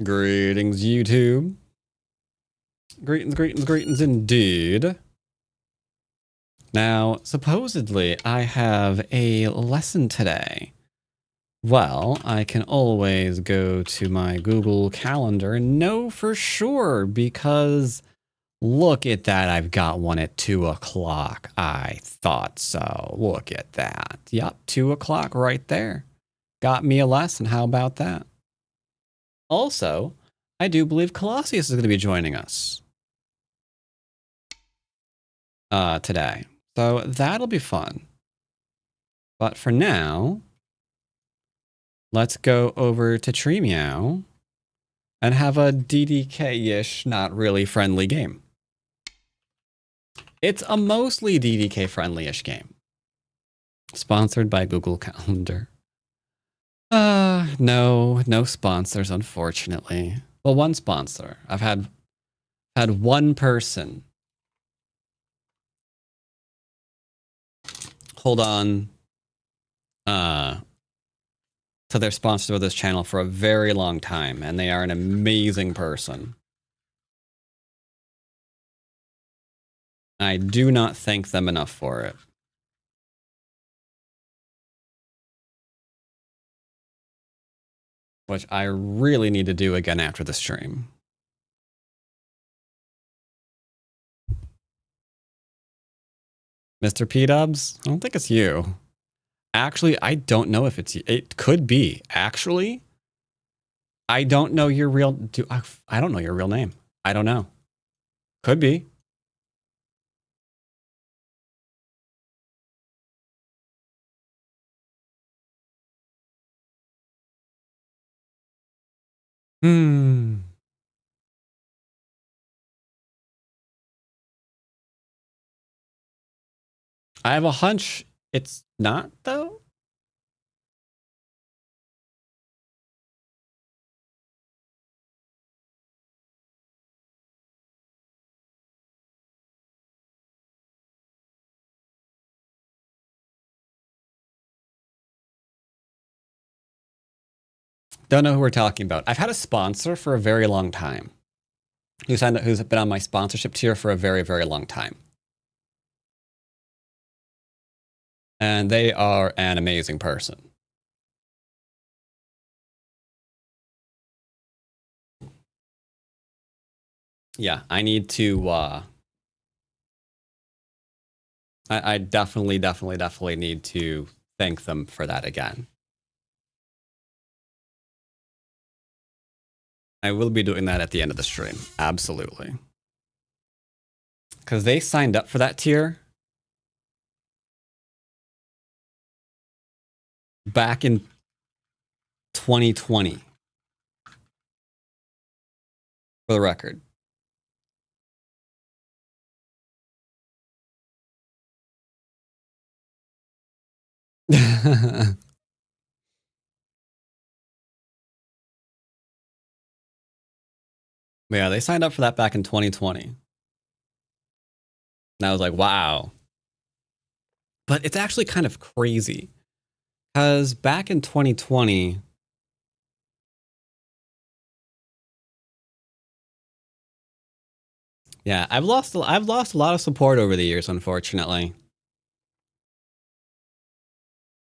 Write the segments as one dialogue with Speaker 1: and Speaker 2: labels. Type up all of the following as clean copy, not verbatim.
Speaker 1: Greetings, YouTube. Greetings, greetings, greetings indeed. Now, supposedly, I have a lesson today. Well, I can always go to my Google Calendar and know for sure because look at that. I've got one at 2 o'clock. I thought so. Look at that. Yep, 2 o'clock right there. Got me a lesson. How about that? Also, I do believe Colossus is going to be joining us today. So that'll be fun. But for now, let's go over to Tree Meow and have a DDK-ish, not really friendly game. It's a mostly DDK friendly-ish game. Sponsored by Google Calendar. No sponsors, unfortunately. Well, one sponsor. I've had one person hold on to their sponsor of this channel for a very long time, and they are an amazing person. I do not thank them enough for it. Which I really need to do again after the stream. Mr. P-Dubs? I don't think it's you. Actually, I don't know if it's you. It could be. Actually, I don't know your real... I don't know your real name. I don't know. Could be. I have a hunch it's not, though. Don't know who we're talking about. I've had a sponsor for a very long time. Who's been on my sponsorship tier for a very, very long time. And they are an amazing person. Yeah, I need to, I definitely need to thank them for that again. I will be doing that at the end of the stream. Absolutely. Because they signed up for that tier back in 2020. For the record. Yeah, they signed up for that back in 2020. And I was like, wow. But it's actually kind of crazy. Because back in 2020... Yeah, I've lost a lot of support over the years, unfortunately.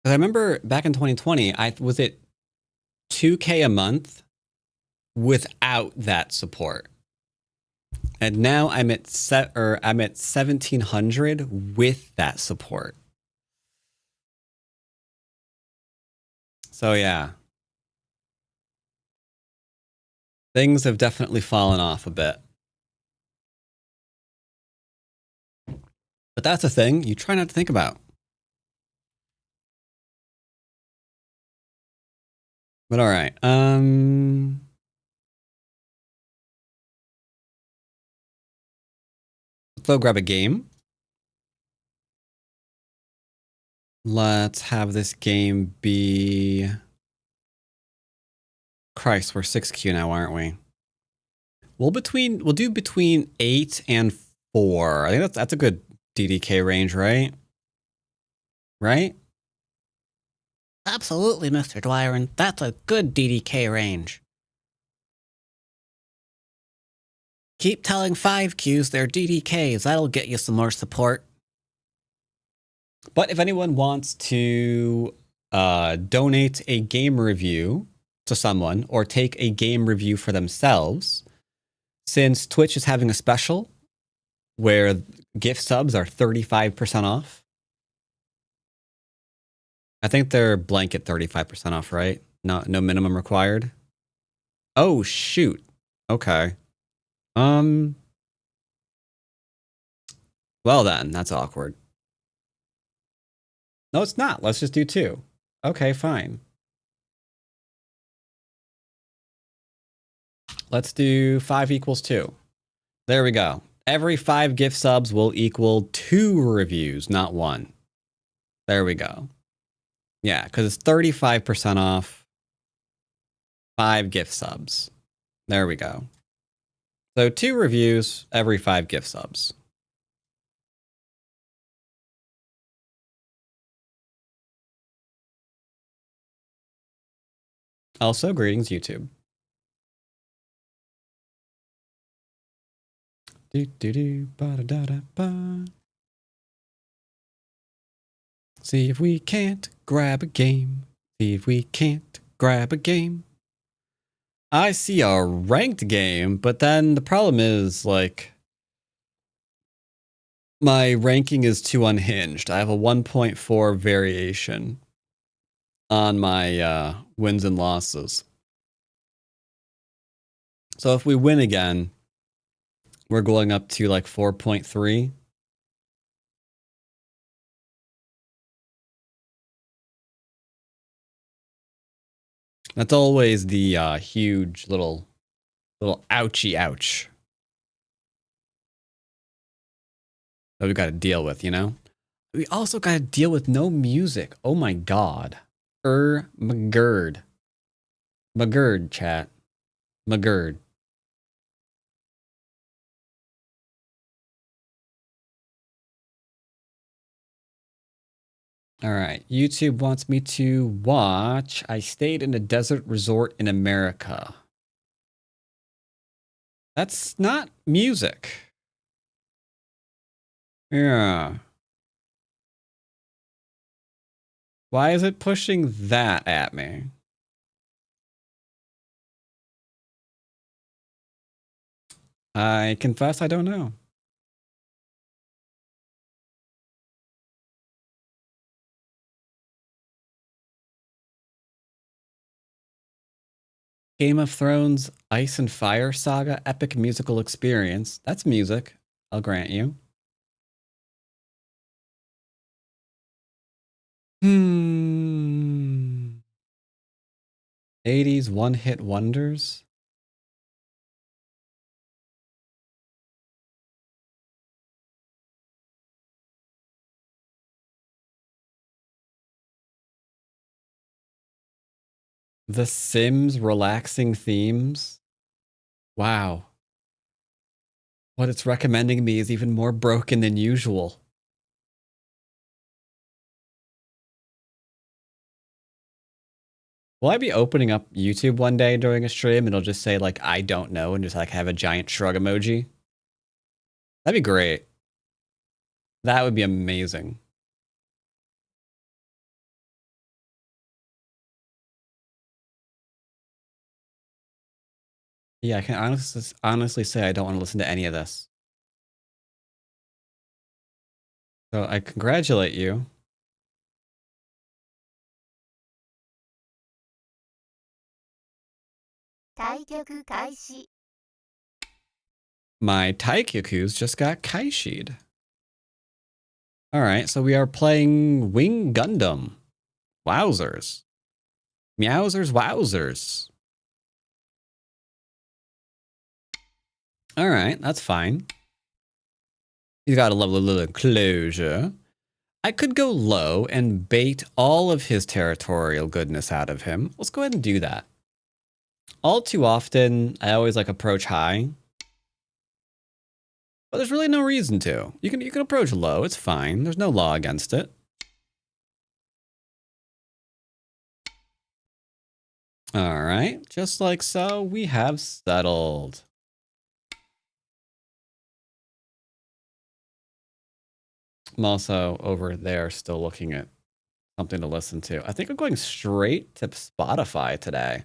Speaker 1: Because I remember back in 2020, was it 2K a month without that support. And now I'm at 1700 with that support. So yeah. Things have definitely fallen off a bit. But that's a thing you try not to think about. But all right. Let's go grab a game. Let's have this game be... Christ, we're 6Q now, aren't we? We'll do between 8 and 4. I think that's a good DDK range, right? Right? Absolutely, Mr. Dwyrin. That's a good DDK range. Keep telling 5Qs they're DDKs. That'll get you some more support. But if anyone wants to donate a game review to someone or take a game review for themselves, since Twitch is having a special where gift subs are 35% off. I think they're blanket 35% off, right? No minimum required. Oh, shoot. Okay. Well then, that's awkward. No, it's not. Let's just do 2. Okay, fine. Let's do 5 equals 2. There we go. Every 5 gift subs will equal 2 reviews, not 1. There we go. Yeah, because it's 35% off 5 gift subs. There we go. So 2 reviews every 5 gift subs. Also, greetings, YouTube. Ba-da-da-da-ba. See if we can't grab a game. See if we can't grab a game. I see a ranked game, but then the problem is, like, my ranking is too unhinged. I have a 1.4 variation on my wins and losses. So if we win again, we're going up to like 4.3. That's always the huge little ouchie ouch that we got to deal with, you know? We also got to deal with no music. Oh my god. McGird. McGird, chat. McGird. All right. YouTube wants me to watch I Stayed in a Desert Resort in America. That's not music. Yeah. Why is it pushing that at me? I confess I don't know. Game of Thrones Ice and Fire Saga Epic Musical Experience. That's music, I'll grant you. 80s one-hit wonders? The Sims relaxing themes? Wow. What it's recommending me is even more broken than usual. Will I be opening up YouTube one day during a stream and it'll just say like, I don't know, and just like have a giant shrug emoji? That'd be great. That would be amazing. Yeah, I can honestly say I don't want to listen to any of this. So I congratulate you. My Taikyakus just got kaishi'd. Alright, so we are playing Wing Gundam. Wowzers. Meowsers wowzers. Alright, that's fine. He's got a lovely little enclosure. I could go low and bait all of his territorial goodness out of him. Let's go ahead and do that. All too often, I always like approach high. But there's really no reason to. You can approach low, it's fine. There's no law against it. Alright, just like so, we have settled. I'm also over there still looking at something to listen to. I think I'm going straight to Spotify today.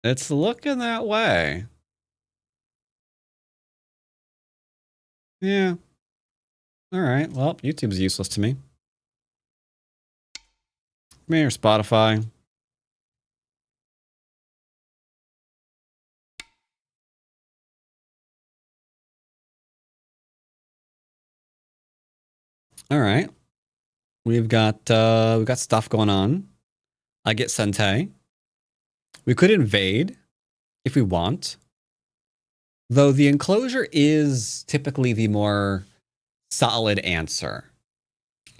Speaker 1: It's looking that way. Yeah. All right. Well, YouTube's useless to me. Come here, Spotify. All right. We've got stuff going on. I get Sente. We could invade if we want. Though the enclosure is typically the more solid answer.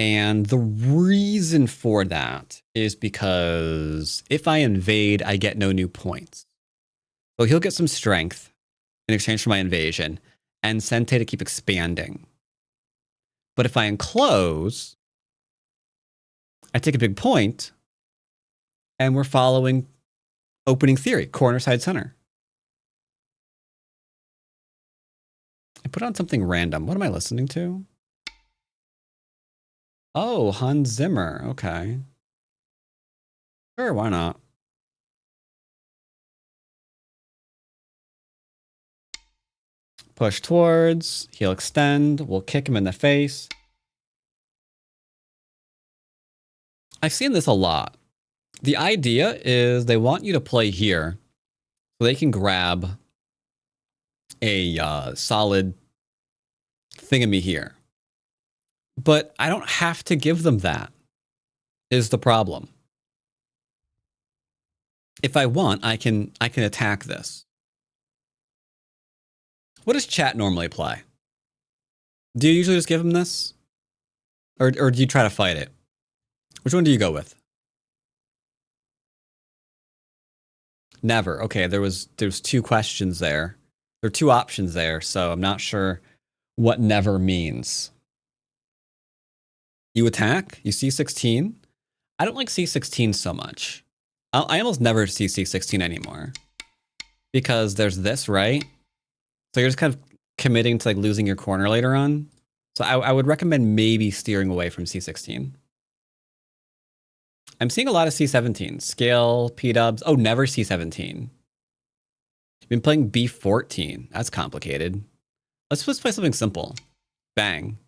Speaker 1: And the reason for that is because if I invade, I get no new points. So he'll get some strength in exchange for my invasion, and Sente to keep expanding. But if I enclose, I take a big point, and we're following opening theory, corner, side, center. I put on something random. What am I listening to? Oh, Hans Zimmer. Okay. Sure, why not? Push towards. He'll extend. We'll kick him in the face. I've seen this a lot. The idea is they want you to play here so they can grab a solid thingamy here. But I don't have to give them that, is the problem. If I want, I can attack this. What does chat normally play? Do you usually just give them this? Or do you try to fight it? Which one do you go with? Never. Okay, there's two questions there. There are two options there, so I'm not sure what never means. You attack, you C16. I don't like C16 so much. I almost never see C16 anymore. Because there's this, right? So you're just kind of committing to like losing your corner later on. So I would recommend maybe steering away from C16. I'm seeing a lot of C17. Scale, P-dubs. Oh, never C17. Been playing B14. That's complicated. Let's just play something simple. Bang.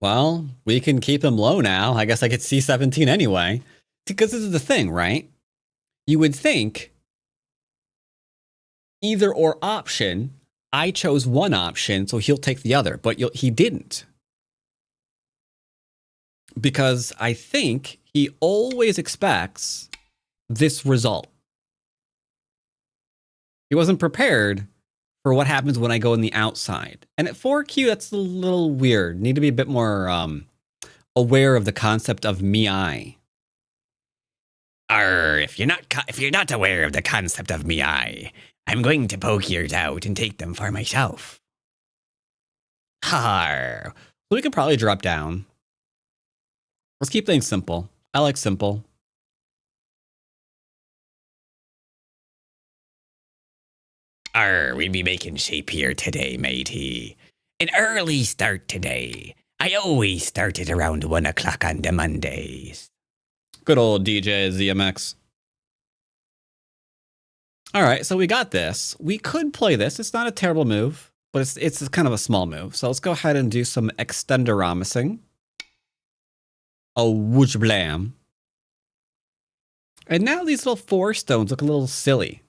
Speaker 1: Well, we can keep him low now. I guess I could C17 anyway. Because this is the thing, right? You would think either or option. I chose one option, so he'll take the other, but he didn't. Because I think he always expects this result. He wasn't prepared for what happens when I go in the outside. And at 4Q, that's a little weird. Need to be a bit more aware of the concept of me-I. If you're not aware of the concept of me-I, I'm going to poke yours out and take them for myself. Har. So we could probably drop down. Let's keep things simple. I like simple. We'd be making shape here today, matey. An early start today. I always started around 1 o'clock on the Mondays. Good old DJ ZMX. All right, so we got this. We could play this. It's not a terrible move, but it's kind of a small move. So let's go ahead and do some extenderomising. Oh, whoosh blam. And now these little 4 stones look a little silly.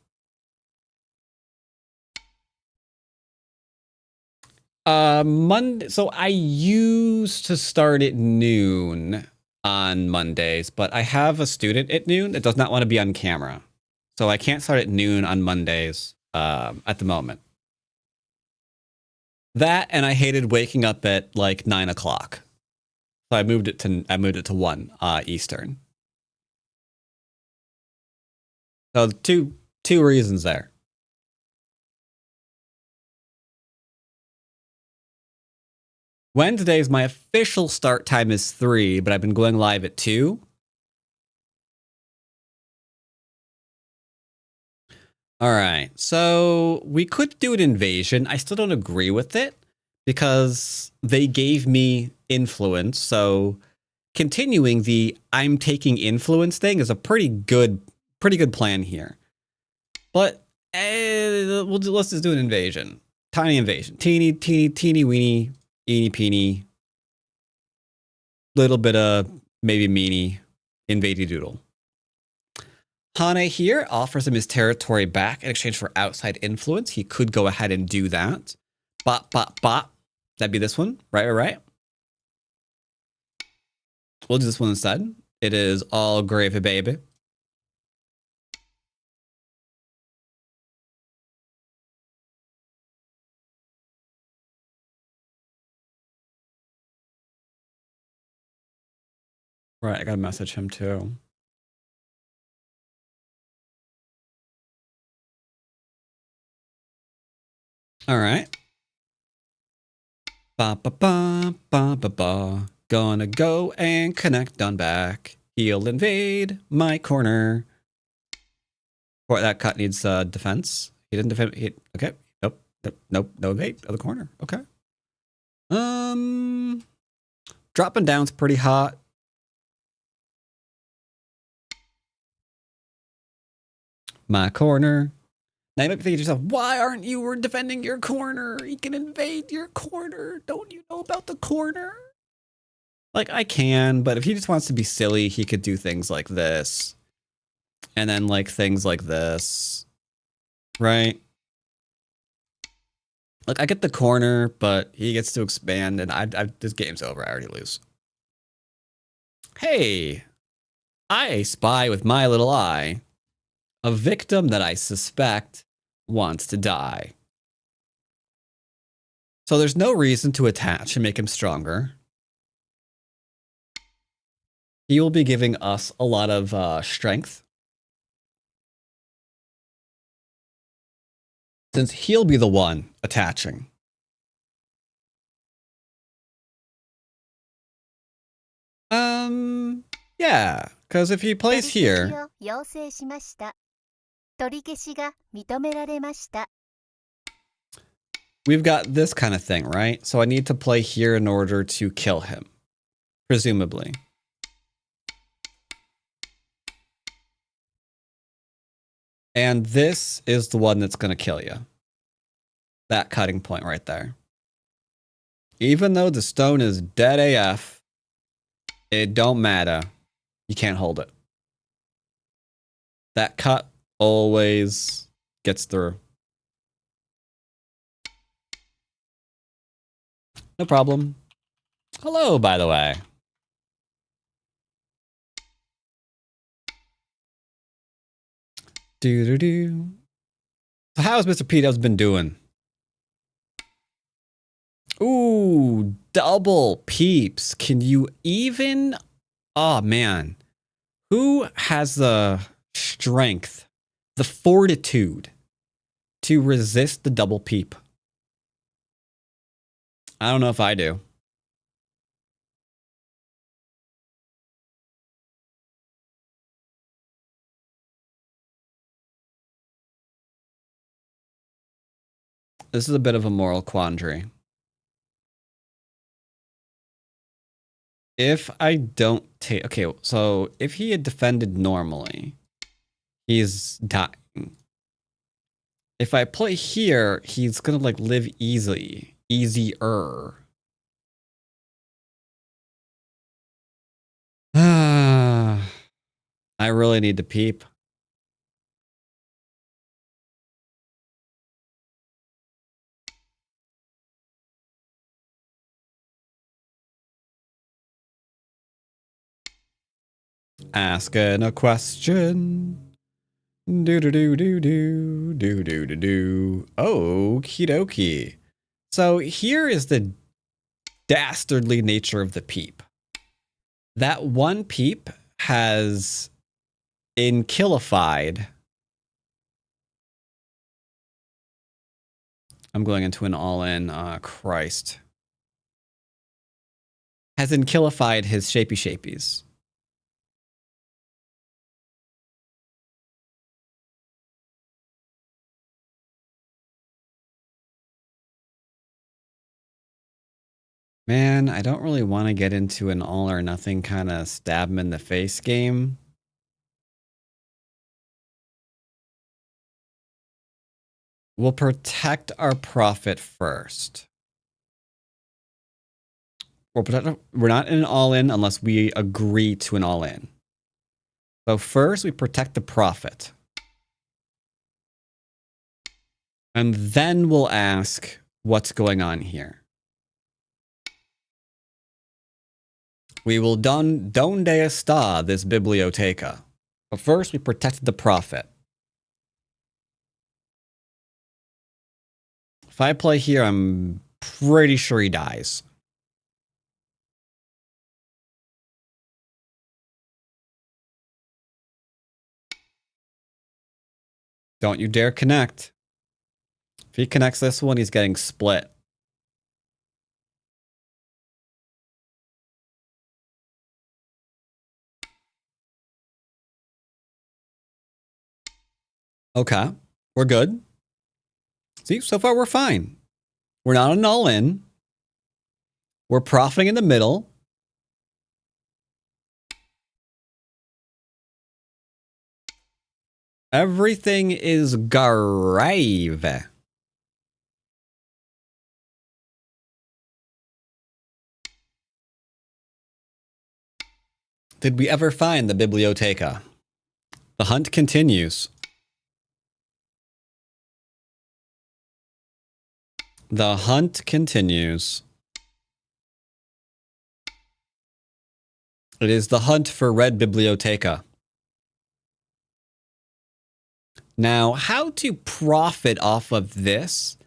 Speaker 1: Monday. So I used to start at noon on Mondays, but I have a student at noon that does not want to be on camera. So I can't start at noon on Mondays at the moment. That, and I hated waking up at like 9 o'clock. So I moved it to 1 Eastern. So two reasons there. Wednesdays, my official start time is 3, but I've been going live at 2. All right, so we could do an invasion. I still don't agree with it because they gave me influence. So continuing the I'm taking influence thing is a pretty good plan here. But let's just do an invasion. Tiny invasion. Teeny weeny, eeny peeny. Little bit of maybe meanie invadey doodle. Hane here offers him his territory back in exchange for outside influence. He could go ahead and do that. Bop, bop, bop. That'd be this one. Right. We'll do this one instead. It is all gravy, baby. Right, I gotta message him too. All right. Ba ba ba ba ba ba. Gonna go and connect on back. He'll invade my corner. Boy, that cut needs defense. He didn't defend. Okay. Nope. No invade. Other corner. Okay. Dropping down's pretty hot. My corner. Now you might be thinking to yourself, why aren't you defending your corner? He can invade your corner. Don't you know about the corner? Like, I can, but if he just wants to be silly, he could do things like this. And then, like, things like this. Right? Like, I get the corner, but he gets to expand, and this game's over. I already lose. Hey! I spy with my little eye a victim that I suspect wants to die. So there's no reason to attach and make him stronger. He will be giving us a lot of strength. Since he'll be the one attaching. Yeah, because if he plays here... We've got this kind of thing, right? So I need to play here in order to kill him. Presumably. And this is the one that's going to kill you. That cutting point right there. Even though the stone is dead AF, it don't matter. You can't hold it. That cut always gets through. No problem. Hello, by the way. Do. So how's Mr. P-Dubs been doing? Ooh, double peeps. Can you even... Oh, man. Who has the strength, the fortitude to resist the double peep? I don't know if I do. This is a bit of a moral quandary. If I don't take... Okay, so if he had defended normally, he's dying. If I play here, he's gonna, like, live easily. Easier. I really need to peep. Asking a question. Do. Okie dokie. So here is the dastardly nature of the peep. That one peep has inkillified. I'm going into an all-in. Christ. As in killified his shapey shapies. Man, I don't really want to get into an all or nothing kind of stab him in the face game. We'll protect our profit first. We're not in an all-in unless we agree to an all-in. So first, we protect the profit. And then we'll ask what's going on here. We will donde está this biblioteca. But first, we protected the profit. If I play here, I'm pretty sure he dies. Don't you dare connect. If he connects this one, he's getting split. Okay, we're good. See, so far we're fine. We're not an all-in. We're profiting in the middle. Everything is grave. Did we ever find the biblioteca? The hunt continues. The hunt continues. It is the hunt for Red Biblioteca. Now, how to profit off of this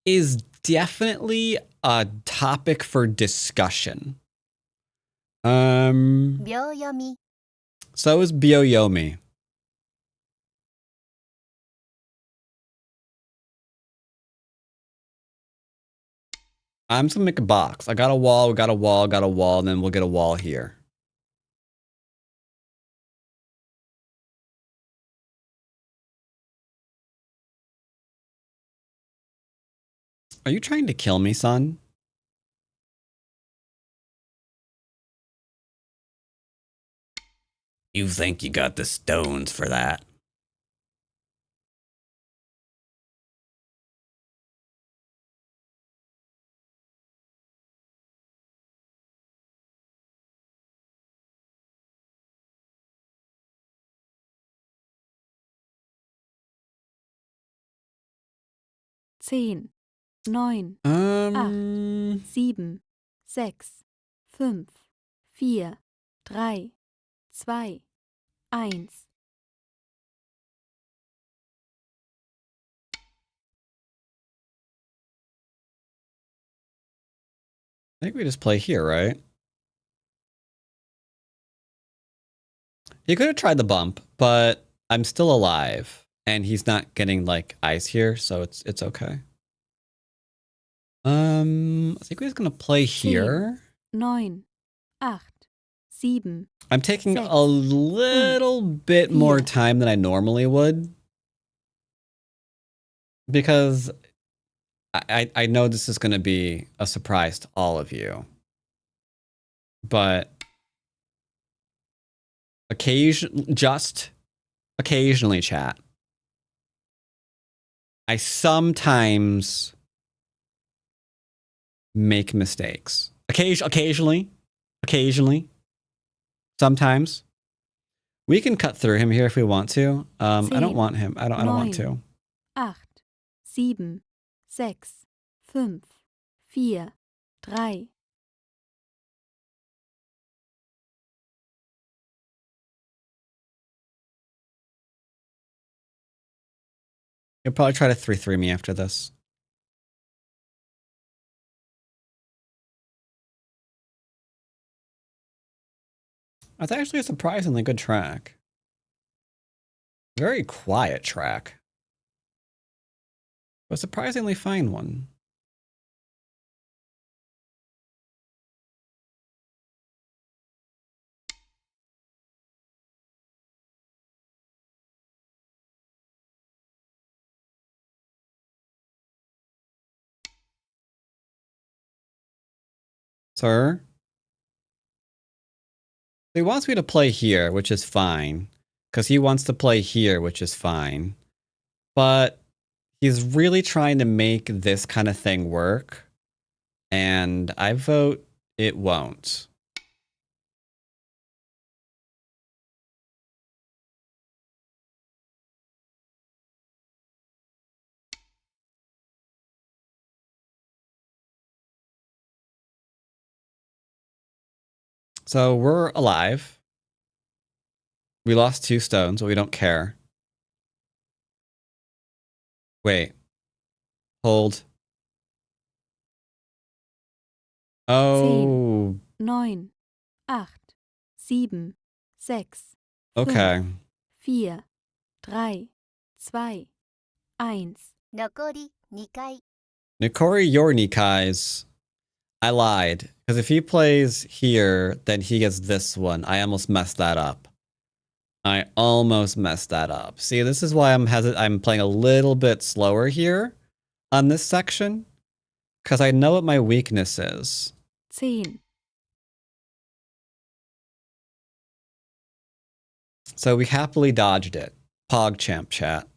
Speaker 1: is definitely a topic for discussion. So is Byoyomi. I'm just gonna make a box. I got a wall, we got a wall, got a wall, and then we'll get a wall here. Are you trying to kill me, son? You think you got the stones for that?
Speaker 2: Zehn, 9, 8, 7, 6, 5, 4, 3, 2, 1.
Speaker 1: I think we just play here, right? He could have tried the bump, but I'm still alive. And he's not getting, like, ice here, so it's okay. I think we're just gonna play here.
Speaker 2: 9, 8, 7.
Speaker 1: I'm taking a little bit more time than I normally would. Because I know this is gonna be a surprise to all of you. But just occasionally, chat. I sometimes make mistakes. Occasionally. Sometimes. We can cut through him here if we want to. I don't want him. I don't want to.
Speaker 2: 8, 7, 6, 5, 4, 3.
Speaker 1: He'll probably try to 3-3 me after this. That's actually a surprisingly good track. Very quiet track. But surprisingly fine one. Sir? He wants me to play here, which is fine. Because he wants to play here, which is fine. But he's really trying to make this kind of thing work. And I vote it won't. So we're alive. We lost 2 stones, but we don't care. Wait. Hold. Oh.
Speaker 2: 10, 9, 8, 7, 6,
Speaker 1: Okay.
Speaker 2: 5, 4, 3, 2, 1.
Speaker 3: 残り2回。
Speaker 1: Nikori Yornikai's. I lied. Because if he plays here, then he gets this one. I almost messed that up. See, this is why I'm playing a little bit slower here on this section. Because I know what my weakness is.
Speaker 2: 10,
Speaker 1: So we happily dodged it. PogChamp chat.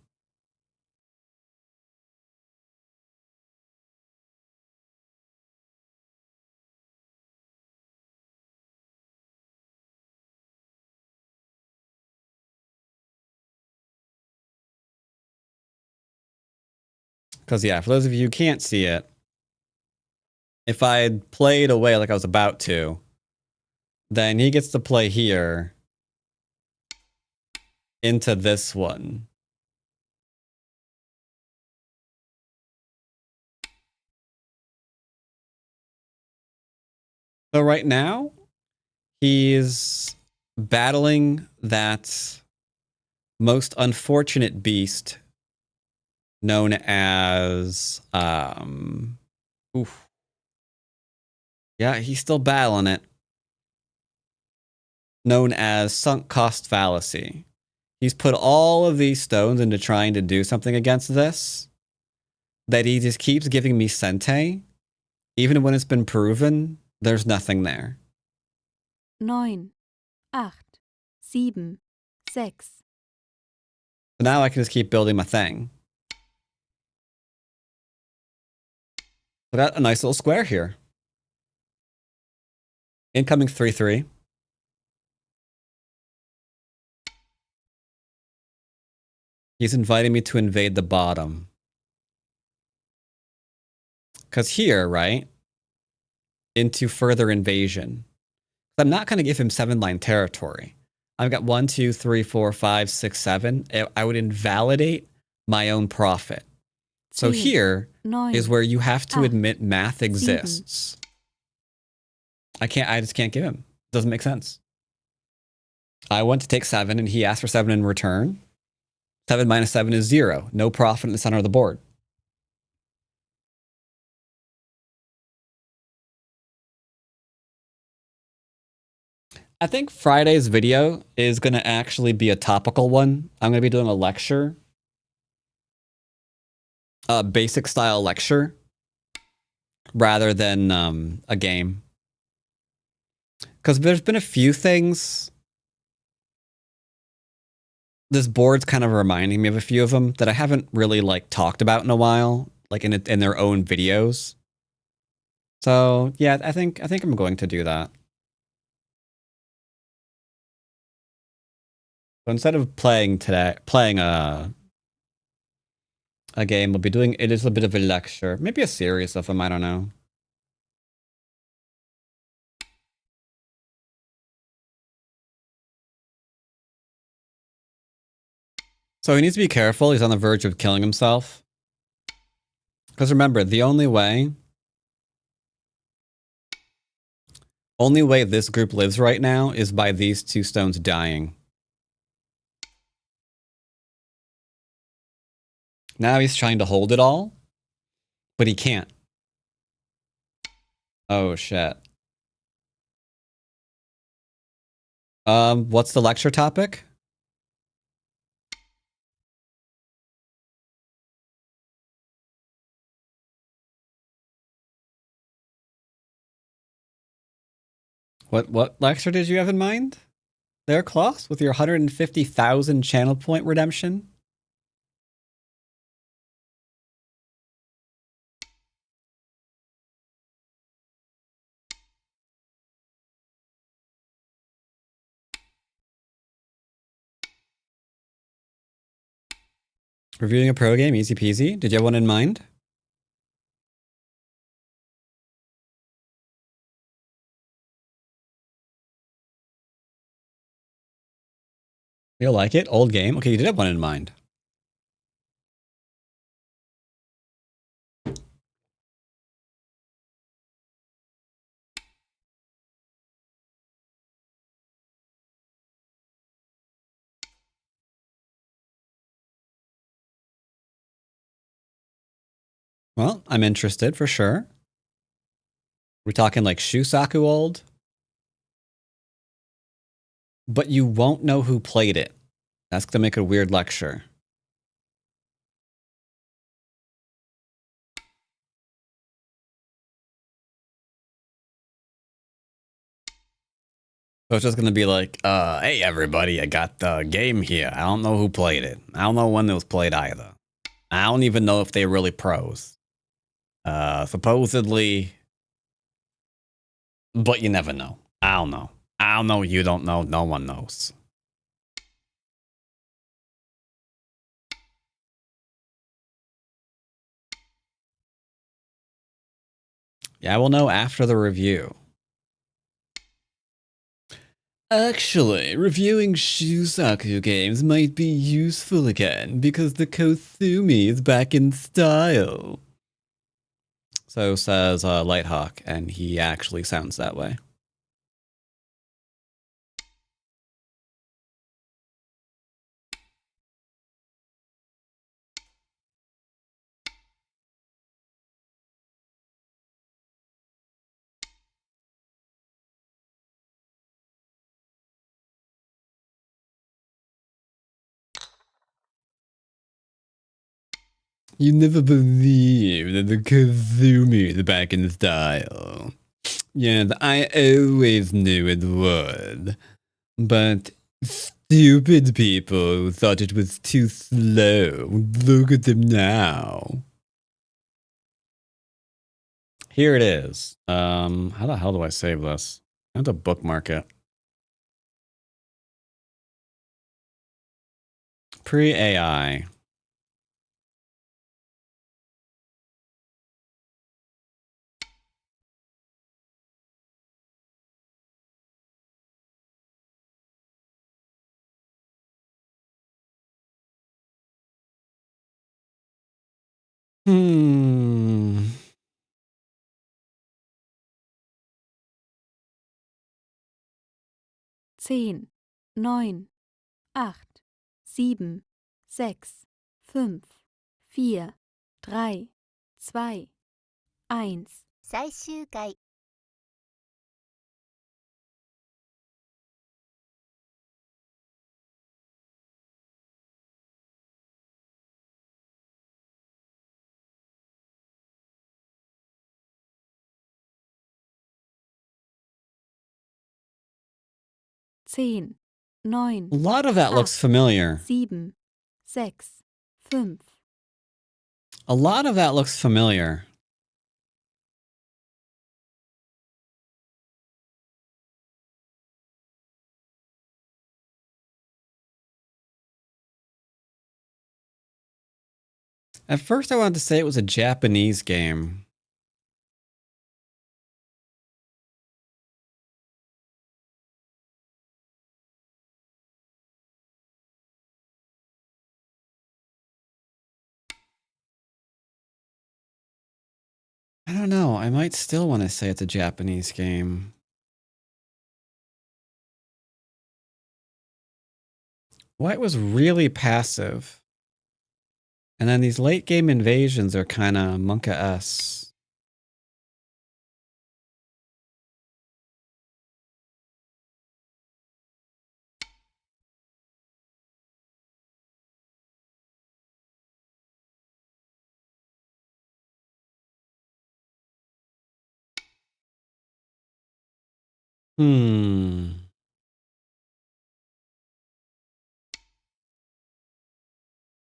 Speaker 1: Because, yeah, for those of you who can't see it, if I had played away like I was about to, then he gets to play here into this one. So right now, he's battling that most unfortunate beast known as oof. Yeah, he's still battling it. Known as sunk cost fallacy. He's put all of these stones into trying to do something against this. That he just keeps giving me Sente. Even when it's been proven, there's nothing there.
Speaker 2: 9, 8, 7, 6.
Speaker 1: So now I can just keep building my thing. I got a nice little square here. Incoming 3-3. He's inviting me to invade the bottom. Because here, right? Into further invasion. I'm not going to give him 7-line territory. I've got 1, 2, 3, 4, 5, 6, 7. I would invalidate my own profit. So
Speaker 2: 10,
Speaker 1: here
Speaker 2: 9,
Speaker 1: is where you have to
Speaker 2: 8,
Speaker 1: admit math exists. I just can't give him. Doesn't make sense. I want to take 7 and he asked for 7 in return. 7 minus 7 is 0. No profit in the center of the board. I think Friday's video is going to actually be a topical one. I'm going to be doing a lecture. A basic style lecture. Rather than a game. Because there's been a few things. This board's kind of reminding me of a few of them that I haven't really like talked about in a while. Like in their own videos. So yeah, I think I'm going to do that. So instead of playing a game, we'll be doing it is a bit of a lecture, maybe a series of them. I don't know. So he needs to be careful. He's on the verge of killing himself. Because remember, the only way this group lives right now is by these 2 stones dying. Now he's trying to hold it all, but he can't. Oh, shit. What's the lecture topic? What lecture did you have in mind? There, Klaus, with your 150,000 channel point redemption? Reviewing a pro game, easy peasy. Did you have one in mind? You'll like it? Old game? Okay, you did have one in mind. Well, I'm interested for sure. We're talking like Shusaku old? But you won't know who played it. That's gonna make a weird lecture. So it's just gonna be like, hey everybody, I got the game here. I don't know who played it. I don't know when it was played either. I don't even know if they're really pros. Supposedly, but you never know. I don't know. I don't know. You don't know. No one knows. Yeah, I will know after the review. Actually, reviewing Shusaku games might be useful again because the Kothumi is back in style. So says Lighthawk, and he actually sounds that way. You never believe that the Kazumi is back in style. Yes, I always knew it would. But stupid people thought it was too slow. Look at them now. Here it is. How the hell do I save this? I have to bookmark it. Pre-AI. Hmm.
Speaker 2: 10, 9, 8, 7, 6, 5, 4, 3, 2, 1.
Speaker 3: 最終回
Speaker 2: 10, 9,
Speaker 1: A lot of that looks familiar.
Speaker 2: 7, 6, 5.
Speaker 1: A lot of that looks familiar. At first I wanted to say it was a Japanese game. I don't know. I might still want to say it's a Japanese game. White was really passive. And then these late game invasions are kind of Monka-esque.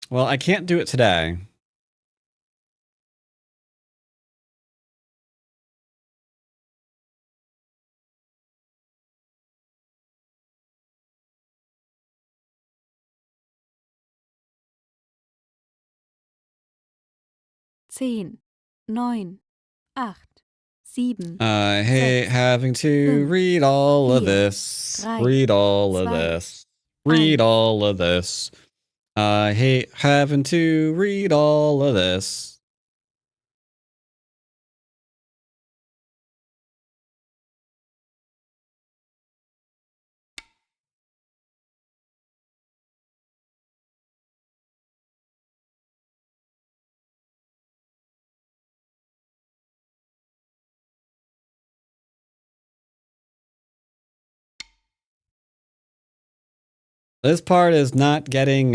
Speaker 1: Well, I can't do it today.
Speaker 2: Zehn, neun, acht, sieben,
Speaker 1: I hate
Speaker 2: sechs,
Speaker 1: having to
Speaker 2: fünf,
Speaker 1: read all of
Speaker 2: vier,
Speaker 1: this.
Speaker 2: drei,
Speaker 1: Read all of
Speaker 2: zwei,
Speaker 1: this. Read
Speaker 2: eins.
Speaker 1: all of this. I hate having to read all of this. This part is not getting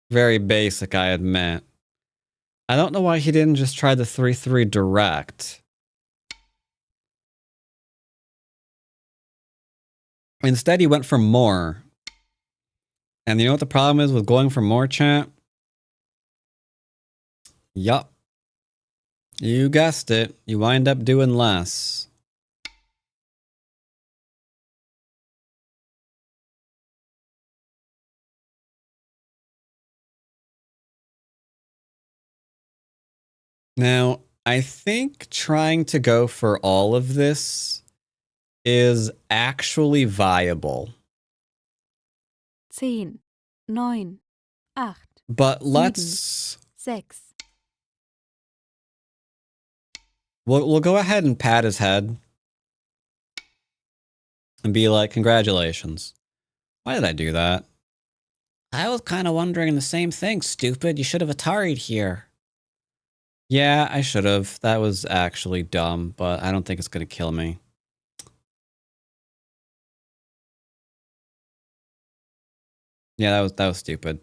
Speaker 1: very basic, I admit. I don't know why he didn't just try the 3-3 direct. Instead, he went for more. And you know what the problem is with going for more, chat? Yup. You guessed it. You wind up doing less. Now, I think trying to go for all of this is actually viable.
Speaker 2: 10, 9, 8,
Speaker 1: But
Speaker 2: 7,
Speaker 1: let's...
Speaker 2: 6.
Speaker 1: We'll go ahead and pat his head. And be like, congratulations. Why did I do that? I was kind of wondering the same thing, stupid. You should have Atari'd here. Yeah, I should have. That was actually dumb, but I don't think it's going to kill me. Yeah, that was stupid.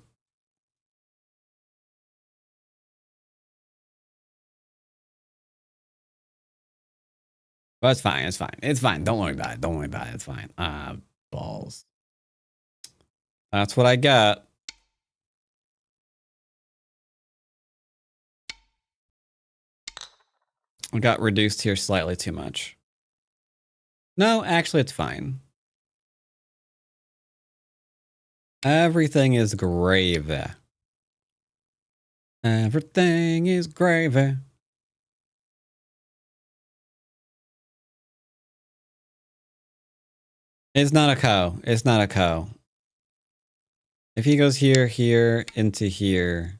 Speaker 1: But it's fine. It's fine. It's fine. Don't worry about it. Don't worry about it. It's fine. Balls. That's what I got. I got reduced here slightly too much. No, actually, it's fine. Everything is gravy. Everything is gravy. It's not a cow. It's not a cow. If he goes here, here, into here,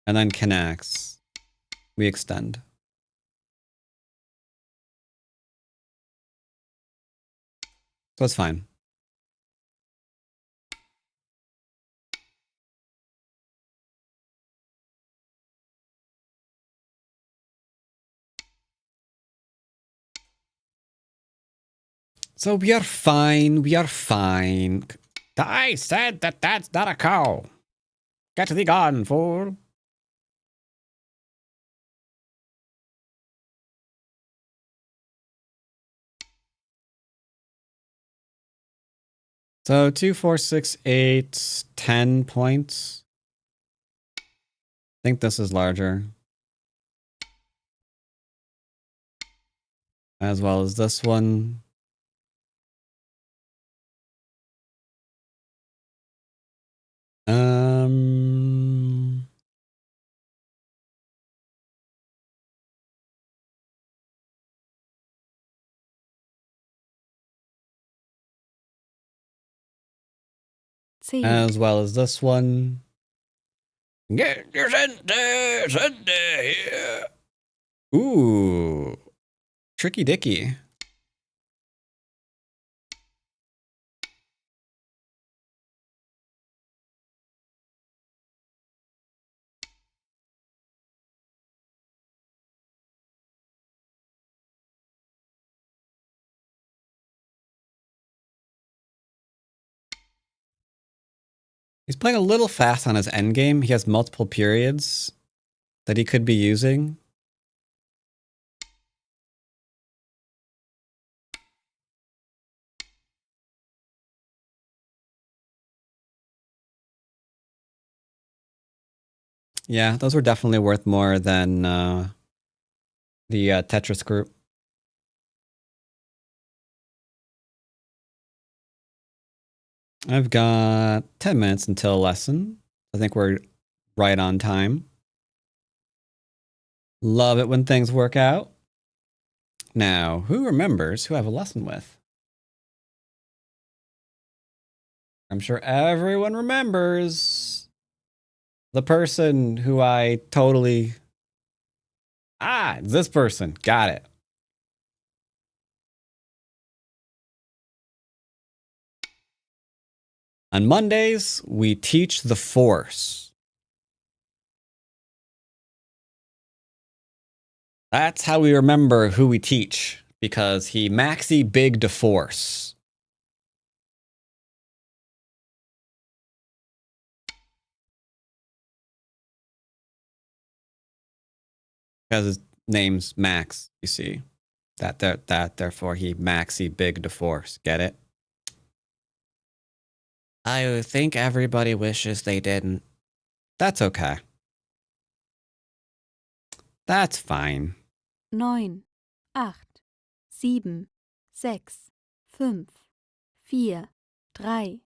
Speaker 1: and then connects, we extend. So it's fine. So we are fine. We are fine. I said that that's not a cow. Get thee gone, fool. So 2, 4, 6, 8, 10 points. I think this is larger. As well as this one. As well as this one. Get your sente here. Ooh. Tricky Dicky. He's playing a little fast on his endgame. He has multiple periods that he could be using. Yeah, those were definitely worth more than the Tetris group. I've got 10 minutes until lesson. I think we're right on time. Love it when things work out. Now, who remembers who I have a lesson with? I'm sure everyone remembers the person who I totally... Ah, it's this person. Got it. On Mondays, we teach the Force. That's how we remember who we teach, because he maxi big to Force. Because his name's Max, you see. Therefore he maxi big to Force. Get it? I think everybody wishes they didn't. That's okay. That's fine.
Speaker 2: 9, 8, 7, 6, 5, 4, 3.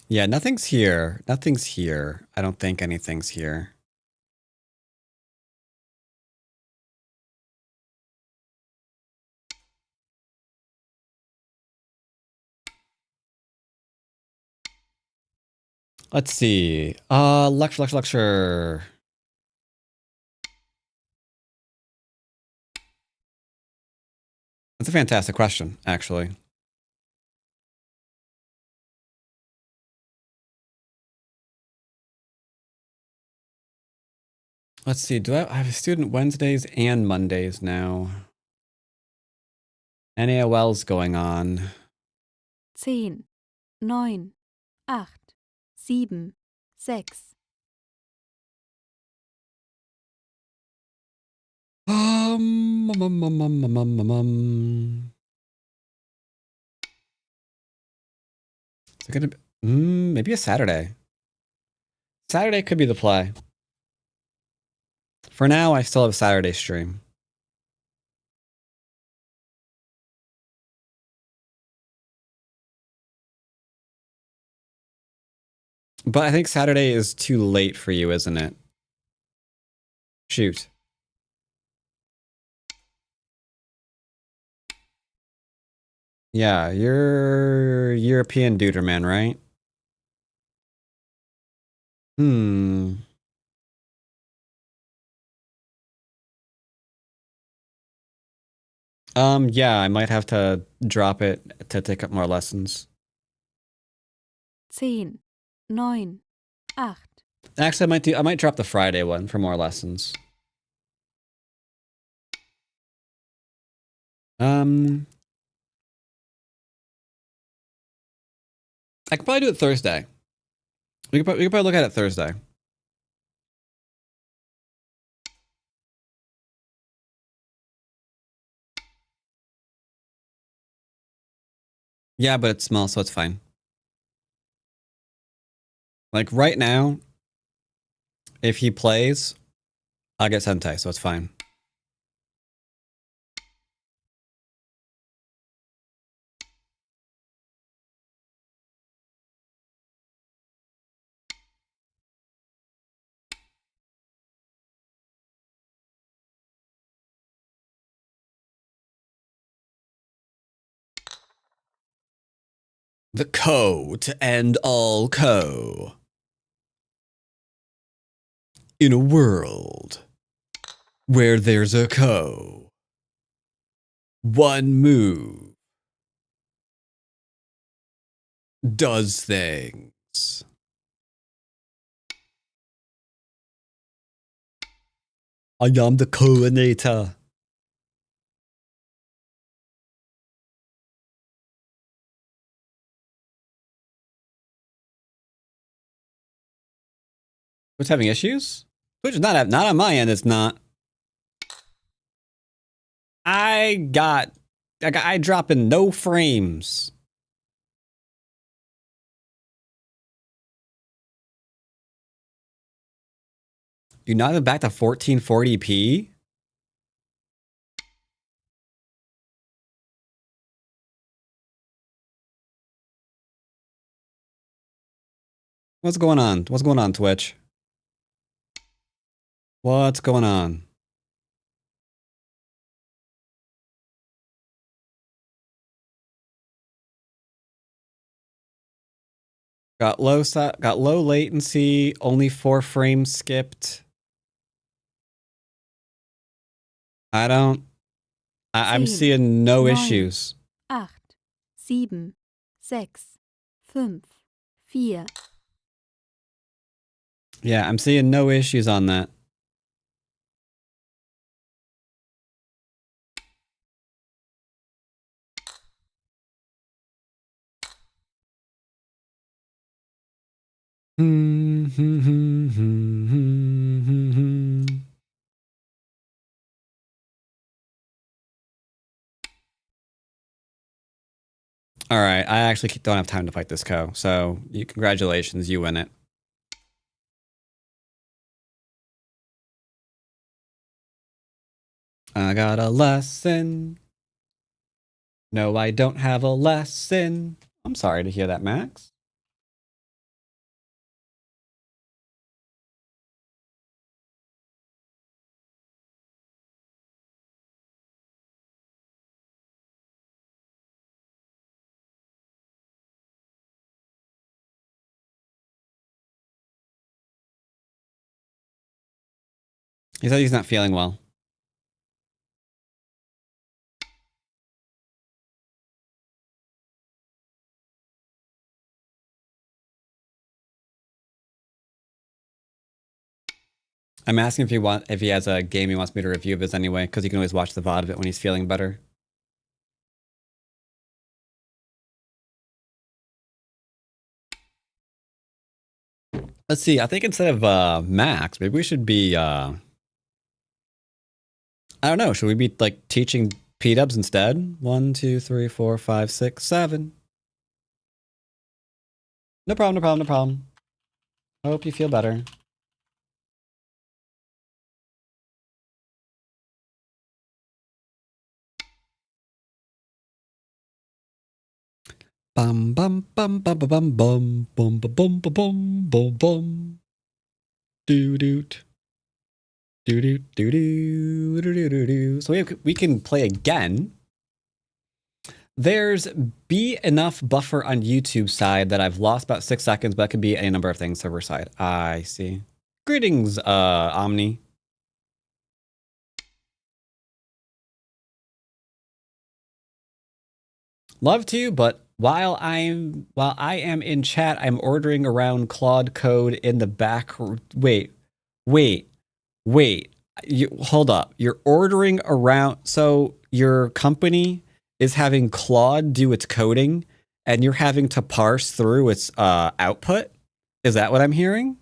Speaker 1: Yeah, nothing's here. Nothing's here. I don't think anything's here. Let's see. Lecture. That's a fantastic question, actually. Let's see. Do I have a student Wednesdays and Mondays now? NAOL's going on.
Speaker 2: 10, 9, 8, 7, 6.
Speaker 1: Is it gonna be maybe a Saturday? Saturday could be the play. For now, I still have a Saturday stream. But I think Saturday is too late for you, isn't it? Shoot. Yeah, you're European Duderman, right? Hmm. Yeah, I might have to drop it to take up more lessons.
Speaker 2: 10, 9, 8.
Speaker 1: Actually, I might drop the Friday one for more lessons. I could probably do it Thursday. We could probably look at it Thursday. Yeah, but it's small, so it's fine. Like right now, if he plays, I'll get Sentai, so it's fine. The Ko to end all Ko. In a world where there's a Ko, one move does things. I am the coordinator. What's having issues? Which is not on my end. It's not. I got I dropping no frames. You're not even back to 1440p? What's going on? What's going on, Twitch? What's going on? Got low latency, only 4 frames skipped. I'm seeing no
Speaker 2: 9,
Speaker 1: issues.
Speaker 2: 8, 7, 6, 5, 4.
Speaker 1: Yeah, I'm seeing no issues on that. All right, I actually don't have time to fight this co, so congratulations, you win it. I got a lesson. No, I don't have a lesson. I'm sorry to hear that, Max. He said he's not feeling well. I'm asking if he has a game he wants me to review of his anyway, because you can always watch the VOD of it when he's feeling better. Let's see. I think instead of Max, maybe we should be I don't know. Should we be like teaching P-dubs instead? 1, 2, 3, 4, 5, 6, 7. No problem, no problem, no problem. I hope you feel better. Bum bum bum bum bum bum bum bum bum bum bum bum. Doo doot. Doo doot doo doo doo doo doo. So we can play again. There's be enough buffer on YouTube side that I've lost about 6 seconds, but it could be any number of things server side. I see. Greetings, Omni. Love to, but while I am in chat, I'm ordering around Claude code in the back. Wait. Hold up. You're ordering around. So your company is having Claude do its coding, and you're having to parse through its output. Is that what I'm hearing?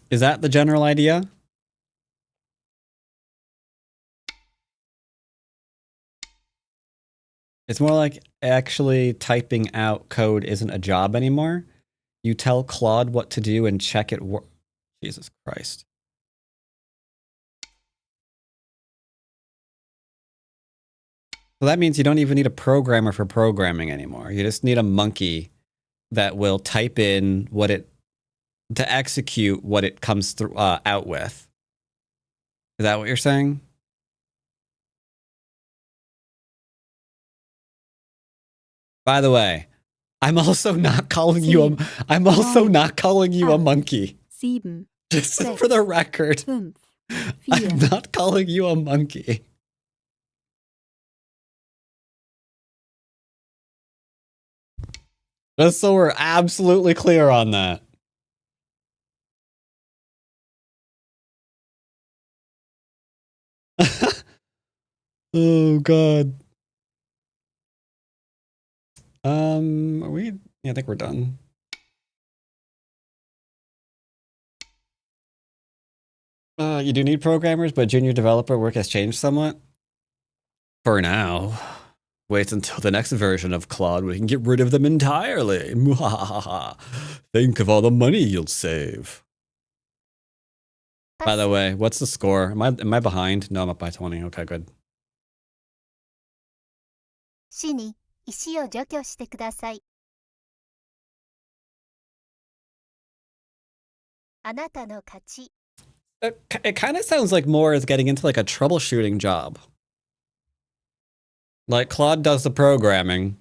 Speaker 1: Is that the general idea? It's more like actually typing out code isn't a job anymore. You tell Claude what to do and check it. Jesus Christ. So that means you don't even need a programmer for programming anymore. You just need a monkey that will type in what it to execute what it comes through out with. Is that what you're saying? By the way, I'm also not calling you a monkey.
Speaker 2: 7,
Speaker 1: Just
Speaker 2: 6,
Speaker 1: for the record,
Speaker 2: 5, 4.
Speaker 1: I'm not calling you a monkey. Just so we're absolutely clear on that. Oh god. Are we? Yeah, I think we're done. You do need programmers, but junior developer work has changed somewhat. For now. Wait until the next version of Claude. We can get rid of them entirely. Think of all the money you'll save. By the way, what's the score? Am I behind? No, I'm up by 20. Okay, good.
Speaker 3: 死に石を除去してください。あなたの勝ち。
Speaker 1: It kind of sounds like more is getting into like a troubleshooting job. Like Claude does the programming,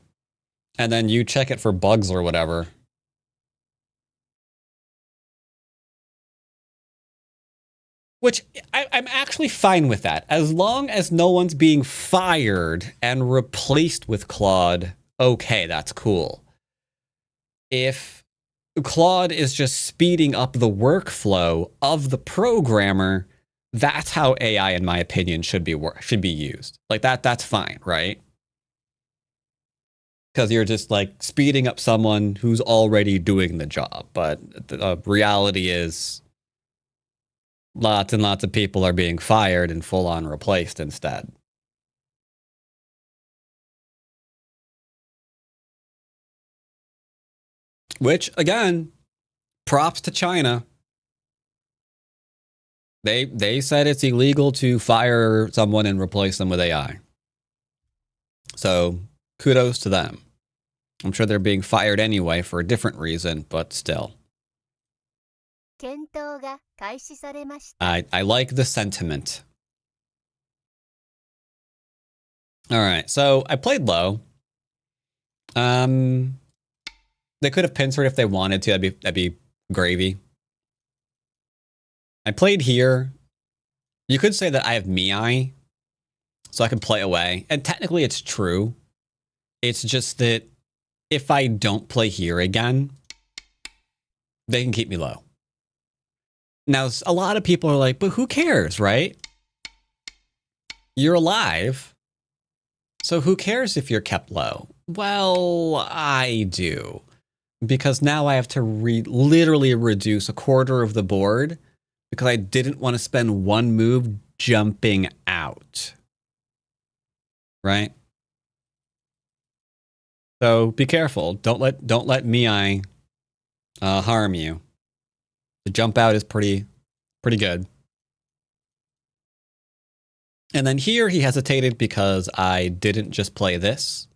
Speaker 1: and then you check it for bugs or whatever. Which I'm actually fine with that. As long as no one's being fired and replaced with Claude, okay, that's cool. If Claude is just speeding up the workflow of the programmer, that's how AI, in my opinion, should be used. Like that's fine, right? Because you're just like speeding up someone who's already doing the job. But the reality is lots and lots of people are being fired and full on replaced instead. Which, again, props to China. They said it's illegal to fire someone and replace them with AI. So kudos to them. I'm sure they're being fired anyway for a different reason, but still.
Speaker 3: 検討が開始されました。
Speaker 1: I like the sentiment. All right, so I played low. They could have pincered if they wanted to. That'd be gravy. I played here. You could say that I have Miai, so I can play away. And technically it's true. It's just that if I don't play here again, they can keep me low. Now, a lot of people are like, but who cares, right? You're alive. So who cares if you're kept low? Well, I do. Because now I have to literally reduce a quarter of the board because I didn't want to spend one move jumping out. Right? So be careful. Don't let Miai harm you. The jump out is pretty good. And then here he hesitated because I didn't just play this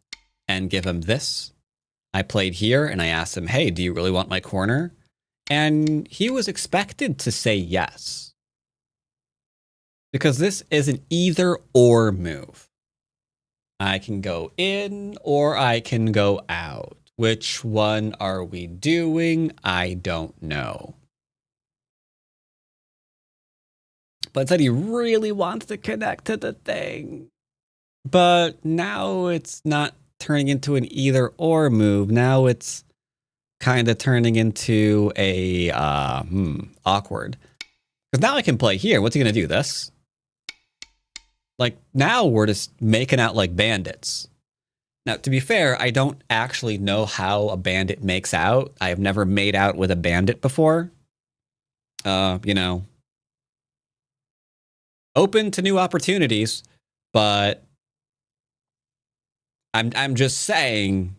Speaker 1: and give him this. I played here and I asked him, hey, do you really want my corner? And he was expected to say yes. Because this is an either or move. I can go in or I can go out. Which one are we doing? I don't know. But said he really wants to connect to the thing. But now it's not turning into an either or move. Now it's kind of turning into a awkward. Because now I can play here. What's he going to do? This? Like, now we're just making out like bandits. Now, to be fair, I don't actually know how a bandit makes out. I have never made out with a bandit before. You know, open to new opportunities, but I'm just saying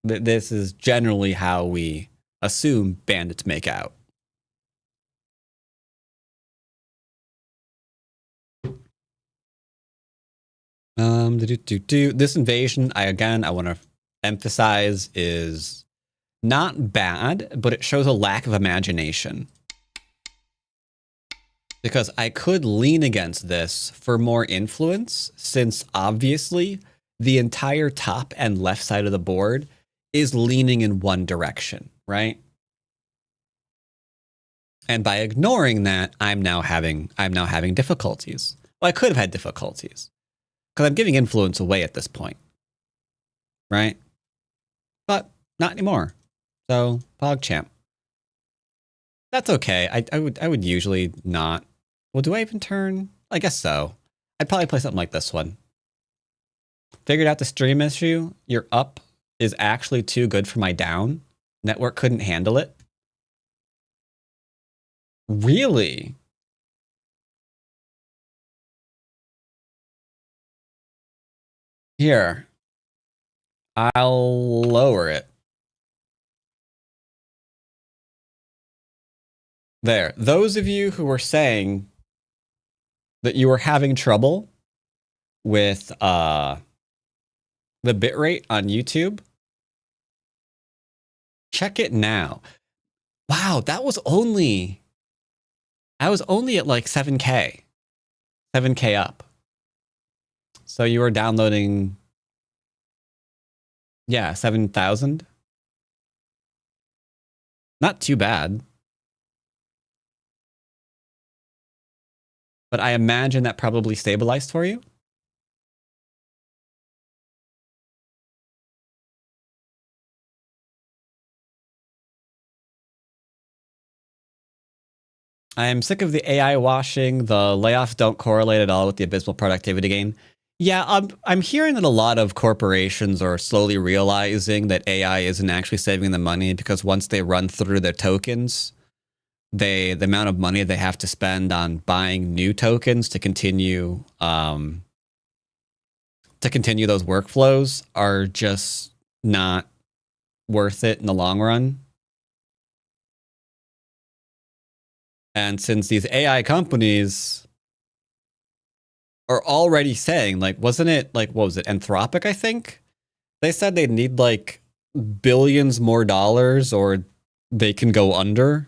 Speaker 1: that this is generally how we assume bandits make out. This invasion, I want to emphasize, is not bad, but it shows a lack of imagination. Because I could lean against this for more influence, since obviously the entire top and left side of the board is leaning in one direction, right? And by ignoring that, I'm now having difficulties. Well, I could have had difficulties because I'm giving influence away at this point, right? But Not anymore. So, PogChamp. That's okay. I would usually not. Well, do I even turn? I guess so. I'd probably play something like this one. Figured out the stream issue. Your up is actually too good for my down. Network couldn't handle it. Really? Here. I'll lower it. There. Those of you who were saying that you were having trouble with the bitrate on YouTube, check it now. Wow, I was only at like 7K. 7K up. So you were downloading, yeah, 7,000. Not too bad. But I imagine that probably stabilized for you. I am sick of the AI washing. The layoffs don't correlate at all with the abysmal productivity gain. Yeah, I'm hearing that a lot of corporations are slowly realizing that AI isn't actually saving them money because once they run through their tokens, the amount of money they have to spend on buying new tokens to continue those workflows are just not worth it in the long run. And since these AI companies are already saying, like, wasn't it like, what was it, Anthropic, I think? They said they'd need like billions more dollars or they can go under.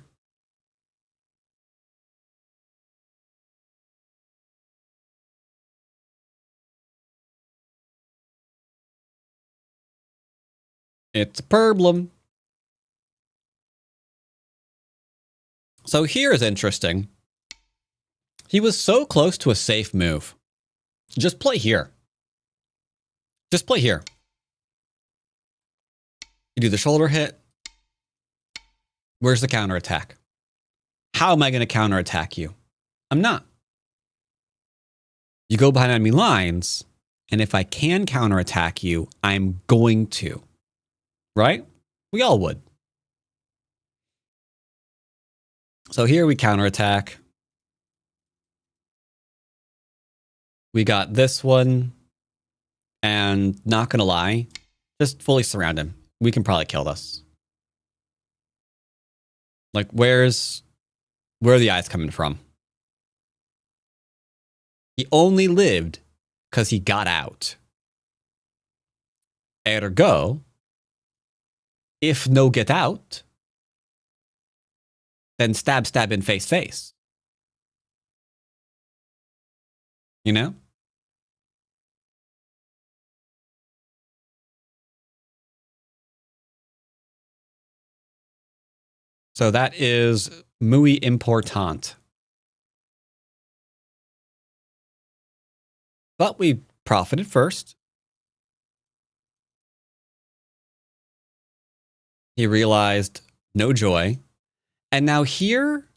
Speaker 1: It's a problem. So here is interesting. He was so close to a safe move. Just play here. Just play here. You do the shoulder hit. Where's the counterattack? How am I going to counterattack you? I'm not. You go behind enemy lines, and if I can counterattack you, I'm going to. Right? We all would. So here we counterattack. We got this one. And not gonna lie, just fully surround him. We can probably kill this. Like, where are the eyes coming from? He only lived because he got out. Ergo, if no get out, then stab in face. You know? So that is muy important. But we profited first. He realized no joy. And now here,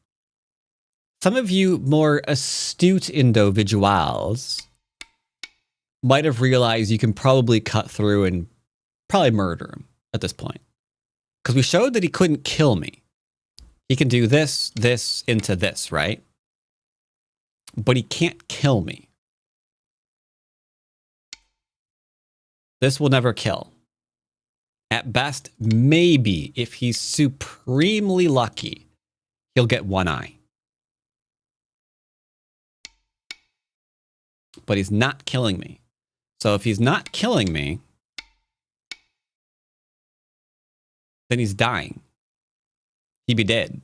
Speaker 1: some of you more astute individuals might have realized you can probably cut through and probably murder him at this point. Because we showed that he couldn't kill me. He can do this into this, right? But he can't kill me. This will never kill. At best, maybe if he's supremely lucky, he'll get one eye. But he's not killing me. So if he's not killing me, then he's dying. He'd be dead.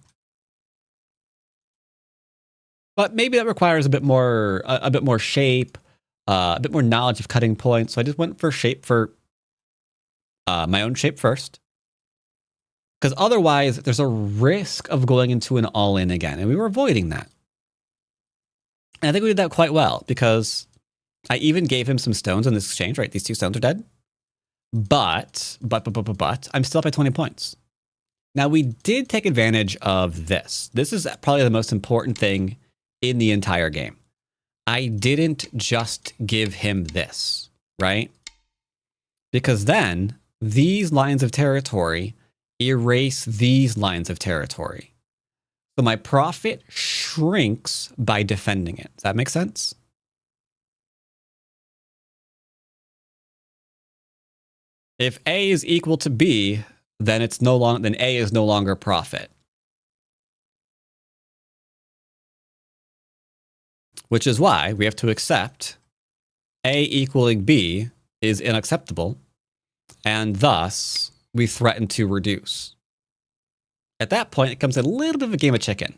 Speaker 1: But maybe that requires a bit more shape, a bit more knowledge of cutting points. So I just went for shape for my own shape first. Because otherwise, there's a risk of going into an all-in again. And we were avoiding that. And I think we did that quite well because I even gave him some stones in this exchange, right? These two stones are dead. But, I'm still up by 20 points. Now, we did take advantage of this. This is probably the most important thing in the entire game. I didn't just give him this, right? Because then these lines of territory erase these lines of territory. So my profit shrinks by defending it. Does that make sense? If A is equal to B, then then A is no longer profit. Which is why we have to accept A equaling B is unacceptable, and thus we threaten to reduce. At that point, it comes a little bit of a game of chicken.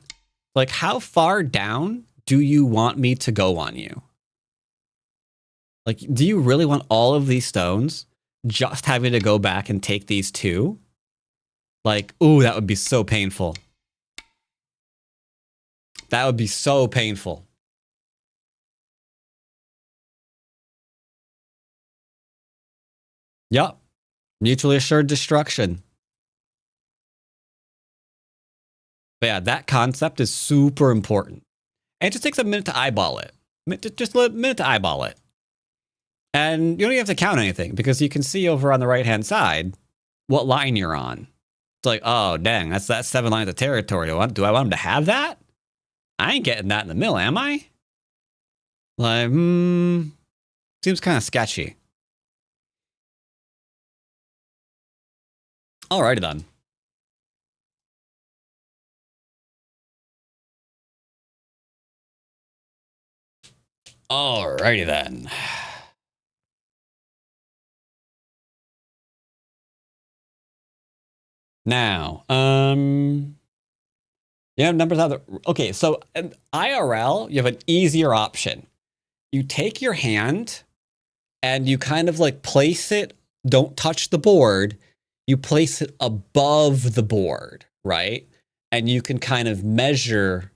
Speaker 1: Like, how far down do you want me to go on you? Like, do you really want all of these stones just having to go back and take these two? Like, ooh, that would be so painful. That would be so painful. Yup. Mutually assured destruction. But yeah, that concept is super important. And it just takes a minute to eyeball it. Just a minute to eyeball it. And you don't even have to count anything because you can see over on the right-hand side what line you're on. It's like, oh, dang, that's 7 lines of territory. Do I want him to have that? I ain't getting that in the middle, am I? Like, seems kind of sketchy. Alrighty then. Alrighty then. Now, you have numbers out there. Okay, so IRL, you have an easier option. You take your hand and you kind of like place it, don't touch the board. You place it above the board, right? And you can kind of measure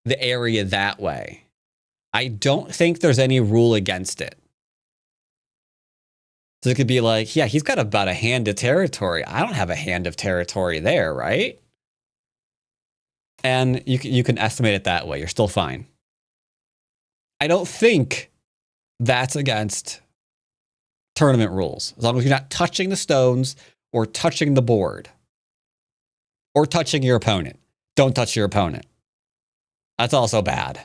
Speaker 1: the area that way. I don't think there's any rule against it. So it could be like, yeah, he's got about a hand of territory. I don't have a hand of territory there, right? And you can estimate it that way. You're still fine. I don't think that's against tournament rules. As long as you're not touching the stones or touching the board or touching your opponent. Don't touch your opponent. That's also bad.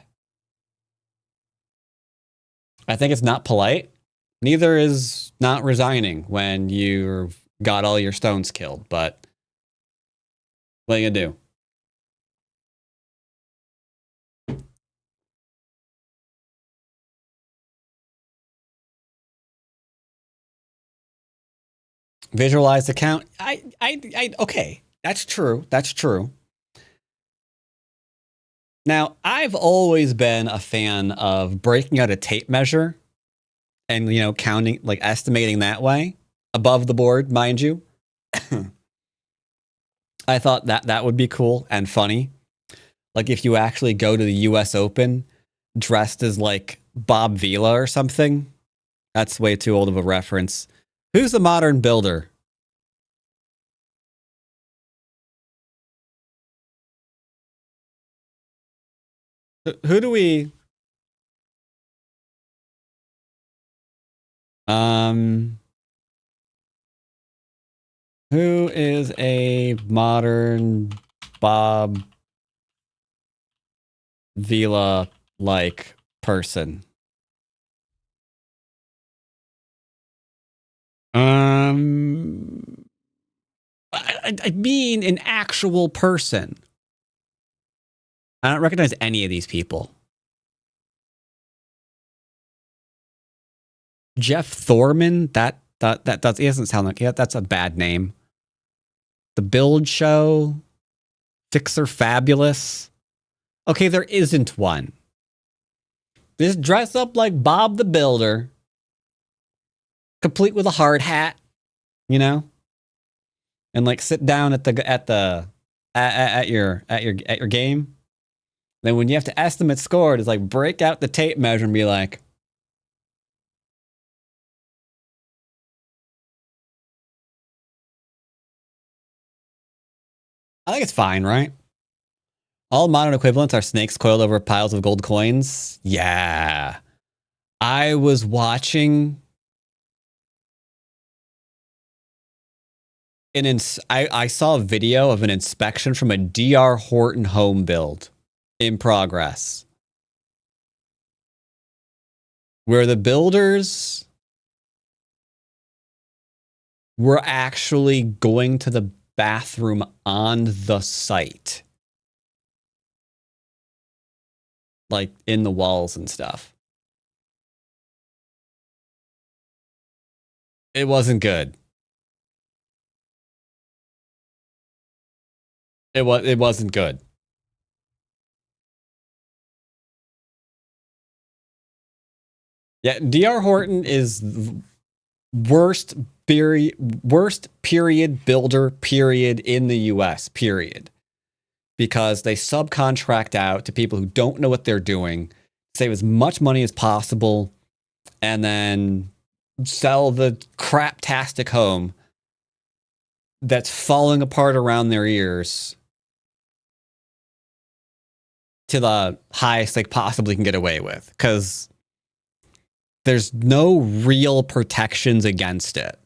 Speaker 1: I think it's not polite. Neither is not resigning when you've got all your stones killed, but what are you gonna do? Visualize the count. Okay, that's true. That's true. Now, I've always been a fan of breaking out a tape measure and, you know, counting, like estimating that way above the board, mind you. I thought that would be cool and funny. Like if you actually go to the U.S. Open dressed as like Bob Vila or something. That's way too old of a reference. Who's the modern builder? Who do we... Who is a modern Bob Vila-like person? I mean an actual person. I don't recognize any of these people. Jeff Thorman? That he doesn't sound like... Yeah, that's a bad name. The Build Show? Fixer Fabulous? Okay, there isn't one. Just dress up like Bob the Builder, complete with a hard hat, you know, and like sit down at your game. Then when you have to estimate score, it's like break out the tape measure and be like, I think it's fine, right? All modern equivalents are snakes coiled over piles of gold coins. Yeah. I was watching I saw a video of an inspection from a DR Horton home build in progress, where the builders were actually going to the bathroom on the site, like in the walls and stuff. It wasn't good. It wasn't good. Yeah, DR Horton is worst period builder period in the US period, because they subcontract out to people who don't know what they're doing, save as much money as possible, and then sell the craptastic home that's falling apart around their ears to the highest they possibly can get away with, because there's no real protections against it.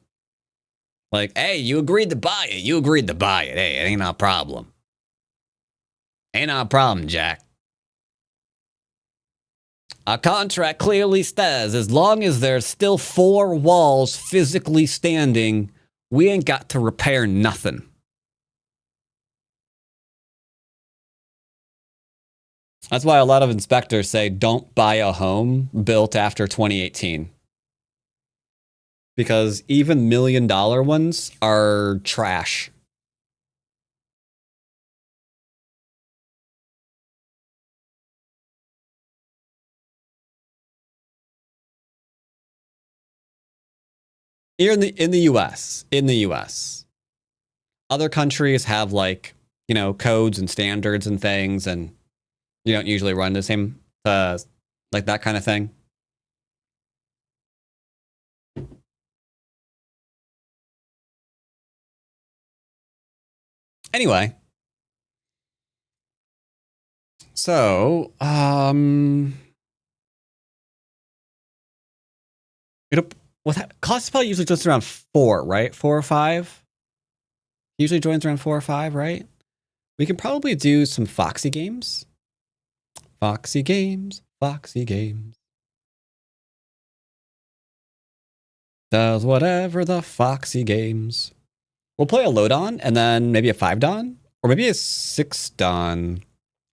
Speaker 1: Like, hey, you agreed to buy it. You agreed to buy it. Hey, it ain't no problem. Ain't no problem, Jack. Our contract clearly says as long as there's still 4 walls physically standing, we ain't got to repair nothing. That's why a lot of inspectors say don't buy a home built after 2018. Because even $1 million ones are trash. Here in the US. Other countries have, like, you know, codes and standards and things, and you don't usually run the same like that kind of thing. Anyway, so cost probably usually just around 4, right? 4 or 5. Usually joins around 4 or 5, right? We can probably do some Foxy games. Foxy games. Does whatever the Foxy games. We'll play a low Don and then maybe a 5 Don or maybe a 6 Don.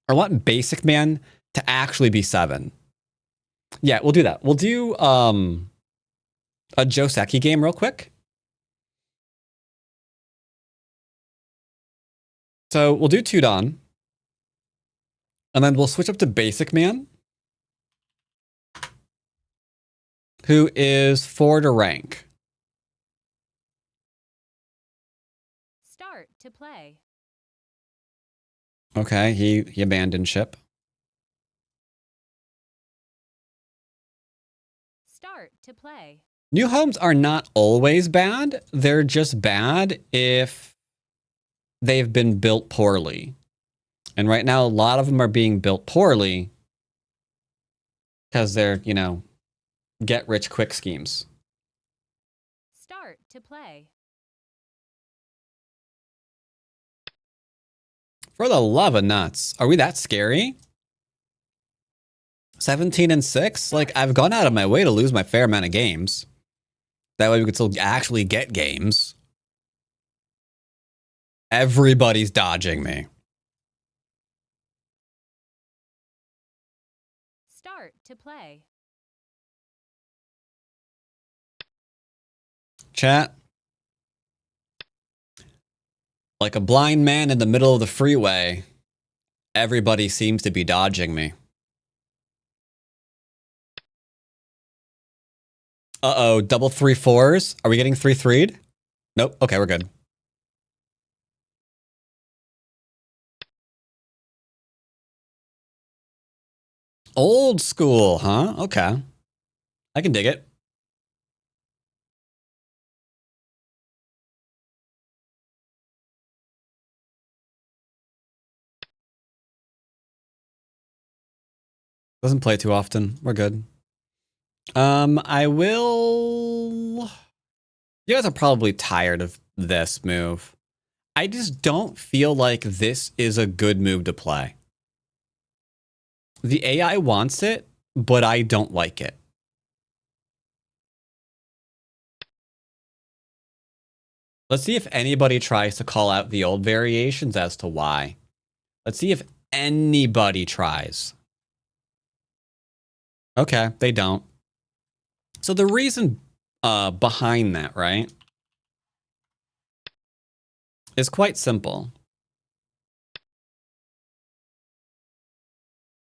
Speaker 1: I want Basic Man to actually be 7. Yeah, we'll do that. We'll do a Joseki game real quick. So we'll do 2 Don. And then we'll switch up to Basic Man, who is 4 to rank.
Speaker 3: Start to play.
Speaker 1: Okay, he abandoned ship.
Speaker 3: Start to play.
Speaker 1: New homes are not always bad. They're just bad if they've been built poorly. And right now, a lot of them are being built poorly because they're, you know, get-rich-quick schemes.
Speaker 3: Start to play.
Speaker 1: For the love of nuts, are we that scary? 17 and 6? Like, I've gone out of my way to lose my fair amount of games. That way we could still actually get games. Everybody's dodging me.
Speaker 3: Start to play.
Speaker 1: Chat. Like a blind man in the middle of the freeway, everybody seems to be dodging me. Uh-oh, double 3-4s? Are we getting 3-3'd? Nope. Okay, we're good. Old school, huh? Okay. I can dig it. Doesn't play too often. We're good. I will... You guys are probably tired of this move. I just don't feel like this is a good move to play. The AI wants it, but I don't like it. Let's see if anybody tries to call out the old variations as to why. Let's see if anybody tries. Okay, they don't. So the reason behind that, right, is quite simple.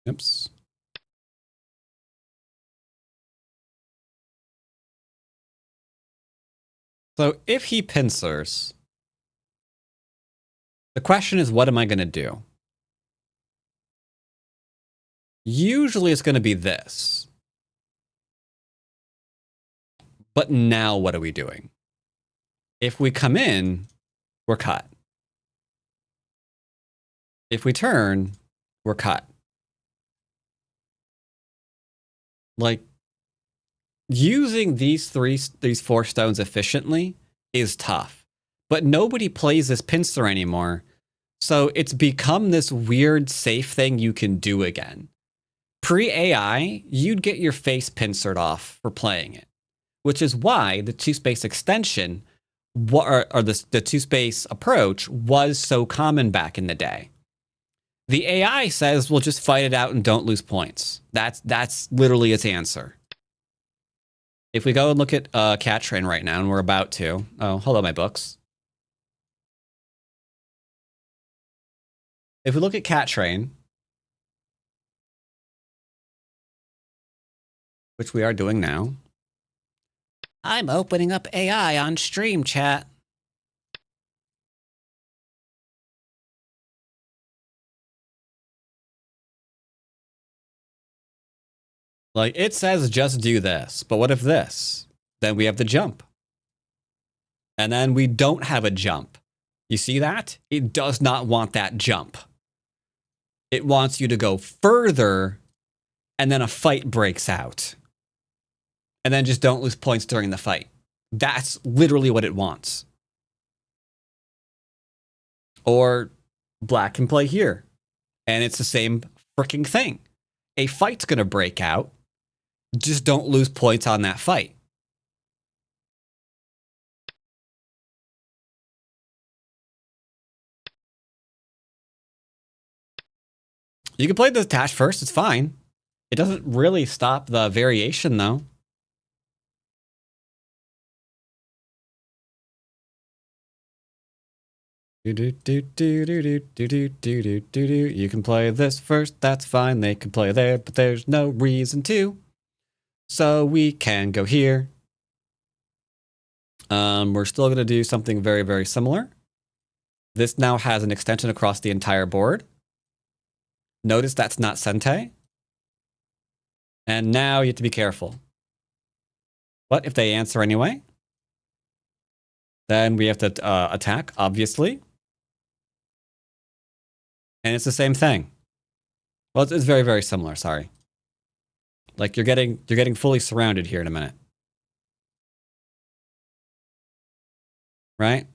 Speaker 1: Oops. So if he pincers, the question is, what am I going to do? Usually it's going to be this. But now what are we doing? If we come in, we're cut. If we turn, we're cut. Like, using these four stones efficiently is tough. But nobody plays this pincer anymore. So it's become this weird safe thing you can do again. Pre-AI, you'd get your face pincered off for playing it, which is why the two-space extension or the two-space approach was so common back in the day. The AI says, we'll just fight it out and don't lose points. That's literally its answer. If we go and look at Cat Train right now, and we're about to... Oh, hold on, my books. If we look at Cat Train, which we are doing now. I'm opening up AI on stream chat. Like, it says just do this, but what if this? Then we have the jump. And then we don't have a jump. You see that? It does not want that jump. It wants you to go further, and then a fight breaks out. And then just don't lose points during the fight. That's literally what it wants. Or black can play here. And it's the same freaking thing. A fight's going to break out. Just don't lose points on that fight. You can play the dash first. It's fine. It doesn't really stop the variation, though. You can play this first, that's fine. They can play there, but there's no reason to. So we can go here. We're still going to do something very, very similar. This now has an extension across the entire board. Notice that's not Sente. And now you have to be careful. But if they answer anyway, then we have to attack, obviously. And it's the same thing. Well, it's very, very similar, sorry. Like, you're getting fully surrounded here in a minute. Right?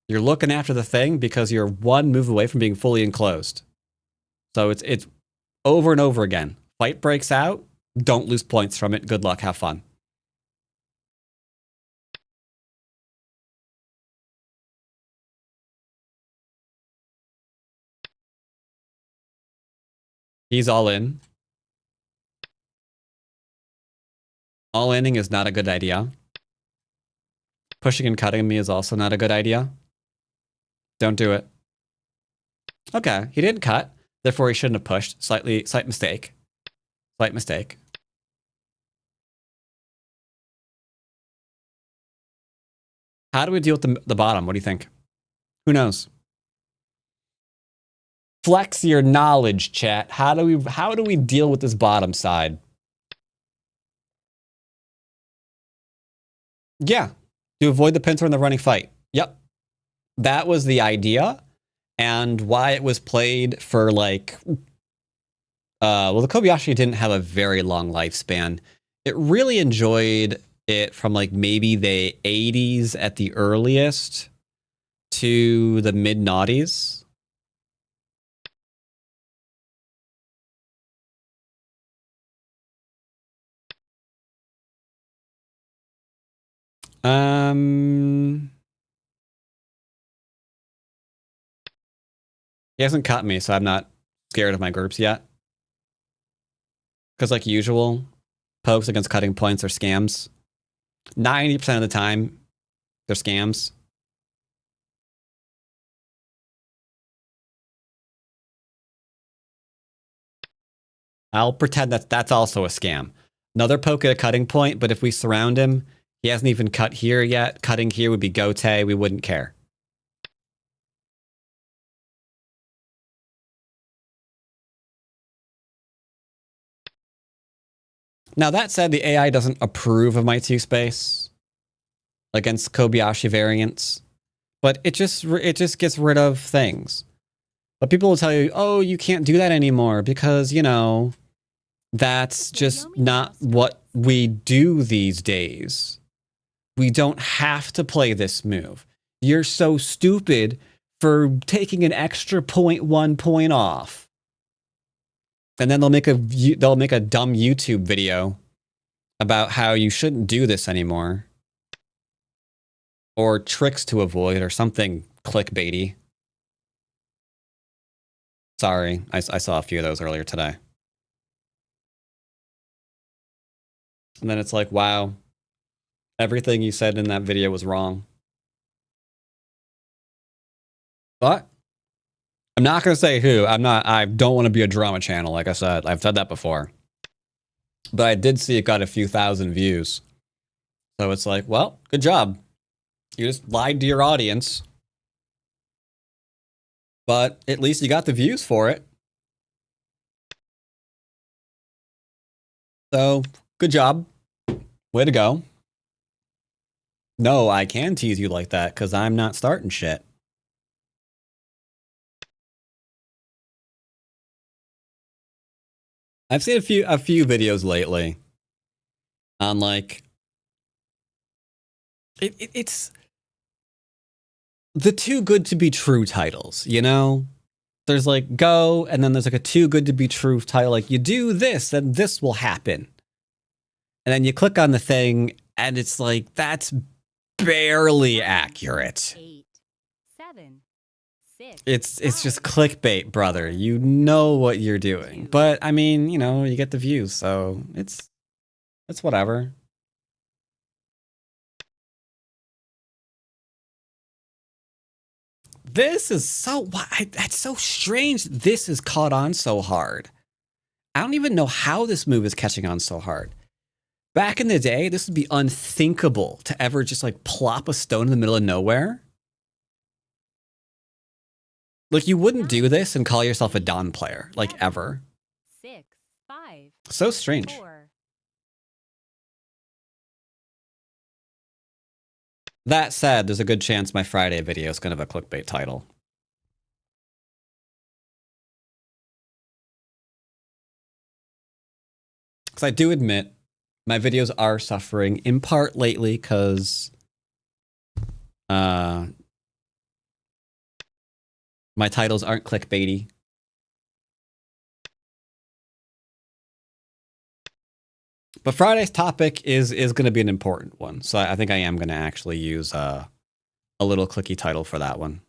Speaker 1: You're looking after the thing because you're one move away from being fully enclosed. So it's over and over again. Fight breaks out, don't lose points from it. Good luck, have fun. He's all in. All-inning is not a good idea. Pushing and cutting me is also not a good idea. Don't do it. Okay, he didn't cut. Therefore, he shouldn't have pushed. Slight mistake. Slight mistake. How do we deal with the bottom? What do you think? Who knows? Flex your knowledge, chat. How do we deal with this bottom side? Yeah, to avoid the pincer in the running fight. Yep. That was the idea, and why it was played for like Well, the Kobayashi didn't have a very long lifespan. It really enjoyed it from like maybe the 80s at the earliest to the mid noughties. He hasn't cut me, so I'm not scared of my groups yet. Because like usual, pokes against cutting points are scams. 90% of the time, they're scams. I'll pretend that that's also a scam. Another poke at a cutting point, but if we surround him, he hasn't even cut here yet. Cutting here would be Gote. We wouldn't care. Now, that said, the AI doesn't approve of my T-Space against Kobayashi variants, but it just gets rid of things. But people will tell you, oh, you can't do that anymore because, you know, that's just not what we do these days. We don't have to play this move. You're so stupid for taking an extra 0.1 point off. And then they'll make a dumb YouTube video about how you shouldn't do this anymore. Or tricks to avoid or something clickbaity. Sorry, I saw a few of those earlier today. And then it's like, wow, everything you said in that video was wrong. But I'm not going to say who. I don't want to be a drama channel. Like I said, I've said that before. But I did see it got a few thousand views. So it's like, well, good job. You just lied to your audience. But at least you got the views for it. So, good job. Way to go. No, I can tease you like that because I'm not starting shit. I've seen a few videos lately on like it's the too good to be true titles, you know? There's like Go, and then there's like a too good to be true title, like you do this, and this will happen. And then you click on the thing, and it's like, that's barely accurate.
Speaker 3: 8, 7, 6.
Speaker 1: It's just clickbait, brother. You know what you're doing. But I mean, you know, you get the views, so it's whatever. This is so that's so strange. This is caught on so hard. I don't even know how this move is catching on so hard. Back in the day, this would be unthinkable to ever just like plop a stone in the middle of nowhere. Like you wouldn't do this and call yourself a Dawn player, like ever.
Speaker 3: 6, 5.
Speaker 1: So strange.
Speaker 3: 4.
Speaker 1: That said, there's a good chance my Friday video is going to have a clickbait title. Because I do admit, my videos are suffering in part lately because my titles aren't clickbaity. But Friday's topic is going to be an important one. So I think I am going to actually use a little clicky title for that one.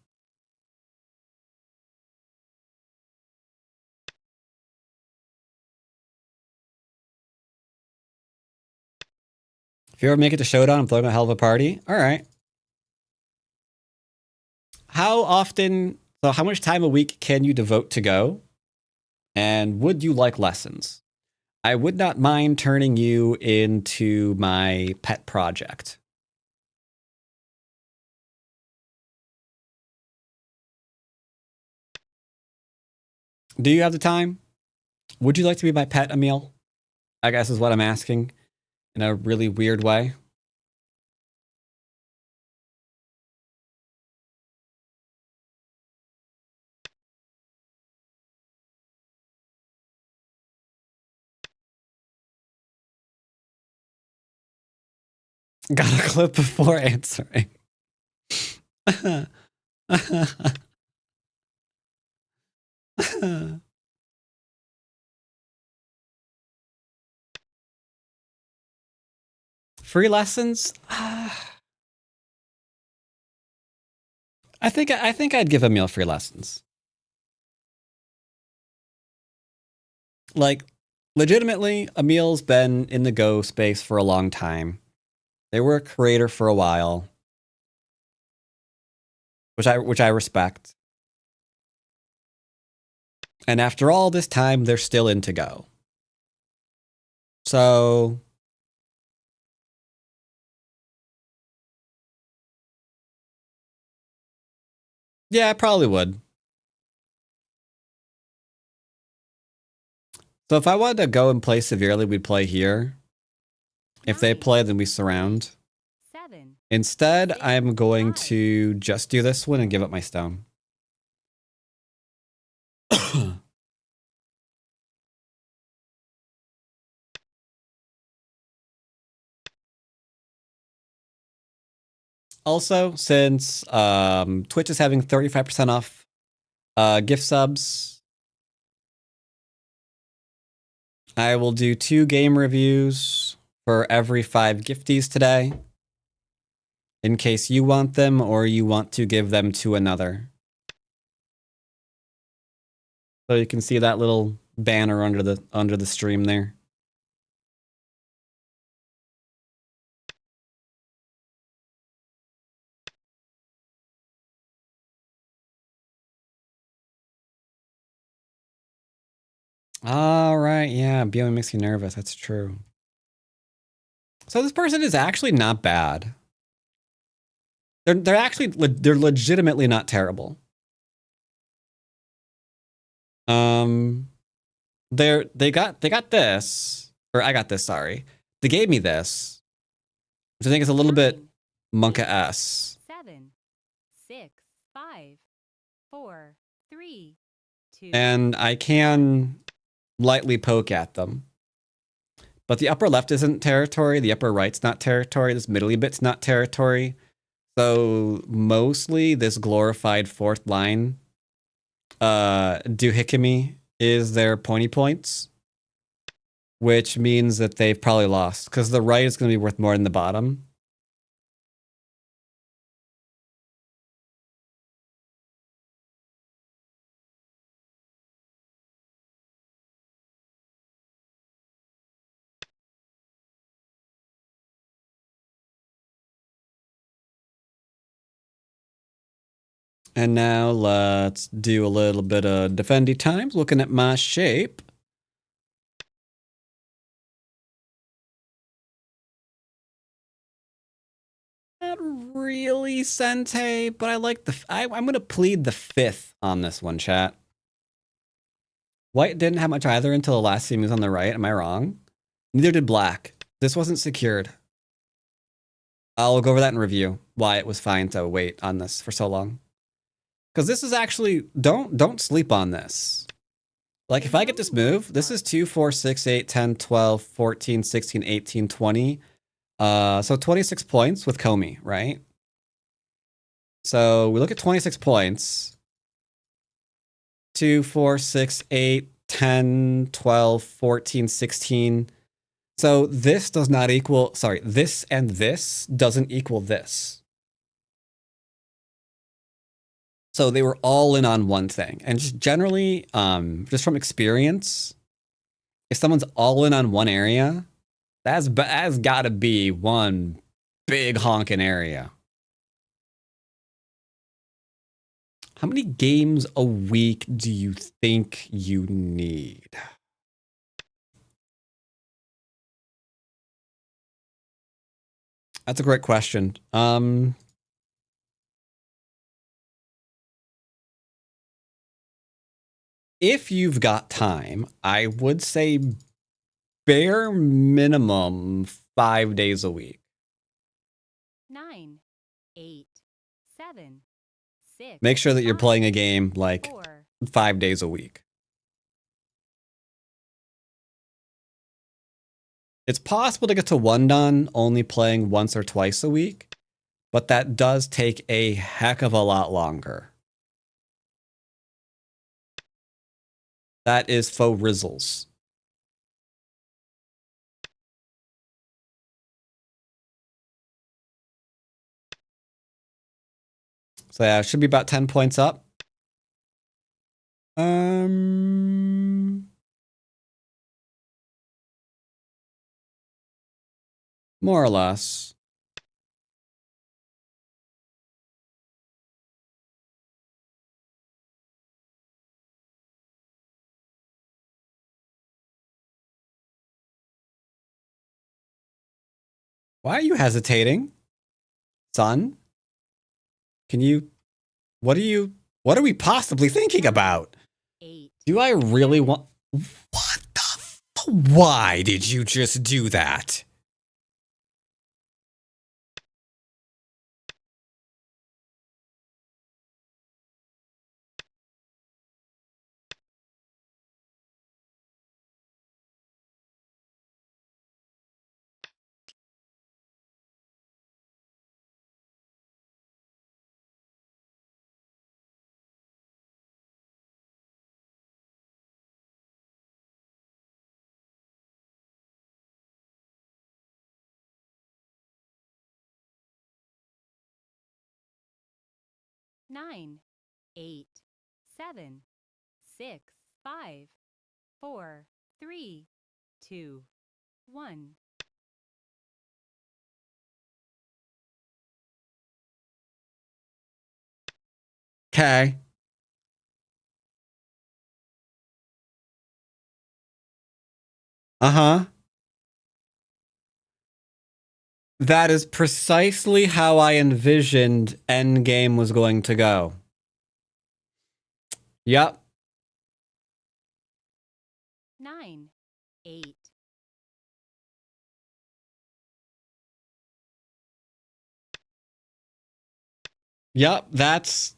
Speaker 1: If you ever make it to Showdown, I'm throwing a hell of a party. All right. How much time a week can you devote to Go? And would you like lessons? I would not mind turning you into my pet project. Do you have the time? Would you like to be my pet, Emil? I guess is what I'm asking in a really weird way. Got a clip before answering. Free lessons? I think I'd give Emil free lessons. Like, legitimately, Emil's been in the Go space for a long time. They were a creator for a while, which I respect. And after all this time, they're still into Go. So yeah, I probably would. So if I wanted to go and play severely, we'd play here. If they play, then we surround.
Speaker 3: 7,
Speaker 1: Instead, I'm going to just do this one and give up my stone. Also, since Twitch is having 35% off gift subs, I will do 2 game reviews for every 5 gifties today, in case you want them or you want to give them to another. So you can see that little banner under the stream there. All right, yeah, BOM makes you nervous. That's true. So this person is actually not bad. They're legitimately not terrible. They got this, or I got this. Sorry, they gave me this, which I think is a little bit Monka-esque.
Speaker 3: 7, 6, 5, 4, 3, 2.
Speaker 1: And I can lightly poke at them. But the upper left isn't territory, the upper right's not territory, this middly bit's not territory. So mostly this glorified fourth line, doohickey is their pointy points, which means that they've probably lost, because the right is going to be worth more than the bottom. And now let's do a little bit of defendy times, looking at my shape. Not really Sente, but I like I'm going to plead the 5th on this one, chat. White didn't have much either until the last team was on the right. Am I wrong? Neither did black. This wasn't secured. I'll go over that in review, why it was fine to wait on this for so long. Because this is actually, don't sleep on this. Like, if I get this move, this is 2, 4, 6, 8, 10, 12, 14, 16, 18, 20. So 26 points with Comey, right? So we look at 26 points. 2, 4, 6, 8, 10, 12, 14, 16. So this does not equal, sorry, this and this doesn't equal this. So they were all in on one thing. And just generally, just from experience, if someone's all in on one area, that's got to be one big honking area. How many games a week do you think you need? That's a great question. If you've got time, I would say bare minimum 5 days a week.
Speaker 3: 9, 8, 7, 6.
Speaker 1: Make sure that you're playing a game like
Speaker 3: 4.
Speaker 1: 5 days a week. It's possible to get to 1 done only playing once or twice a week, but that does take a heck of a lot longer. That is faux rizzles. So yeah, it should be about 10 points up. More or less. Why are you hesitating? Son? Can you... What are we possibly thinking about?
Speaker 3: 8,
Speaker 1: Do I really want... What the why did you just do that?
Speaker 3: nine, 8, 7, 6, 5, 4, 3, 2, 1.
Speaker 1: Okay. Uh-huh. That is precisely how I envisioned Endgame was going to go. Yep.
Speaker 3: 9, 8,
Speaker 1: Yep, that's...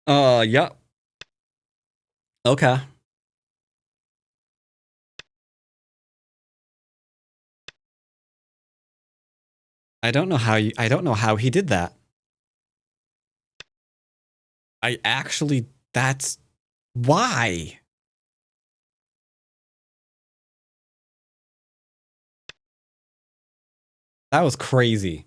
Speaker 1: Yep. Okay. I don't know how he did that. That's why. That was crazy.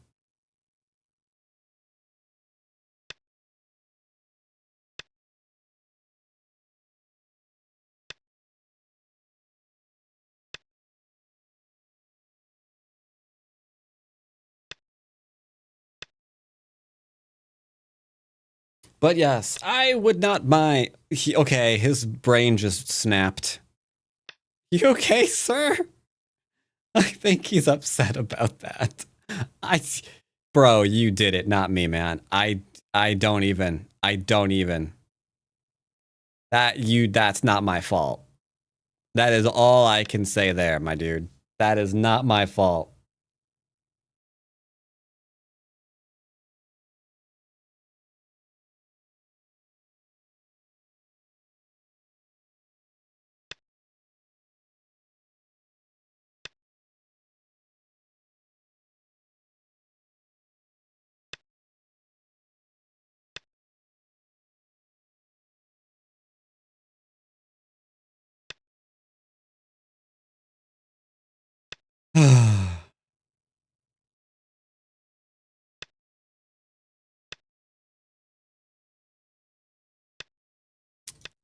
Speaker 1: But yes, I would not mind. Okay, his brain just snapped. You okay, sir? I think he's upset about that. Bro, you did it, not me, man. I don't even. That's not my fault. That is all I can say there, my dude. That is not my fault.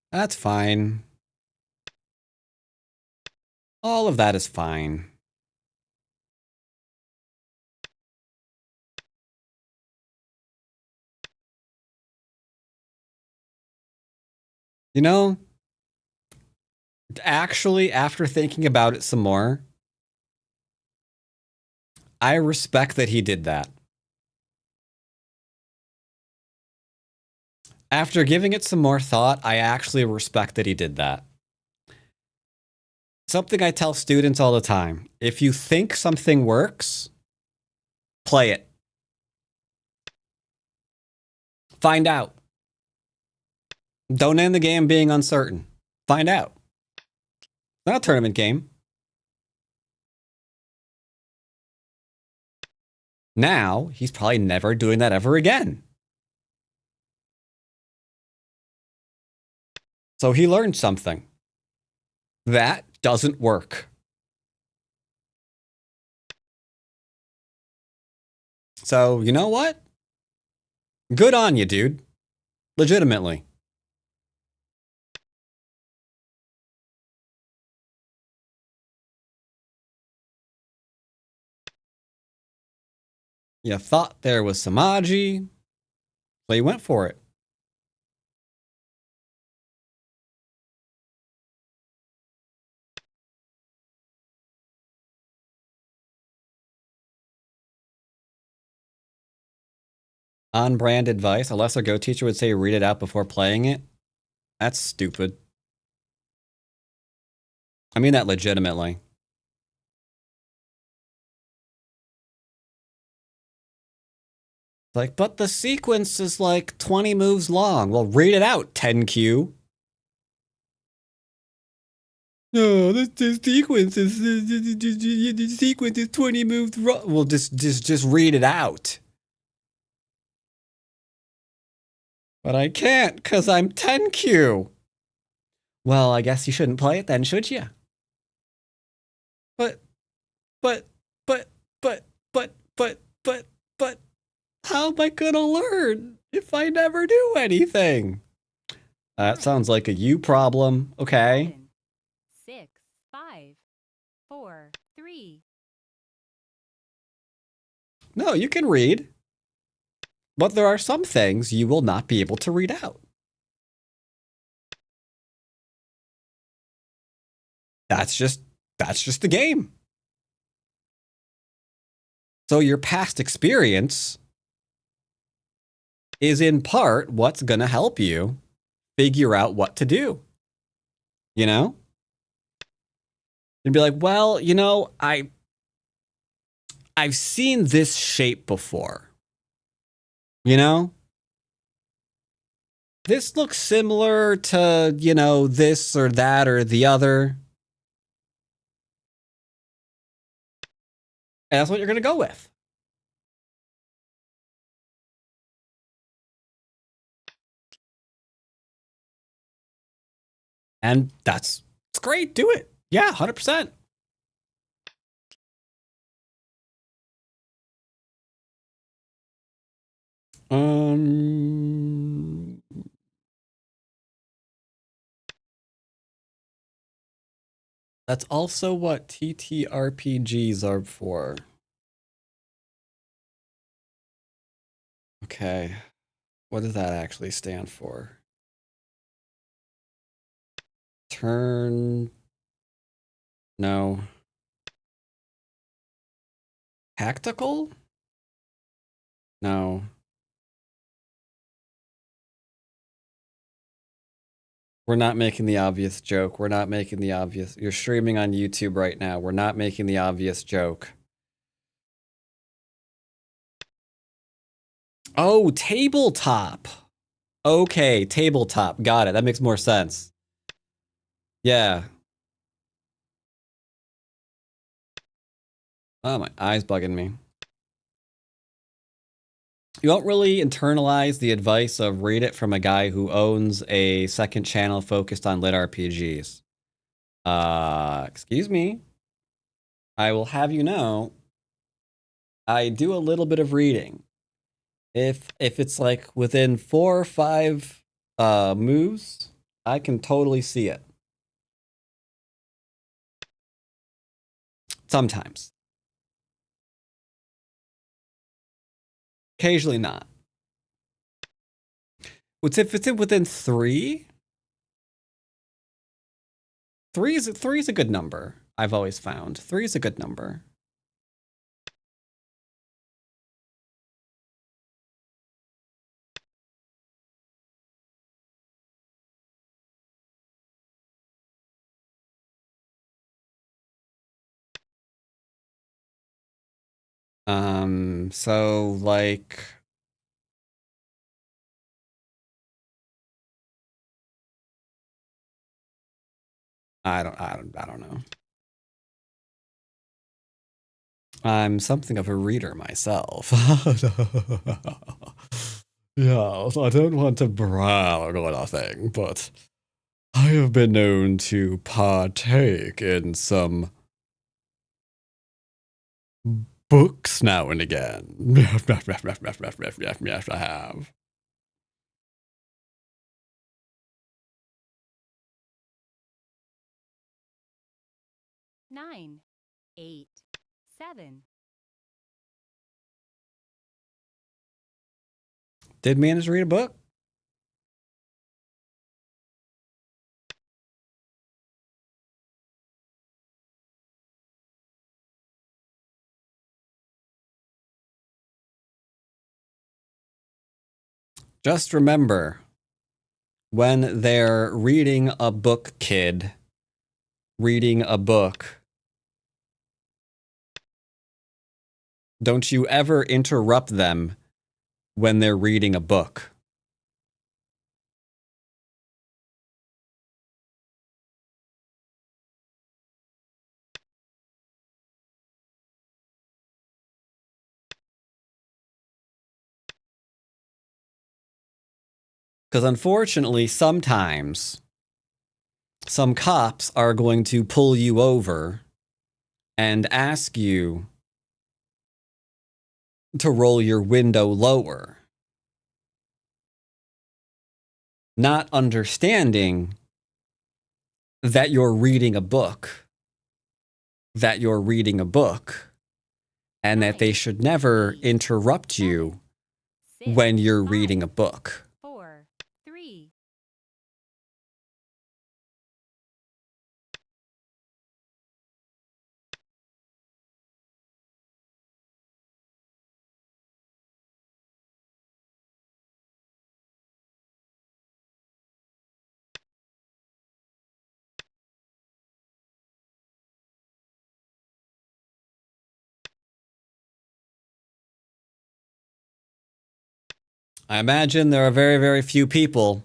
Speaker 1: That's fine. All of that is fine. You know, actually, after thinking about it some more, I respect that he did that. After giving it some more thought, I actually respect that he did that. Something I tell students all the time. If you think something works, play it. Find out. Don't end the game being uncertain. Find out. It's not a tournament game. Now, he's probably never doing that ever again. So he learned something. That doesn't work. So, you know what? Good on you, dude. Legitimately. You thought there was Samaji, so you went for it. On-brand advice. A lesser Go teacher would say read it out before playing it. That's stupid. I mean that legitimately. Like, but the sequence is like 20 moves long. Well, read it out, 10Q. No, the sequence is the sequence is 20 moves wrong. Well, just read it out. But I can't because I'm 10Q. Well, I guess you shouldn't play it then, should you? But, but, but, but, but, how am I gonna learn if I never do anything? That sounds like a you problem. Okay.
Speaker 4: 6, 5, 4, 3.
Speaker 1: No, you can read. But there are some things you will not be able to read out. That's just the game. So your past experience is in part what's going to help you figure out what to do. You know? And be like, well, you know, I've seen this shape before. You know? This looks similar to, you know, this or that or the other. And that's what you're going to go with. And it's great. Do it. Yeah, 100%. That's also what TTRPGs are for. Okay. What does that actually stand for? Turn. No. Tactical? No. We're not making the obvious joke. We're not making the obvious. You're streaming on YouTube right now. We're not making the obvious joke. Oh, tabletop. Okay, tabletop. Got it. That makes more sense. Yeah. Oh, my eye's bugging me. You don't really internalize the advice of read it from a guy who owns a second channel focused on lit RPGs. Excuse me. I will have you know, I do a little bit of reading. If it's like within 4 or 5 moves, I can totally see it. Sometimes. Occasionally not. What's if it's within 3? 3 is a good number. I've always found 3 is a good number. So like I don't know. I'm something of a reader myself. Yeah, so I don't want to brag or nothing, but I have been known to partake in some books now and again. I have.
Speaker 4: 9, 8, 7.
Speaker 1: Did manage to read a book? Just remember, when they're reading a book, kid, reading a book, don't you ever interrupt them when they're reading a book. Because unfortunately, sometimes some cops are going to pull you over and ask you to roll your window lower, not understanding that you're reading a book, and that they should never interrupt you
Speaker 4: 6,
Speaker 1: when you're
Speaker 4: 5,
Speaker 1: reading a book.
Speaker 4: 4, 3.
Speaker 1: I imagine there are very, very few people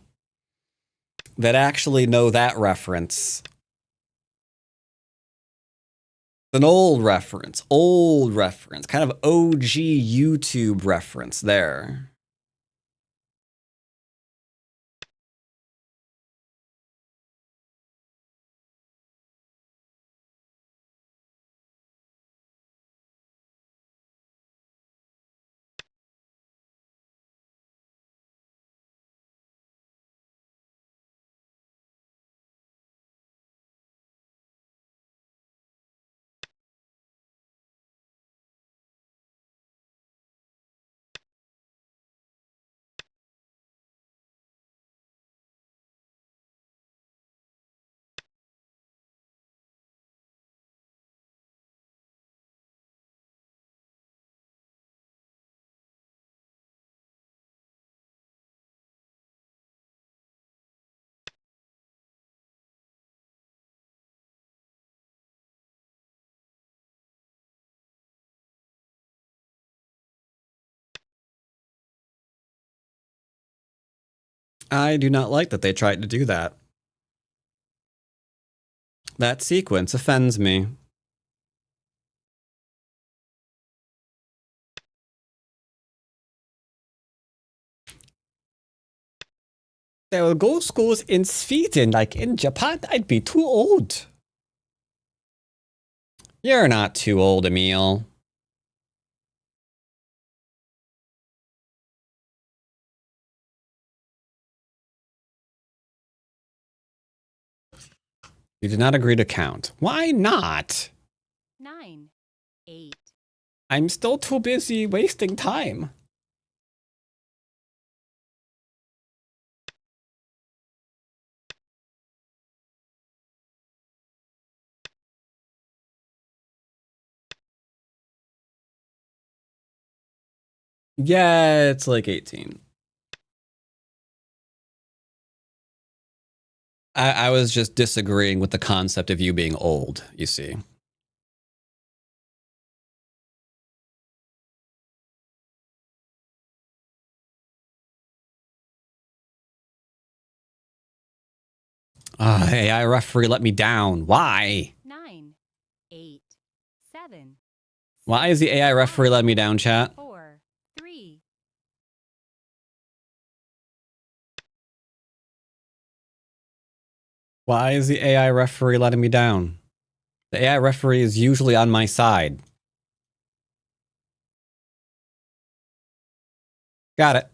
Speaker 1: that actually know that reference. An old reference, kind of OG YouTube reference there. I do not like that they tried to do that. That sequence offends me. There will go schools in Sweden, like in Japan. I'd be too old. You're not too old, Emil. You did not agree to count. Why not?
Speaker 4: 9, 8.
Speaker 1: I'm still too busy wasting time. Yeah, it's like 18. I was just disagreeing with the concept of you being old, you see. AI referee let me down. Why?
Speaker 4: 9, 8, 7.
Speaker 1: Why is the AI referee letting me down, chat?
Speaker 4: 4, 3.
Speaker 1: Why is the AI referee letting me down? The AI referee is usually on my side. Got it.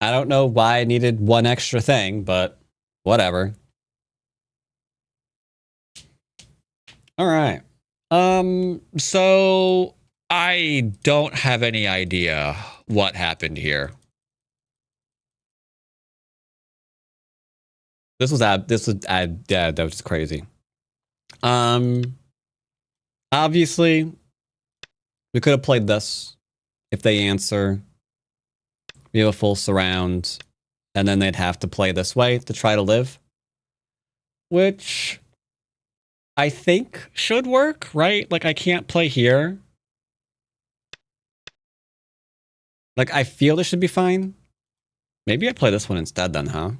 Speaker 1: I don't know why I needed one extra thing, but whatever. All right. So I don't have any idea what happened here. Yeah, that was crazy. Obviously, we could have played this. If they answer, we have a full surround, and then they'd have to play this way to try to live, which I think should work, right? Like, I can't play here. Like, I feel this should be fine. Maybe I play this one instead then, huh?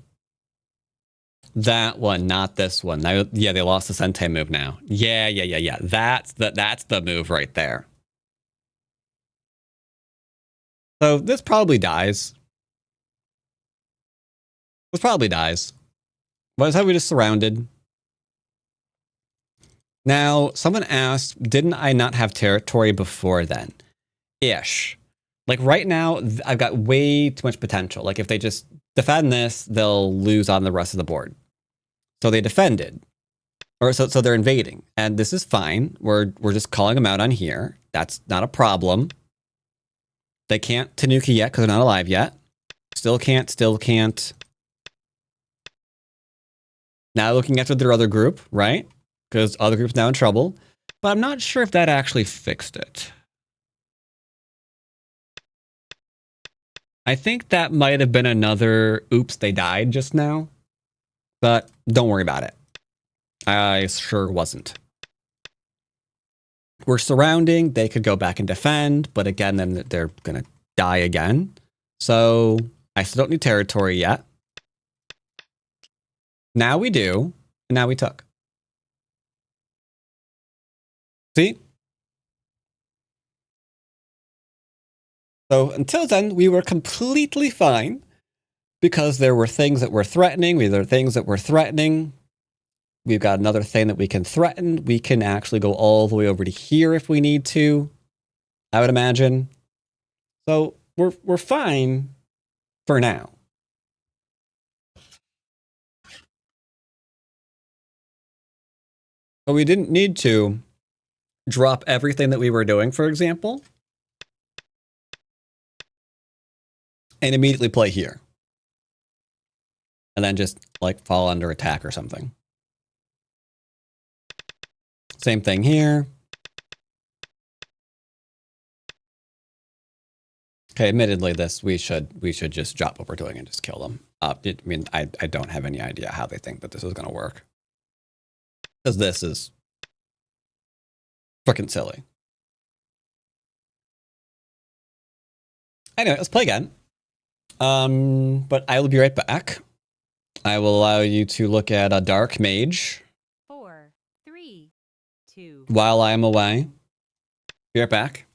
Speaker 1: That one, not this one. Yeah, they lost the Sente move now. Yeah. That's the move right there. So this probably dies. This probably dies. By the time we just surrounded. Now, someone asked, didn't I not have territory before then? Ish. Like right now, I've got way too much potential. Like if they just defend this, they'll lose on the rest of the board. So they defended. Or so they're invading. And this is fine. We're just calling them out on here. That's not a problem. They can't Tanuki yet because they're not alive yet. Still can't. Now looking after their other group, right? Because other group's now in trouble. But I'm not sure if that actually fixed it. I think that might have been another oops, they died just now. But don't worry about it. I sure wasn't. We're surrounding. They could go back and defend. But again, then they're going to die again. So I still don't need territory yet. Now we do. And now we took. See? So until then, we were completely fine because there were things that were threatening. There were things that were threatening. We've got another thing that we can threaten. We can actually go all the way over to here if we need to, I would imagine. So we're fine for now. But we didn't need to drop everything that we were doing, for example, and immediately play here. And then just like fall under attack or something. Same thing here. Okay, admittedly, we should just drop what we're doing and just kill them. I mean, I don't have any idea how they think that this is going to work. Because this is freaking silly. Anyway, let's play again. But I will be right back. I will allow you to look at a Dark Mage.
Speaker 4: 4, 3, 2.
Speaker 1: While I am away. Be right back.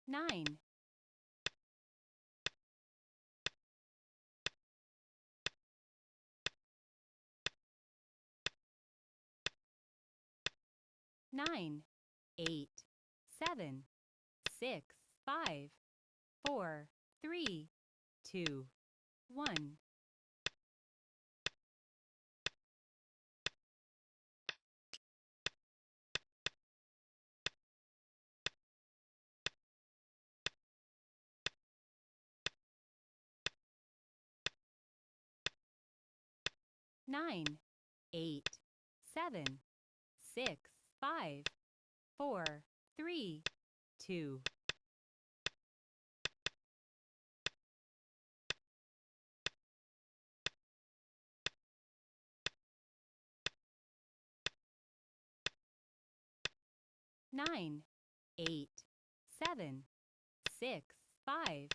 Speaker 4: Nine, 9, 8, 7, 6, 5, 4, 3, 2, 1. 9, 8, 7, 6, 5, 4, 3, 2, 9, 8, 7, 6, 5.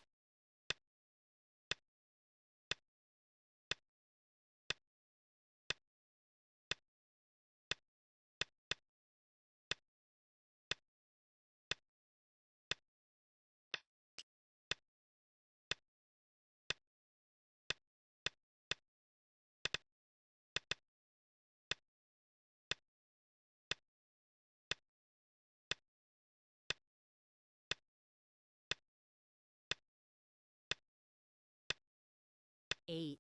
Speaker 4: 8,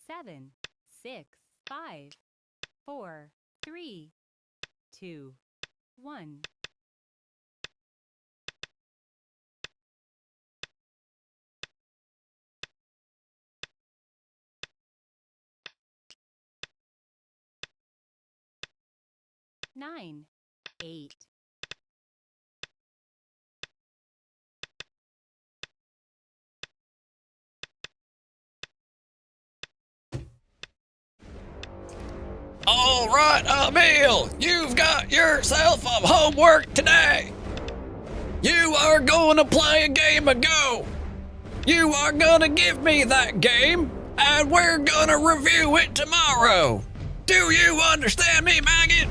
Speaker 4: 7, 6, 5, 4, 3, 2, 1. 9, 8.
Speaker 1: All right, Emil, you've got yourself a homework today. You are going to play a game of Go. You are going to give me that game, and we're going to review it tomorrow. Do you understand me, maggot?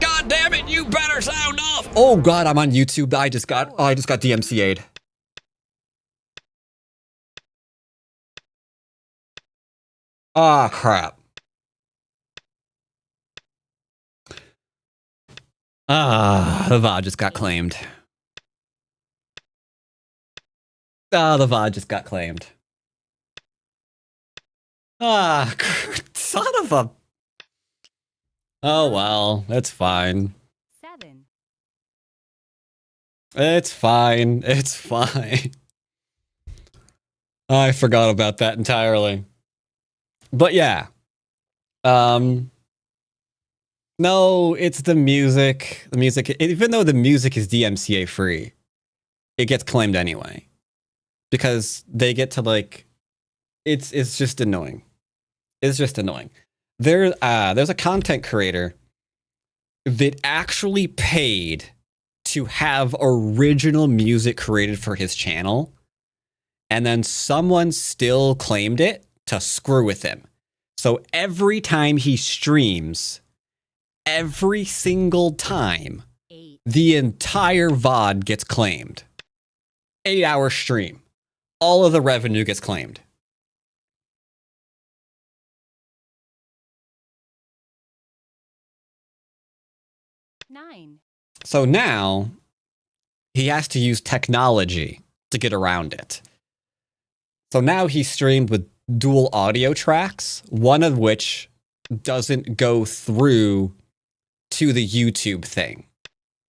Speaker 1: God damn it, you better sound off. Oh God, I'm on YouTube. I just got DMCA'd. Ah, crap. The VOD just got claimed. The VOD just got claimed. Son of a... Oh, well, it's fine.
Speaker 4: 7.
Speaker 1: It's fine. It's fine. I forgot about that entirely. But yeah. No, it's the music. The music, even though the music is DMCA free, it gets claimed anyway. Because they get to like, it's just annoying. It's just annoying. There's a content creator that actually paid to have original music created for his channel, and then someone still claimed it to screw with him. So every time he streams, every single time,
Speaker 4: 8.
Speaker 1: the entire VOD gets claimed. 8-hour stream. All of the revenue gets claimed.
Speaker 4: Nine.
Speaker 1: So now he has to use technology to get around it. So now he's streamed with dual audio tracks, one of which doesn't go through to the YouTube thing,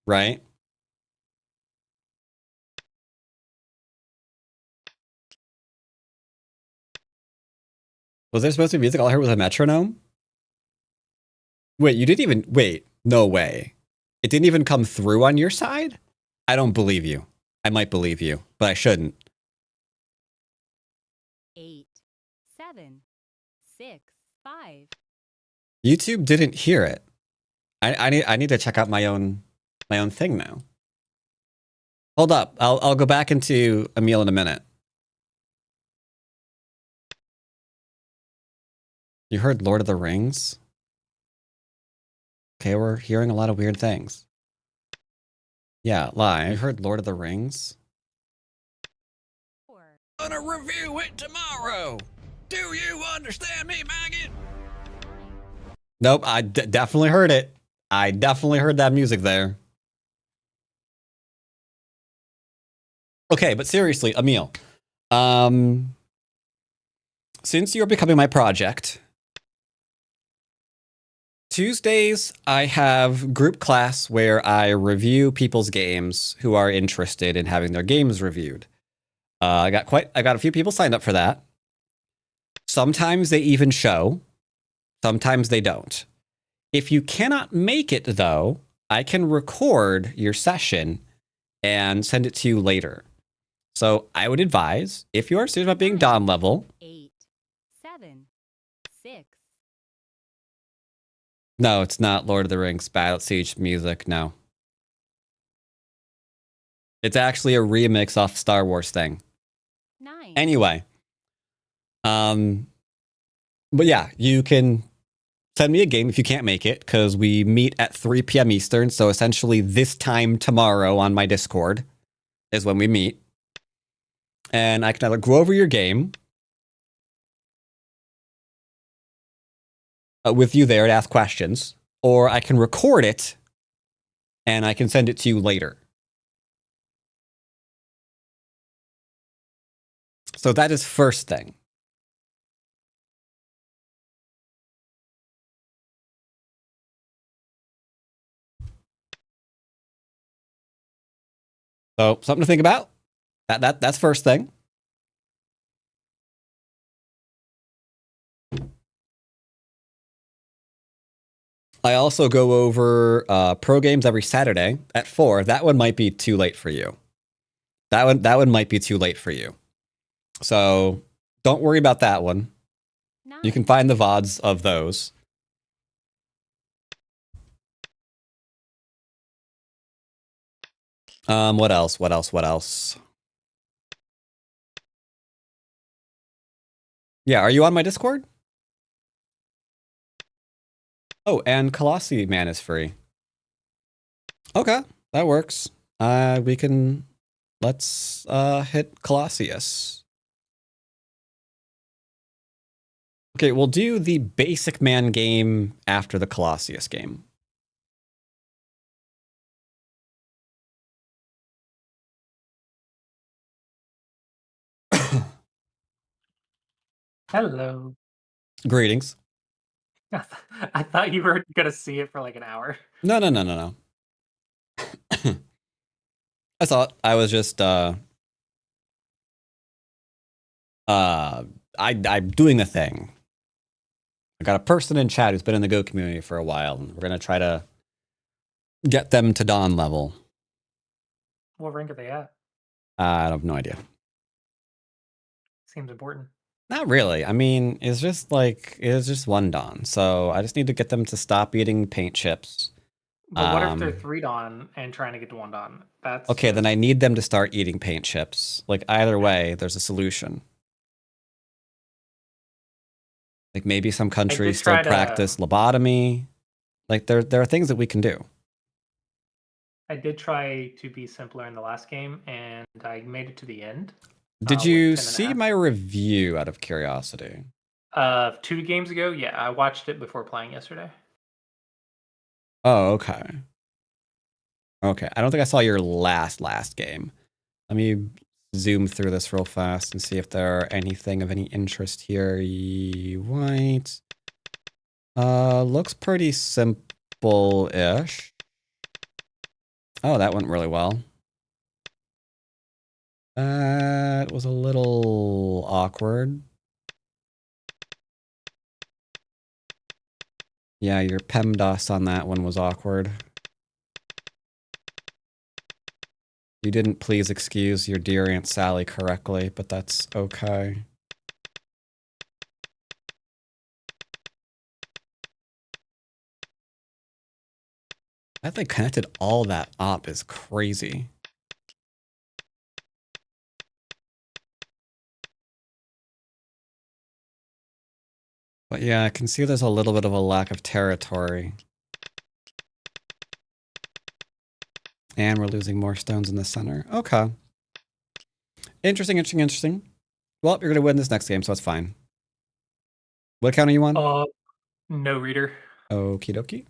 Speaker 1: right? Was there supposed to be music? All I heard was a metronome? Wait, you didn't even... Wait, no way. It didn't even come through on your side? I don't believe you. I might believe you, but I shouldn't.
Speaker 4: 8, 7, 6, 5.
Speaker 1: YouTube didn't hear it. I need to check out my own thing now. Hold up. I'll go back into Emil in a minute. You heard Lord of the Rings? Okay, we're hearing a lot of weird things. Yeah, lie. I heard Lord of the Rings.
Speaker 4: 4.
Speaker 1: Gonna review it tomorrow. Do you understand me, maggot? Nope, I definitely heard it. I definitely heard that music there. Okay, but seriously, Emil. Since you're becoming my project, Tuesdays I have group class where I review people's games who are interested in having their games reviewed. I got a few people signed up for that. Sometimes they even show. Sometimes they don't. If you cannot make it, though, I can record your session and send it to you later. So I would advise, if you are serious about being Dom level,
Speaker 4: 8, 7, 6.
Speaker 1: No, it's not Lord of the Rings Battle Siege music, no. It's actually a remix off Star Wars thing.
Speaker 4: 9.
Speaker 1: Anyway. But yeah, you can send me a game if you can't make it, because we meet at 3 p.m. Eastern, so essentially this time tomorrow on my Discord is when we meet. And I can either go over your game with you there to ask questions, or I can record it and I can send it to you later. So that is first thing. So something to think about. That's first thing. I also go over pro games every Saturday at 4. That one might be too late for you. That one might be too late for you. So don't worry about that one.
Speaker 4: 9.
Speaker 1: You can find the VODs of those. What else? Yeah, are you on my Discord? Oh, and Colossi Man is free. Okay, that works. Let's hit Colossus. Okay, we'll do the basic man game after the Colossus game.
Speaker 5: Hello.
Speaker 1: Greetings.
Speaker 5: I thought you were gonna see it for like an hour.
Speaker 1: No. I thought I was just I'm doing the thing. I got a person in chat who's been in the Go community for a while, and we're gonna try to get them to Dawn level.
Speaker 5: What rank are they at?
Speaker 1: I have no idea.
Speaker 5: Seems important.
Speaker 1: Not really. I mean, it's just one Dawn. So I just need to get them to stop eating paint chips.
Speaker 5: But what if they're 3 Dawn and trying to get to 1 Dawn? That's
Speaker 1: Okay, then I need them to start eating paint chips. Like either way, there's a solution. Like maybe some countries still practice lobotomy. Like there are things that we can do.
Speaker 5: I did try to be simpler in the last game, and I made it to the end.
Speaker 1: Did you see my review out of curiosity?
Speaker 5: 2 games ago, yeah, I watched it before playing yesterday.
Speaker 1: Oh, okay. Okay, I don't think I saw your last game. Let me zoom through this real fast and see if there are anything of any interest here. White. Looks pretty simple-ish. Oh, that went really well. That was a little awkward. Yeah, your PEMDAS on that one was awkward. You didn't please excuse your dear Aunt Sally correctly, but that's okay. That they connected all that up is crazy. But yeah, I can see there's a little bit of a lack of territory. And we're losing more stones in the center. Okay. Interesting. Well, you're going to win this next game, so it's fine. What account are you on?
Speaker 5: No reader.
Speaker 1: Okie dokie.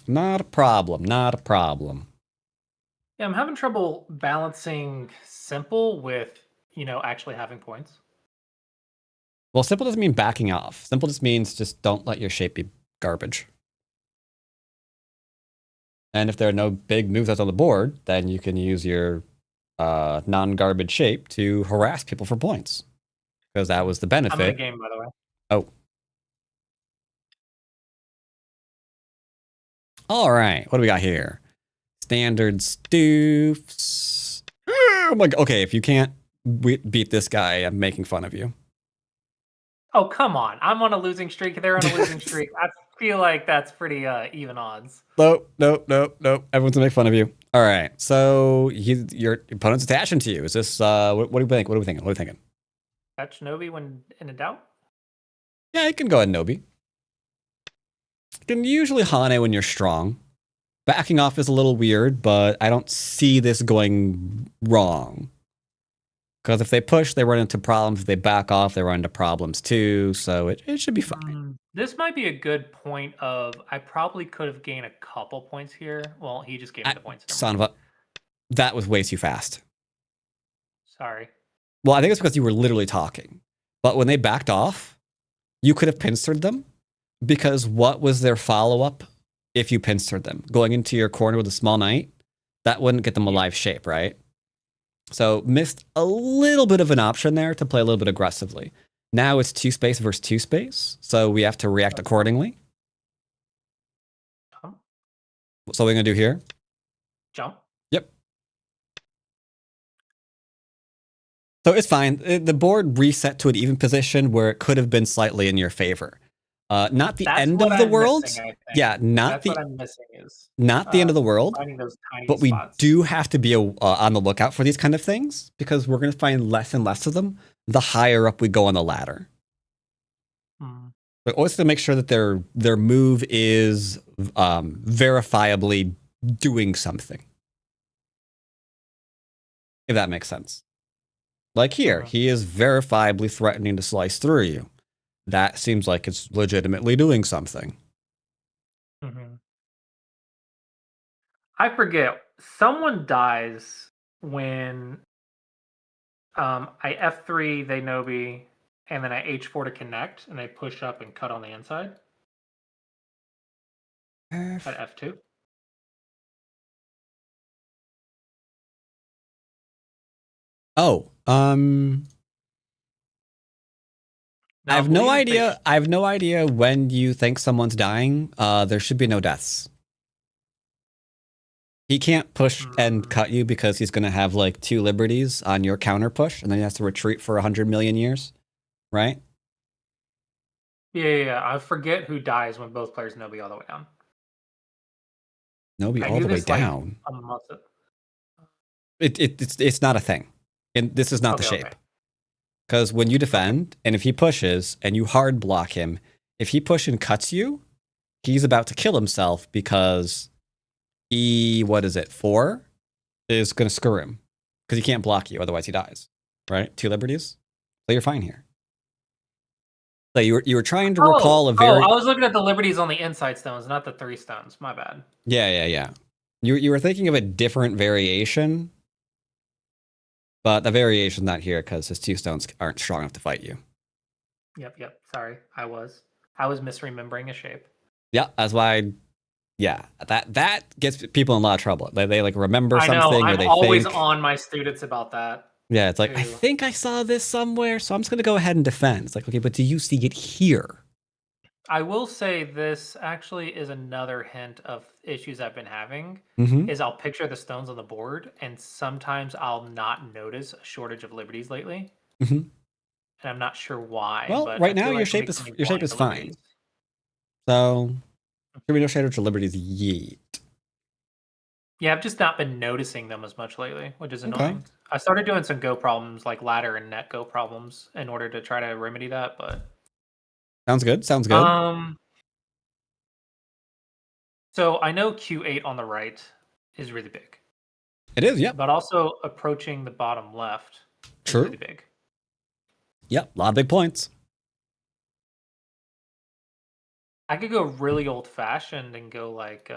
Speaker 1: Not a problem.
Speaker 5: Yeah, I'm having trouble balancing simple with, actually having points.
Speaker 1: Well, simple doesn't mean backing off. Simple just means just don't let your shape be garbage. And if there are no big moves out on the board, then you can use your non-garbage shape to harass people for points. Because that was the benefit.
Speaker 5: I'm in the game, by the way.
Speaker 1: Oh. All right. What do we got here? Standard stoofs. Oh my God. Okay, if you can't beat this guy, I'm making fun of you.
Speaker 5: Oh, come on. I'm on a losing streak. They're on a losing streak. I feel like that's pretty even odds.
Speaker 1: Nope. Everyone's gonna make fun of you. All right. So your opponent's attaching to you. Is this what do you think? What are we thinking? What are we thinking?
Speaker 5: Touch Nobi when in a doubt?
Speaker 1: Yeah, you can go ahead and Nobi. You can usually Hane when you're strong. Backing off is a little weird, but I don't see this going wrong. Because if they push, they run into problems. If they back off, they run into problems too. So it should be fine.
Speaker 5: This might be a good point of I probably could have gained a couple points here. Well, he just gave me the points.
Speaker 1: Son of a... That was way too fast.
Speaker 5: Sorry.
Speaker 1: Well, I think it's because you were literally talking. But when they backed off, you could have pincered them. Because what was their follow-up if you pincered them? Going into your corner with a small knight? That wouldn't get them a live shape, right? So missed a little bit of an option there to play a little bit aggressively. Now it's 2 space versus 2 space, so we have to react accordingly.
Speaker 5: Jump.
Speaker 1: So what are we going to do here?
Speaker 5: Jump.
Speaker 1: Yep. So it's fine. The board reset to an even position where it could have been slightly in your favor. Not the end of the world. Yeah, not
Speaker 5: what I'm missing is
Speaker 1: not the end of the world.
Speaker 5: finding those tiny
Speaker 1: But we
Speaker 5: spots.
Speaker 1: do have to be on the lookout for these kind of things because we're going to find less and less of them the higher up we go on the ladder. But always to make sure that their move is verifiably doing something. If that makes sense. Like here, he is verifiably threatening to slice through you. That seems like it's legitimately doing something.
Speaker 5: I forget. Someone dies when I F3, they Nobi, and then I H4 to connect, and they push up and cut on the inside. At F2.
Speaker 1: Oh, I have no idea. I have no idea when you think someone's dying. There should be no deaths. He can't push and cut you because he's going to have like 2 liberties on your counter push, and then he has to retreat for 100 million years, right?
Speaker 5: Yeah. I forget who dies when both players Nobi all the way down.
Speaker 1: Nobi all the way down. It's not a thing, and this is not the shape. Because when you defend, and if he pushes and you hard block him, if he pushes and cuts you, he's about to kill himself because E4 is going to screw him. Because he can't block you, otherwise he dies. Right? 2 liberties? So you're fine here. So you were trying to recall a very...
Speaker 5: I was looking at the liberties on the inside stones, not the 3 stones. My bad.
Speaker 1: Yeah. You were thinking of a different variation. But the variation's not here because his 2 stones aren't strong enough to fight you.
Speaker 5: Yep. Sorry, I was misremembering a shape.
Speaker 1: Yeah, that's why. Yeah, that gets people in a lot of trouble. They like remember something.
Speaker 5: I'm
Speaker 1: or they
Speaker 5: always
Speaker 1: think,
Speaker 5: on my students about that.
Speaker 1: Yeah, it's like I think I saw this somewhere, so I'm just gonna go ahead and defend. It's like, okay, but do you see it here?
Speaker 5: I will say this actually is another hint of issues I've been having. Is I'll picture the stones on the board, and sometimes I'll not notice a shortage of liberties lately, and I'm not sure why.
Speaker 1: Well,
Speaker 5: but
Speaker 1: right now your shape is fine. So there be no shortage of liberties yet.
Speaker 5: Yeah, I've just not been noticing them as much lately, which is annoying. I started doing some Go problems, like ladder and net Go problems, in order to try to remedy that, but.
Speaker 1: Sounds good.
Speaker 5: So I know Q8 on the right is really big.
Speaker 1: It is, yeah.
Speaker 5: But also approaching the bottom left is really big.
Speaker 1: Yep, a lot of big points.
Speaker 5: I could go really old-fashioned and go like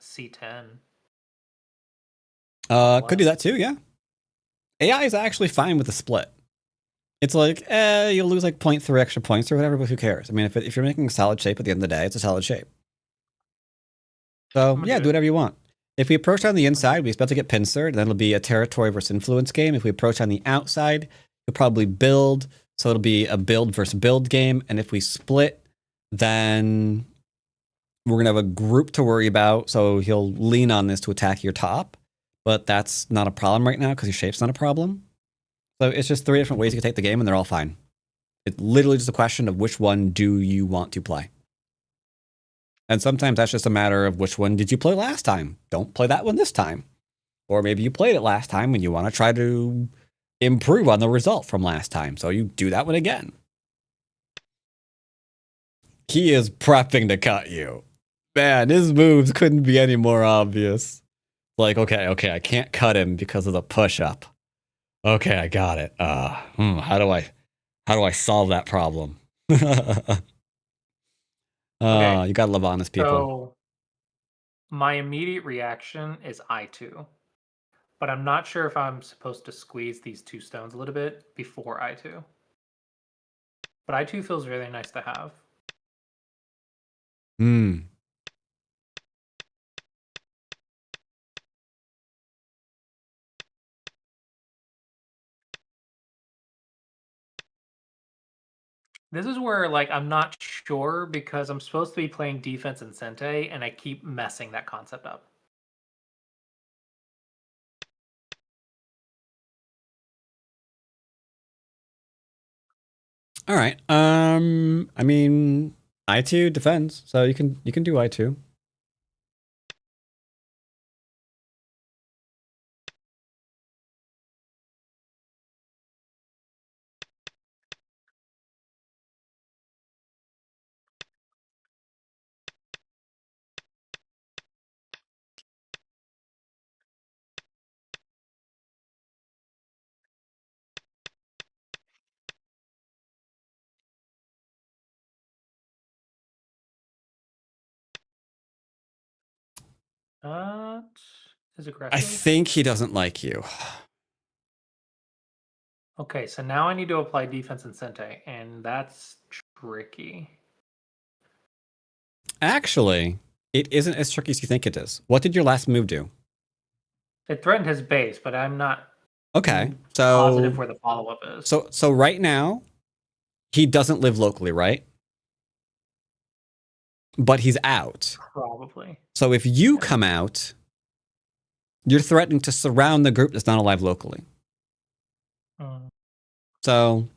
Speaker 5: C10.
Speaker 1: Could do that too, yeah. AI is actually fine with the split. It's like, you'll lose like 0.3 extra points or whatever, but who cares? I mean, if you're making a solid shape at the end of the day, it's a solid shape. So, yeah, do whatever you want. If we approach on the inside, we expect to get pincered, then it'll be a territory versus influence game. If we approach on the outside, you'll probably build, so it'll be a build versus build game. And if we split, then we're going to have a group to worry about, so he'll lean on this to attack your top. But that's not a problem right now because your shape's not a problem. So it's just 3 different ways you can take the game, and they're all fine. It's literally just a question of which one do you want to play. And sometimes that's just a matter of which one did you play last time? Don't play that one this time. Or maybe you played it last time and you want to try to improve on the result from last time. So you do that one again. He is prepping to cut you. Man, his moves couldn't be any more obvious. Like, okay, I can't cut him because of the push-up. Okay, I got it. How do I solve that problem?
Speaker 5: Okay.
Speaker 1: You gotta love honest people.
Speaker 5: So my immediate reaction is I2. But I'm not sure if I'm supposed to squeeze these 2 stones a little bit before I2. But I2 feels really nice to have.
Speaker 1: Hmm.
Speaker 5: This is where, like, I'm not sure because I'm supposed to be playing defense and Sente, and I keep messing that concept up.
Speaker 1: All right. I mean, I2 defends, so you can do I2.
Speaker 5: Is
Speaker 1: I
Speaker 5: aggressive.
Speaker 1: think he doesn't like you.
Speaker 5: Okay, so now I need to apply defense and Sente, and that's tricky.
Speaker 1: Actually, it isn't as tricky as you think it is. What did your last move do?
Speaker 5: It threatened his base, but I'm not
Speaker 1: Okay,
Speaker 5: positive where the follow-up is.
Speaker 1: So right now, he doesn't live locally, right? But he's out.
Speaker 5: Probably.
Speaker 1: So if you come out, you're threatening to surround the group that's not alive locally. So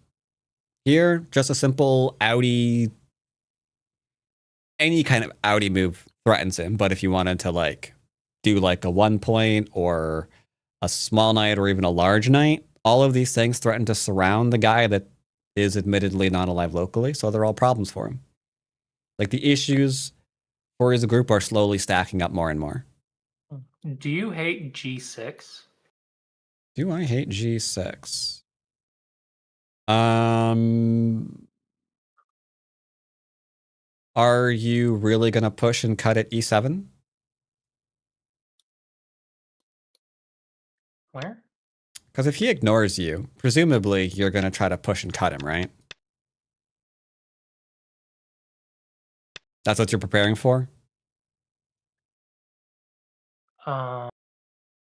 Speaker 1: here, just a simple outie, any kind of outie move threatens him. But if you wanted to like do like a 1 point or a small knight or even a large knight, all of these things threaten to surround the guy that is admittedly not alive locally. So they're all problems for him. Like the issues for his group are slowly stacking up more and more.
Speaker 5: Do you hate G6?
Speaker 1: Do I hate G6? Are you really gonna push and cut at E7?
Speaker 5: Where?
Speaker 1: Because if he ignores you, presumably you're gonna try to push and cut him, right? That's what you're preparing for?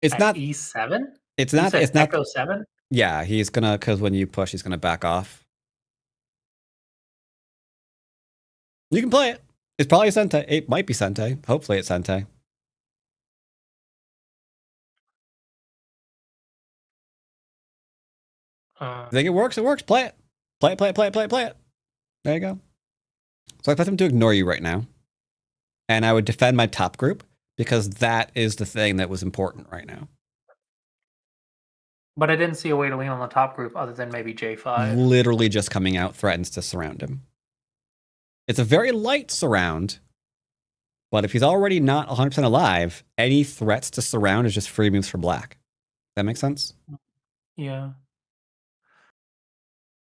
Speaker 1: It's
Speaker 5: At
Speaker 1: not
Speaker 5: E7?
Speaker 1: it's
Speaker 5: You
Speaker 1: not
Speaker 5: said
Speaker 1: it's not
Speaker 5: Echo 7?
Speaker 1: Yeah, he's gonna, because when you push, he's gonna back off. You can play it. It's probably Sente. It might be Sente. Hopefully it's Sente. I think it works. It works. Play it. Play it. There you go. So I expect him to ignore you right now. And I would defend my top group because that is the thing that was important right now.
Speaker 5: But I didn't see a way to lean on the top group other than maybe J5.
Speaker 1: Literally just coming out threatens to surround him. It's a very light surround, but if he's already not 100% alive, any threats to surround is just free moves for black. That makes sense?
Speaker 5: Yeah.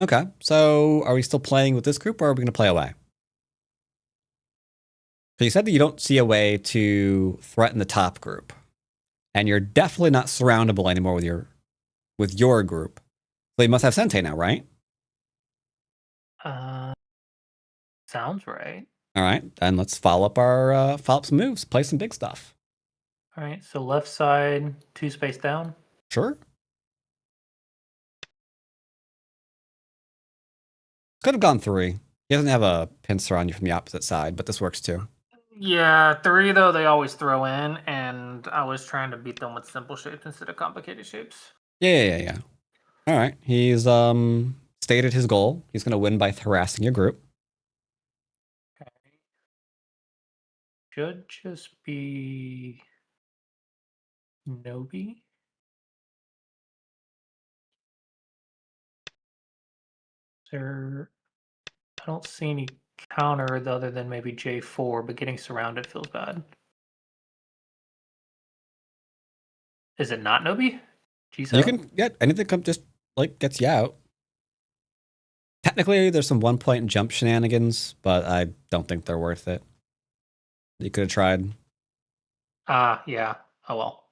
Speaker 1: Okay, so are we still playing with this group or are we going to play away? So you said that you don't see a way to threaten the top group, and you're definitely not surroundable anymore with your group. So you must have Sente now, right?
Speaker 5: Sounds right.
Speaker 1: All right, and let's follow up some moves, play some big stuff.
Speaker 5: All right, so left side, 2 space down.
Speaker 1: Sure. Could have gone 3. He doesn't have a pincer on you from the opposite side, but this works too.
Speaker 5: Yeah, 3 though they always throw in, and I was trying to beat them with simple shapes instead of complicated shapes.
Speaker 1: Yeah. All right, he's staying stated his goal. He's going to win by harassing your group.
Speaker 5: Okay. Should just be Nobi. There, I don't see any counter other than maybe J4, but getting surrounded feels bad. Is it not Nobi? G7?
Speaker 1: You can get anything come just like gets you out. Technically, there's some 1-point jump shenanigans, but I don't think they're worth it. You could have tried.
Speaker 5: Yeah. Oh well.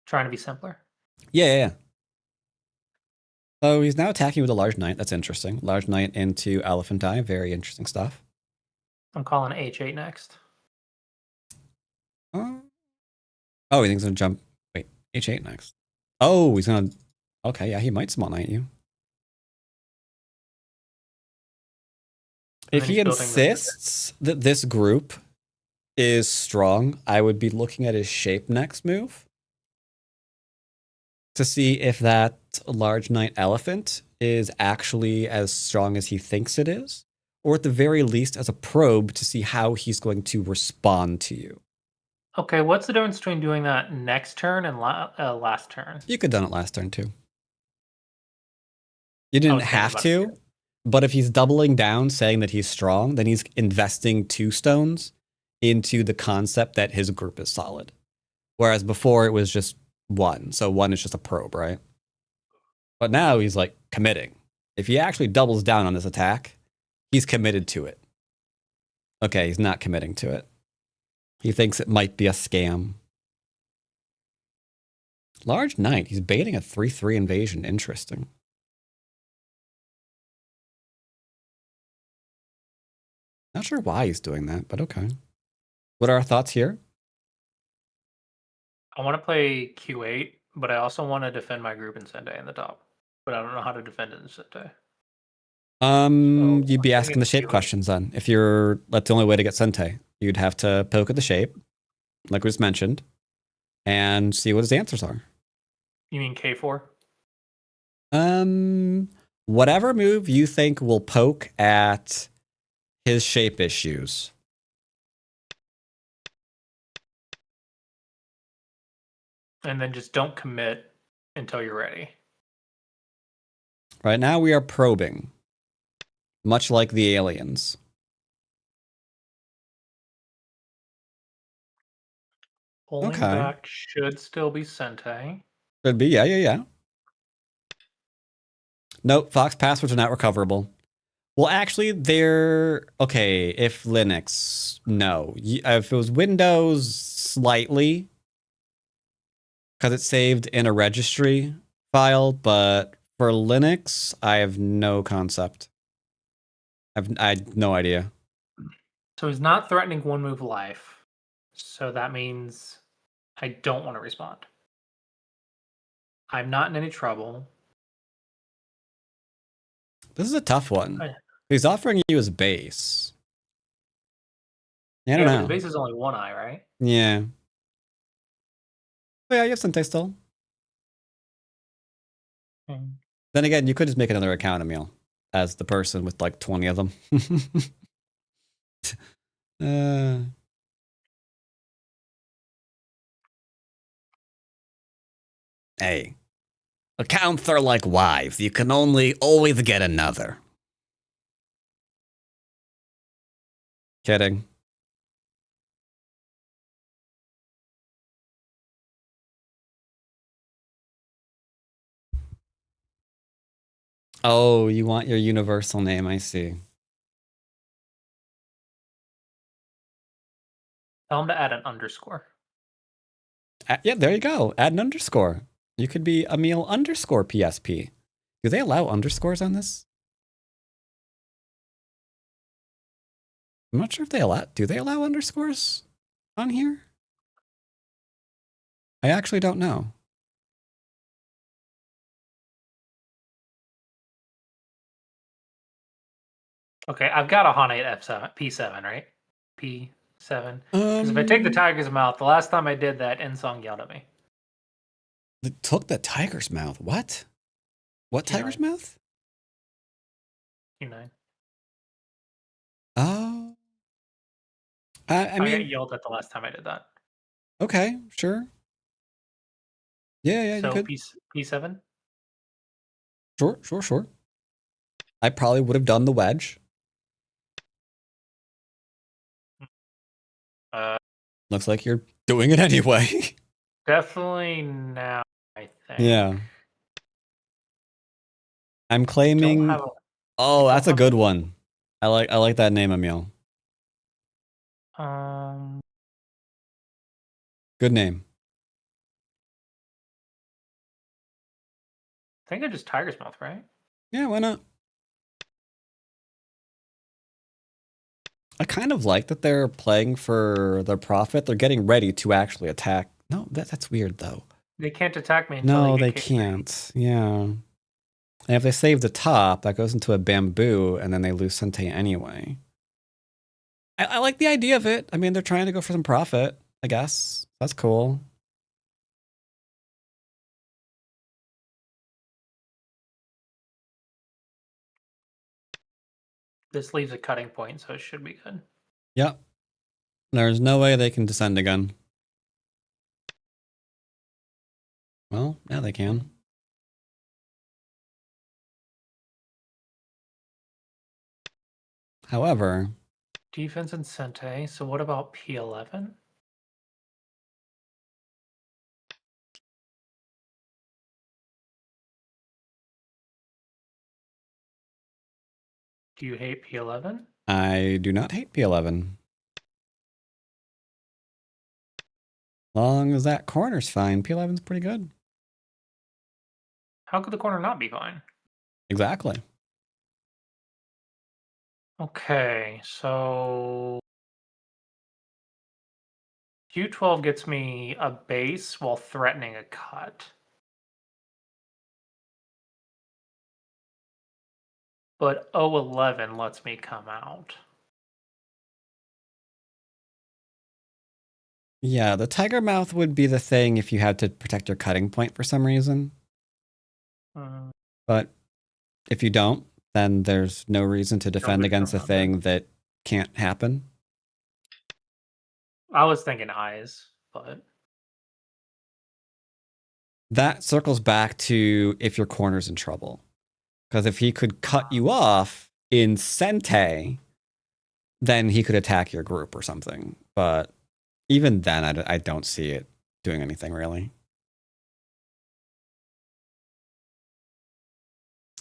Speaker 5: Trying to be simpler.
Speaker 1: Yeah. So he's now attacking with a large knight. That's interesting. Large knight into elephant eye. Very interesting stuff.
Speaker 5: I'm calling H8 next.
Speaker 1: Oh, he thinks he's gonna jump. Wait, H8 next. Oh, he's gonna. Okay, yeah, he might small knight you.
Speaker 5: And
Speaker 1: If
Speaker 5: then
Speaker 1: he
Speaker 5: he's building the-
Speaker 1: insists that this group is strong, I would be looking at his shape next move to see if that large knight elephant is actually as strong as he thinks it is, or at the very least as a probe to see how he's going to respond to you.
Speaker 5: Okay, what's the difference between doing that next turn and last turn?
Speaker 1: You could have done it last turn too. You didn't
Speaker 5: was thinking
Speaker 1: have
Speaker 5: about
Speaker 1: to,
Speaker 5: it.
Speaker 1: but if he's doubling down saying that he's strong, then he's investing 2 stones into the concept that his group is solid. Whereas before it was just 1. So 1 is just a probe, right? But now he's like committing. If he actually doubles down on this attack, he's committed to it. Okay, he's not committing to it. He thinks it might be a scam. Large knight. He's baiting a 3/3 invasion. Interesting. Not sure why he's doing that, but okay. What are our thoughts here?
Speaker 5: I want to play Q8, but I also want to defend my group in Sente in the top. But I don't know how to defend it in Sente.
Speaker 1: You'd be
Speaker 5: I'm
Speaker 1: asking
Speaker 5: thinking
Speaker 1: the shape
Speaker 5: Q8.
Speaker 1: questions then. If you're, that's the only way to get Sente. You'd have to poke at the shape, like we just mentioned, and see what his answers are.
Speaker 5: You mean K4?
Speaker 1: Whatever move you think will poke at his shape issues.
Speaker 5: And then just don't commit until you're ready.
Speaker 1: Right now we are probing, much like the aliens.
Speaker 5: Pulling
Speaker 1: Okay.
Speaker 5: back should still be Sente.
Speaker 1: Could be, yeah. Nope, Fox passwords are not recoverable. Well, actually, they're okay. If Linux, no. If it was Windows, slightly, because it's saved in a registry file. But for Linux, I have no concept. I have no idea.
Speaker 5: So he's not threatening 1 move life. So that means I don't want to respond. I'm not in any trouble.
Speaker 1: This is a tough one.
Speaker 5: I-
Speaker 1: He's offering you his base. I don't
Speaker 5: but
Speaker 1: know.
Speaker 5: his base is only 1 eye, right?
Speaker 1: Yeah. But yeah, you have Sente still. Then again, you could just make another account, Emil, as the person with like 20 of them. Hey, accounts are like wives. You can only always get another. Kidding. Oh, you want your universal name, I see.
Speaker 5: Tell him to add an underscore.
Speaker 1: Yeah, there you go. Add an underscore. You could be Emil underscore PSP. Do they allow underscores on this? I'm not sure if they allow. Do they allow underscores on here? I actually don't know.
Speaker 5: Okay, I've got a Hanate F7, P7, right? P7. Because if I take the tiger's mouth, the last time I did that, Ensong yelled at me.
Speaker 1: It took the tiger's mouth. What? What
Speaker 5: Q9.
Speaker 1: tiger's mouth?
Speaker 5: Q9.
Speaker 1: Oh. I
Speaker 5: I got
Speaker 1: mean,
Speaker 5: yelled at the last time I did that.
Speaker 1: okay, sure. Yeah, you
Speaker 5: So
Speaker 1: could.
Speaker 5: P7?
Speaker 1: Sure. I probably would have done the wedge. Looks like you're doing it anyway.
Speaker 5: Definitely now, I think.
Speaker 1: Yeah. I'm claiming. Oh,
Speaker 5: don't
Speaker 1: that's a
Speaker 5: have
Speaker 1: good one. I like that name, Emil. Good name.
Speaker 5: I think I just Tiger's Mouth, right?
Speaker 1: Yeah, why not? I kind of like that they're playing for their profit. They're getting ready to actually attack. No, that's weird though.
Speaker 5: They can't attack me until
Speaker 1: No,
Speaker 5: they
Speaker 1: they
Speaker 5: get kicked.
Speaker 1: can't. Yeah. And if they save the top, that goes into a bamboo, and then they lose Sente anyway. I like the idea of it. I mean, they're trying to go for some profit, I guess. That's cool.
Speaker 5: This leaves a cutting point, so it should be good.
Speaker 1: Yep. There's no way they can descend again. Well, yeah, they can. However,
Speaker 5: Defense and Sente. So what about P11? Do you hate P11?
Speaker 1: I do not hate P11. Long as that corner's fine, P11's pretty good.
Speaker 5: How could the corner not be fine?
Speaker 1: Exactly.
Speaker 5: Okay, so Q12 gets me a base while threatening a cut. But O11 lets me come out.
Speaker 1: Yeah, the tiger mouth would be the thing if you had to protect your cutting point for some reason. But if you don't, then there's no reason to defend against a thing that can't happen.
Speaker 5: I was thinking eyes, but
Speaker 1: that circles back to if your corner's in trouble. Because if he could cut you off in Sente, then he could attack your group or something. But even then, I don't see it doing anything really.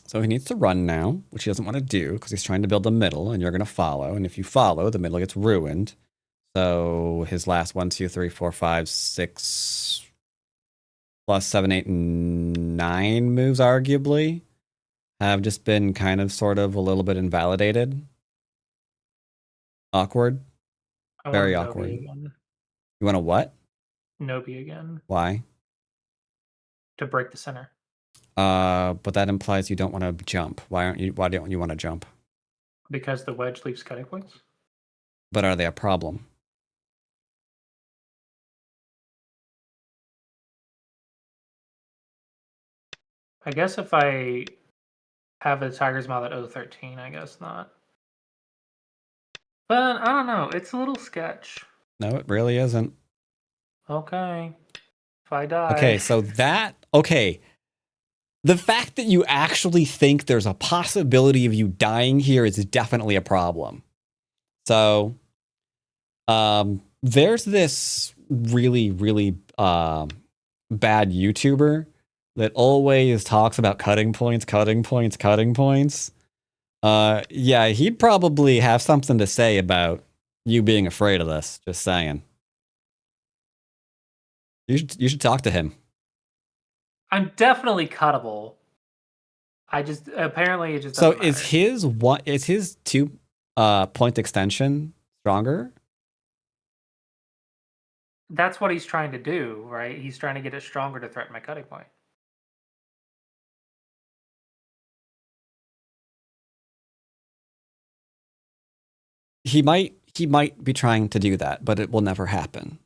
Speaker 1: So he needs to run now, which he doesn't want to do because he's trying to build a middle, and you're going to follow. And if you follow, the middle gets ruined. So his last 1, 2, 3, 4, 5, 6 plus 7, 8, and 9 moves, arguably, have just been kind of sort of a little bit invalidated. Awkward. Very awkward.
Speaker 5: Again.
Speaker 1: You want to what?
Speaker 5: Nobi again.
Speaker 1: Why?
Speaker 5: To break the center.
Speaker 1: But that implies you don't want to jump. Why don't you want to jump?
Speaker 5: Because the wedge leaves cutting points.
Speaker 1: But are they a problem?
Speaker 5: I guess if I have a tiger's mouth at O13, I guess not. But I don't know. It's a little sketch.
Speaker 1: No, it really isn't.
Speaker 5: Okay. If I die.
Speaker 1: Okay, so okay. The fact that you actually think there's a possibility of you dying here is definitely a problem. So, there's this really, really bad YouTuber that always talks about cutting points. Yeah, he'd probably have something to say about you being afraid of this. Just saying. You should talk to him.
Speaker 5: I'm definitely cuttable. I just apparently it just
Speaker 1: so
Speaker 5: matter.
Speaker 1: is his 2 point extension stronger?
Speaker 5: That's what he's trying to do, right? He's trying to get it stronger to threaten my cutting point.
Speaker 1: He might be trying to do that, but it will never happen.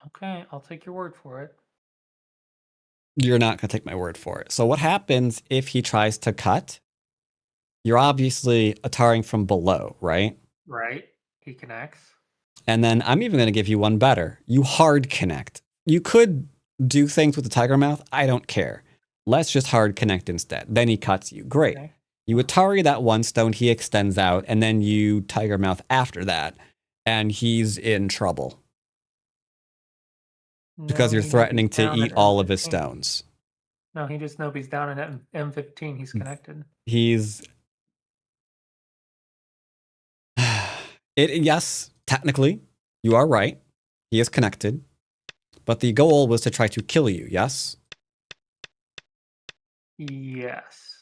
Speaker 5: Okay, I'll take your word for it.
Speaker 1: You're not going to take my word for it. So what happens if he tries to cut? You're obviously attaring from below, right?
Speaker 5: Right. He connects.
Speaker 1: And then I'm even going to give you one better. You hard connect. You could do things with the tiger mouth. I don't care. Let's just hard connect instead. Then he cuts you. Great.
Speaker 5: Okay.
Speaker 1: You Atari that one stone, he extends out, and then you tiger mouth after that, and he's in trouble. Because
Speaker 5: No,
Speaker 1: you're
Speaker 5: he
Speaker 1: threatening
Speaker 5: nobody's
Speaker 1: to
Speaker 5: down
Speaker 1: eat
Speaker 5: at
Speaker 1: all of his
Speaker 5: M15.
Speaker 1: stones.
Speaker 5: No, he just nobody's down at M15. He's connected.
Speaker 1: He's yes, technically, you are right. He is connected. But the goal was to try to kill you, yes?
Speaker 5: Yes.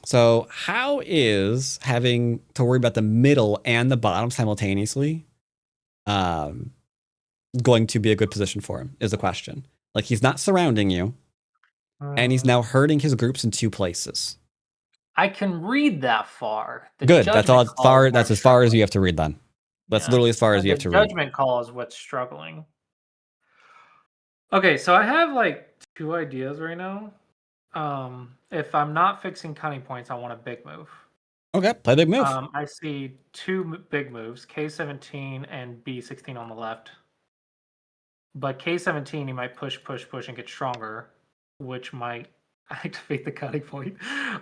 Speaker 1: So how is having to worry about the middle and the bottom simultaneously going to be a good position for him is the question. Like, he's not surrounding you, and he's now hurting his groups in 2 places.
Speaker 5: I can read that far. The
Speaker 1: Good. That's all
Speaker 5: judgment call is
Speaker 1: that's
Speaker 5: what's
Speaker 1: as far as
Speaker 5: struggling.
Speaker 1: you have to read then. That's
Speaker 5: Yeah.
Speaker 1: literally as far as you have to
Speaker 5: The
Speaker 1: read.
Speaker 5: judgment call is what's struggling. Okay, so I have like 2 ideas right now. If I'm not fixing cutting points, I want a big move.
Speaker 1: Okay, play big move.
Speaker 5: I see 2 big moves, K17 and B16 on the left. But K17, he might push, and get stronger, which might activate the cutting point.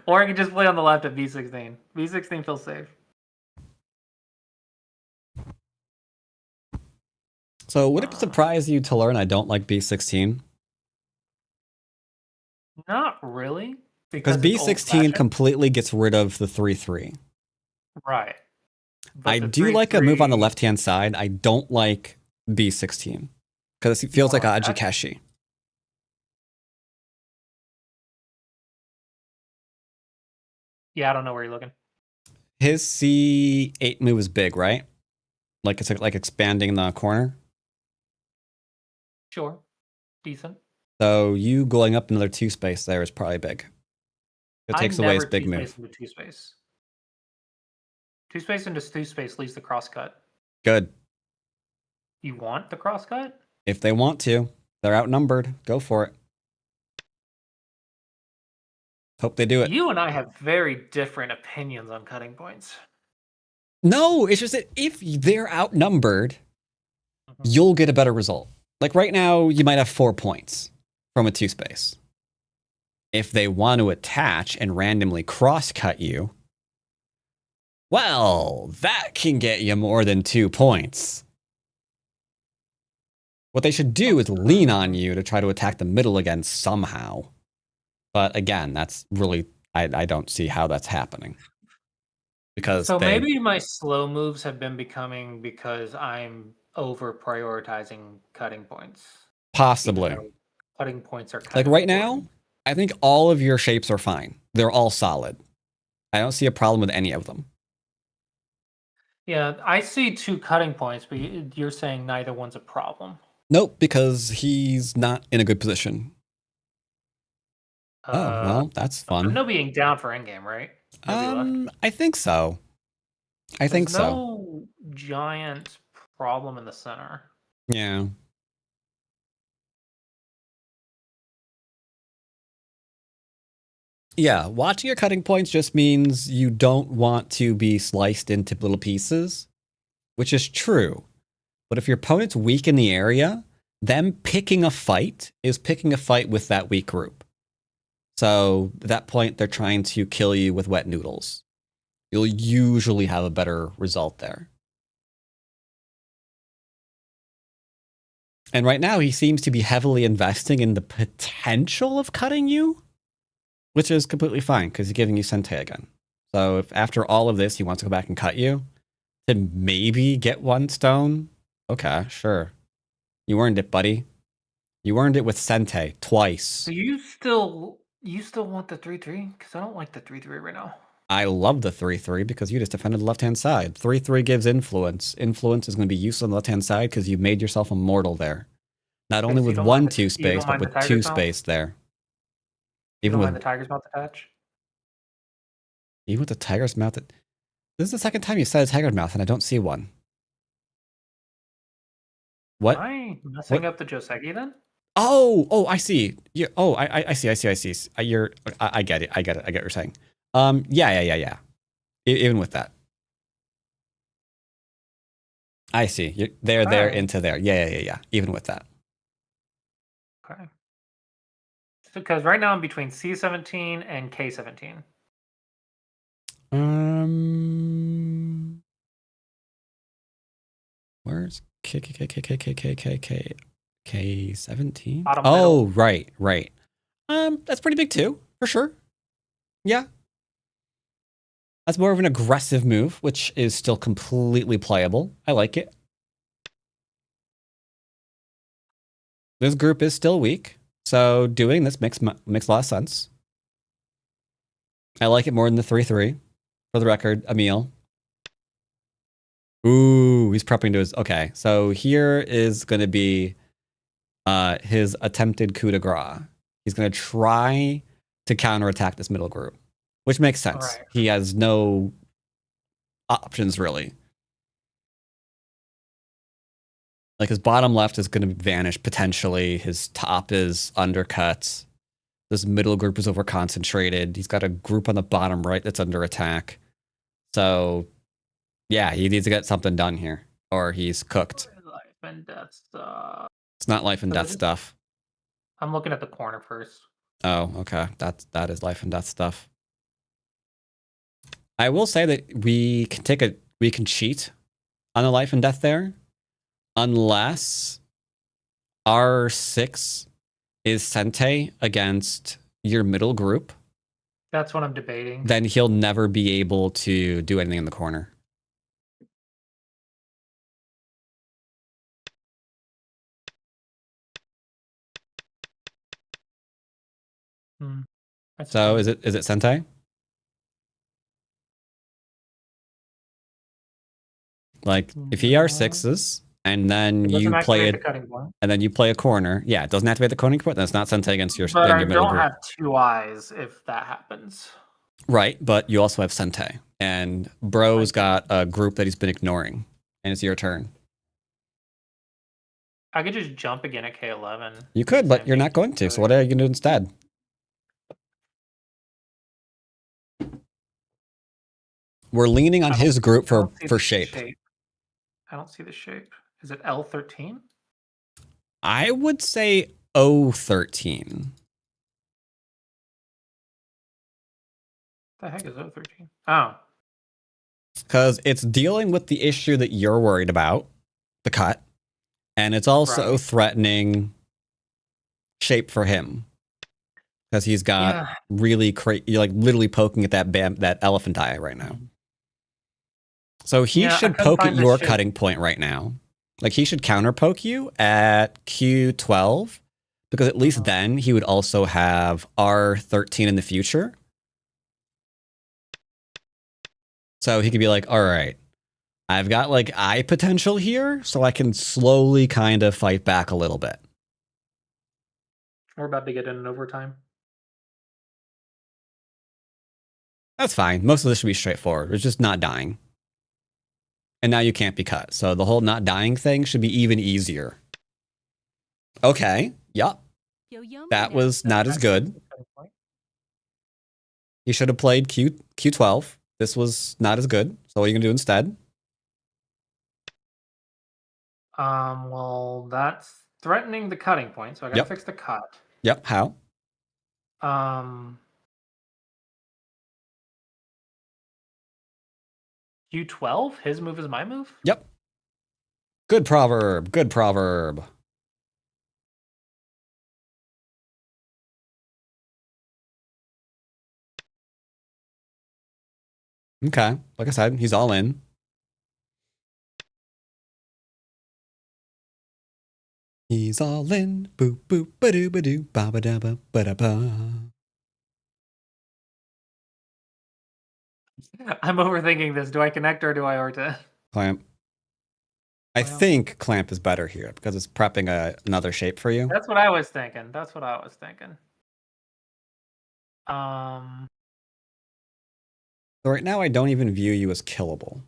Speaker 5: Or I can just play on the left at B16. B16 feels safe.
Speaker 1: So would it surprise you to learn I don't like B16?
Speaker 5: Not really.
Speaker 1: Because
Speaker 5: it's
Speaker 1: B16
Speaker 5: old-fashioned.
Speaker 1: completely gets rid of the 3-3.
Speaker 5: Right. But
Speaker 1: I
Speaker 5: the
Speaker 1: do like a move on the
Speaker 5: 3-3
Speaker 1: left-hand side. I don't like B16. Because it feels like
Speaker 5: want
Speaker 1: Ajikashi.
Speaker 5: Yeah, I don't know where you're looking.
Speaker 1: His C8 move is big, right? Like it's like expanding the corner.
Speaker 5: Sure. Decent.
Speaker 1: So you going up another 2 space there is probably big. It takes away his big move.
Speaker 5: 2 space. 2 space into 2 space leaves the crosscut.
Speaker 1: Good.
Speaker 5: You want the crosscut?
Speaker 1: If they want to, they're outnumbered. Go for it. Hope they do it.
Speaker 5: You and I have very different opinions on cutting points.
Speaker 1: No, it's just that if they're outnumbered, you'll get a better result. Like right now, you might have 4 points from a 2 space. If they want to attach and randomly cross-cut you, well, that can get you more than 2 points. What they should do is lean on you to try to attack the middle again somehow. But again, that's really, I don't see how that's happening. Because
Speaker 5: so maybe my slow moves have been becoming because I'm over prioritizing cutting points.
Speaker 1: Possibly.
Speaker 5: Cutting points are kind
Speaker 1: like
Speaker 5: of
Speaker 1: right
Speaker 5: important.
Speaker 1: now, I think all of your shapes are fine. They're all solid. I don't see a problem with any of them.
Speaker 5: Yeah, I see 2 cutting points, but you're saying neither one's a problem.
Speaker 1: Nope, because he's not in a good position. Oh, well, that's fun.
Speaker 5: No being down for endgame, right?
Speaker 1: I think so. There's
Speaker 5: no giant problem in the center.
Speaker 1: Yeah. Yeah, watching your cutting points just means you don't want to be sliced into little pieces, which is true. But if your opponent's weak in the area, them picking a fight is picking a fight with that weak group. So at that point, they're trying to kill you with wet noodles. You'll usually have a better result there. And right now, he seems to be heavily investing in the potential of cutting you, which is completely fine because he's giving you Sentei again. So if after all of this, he wants to go back and cut you to maybe get 1 stone, okay, sure. You earned it, buddy. You earned it with Sentei twice.
Speaker 5: So you still want the 3-3? Because I don't like the 3-3 right now.
Speaker 1: I love the 3-3 because you just defended the left-hand side. 3-3 gives influence. Influence is going to be useful on the left-hand side because you made yourself immortal there. Not only with 1 2 space, but with 2 space there.
Speaker 5: Even with the tiger's mouth attach?
Speaker 1: Even with the tiger's mouth. This is the second time you said a tiger's mouth, and I don't see one. What?
Speaker 5: Am I messing up the Joseki then?
Speaker 1: Oh, I see. I see. I get it. I get what you're saying. Yeah. Even with that. I see. You're there,
Speaker 5: Alright.
Speaker 1: into there. Yeah. Even with that.
Speaker 5: Okay. Because right now I'm between C17 and K17.
Speaker 1: Where's K17?
Speaker 5: Bottom
Speaker 1: Oh,
Speaker 5: middle.
Speaker 1: right. That's pretty big too, for sure. Yeah. That's more of an aggressive move, which is still completely playable. I like it. This group is still weak, so doing this makes a lot of sense. I like it more than the 3-3. For the record, Emil. Ooh, he's prepping to his... Okay, so here is going to be his attempted coup de grace. He's going to try to counterattack this middle group, which makes sense.
Speaker 5: Right.
Speaker 1: He has no options, really. Like, his bottom left is going to vanish, potentially. His top is undercut. This middle group is over-concentrated. He's got a group on the bottom right that's under attack. So, yeah, he needs to get something done here, or he's cooked.
Speaker 5: Life and death stuff.
Speaker 1: It's not life and death stuff.
Speaker 5: I'm looking at the corner first.
Speaker 1: Oh, okay. That is life and death stuff. I will say that we can cheat on the life and death there, unless R6 is Sente against your middle group.
Speaker 5: That's what I'm debating.
Speaker 1: Then he'll never be able to do anything in the corner. So is it Sente? Like if he R6s and then you play it, and then you play a corner, yeah, it doesn't activate the cutting point. That's not Sente against your.
Speaker 5: But I
Speaker 1: middle
Speaker 5: don't
Speaker 1: group.
Speaker 5: have two eyes if that happens.
Speaker 1: Right, but you also have Sente, and Bro's got a group that he's been ignoring, and it's your turn.
Speaker 5: I could just jump again at K11.
Speaker 1: You could, but you're not going to. So what are you going to do instead? We're leaning on his group for shape.
Speaker 5: I don't see the shape. Is it L13?
Speaker 1: I would say O13.
Speaker 5: The heck is O13? Oh.
Speaker 1: Because it's dealing with the issue that you're worried about, the cut, and it's also threatening shape for him. Because he's got really you're like literally poking at that elephant eye right now. So he should poke at your cutting point right now. Like he should counter poke you at Q12, because at least then he would also have R13 in the future. So he could be like, all right, I've got like eye potential here, so I can slowly kind of fight back a little bit.
Speaker 5: We're about to get in an overtime.
Speaker 1: That's fine. Most of this should be straightforward. It's just not dying. And now you can't be cut. So the whole not dying thing should be even easier. Okay. Yup. That was not as good. You should have played Q12. This was not as good. So what are you going to do instead?
Speaker 5: Well, that's threatening the cutting point. So I got to fix the cut.
Speaker 1: Yep. How?
Speaker 5: Q12? His move is my move?
Speaker 1: Yep. Good proverb. Good proverb. Okay. Like I said, he's all in. He's all in. Boop, boop, ba-doo, ba-doo, ba-ba-da-ba, ba-da-ba.
Speaker 5: I'm overthinking this. Do I connect or do I orta?
Speaker 1: Clamp. I think clamp is better here because it's prepping another shape for you.
Speaker 5: That's what I was thinking.
Speaker 1: So right now I don't even view you as killable.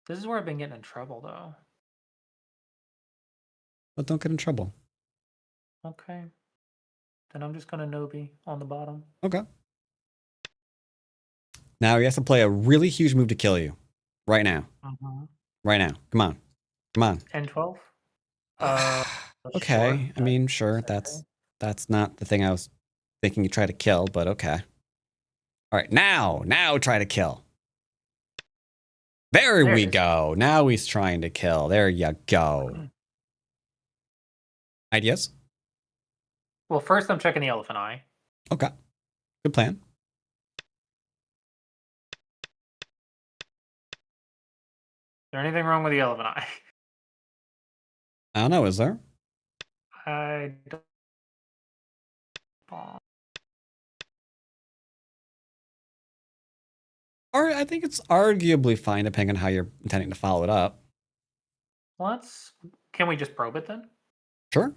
Speaker 5: This is where I've been getting in trouble, though.
Speaker 1: but don't get in trouble.
Speaker 5: Okay. Then I'm just gonna Nobi on the bottom.
Speaker 1: Okay. Now he has to play a really huge move to kill you. Right now. Right now. Come on. Come on.
Speaker 5: N12.
Speaker 1: Okay.
Speaker 5: Sure.
Speaker 1: I mean, sure.
Speaker 5: Okay.
Speaker 1: That's not the thing I was thinking you try to kill, but okay. All right. Now try to kill. There we go. Now he's trying to kill. There you go. Ideas?
Speaker 5: Well, first I'm checking the elephant eye.
Speaker 1: Okay. Good plan.
Speaker 5: Is there anything wrong with the elephant eye?
Speaker 1: I don't know. Is there?
Speaker 5: I don't.
Speaker 1: Or I think it's arguably fine depending on how you're intending to follow it up.
Speaker 5: Can we just probe it then?
Speaker 1: Sure.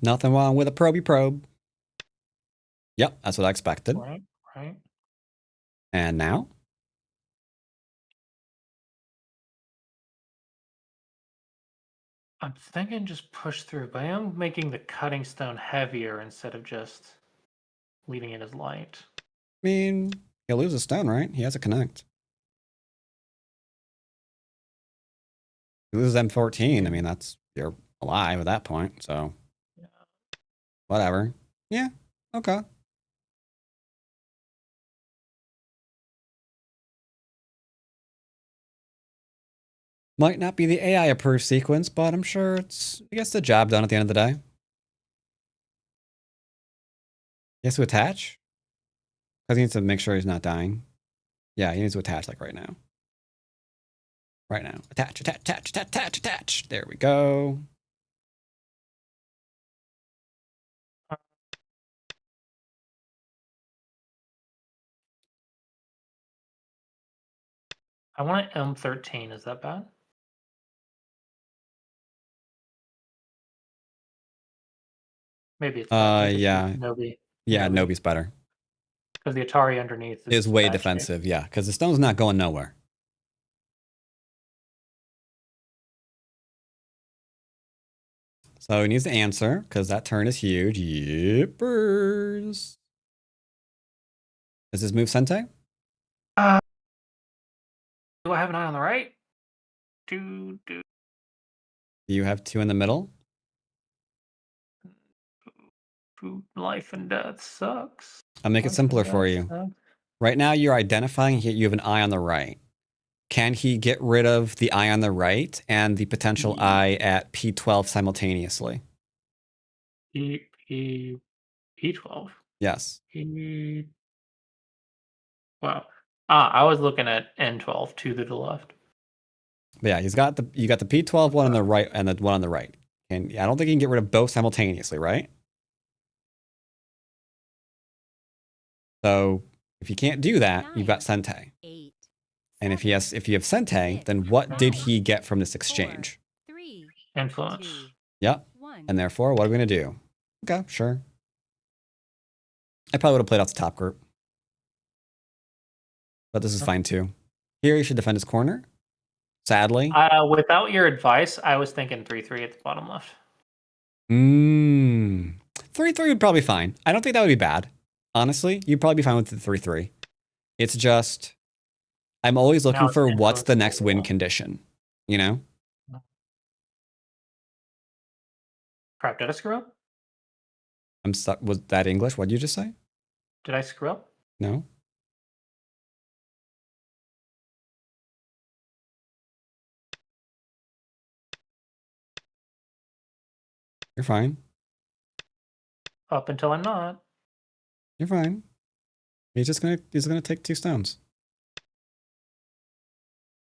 Speaker 1: Nothing wrong with a proby probe. Yep, that's what I expected.
Speaker 5: Right.
Speaker 1: And now?
Speaker 5: I'm thinking just push through, but I am making the cutting stone heavier instead of just leaving it as light.
Speaker 1: I mean, he'll lose a stone, right? He has a connect. He loses M14. I mean, you're alive at that point, so.
Speaker 5: Yeah.
Speaker 1: Whatever. Yeah, okay. Might not be the AI approved sequence, but I'm sure it gets the job done at the end of the day. He has to attach? Because he needs to make sure he's not dying. Yeah, he needs to attach like right now. Right now. Attach. There we go.
Speaker 5: I want an M13. Is that bad? Maybe it's bad.
Speaker 1: Yeah.
Speaker 5: Nobi.
Speaker 1: Yeah, Nobi's better.
Speaker 5: Because the Atari underneath
Speaker 1: is way defensive, shape. Yeah, because the stone's not going nowhere. So he needs to answer, because that turn is huge. Yippers. Does this move Sente?
Speaker 5: Do I have an eye on the right? Do
Speaker 1: you have 2 in the middle?
Speaker 5: Life and death sucks.
Speaker 1: I'll make it simpler for you. Right now, you're identifying you have an eye on the right. Can he get rid of the eye on the right and the potential eye at P12 simultaneously?
Speaker 5: P12?
Speaker 1: Yes.
Speaker 5: Wow. I was looking at N12 to the left.
Speaker 1: But yeah, you got the P12 one on the right and the one on the right. And I don't think you can get rid of both simultaneously, right? So if you can't do that, you've got Sente. And if you have Sente, then what did he get from this exchange?
Speaker 5: Influence.
Speaker 1: Yep. And therefore, what are we going to do? Okay, sure. I probably would have played off the top group. But this is fine too. Here, he should defend his corner. Sadly.
Speaker 5: Without your advice, I was thinking 3-3 at the bottom left.
Speaker 1: 3-3 would probably be fine. I don't think that would be bad. Honestly, you'd probably be fine with the 3-3. It's just, I'm always looking for what's the next win condition, you know?
Speaker 5: Crap, did I screw up?
Speaker 1: I'm stuck. Was that English? What did you just say?
Speaker 5: Did I screw up?
Speaker 1: No. You're fine.
Speaker 5: Up until I'm not.
Speaker 1: You're fine. He's gonna take 2 stones.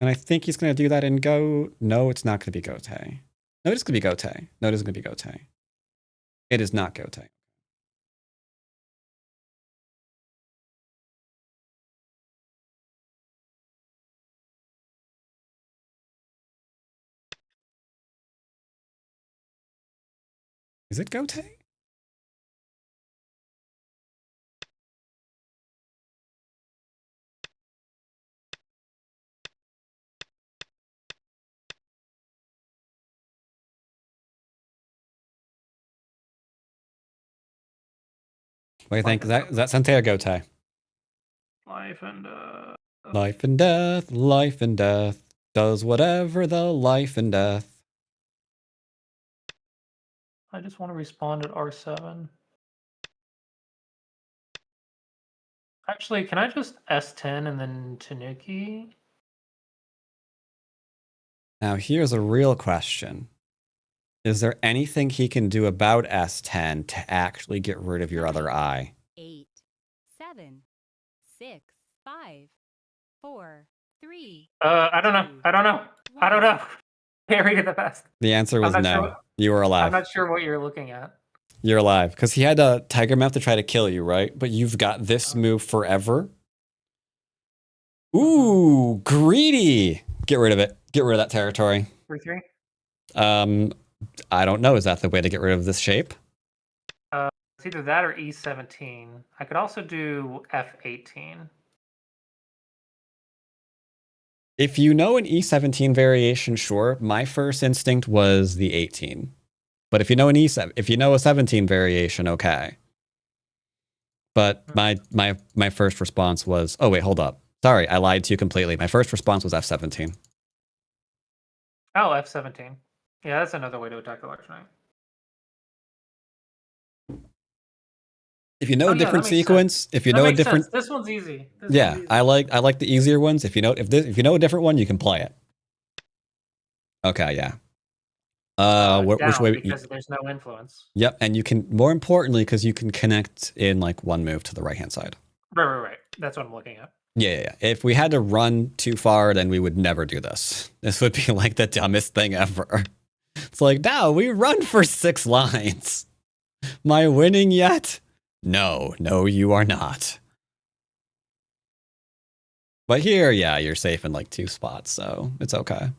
Speaker 1: And I think he's gonna do that in Go. No, it's not gonna be Gote. No, it is gonna be Gote. No, it isn't gonna be Gote. It is not Gote. Is it Gote? What do you think? Is that Sente or Gotai?
Speaker 5: Life and
Speaker 1: Life and death, life and death. Does whatever the life and death.
Speaker 5: I just want to respond at R7. Actually, can I just S10 and then Tanuki?
Speaker 1: Now, here's a real question. Is there anything he can do about S10 to actually get rid of your other eye?
Speaker 4: 8, 7, 6, 5, 4, 3.
Speaker 5: I don't know. I don't know. I don't know. Can't read it the best.
Speaker 1: The answer was no.
Speaker 5: Sure
Speaker 1: you were alive.
Speaker 5: I'm not sure what you're looking at.
Speaker 1: You're alive. Because he had a Tiger Mouth to try to kill you, right? But you've got this move forever. Ooh, greedy. Get rid of it. Get rid of that territory.
Speaker 5: 3-3?
Speaker 1: I don't know. Is that the way to get rid of this shape?
Speaker 5: It's either that or E17. I could also do F18.
Speaker 1: If you know an E17 variation, sure. My first instinct was the 18. But if you know an E7, if you know a 17 variation, okay. But my first response was, oh wait, hold up. Sorry, I lied to you completely. My first response was F17.
Speaker 5: Oh, F17. Yeah, that's another way to attack the large knight.
Speaker 1: If you know a different sequence, if you know a different,
Speaker 5: this one's easy.
Speaker 1: Yeah, I like the easier ones. If you know if you know a different one, you can play it. Okay, yeah. Which way?
Speaker 5: Because there's no influence.
Speaker 1: Yep, and you can, more importantly, because you can connect in like one move to the right hand side.
Speaker 5: Right. That's what I'm looking at.
Speaker 1: Yeah. If we had to run too far, then we would never do this. This would be like the dumbest thing ever. It's like, now we run for 6 lines. Am I winning yet? No, you are not. But here, yeah, you're safe in like 2 spots, so it's okay.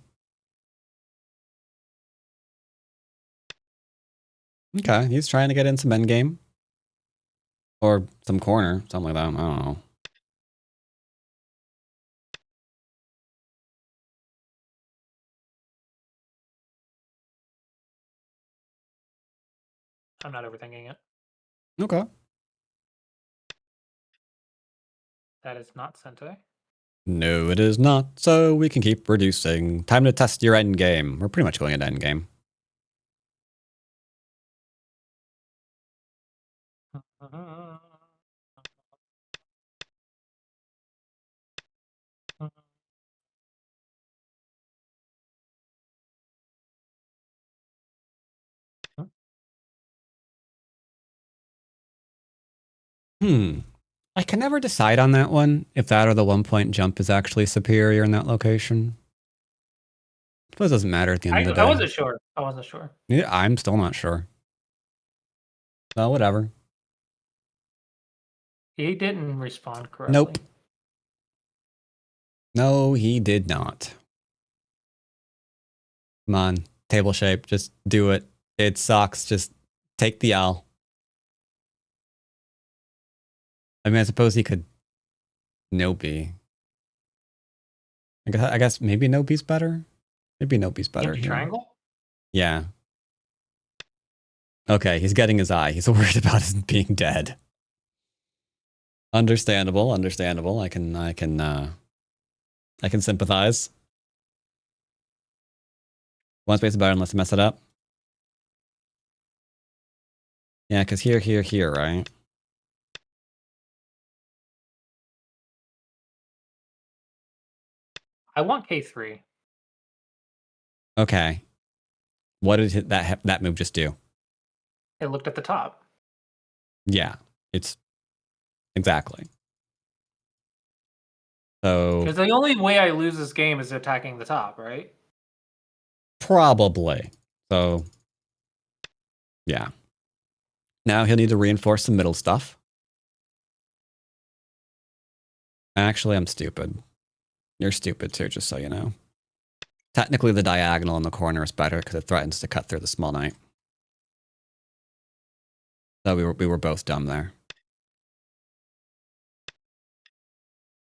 Speaker 1: Okay, he's trying to get in some endgame. Or some corner, something like that. I don't know.
Speaker 5: I'm not overthinking it.
Speaker 1: Okay.
Speaker 5: That is not Sente.
Speaker 1: No, it is not. So we can keep reducing. Time to test your endgame. We're pretty much going into endgame. I can never decide on that one, if that or the 1-point jump is actually superior in that location. I suppose it doesn't matter at the end of the day.
Speaker 5: I wasn't sure.
Speaker 1: Yeah, I'm still not sure. Well, whatever.
Speaker 5: He didn't respond correctly.
Speaker 1: Nope. No, he did not. Come on, table shape, just do it. It sucks, just take the L. I mean, I suppose he could no B. I guess maybe no B's better? Maybe no B's better.
Speaker 5: Triangle?
Speaker 1: Yeah. Okay, he's getting his eye. He's worried about his being dead. Understandable. I can sympathize. One space about it unless I mess it up. Yeah, because here, right?
Speaker 5: I want K3.
Speaker 1: Okay. What did that move just do?
Speaker 5: It looked at the top.
Speaker 1: Yeah, it's exactly. So
Speaker 5: because the only way I lose this game is attacking the top, right?
Speaker 1: Probably. So yeah. Now he'll need to reinforce the middle stuff. Actually, I'm stupid. You're stupid too, just so you know. Technically, the diagonal in the corner is better because it threatens to cut through the small knight. So we were both dumb there.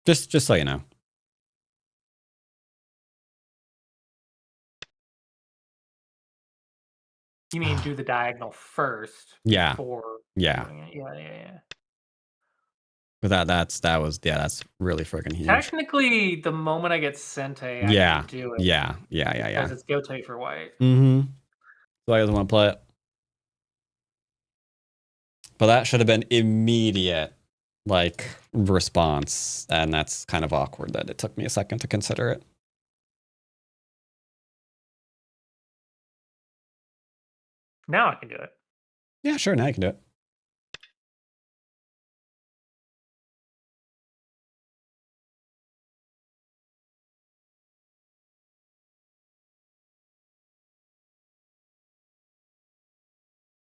Speaker 1: Just so you know.
Speaker 5: You mean do the diagonal first?
Speaker 1: Yeah.
Speaker 5: Before
Speaker 1: Yeah.
Speaker 5: Yeah.
Speaker 1: But that's really freaking huge.
Speaker 5: Technically, the moment I get Sente, I
Speaker 1: Yeah.
Speaker 5: can do it.
Speaker 1: Yeah.
Speaker 5: Because it's Gote for white.
Speaker 1: Mm-hmm. So I doesn't want to play it. But that should have been immediate, like, response. And that's kind of awkward that it took me a second to consider it.
Speaker 5: Now I can do it.
Speaker 1: Yeah, sure, now you can do it.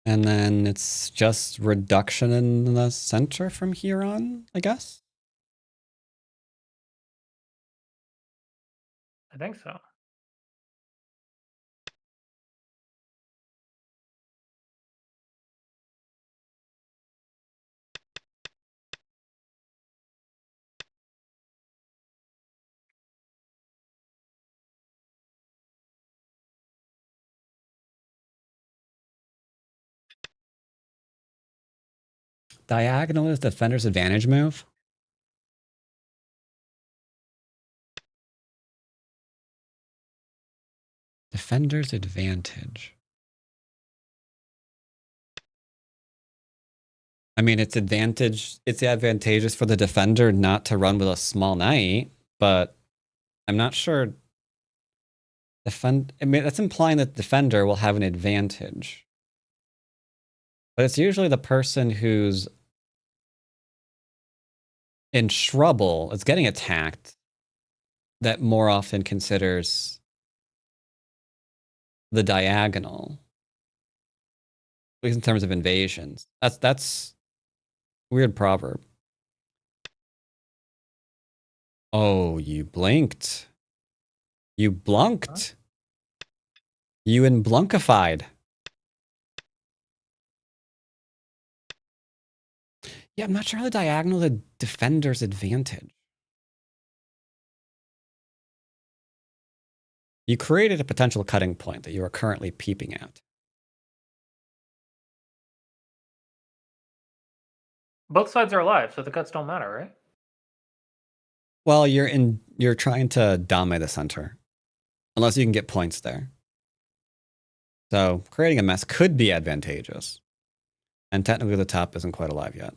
Speaker 1: And then it's just reduction in the center from here on, I guess?
Speaker 5: I think so.
Speaker 1: Diagonal is defender's advantage move. Defender's advantage. I mean, it's advantageous for the defender not to run with a small knight, but I'm not sure. I mean, that's implying that the defender will have an advantage. But it's usually the person who's in trouble, is getting attacked, that more often considers the diagonal. At least in terms of invasions. That's weird proverb. Oh, you blinked. You blunked. Huh? You unblunkified. Yeah, I'm not sure how the diagonal is a defender's advantage. You created a potential cutting point that you are currently peeping at.
Speaker 5: Both sides are alive, so the cuts don't matter, right?
Speaker 1: Well, you're trying to dominate the center. Unless you can get points there. So creating a mess could be advantageous. And technically the top isn't quite alive yet.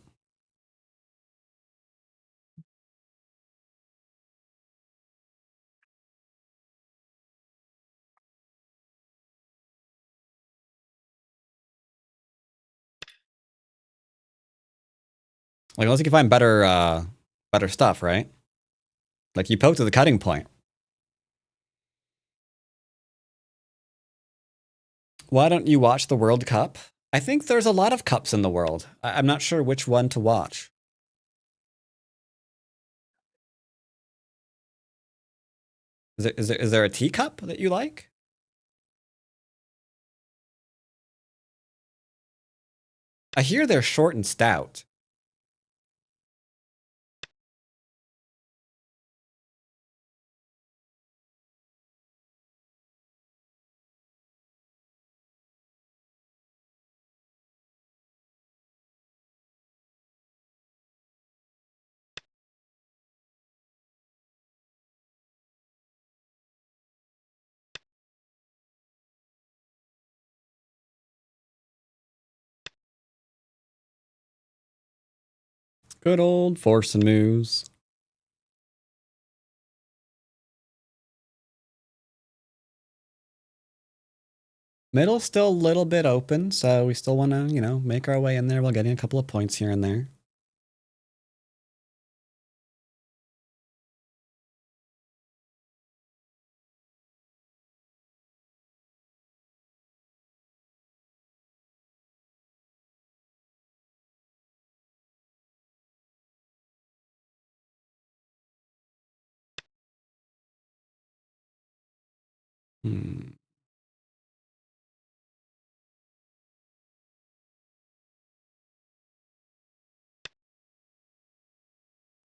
Speaker 1: Like, unless you can find better stuff, right? Like, you poked to the cutting point. Why don't you watch the World Cup? I think there's a lot of cups in the world. I'm not sure which one to watch. Is there a teacup that you like? I hear they're short and stout. Good old force and moves. Middle's still a little bit open, so we still want to, make our way in there while getting a couple of points here and there. Hmm.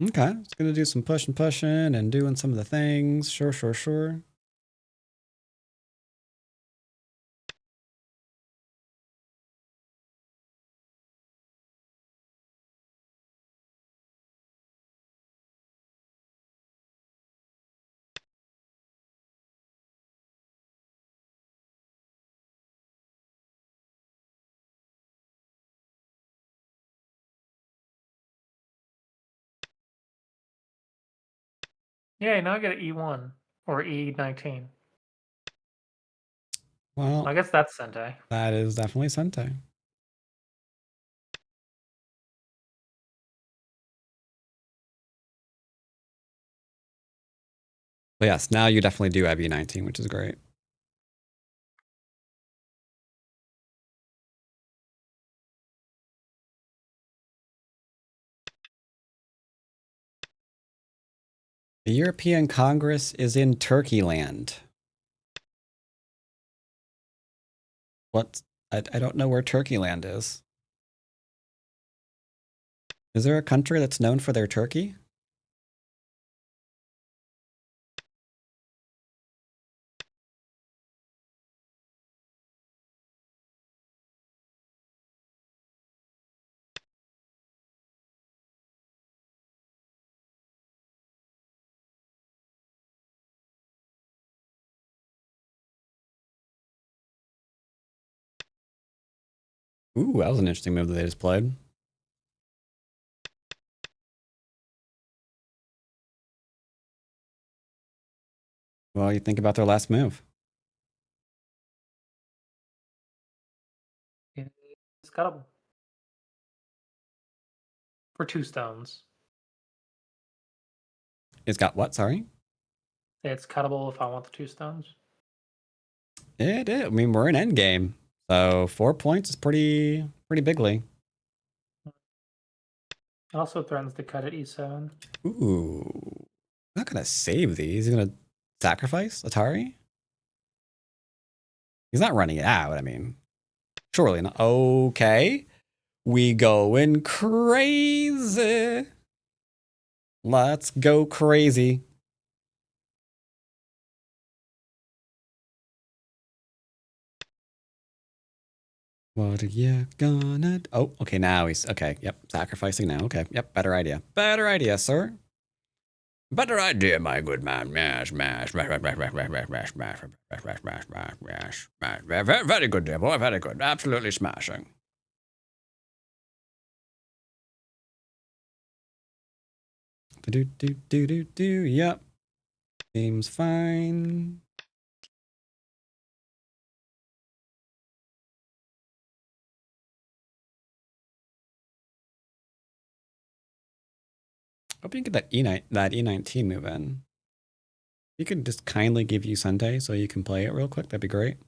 Speaker 1: Okay, it's gonna do some pushing and doing some of the things. Sure.
Speaker 5: Yeah, now I get an E1 or E19.
Speaker 1: Well,
Speaker 5: I guess that's Sentai.
Speaker 1: that is definitely Sentai. But yes, now you definitely do have E19, which is great. The European Congress is in Turkey land. What? I don't know where Turkey land is. Is there a country that's known for their turkey? Ooh, that was an interesting move that they just played. Well, you think about their last move.
Speaker 5: It's cuttable. For 2 stones.
Speaker 1: It's got what? Sorry?
Speaker 5: It's cuttable if I want the 2 stones.
Speaker 1: It is. I mean, we're in endgame. So 4 points is pretty bigly.
Speaker 5: It also threatens to cut at E7.
Speaker 1: Ooh. Not gonna save these. He's gonna sacrifice Atari? He's not running it out, I mean. Surely not. Okay. We going crazy. Let's go crazy. What are you gonna do? Oh, okay, now he's okay. Yep, sacrificing now. Okay, yep, better idea. Better idea, sir. Better idea, my good man. Mash, mash, mash, mash, mash, mash, mash, mash, mash, mash, mash, mash, mash, mash. Very good, dear boy. Very good. Absolutely smashing. Do do do do do. Yep. Seems fine. Hope you can get that E19 move in. You could just kindly give you Sente so you can play it real quick. That'd be great.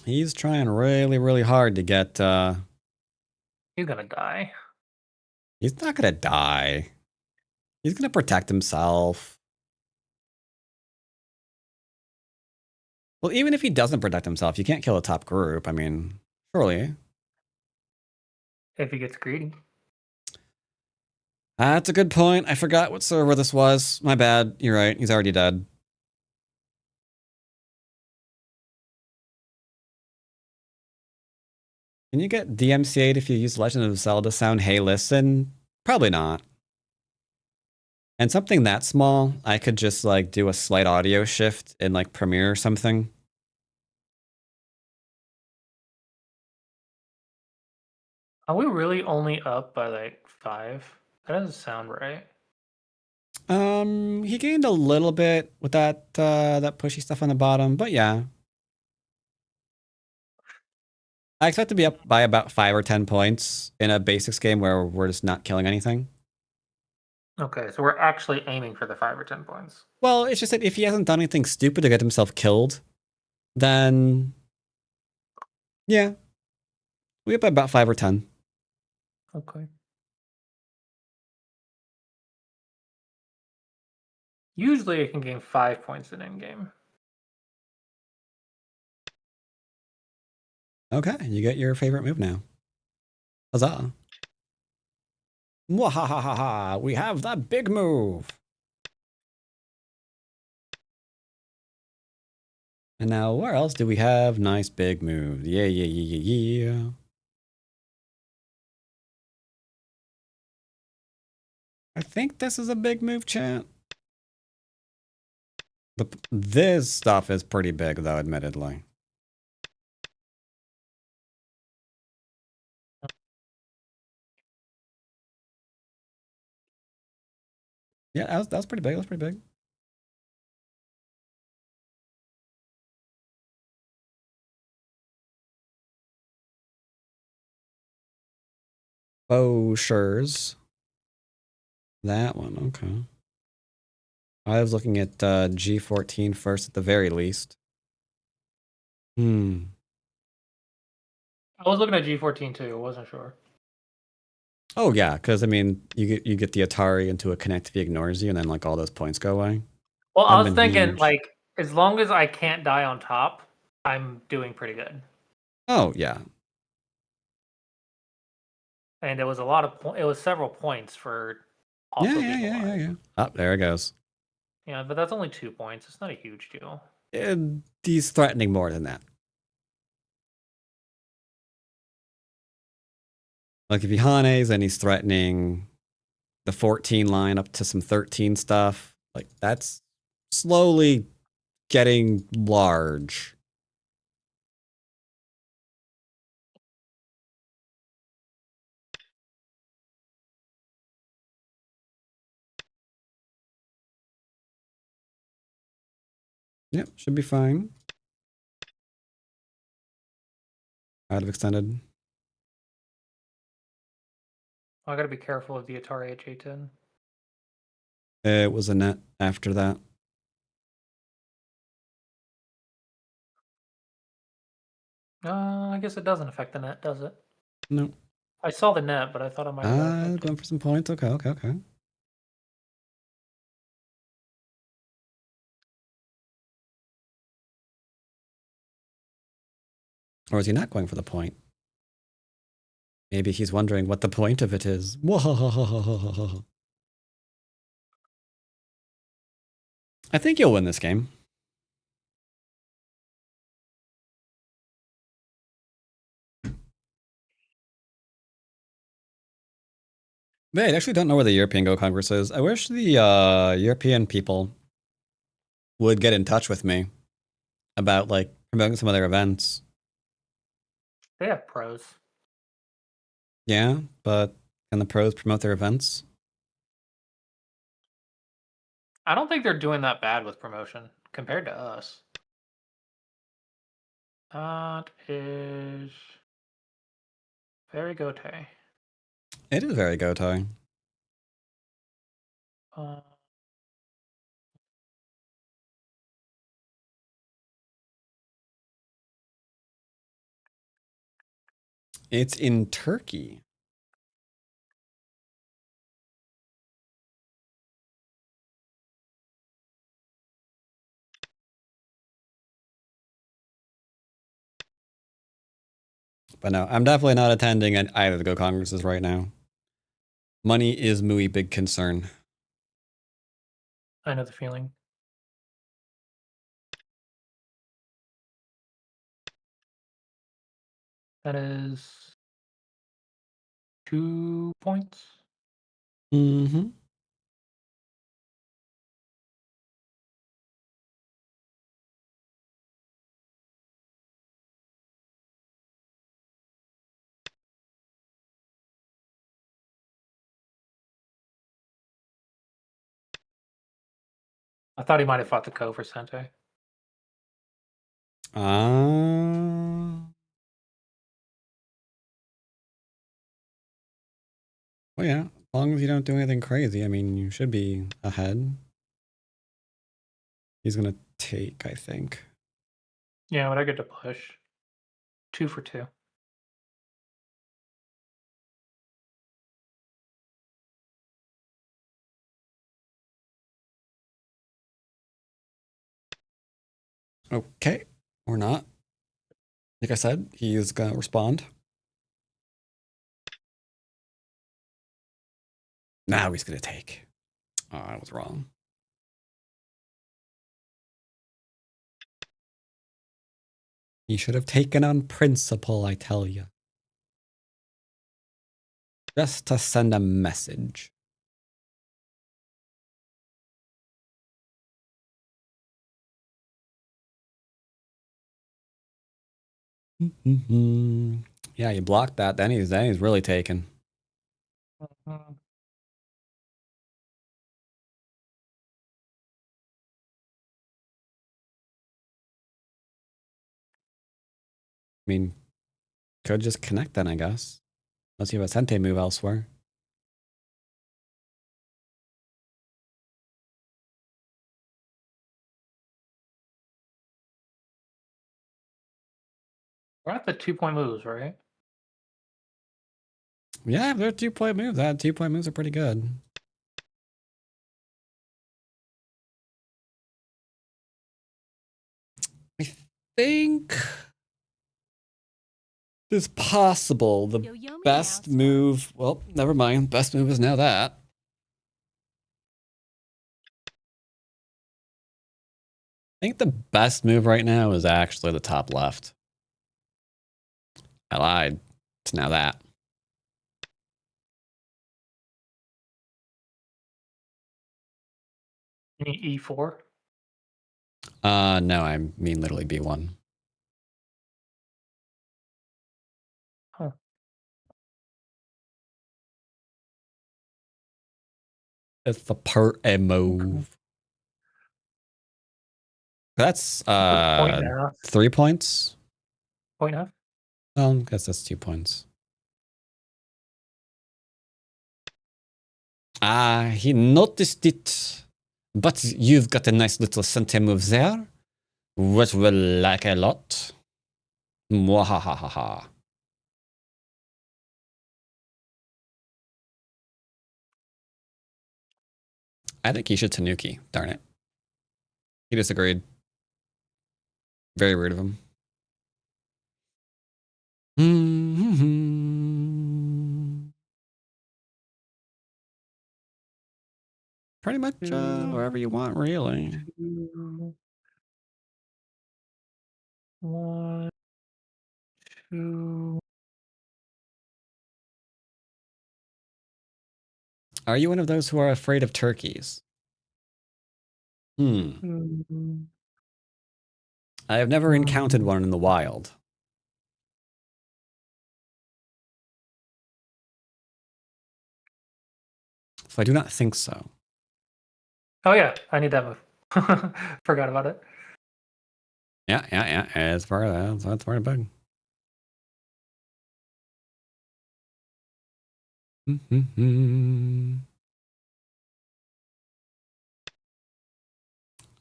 Speaker 1: He's trying really, really hard to get.
Speaker 5: He's gonna die.
Speaker 1: He's not gonna die. He's gonna protect himself. Well, even if he doesn't protect himself, you can't kill a top group. I mean, surely.
Speaker 5: If he gets greedy.
Speaker 1: That's a good point. I forgot what server this was. My bad. You're right. He's already dead. Can you get DMCA'd if you use Legend of Zelda sound? Hey, listen. Probably not. And something that small, I could just like do a slight audio shift in like Premiere or something.
Speaker 5: Are we really only up by like 5? That doesn't sound right.
Speaker 1: He gained a little bit with that that pushy stuff on the bottom, but yeah. I expect to be up by about 5 or 10 points in a basics game where we're just not killing anything.
Speaker 5: Okay, so we're actually aiming for the 5 or 10 points.
Speaker 1: Well, it's just that if he hasn't done anything stupid to get himself killed, then yeah. We up by about 5 or 10.
Speaker 5: Okay. Usually I can gain 5 points in endgame.
Speaker 1: Okay, you get your favorite move now. Huzzah. Mwahahaha, we have the big move. And now where else do we have nice big moves? Yeah, yeah, yeah, yeah, yeah. I think this is a big move, chat. This stuff is pretty big, though, admittedly. Yeah, that was pretty big. That was pretty big. Bowshers. That one, okay. I was looking at G14 first at the very least. Hmm.
Speaker 5: I was looking at G14 too. I wasn't sure.
Speaker 1: Oh yeah, because I mean, you get the Atari into a connect if he ignores you, and then like all those points go away.
Speaker 5: Well, I
Speaker 1: That'd
Speaker 5: was
Speaker 1: been
Speaker 5: thinking
Speaker 1: huge.
Speaker 5: like as long as I can't die on top, I'm doing pretty good.
Speaker 1: Oh yeah,
Speaker 5: And it was a lot of it was several points for also being alive.
Speaker 1: yeah. Oh, there it goes.
Speaker 5: Yeah, but that's only 2 points. It's not a huge deal.
Speaker 1: He's threatening more than that. Like if he Hanes and he's threatening the 14 line up to some 13 stuff, like that's slowly getting large. Yep, should be fine. Out of extended.
Speaker 5: I gotta be careful of the Atari HA10.
Speaker 1: It was a net after that.
Speaker 5: I guess it doesn't affect the net, does it?
Speaker 1: No.
Speaker 5: I saw the net, but I thought it might have been affected.
Speaker 1: Going for some points. Okay. Or is he not going for the point? Maybe he's wondering what the point of it is. I think you'll win this game. Wait, I actually don't know where the European Go Congress is. I wish the European people would get in touch with me about like promoting some of their events.
Speaker 5: They have pros.
Speaker 1: Yeah, but can the pros promote their events?
Speaker 5: I don't think they're doing that bad with promotion compared to us. That is very gote.
Speaker 1: It is very Gotai.
Speaker 5: Uh,
Speaker 1: It's in Turkey. But no, I'm definitely not attending either of the Go Congresses right now. Money is muy big concern.
Speaker 5: I know the feeling. That is 2 points.
Speaker 1: Mm-hmm.
Speaker 5: I thought he might have fought the Ko for Sente.
Speaker 1: Well, yeah. As long as you don't do anything crazy, I mean, you should be ahead. He's gonna take, I think.
Speaker 5: Yeah, but I get to push. 2 for 2.
Speaker 1: Okay, or not. Like I said, he is gonna respond. Now he's gonna take. Oh, I was wrong. He should have taken on principle, I tell you. Just to send a message. Yeah, you blocked that. Then he's really taken.
Speaker 5: Mhm.
Speaker 1: mean, could just connect then, I guess. Unless you have a Sente move elsewhere.
Speaker 5: We're at the 2-point moves, right?
Speaker 1: Yeah, they're 2-point moves. That 2-point moves are pretty good. I think it's possible the
Speaker 4: Yo-Yomi
Speaker 1: best
Speaker 4: now
Speaker 1: move. Well, never mind. Best move is now that. I think the best move right now is actually the top left. I lied. It's now that.
Speaker 5: Any E4?
Speaker 1: No, I mean literally B1.
Speaker 5: Huh.
Speaker 1: It's the part A move. That's
Speaker 5: Point and a half.
Speaker 1: 3 points.
Speaker 5: Point and a half.
Speaker 1: Well, I guess that's 2 points. Ah, he noticed it. But you've got a nice little Sente move there, which will like a lot. Mwahahaha. I think he should Tanuki. Darn it. He disagreed. Very rude of him. Pretty much wherever you want, really.
Speaker 5: 2, 1, 2.
Speaker 1: Are you one of those who are afraid of turkeys? I have never encountered one in the wild. So I do not think so.
Speaker 5: Oh yeah, I need that move. Forgot about it.
Speaker 1: Yeah. It's part of that. That's part of bug. I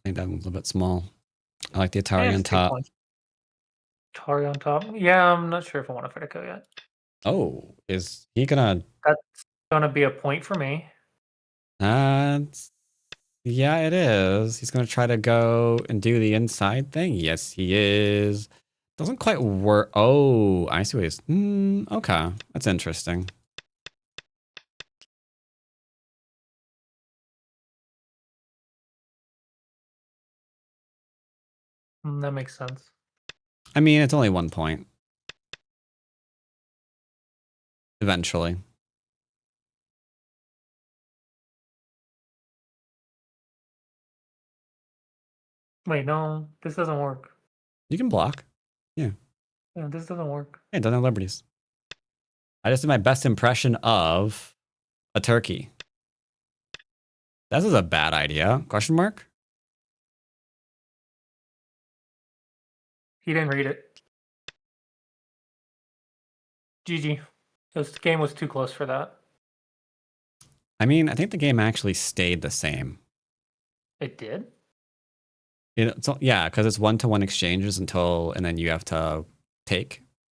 Speaker 1: think that one's a little bit small. I like the Atari on top.
Speaker 5: Atari on top. Yeah, I'm not sure if I want to Federico yet.
Speaker 1: Oh, is he gonna?
Speaker 5: That's gonna be a point for me.
Speaker 1: Yeah, it is. He's gonna try to go and do the inside thing. Yes, he is. Doesn't quite work. Oh, I see what he's. Okay, that's interesting.
Speaker 5: That makes sense.
Speaker 1: I mean, it's only 1 point. Eventually.
Speaker 5: Wait, no, this doesn't work.
Speaker 1: You can block.
Speaker 5: Yeah, this doesn't work.
Speaker 1: Hey, don't have liberties. I just did my best impression of a turkey. This is a bad idea. Question mark?
Speaker 5: He didn't read it. GG. This game was too close for that.
Speaker 1: I mean, I think the game actually stayed the same.
Speaker 5: It did?
Speaker 1: Yeah, because it's 1-to-1 exchanges and then you have to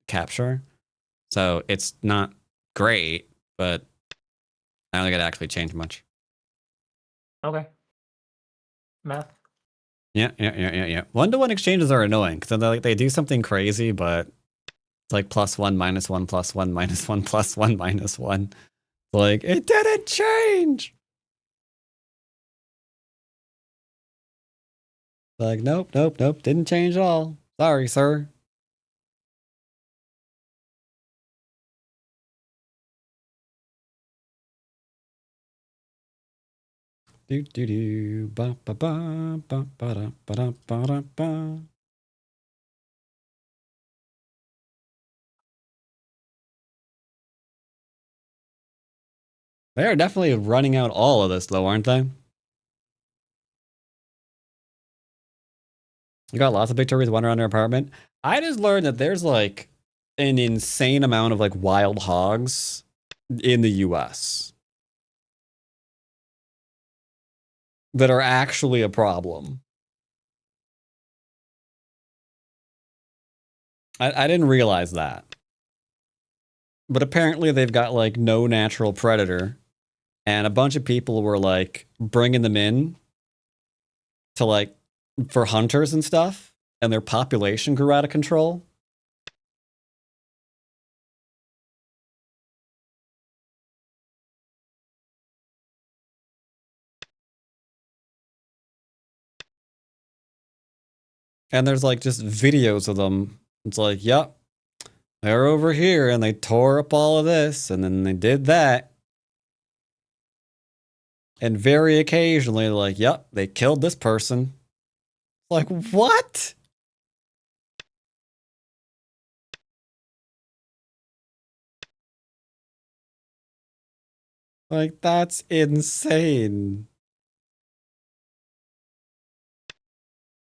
Speaker 1: capture. So it's not great, but I don't think it actually changed much.
Speaker 5: Okay. Math.
Speaker 1: Yeah. 1-to-1 exchanges are annoying because they do something crazy, but it's like +1, -1, +1, -1, +1, -1. Like, it didn't change. Like, nope, didn't change at all. Sorry, sir. Ba ba ba ba ba da ba da ba da ba. They are definitely running out all of this, though, aren't they? You got lots of Victoria's wandering around your apartment. I just learned that there's like an insane amount of like wild hogs in the US that are actually a problem. I didn't realize that. But apparently they've got like no natural predator, and a bunch of people were like bringing them in to like for hunters and stuff, and their population grew out of control. And there's like just videos of them. It's like, yep, they're over here and they tore up all of this and then they did that. And very occasionally, like, yep, they killed this person. Like, what? Like, that's insane.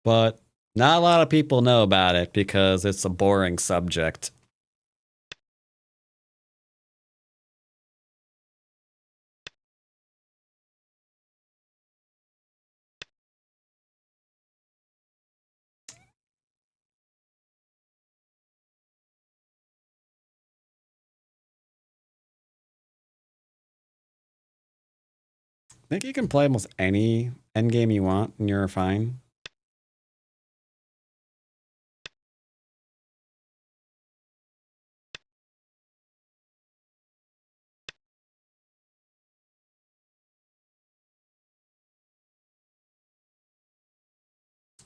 Speaker 1: But not a lot of people know about it because it's a boring subject. I think you can play almost any endgame you want and you're fine.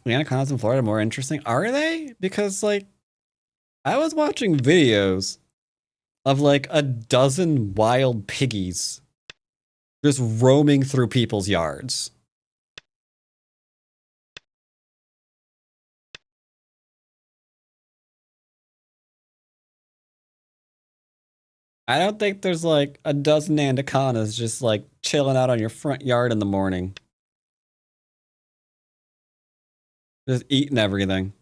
Speaker 1: The anacondas in Florida are more interesting. Are they? Because like I was watching videos of like a dozen wild piggies just roaming through people's yards. I don't think there's like a dozen anacondas just like chilling out on your front yard in the morning. Just eating everything.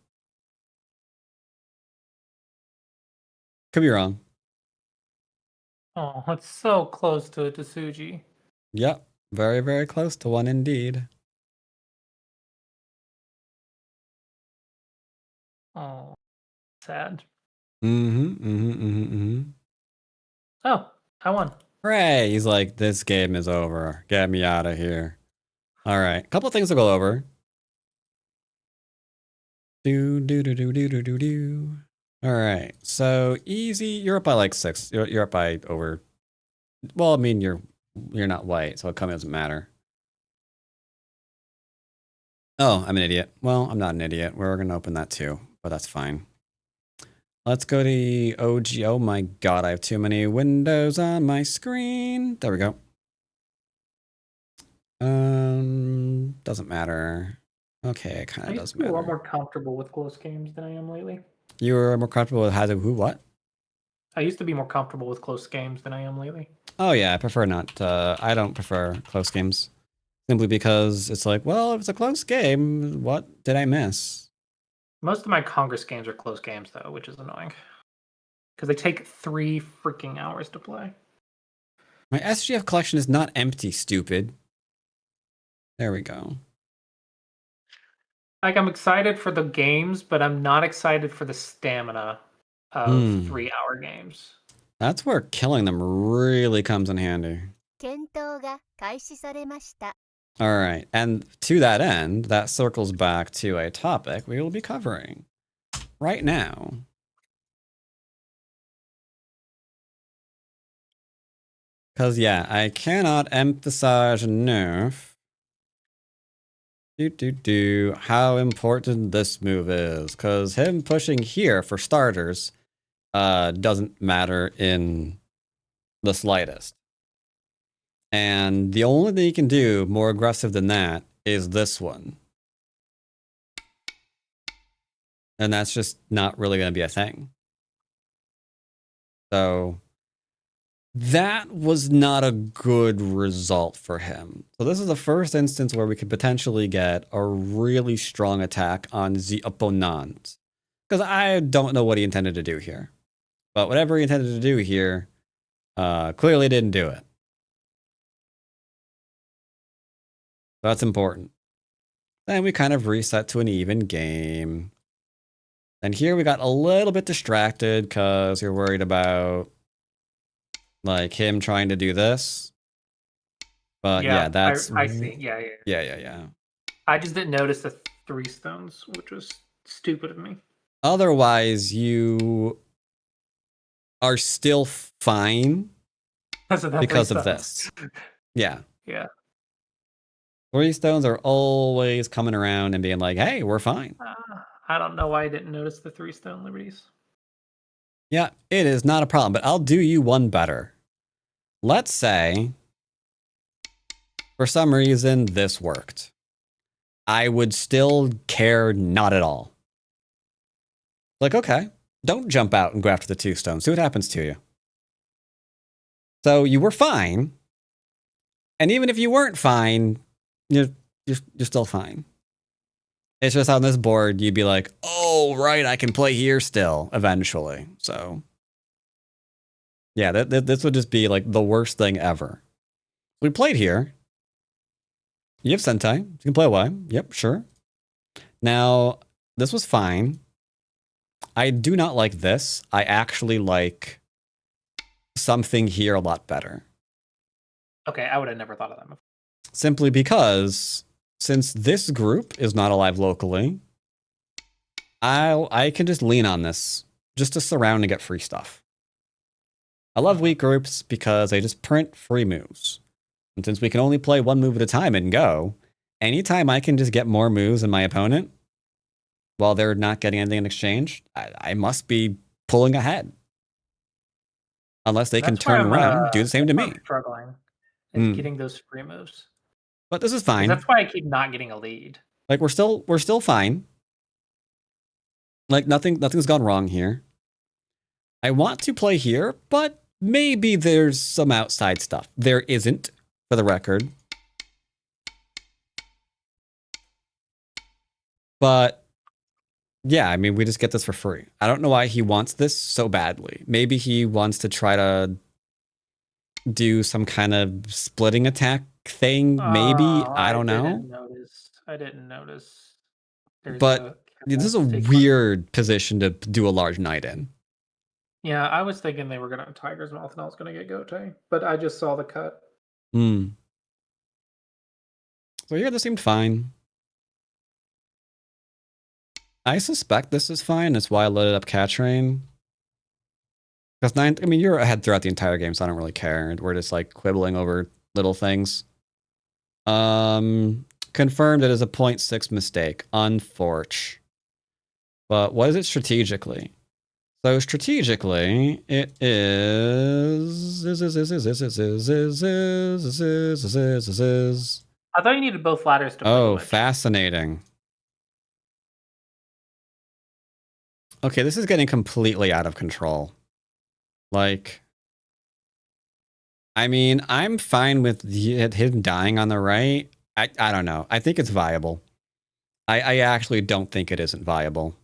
Speaker 1: Could be wrong.
Speaker 5: Oh, it's so close to a Tsuji.
Speaker 1: Yep. Very, very close to one indeed.
Speaker 5: Oh, sad. Oh, I won.
Speaker 1: Hooray! He's like, this game is over. Get me out of here. All right. A couple things to go over. Do. All right. So easy. You're up by like 6. You're up by over. Well, I mean, you're not white, so it kind of doesn't matter. Oh, I'm an idiot. Well, I'm not an idiot. We're going to open that too, but that's fine. Let's go to OG. Oh my god, I have too many windows on my screen. There we go. Doesn't matter. Okay, it kind
Speaker 5: I
Speaker 1: of
Speaker 5: used
Speaker 1: does
Speaker 5: to be a lot
Speaker 1: matter.
Speaker 5: more comfortable with close games than I am lately.
Speaker 1: You were more comfortable with how to who what?
Speaker 5: I used to be more comfortable with close games than I am lately.
Speaker 1: Oh yeah, I prefer not. I don't prefer close games. Simply because it's like, well, if it's a close game, what did I miss?
Speaker 5: Most of my Congress games are close games, though, which is annoying. Because they take 3 freaking hours to play.
Speaker 1: My SGF collection is not empty, stupid. There we go.
Speaker 5: Like, I'm excited for the games, but I'm not excited for the stamina of 3-hour games.
Speaker 1: That's where killing them really comes in handy.
Speaker 3: 検討が開始されました。
Speaker 1: All right, and to that end, that circles back to a topic we will be covering right now. Because, yeah, I cannot emphasize enough how important this move is. Because him pushing here, for starters, doesn't matter in the slightest. And the only thing you can do more aggressive than that is this one. And that's just not really going to be a thing. So that was not a good result for him. So this is the first instance where we could potentially get a really strong attack on the opponent. Because I don't know what he intended to do here. But whatever he intended to do here, clearly didn't do it. That's important. Then we kind of reset to an even game. And here we got a little bit distracted because you're worried about like him trying to do this. But yeah, that's...
Speaker 5: I see.
Speaker 1: Yeah.
Speaker 5: I just didn't notice the 3 stones, which was stupid of me.
Speaker 1: Otherwise, you are still fine because of this. Yeah.
Speaker 5: Yeah.
Speaker 1: 3 stones are always coming around and being like, hey, we're fine.
Speaker 5: I don't know why I didn't notice the 3 stone liberties.
Speaker 1: Yeah, it is not a problem, but I'll do you one better. Let's say, for some reason, this worked. I would still care not at all. Like, okay, don't jump out and go after the 2 stones. See what happens to you. So you were fine. And even if you weren't fine, you're still fine. It's just on this board, you'd be like, oh, right, I can play here still, eventually. So, yeah, this would just be like the worst thing ever. We played here. You have Sentai. You can play Y. Yep, sure. Now, this was fine. I do not like this. I actually like something here a lot better.
Speaker 5: Okay, I would have never thought of that before.
Speaker 1: Simply because, since this group is not alive locally, I can just lean on this just to surround and get free stuff. I love weak groups because they just print free moves. And since we can only play 1 move at a time and go, anytime I can just get more moves than my opponent while they're not getting anything in exchange, I must be pulling ahead. Unless they can turn around, do the same to me.
Speaker 5: Struggling and getting those free moves.
Speaker 1: But this is fine.
Speaker 5: That's why I keep not getting a lead.
Speaker 1: Like we're still fine. Like nothing's gone wrong here. I want to play here, but maybe there's some outside stuff. There isn't, for the record. But yeah, I mean, we just get this for free. I don't know why he wants this so badly. Maybe he wants to try to do some kind of splitting attack thing. Maybe. I don't know.
Speaker 5: I didn't notice.
Speaker 1: But this is a weird position to do a large knight in.
Speaker 5: Yeah, I was thinking they were going to Tiger's Mouth and I was going to get Gote. But I just saw the cut.
Speaker 1: So yeah, this seemed fine. I suspect this is fine. That's why I loaded up Catrain. Because 9, I mean, you're ahead throughout the entire game, so I don't really care. We're just like quibbling over little things. Confirmed it is a 0.6 mistake. Unfortunate. But what is it strategically? So strategically, it is.
Speaker 5: I thought you needed both ladders to play.
Speaker 1: Oh, fascinating. Okay, this is getting completely out of control. Like, I mean, I'm fine with him dying on the right. I don't know. I think it's viable. I actually don't think it isn't viable.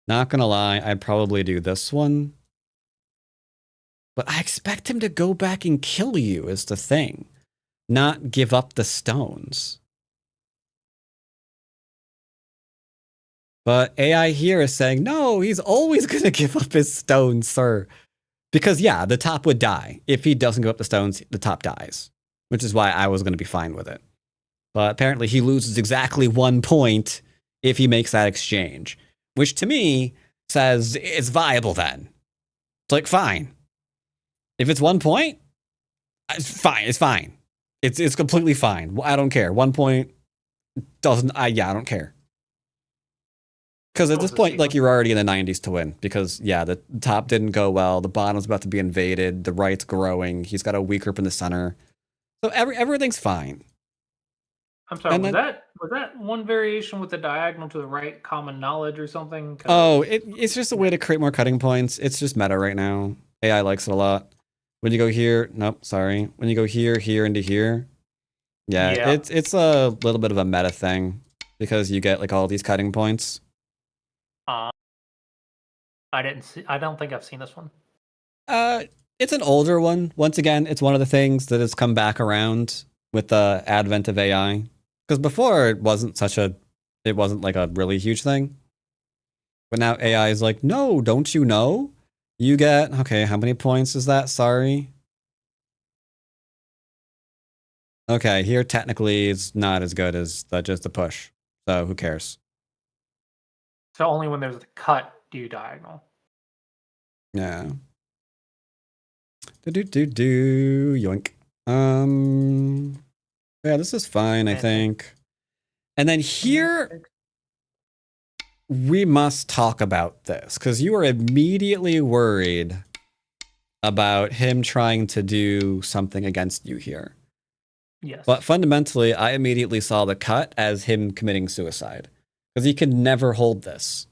Speaker 1: Not gonna lie, I'd probably do this one. But I expect him to go back and kill you is the thing. Not give up the stones. But AI here is saying, no, he's always going to give up his stones, sir. Because, yeah, the top would die. If he doesn't give up the stones, the top dies. Which is why I was going to be fine with it. But apparently he loses exactly 1 point if he makes that exchange. Which to me says it's viable then. It's like, fine. If it's 1 point, it's fine. It's fine. It's completely fine. I don't care. 1 point doesn't, I don't care. Because at this point, like, you're already in the 90s to win. Because, yeah, the top didn't go well. The bottom's about to be invaded. The right's growing. He's got a weak group in the center. So everything's fine.
Speaker 5: I'm sorry, was that one variation with the diagonal to the right common knowledge or something?
Speaker 1: Oh, it's just a way to create more cutting points. It's just meta right now. AI likes it a lot. When you go here, nope, sorry. When you go here, here, into here, yeah,
Speaker 5: Yeah.
Speaker 1: it's a little bit of a meta thing because you get like all these cutting points.
Speaker 5: I don't think I've seen this one.
Speaker 1: It's an older one. Once again, it's one of the things that has come back around with the advent of AI. Because before it wasn't like a really huge thing. But now AI is like, no, don't you know? You get, okay, how many points is that? Sorry. Okay, here technically it's not as good as just the push. So who cares?
Speaker 5: So only when there's a cut do you diagonal.
Speaker 1: Yeah. Yoink. Yeah, this is fine, I think. And then here we must talk about this because you are immediately worried about him trying to do something against you here.
Speaker 5: Yes.
Speaker 1: But fundamentally, I immediately saw the cut as him committing suicide because he could never hold this.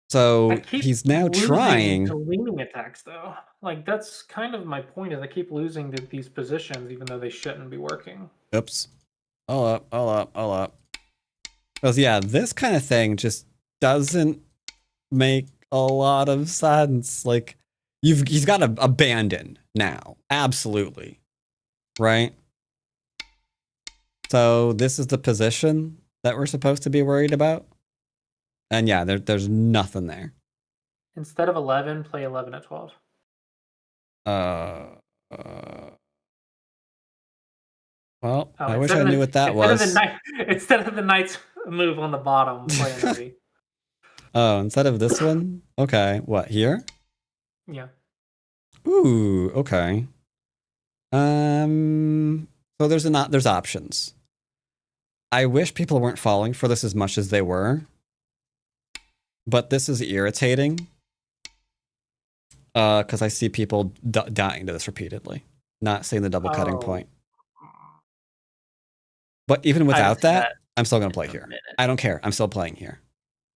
Speaker 1: So he's now trying
Speaker 5: to leaning attacks, though. Like that's kind of my point. Is I keep losing to these positions, even though they shouldn't be working.
Speaker 1: Oops. All up. Because yeah, this kind of thing just doesn't make a lot of sense. Like he's got to abandon now. Absolutely. Right? So this is the position that we're supposed to be worried about. And yeah, there's nothing there.
Speaker 5: Instead of 11, play 11 at 12.
Speaker 1: Well, I wish I knew what that was.
Speaker 5: Instead of the knight's move on the bottom, play an OD.
Speaker 1: Oh, instead of this one? Okay, what, here?
Speaker 5: Yeah.
Speaker 1: Ooh, okay. So there's options. I wish people weren't falling for this as much as they were. But this is irritating. Because I see people dying to this repeatedly. Not seeing the double cutting point. But even without that, I'm still going to play here. I don't care. I'm still playing here.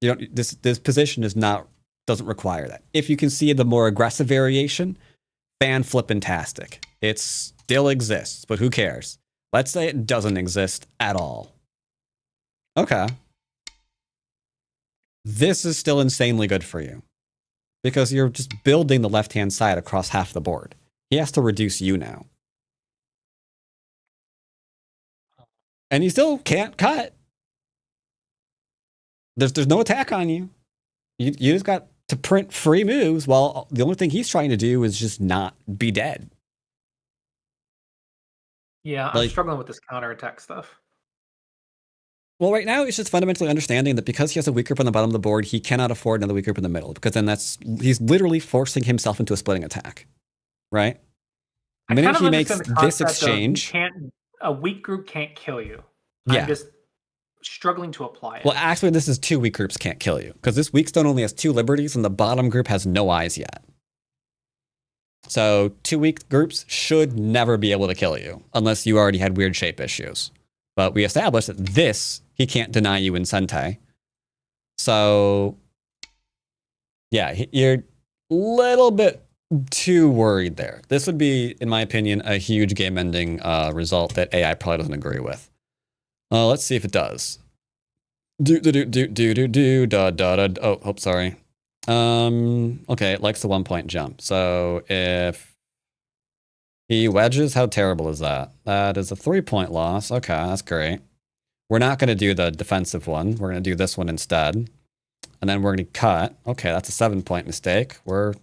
Speaker 1: You don't. This position doesn't require that. If you can see the more aggressive variation, fan flippin-tastic. It still exists, but who cares? Let's say it doesn't exist at all. Okay. This is still insanely good for you because you're just building the left-hand side across half the board. He has to reduce you now. And you still can't cut. There's no attack on you. You just got to print free moves while the only thing he's trying to do is just not be dead.
Speaker 5: Yeah, I'm struggling with this counterattack stuff.
Speaker 1: Well, right now it's just fundamentally understanding that because he has a weak group on the bottom of the board, he cannot afford another weak group in the middle because then he's literally forcing himself into a splitting attack, right? The minute he makes this exchange,
Speaker 5: a weak group can't kill you. Yeah. I'm just struggling to apply it.
Speaker 1: Well, actually, this is 2 weak groups can't kill you because this weak stone only has 2 liberties and the bottom group has no eyes yet. So 2 weak groups should never be able to kill you unless you already had weird shape issues. But we established that this, he can't deny you in Sentai. So, yeah, you're a little bit too worried there. This would be, in my opinion, a huge game-ending result that AI probably doesn't agree with. Let's see if it does. Oh, sorry. Okay, it likes the 1-point jump. So if he wedges, how terrible is that? That is a 3-point loss. Okay, that's great. We're not going to do the defensive one. We're going to do this one instead. And then we're going to cut. Okay, that's a 7-point mistake. We're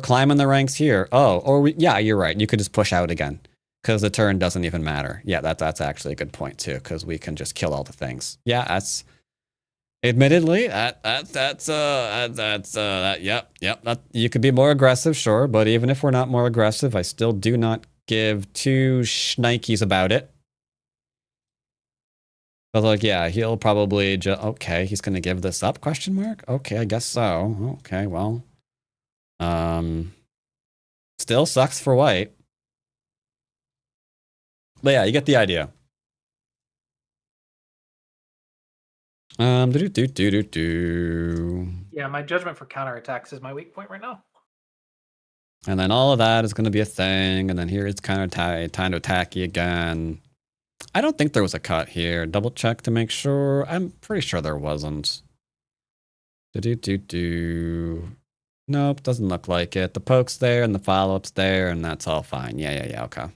Speaker 1: climbing the ranks here. Oh, yeah, you're right. You could just push out again because the turn doesn't even matter. Yeah, that's actually a good point too because we can just kill all the things. Yeah, that's admittedly yep. You could be more aggressive, sure, but even if we're not more aggressive, I still do not give 2 shnikes about it. But like, yeah, he'll probably okay, he's gonna give this up? Question mark? Okay, I guess so. Okay, well, still sucks for white. But yeah, you get the idea.
Speaker 5: Yeah, my judgment for counterattacks is my weak point right now.
Speaker 1: And then all of that is going to be a thing. And then here it's kind of time to attack you again. I don't think there was a cut here. Double check to make sure. I'm pretty sure there wasn't. Nope, doesn't look like it. The poke's there and the follow-up's there, and that's all fine. Yeah, okay.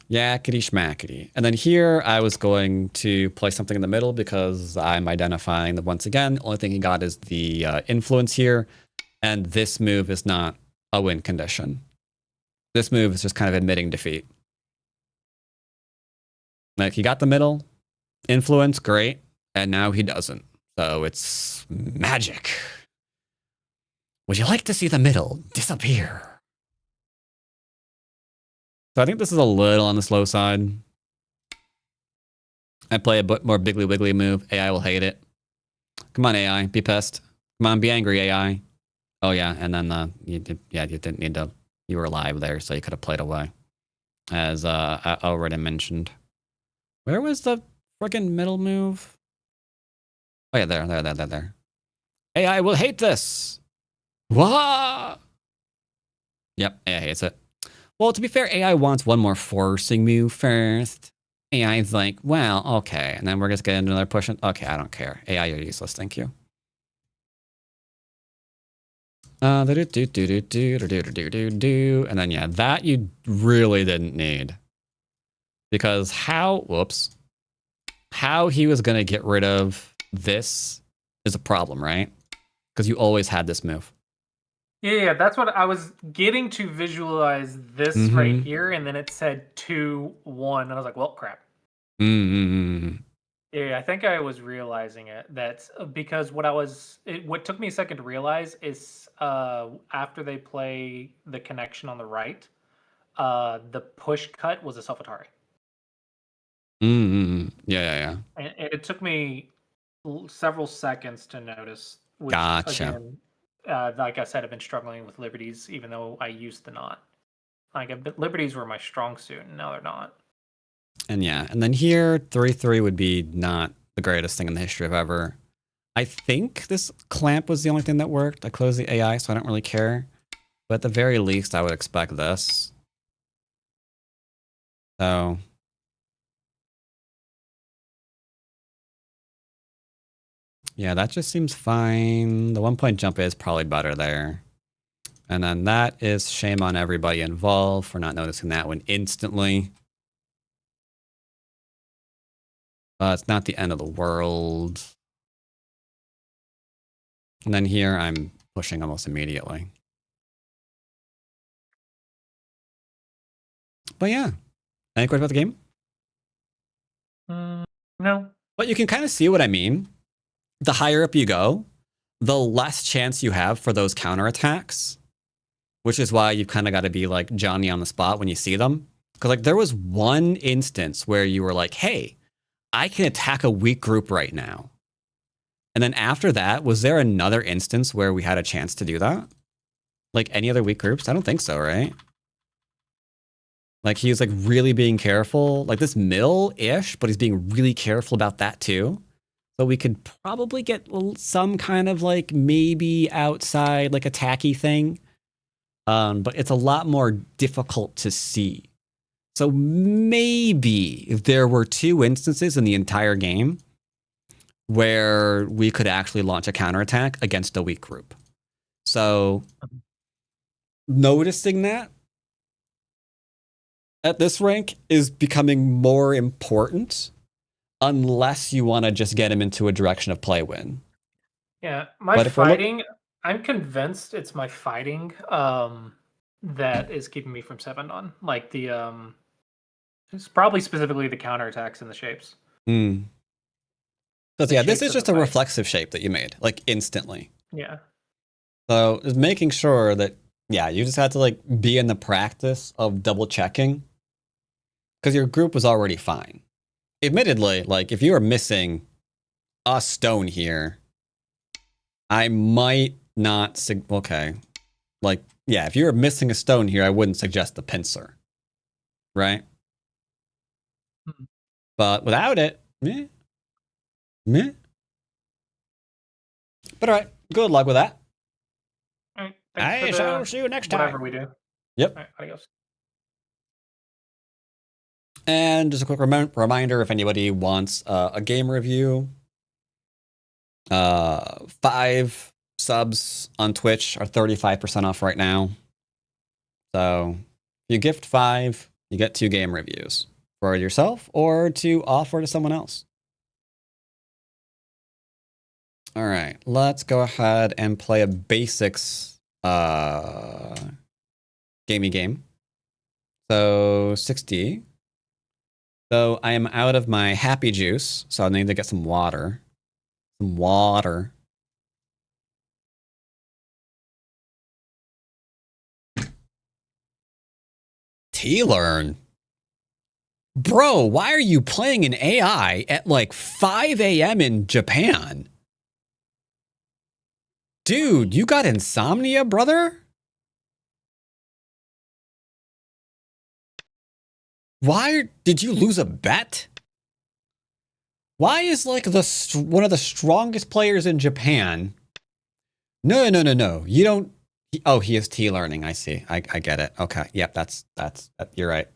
Speaker 1: Yakety schmackety. And then here I was going to play something in the middle because I'm identifying that once again, the only thing he got is the influence here. And this move is not a win condition. This move is just kind of admitting defeat. Like, he got the middle, influence, great, and now he doesn't. So it's magic. Would you like to see the middle disappear? So I think this is a little on the slow side. I play a bit more Biggly Wiggly move. AI will hate it. Come on, AI, be pissed. Come on, be angry, AI. Oh yeah, and then you didn't need to. You were alive there, so you could have played away, as I already mentioned. Where was the friggin' middle move? Oh yeah, there. AI will hate this. Wah! Yep, AI hates it. Well, to be fair, AI wants one more forcing move first. AI's like, well, okay, and then we're just getting another push. Okay, I don't care. AI, you're useless. Thank you. And then yeah, that you really didn't need, because how he was gonna get rid of this is a problem, right? Because you always had this move.
Speaker 5: Yeah, that's what I was getting to visualize this right here, and then it said 2-1, and I was like, well, crap. Yeah, I think I was realizing it. That's because what took me a second to realize is after they play the connection on the right, the push cut was a Self-Atari.
Speaker 1: Yeah.
Speaker 5: And it took me several seconds to notice, which
Speaker 1: Gotcha.
Speaker 5: again, like I said, I've been struggling with liberties, even though I used to not. Like, liberties were my strong suit, and now they're not.
Speaker 1: And yeah, and then here, 3-3 would be not the greatest thing in the history of ever. I think this clamp was the only thing that worked. I closed the AI, so I don't really care. But at the very least, I would expect this. So yeah, that just seems fine. The 1-point jump is probably better there. And then that is shame on everybody involved for not noticing that one instantly. It's not the end of the world. And then here I'm pushing almost immediately. But yeah, any questions about the game?
Speaker 5: No.
Speaker 1: But you can kind of see what I mean. The higher up you go, the less chance you have for those counterattacks, which is why you've kind of got to be like Johnny on the spot when you see them. Because like there was one instance where you were like, hey, I can attack a weak group right now. And then after that, was there another instance where we had a chance to do that? Like any other weak groups? I don't think so, right? Like he was like really being careful, like this mill-ish, but he's being really careful about that too. So we could probably get some kind of like maybe outside like attacky thing. But it's a lot more difficult to see. So maybe if there were 2 instances in the entire game where we could actually launch a counterattack against a weak group. So noticing that at this rank is becoming more important unless you want to just get him into a direction of play win.
Speaker 5: Yeah, my fighting, I'm convinced it's my fighting that is keeping me from 7-on. Like it's probably specifically the counterattacks and the shapes.
Speaker 1: Because yeah, this is just a reflexive shape that you made, like instantly.
Speaker 5: Yeah.
Speaker 1: So just making sure that, yeah, you just had to like be in the practice of double checking because your group was already fine. Admittedly, like if you were missing a stone here, I might not, okay. Like, yeah, if you were missing a stone here, I wouldn't suggest the pincer, right? But without it, meh. But all right, good luck with that.
Speaker 5: All right. Thanks
Speaker 1: I
Speaker 5: for
Speaker 1: shall
Speaker 5: the
Speaker 1: see you next
Speaker 5: whatever
Speaker 1: time.
Speaker 5: we do.
Speaker 1: Yep.
Speaker 5: All right, adios.
Speaker 1: And just a quick reminder, if anybody wants a game review, 5 subs on Twitch are 35% off right now. So if you gift 5, you get 2 game reviews for yourself or to offer to someone else. All right, let's go ahead and play a basics gamey game. So 60. So I am out of my happy juice, so I need to get some water. Some water. T-Learn. Bro, why are you playing an AI at like 5 a.m. in Japan? Dude, you got insomnia, brother? Why did you lose a bet? Why is like one of the strongest players in Japan? No. You don't. Oh, he is T-learning. I see. I get it. Okay. Yep. That's you're right.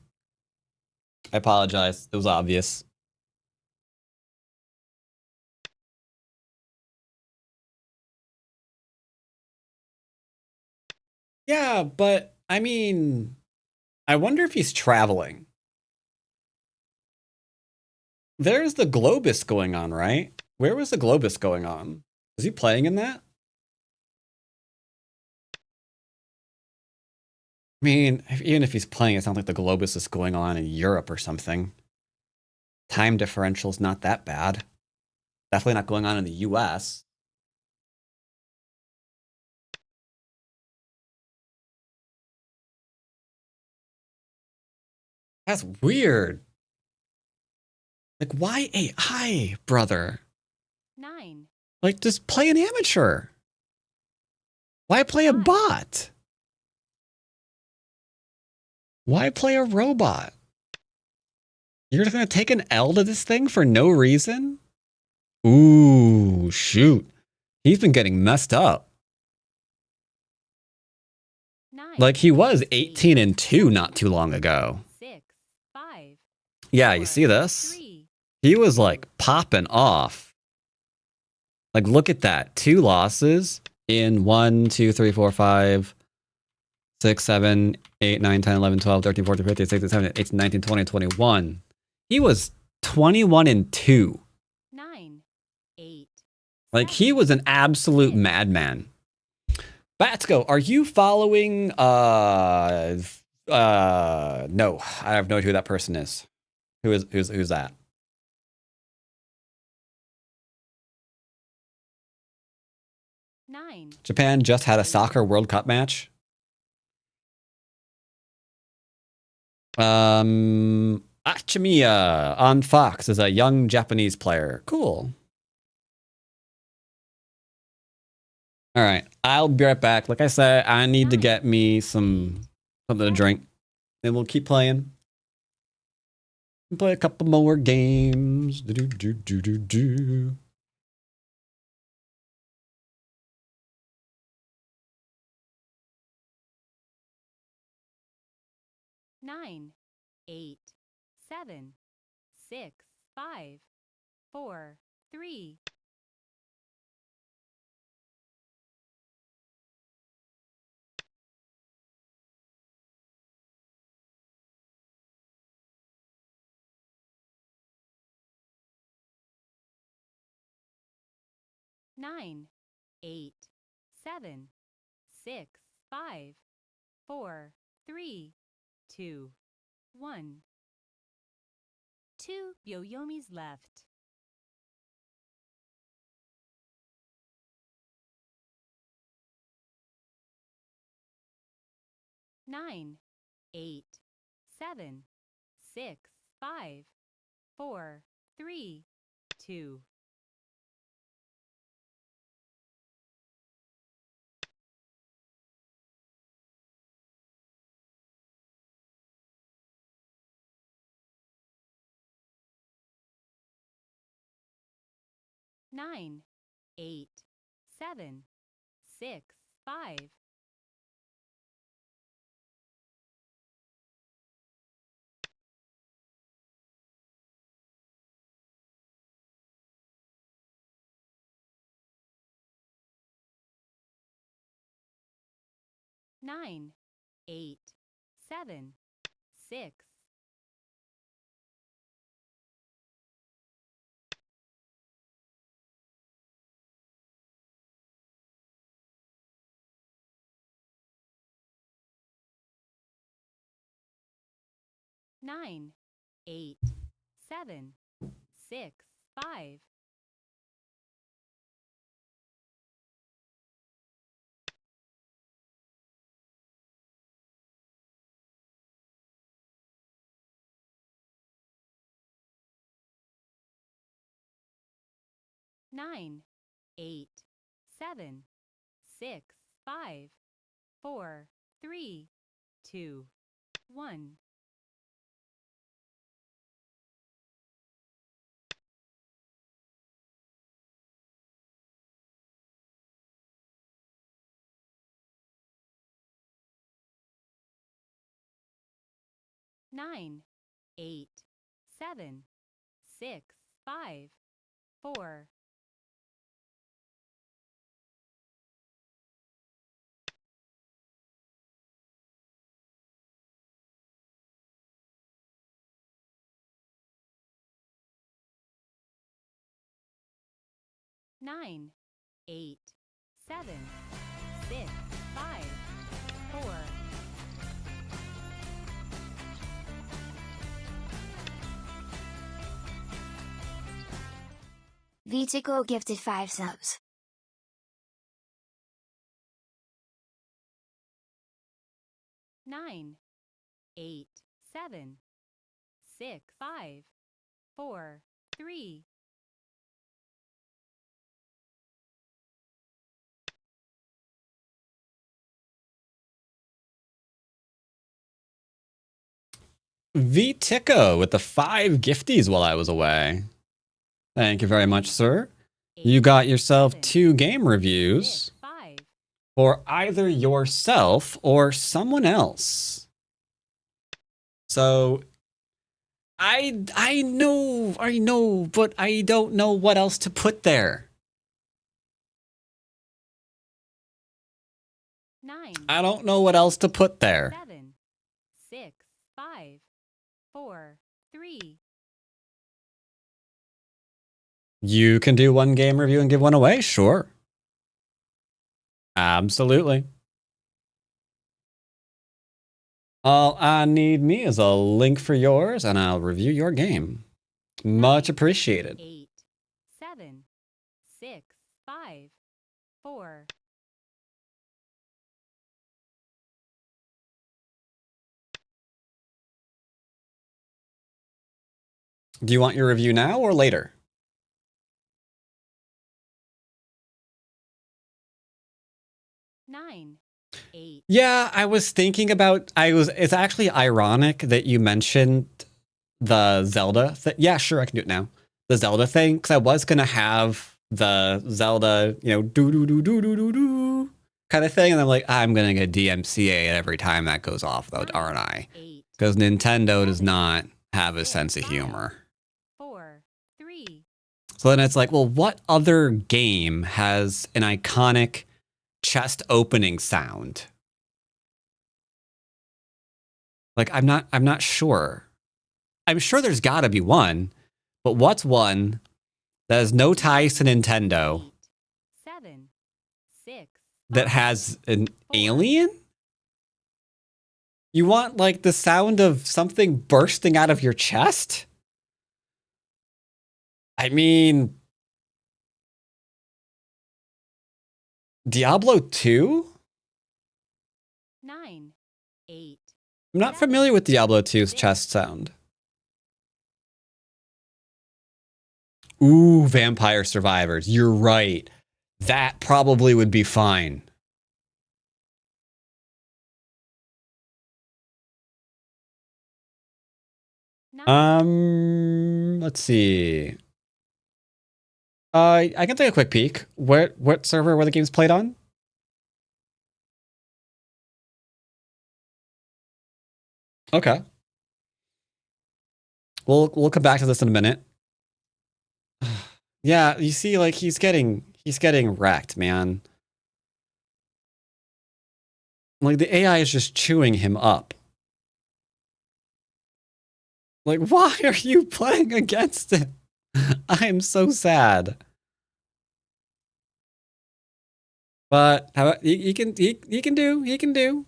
Speaker 1: I apologize. It was obvious. Yeah, but I mean, I wonder if he's traveling. There's the Globus going on, right? Where was the Globus going on? Is he playing in that? I mean, even if he's playing, it's not like the Globus is going on in Europe or something. Time differential's not that bad. Definitely not going on in the US. That's weird. Like, why AI, brother?
Speaker 4: 9,
Speaker 1: Like, just play an amateur. Why play a bot? Why play a robot? You're just gonna take an L to this thing for no reason? Ooh, shoot. He's been getting messed up.
Speaker 4: 9.
Speaker 1: Like, he was 18-2 not too long ago.
Speaker 4: 6, 5.
Speaker 1: Yeah, you see this? He was like popping off. Like, look at that. 2 losses in 1, 2, 3, 4, 5, 6, 7, 8, 9, 10, 11, 12, 13, 14, 15, 16, 17, 18, 19, 20, 21. He was 21-2.
Speaker 4: 9, 8.
Speaker 1: Like, he was an absolute madman. Batsko, are you following no, I have no idea who that person is. Who's that?
Speaker 4: Nine.
Speaker 1: Japan just had a soccer World Cup match. Achimiya on Fox is a young Japanese player. Cool. All right, I'll be right back. Like I said, I need to get me something to drink. Then we'll keep playing. Play a couple more games. Do, do, do, do, do.
Speaker 4: Nine, 8, 7, 6, 5, 4, 3. 9, 8, 7, 6, 5, 4, 3, 2, 1. 2 Byoyomis left. 9, 8, 7, 6, 5, 4, 3, 2. 9, 8, 7, 6, 5. 9, 8, 7, 6. 9, 8, 7, 6, 5. 9, 8, 7, 6, 5, 4, 3, 2, 1. 9, 8, 7, 6, 5, 4. 9, 8, 7, 6, 5, 4.
Speaker 6: Vitico gifted 5 subs.
Speaker 4: Nine, 8, 7, 6, 5, 4, 3.
Speaker 1: 'Vitico with the 5 gifties while I was away. Thank you very much, sir. You got yourself 2 game reviews for either yourself or someone else. So I know, but I don't know what else to put there.
Speaker 4: 9.
Speaker 1: I don't know what else to put there.
Speaker 4: 7, 6, 5, 4, 3.
Speaker 1: You can do 1 game review and give 1 away, sure. Absolutely. All I need me is a link for yours, and I'll review your game. Much appreciated.
Speaker 4: 8, 7, 6, 5, 4.
Speaker 1: Do you want your review now or later?
Speaker 4: 9, 8.
Speaker 1: Yeah, I was thinking about. It's actually ironic that you mentioned the Zelda. Yeah, sure, I can do it now. The Zelda thing, because I was gonna have the Zelda, do do do do do do do kind of thing, and I'm like, I'm gonna get DMCA every time that goes off, though, aren't I? Because Nintendo does not have a sense of humor.
Speaker 4: 4, 3.
Speaker 1: So then it's like, well, what other game has an iconic chest opening sound? Like, I'm not sure. I'm sure there's got to be one, but what's one that has no ties to Nintendo
Speaker 4: 8, 7, 6,
Speaker 1: that has an alien? You want like the sound of something bursting out of your chest? I mean, Diablo 2?
Speaker 4: 9, 8.
Speaker 1: I'm not familiar with Diablo 2's chest sound. Ooh, Vampire Survivors. You're right. That probably would be fine. Let's see. I can take a quick peek. What server were the games played on? Okay. We'll come back to this in a minute. Yeah, you see, like he's getting wrecked, man. Like the AI is just chewing him up. Like, why are you playing against it? I am so sad. But how he can do.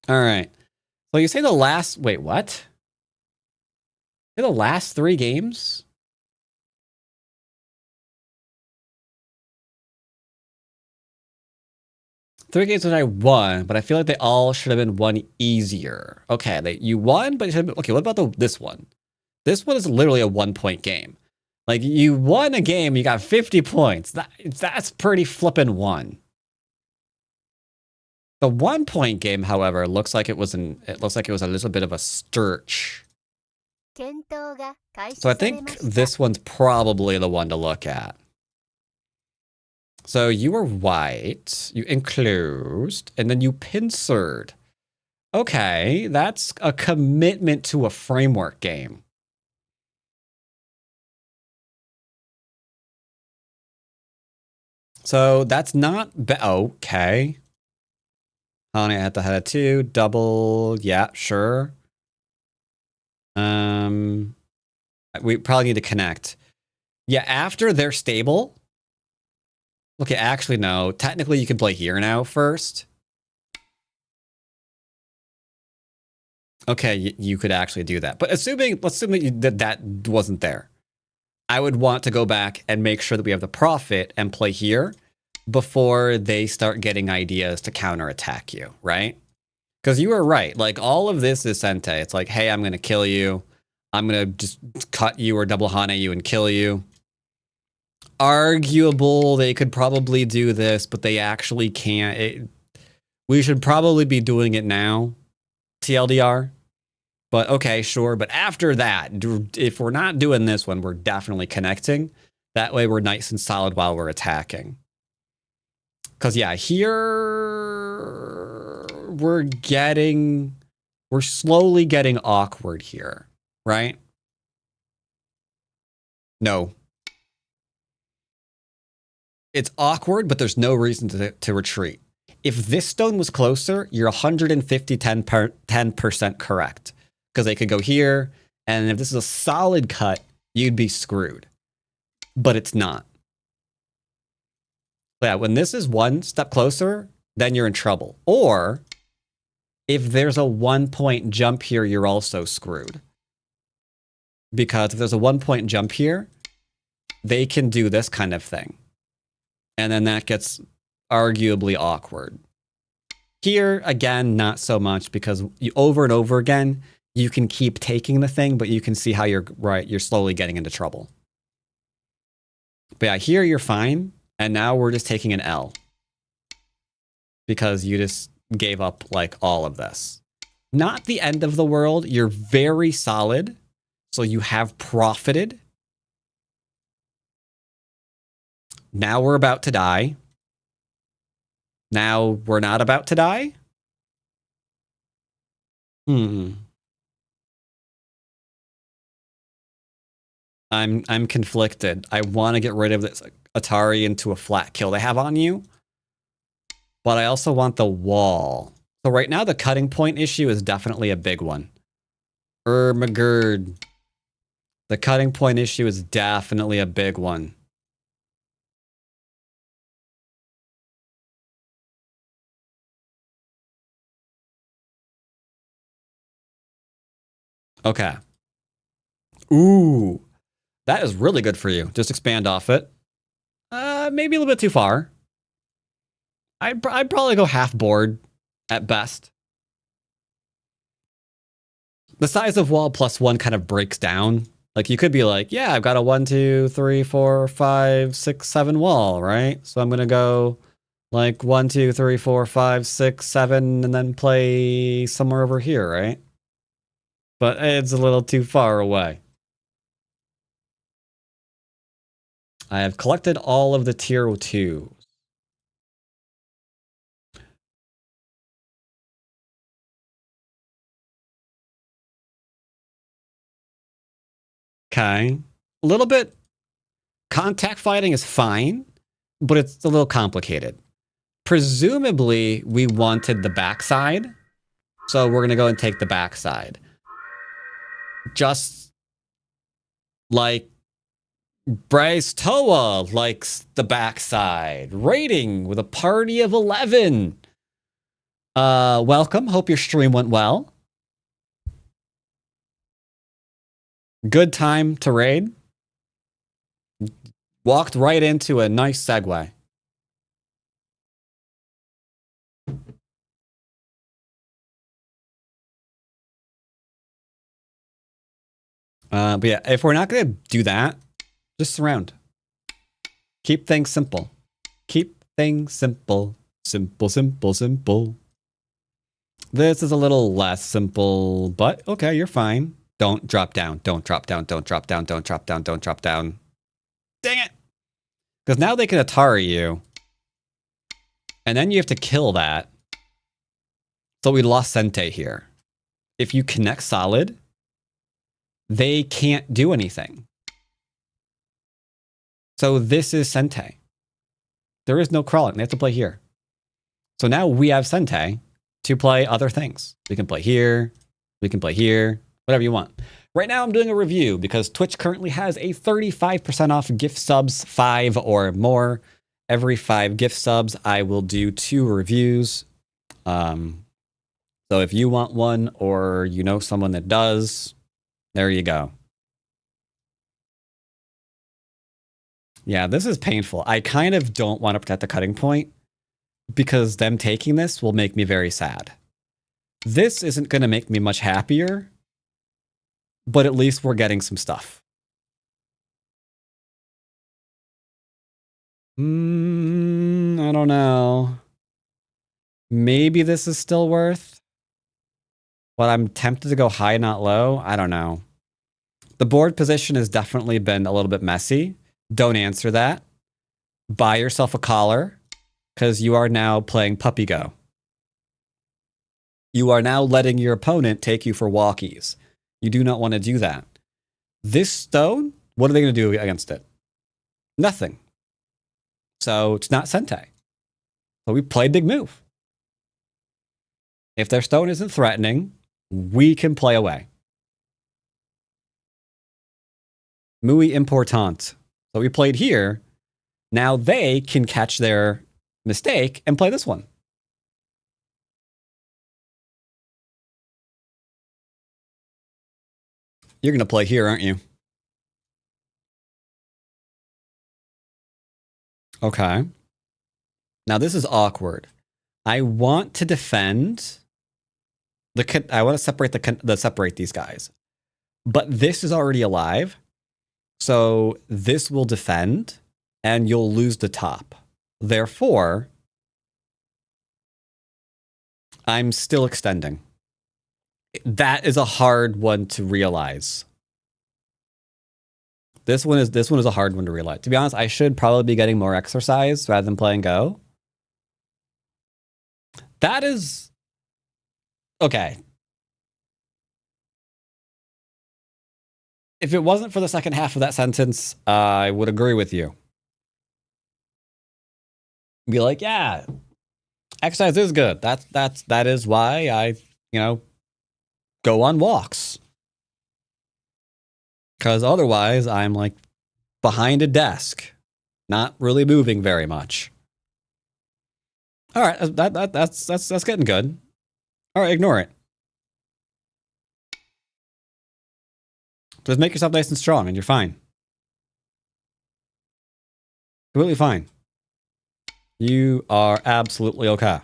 Speaker 1: All right. So you say the last what? Say the last 3 games? Three games that I won, but I feel like they all should have been one easier. Okay, you won, but okay, what about this one? This one is literally a 1-point game. Like you won a game, you got 50 points. That's pretty flippin' one. The 1-point game, however, looks like it was a little bit of a stirch. So I think this one's probably the one to look at. So you were white, you enclosed, and then you pincered. Okay, that's a commitment to a framework game. So that's not okay. Honey, I had to head a 2, double, yeah, sure. We probably need to connect. Yeah, after they're stable. Okay, actually, no. Technically, you can play here now first. Okay, you could actually do that. But let's assume that wasn't there. I would want to go back and make sure that we have the profit and play here before they start getting ideas to counterattack you, right? Because you were right. Like, all of this is Sente. It's like, hey, I'm going to kill you. I'm going to just cut you or double Hane you and kill you. Arguable, they could probably do this, but they actually can't. We should probably be doing it now, TLDR. But okay, sure. But after that, if we're not doing this one, we're definitely connecting. That way we're nice and solid while we're attacking. Because yeah, here we're slowly getting awkward here, right? No. It's awkward, but there's no reason to retreat. If this stone was closer, you're 10% correct. Because they could go here, and if this is a solid cut, you'd be screwed. But it's not. But yeah, when this is one step closer, then you're in trouble. Or, if there's a 1-point jump here, you're also screwed. Because if there's a 1-point jump here, they can do this kind of thing. And then that gets arguably awkward. Here, again, not so much, because you over and over again, you can keep taking the thing, but you can see how you're slowly getting into trouble. But yeah, here you're fine, and now we're just taking an L. Because you just gave up, like, all of this. Not the end of the world, you're very solid, so you have profited. Now we're about to die. Now we're not about to die? I'm conflicted. I want to get rid of this Atari into a flat kill they have on you. But I also want the wall. So right now the cutting point issue is definitely a big one. McGurd. The cutting point issue is definitely a big one. Okay. Ooh. That is really good for you. Just expand off it. Maybe a little bit too far. I'd probably go half board at best. The size of wall +1 kind of breaks down. Like you could be like, yeah, I've got a 1, 2, 3, 4, 5, 6, 7 wall, right? So I'm gonna go like 1, 2, 3, 4, 5, 6, 7, and then play somewhere over here, right? But it's a little too far away. I have collected all of the tier 2. Okay. A little bit. Contact fighting is fine, but it's a little complicated. Presumably, we wanted the backside. So we're going to go and take the backside. Just like Bryce Toa likes the backside. Rating with a party of 11. Welcome. Hope your stream went well. Good time to raid. Walked right into a nice segue. But yeah, if we're not going to do that, just surround. Keep things simple. Keep things simple. Simple, simple, simple. This is a little less simple, but okay, you're fine. Don't drop down. Don't drop down. Don't drop down. Don't drop down. Don't drop down. Dang it. Because now they can Atari you. And then you have to kill that. So we lost Sente here. If you connect solid, they can't do anything. So this is Sente. There is no crawling. They have to play here. So now we have Sente to play other things. We can play here. We can play here. Whatever you want. Right now I'm doing a review because Twitch currently has a 35% off gift subs, 5 or more. Every 5 gift subs, I will do 2 reviews. So if you want one or you know someone that does, there you go. Yeah, this is painful. I kind of don't want to protect the cutting point because them taking this will make me very sad. This isn't going to make me much happier, but at least we're getting some stuff. I don't know. Maybe this is still worth, but I'm tempted to go high, not low. I don't know. The board position has definitely been a little bit messy. Don't answer that. Buy yourself a collar because you are now playing Puppy Go. You are now letting your opponent take you for walkies. You do not want to do that. This stone, what are they going to do against it? Nothing. So it's not Sente. So we played big move. If their stone isn't threatening, we can play away. Muy important. So we played here. Now they can catch their mistake and play this one. You're going to play here, aren't you? Okay. Now this is awkward. I want to defend I want to separate these guys. But this is already alive. So this will defend and you'll lose the top. Therefore, I'm still extending. That is a hard one to realize. This one is a hard one to realize. To be honest, I should probably be getting more exercise rather than playing Go. That is okay. If it wasn't for the second half of that sentence, I would agree with you. Be like, yeah, exercise is good. That is why I, go on walks. Because otherwise, I'm like behind a desk, not really moving very much. All right, that's getting good. All right, ignore it. Just make yourself nice and strong, and you're fine. Completely fine. You are absolutely okay.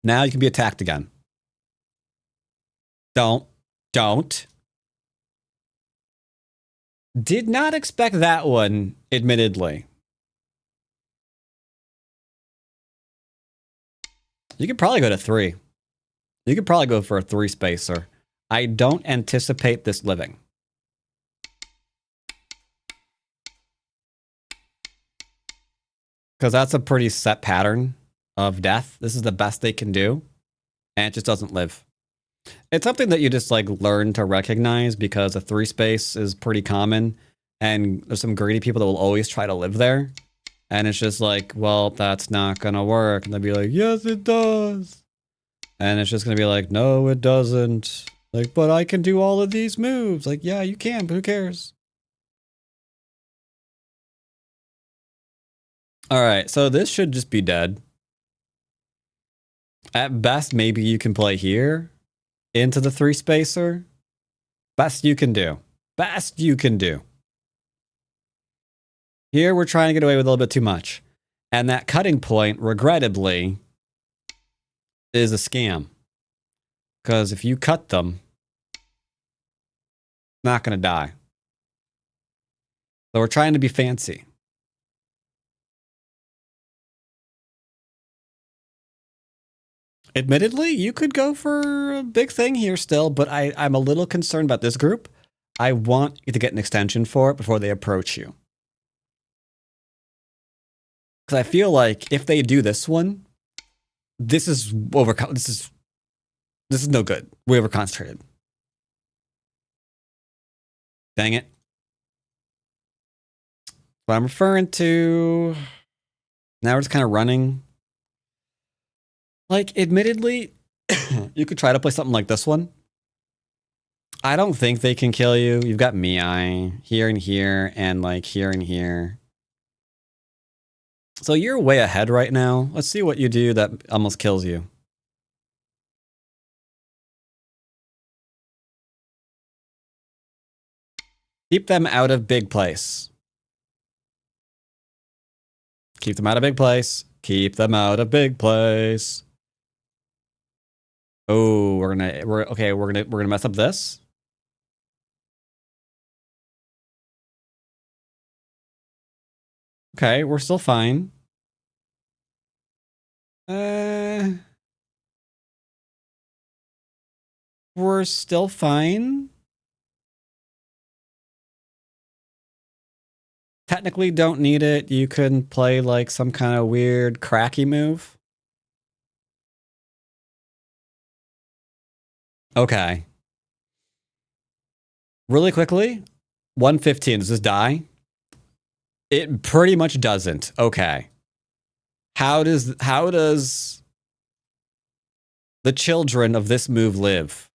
Speaker 1: Now you can be attacked again. Don't. Did not expect that one, admittedly. You could probably go to 3. You could probably go for a 3 spacer. I don't anticipate this living. Because that's a pretty set pattern of death. This is the best they can do. And it just doesn't live. It's something that you just like learn to recognize because a 3 space is pretty common. And there's some greedy people that will always try to live there. And it's just like, well, that's not going to work. And they'll be like, yes, it does. And it's just going to be like, no, it doesn't. Like, but I can do all of these moves. Like, yeah, you can, but who cares? All right, so this should just be dead. At best, maybe you can play here into the 3 spacer. Best you can do. Best you can do. Here, we're trying to get away with a little bit too much. And that cutting point, regrettably, is a scam. Because if you cut them, not going to die. So we're trying to be fancy. Admittedly, you could go for a big thing here still, but I'm a little concerned about this group. I want you to get an extension for it before they approach you. Because I feel like if they do this one, this is no good. Way over concentrated. Dang it. What I'm referring to, now we're just kind of running. Like, admittedly, you could try to play something like this one. I don't think they can kill you. You've got Mii here and here, and like here and here. So you're way ahead right now. Let's see what you do that almost kills you. Keep them out of big place. Keep them out of big place. Keep them out of big place. Oh, we're gonna mess up this. Okay, we're still fine. We're still fine. Technically don't need it. You can play like some kind of weird cracky move. Okay. Really quickly, 115, does this die? It pretty much doesn't. Okay. How does the children of this move live?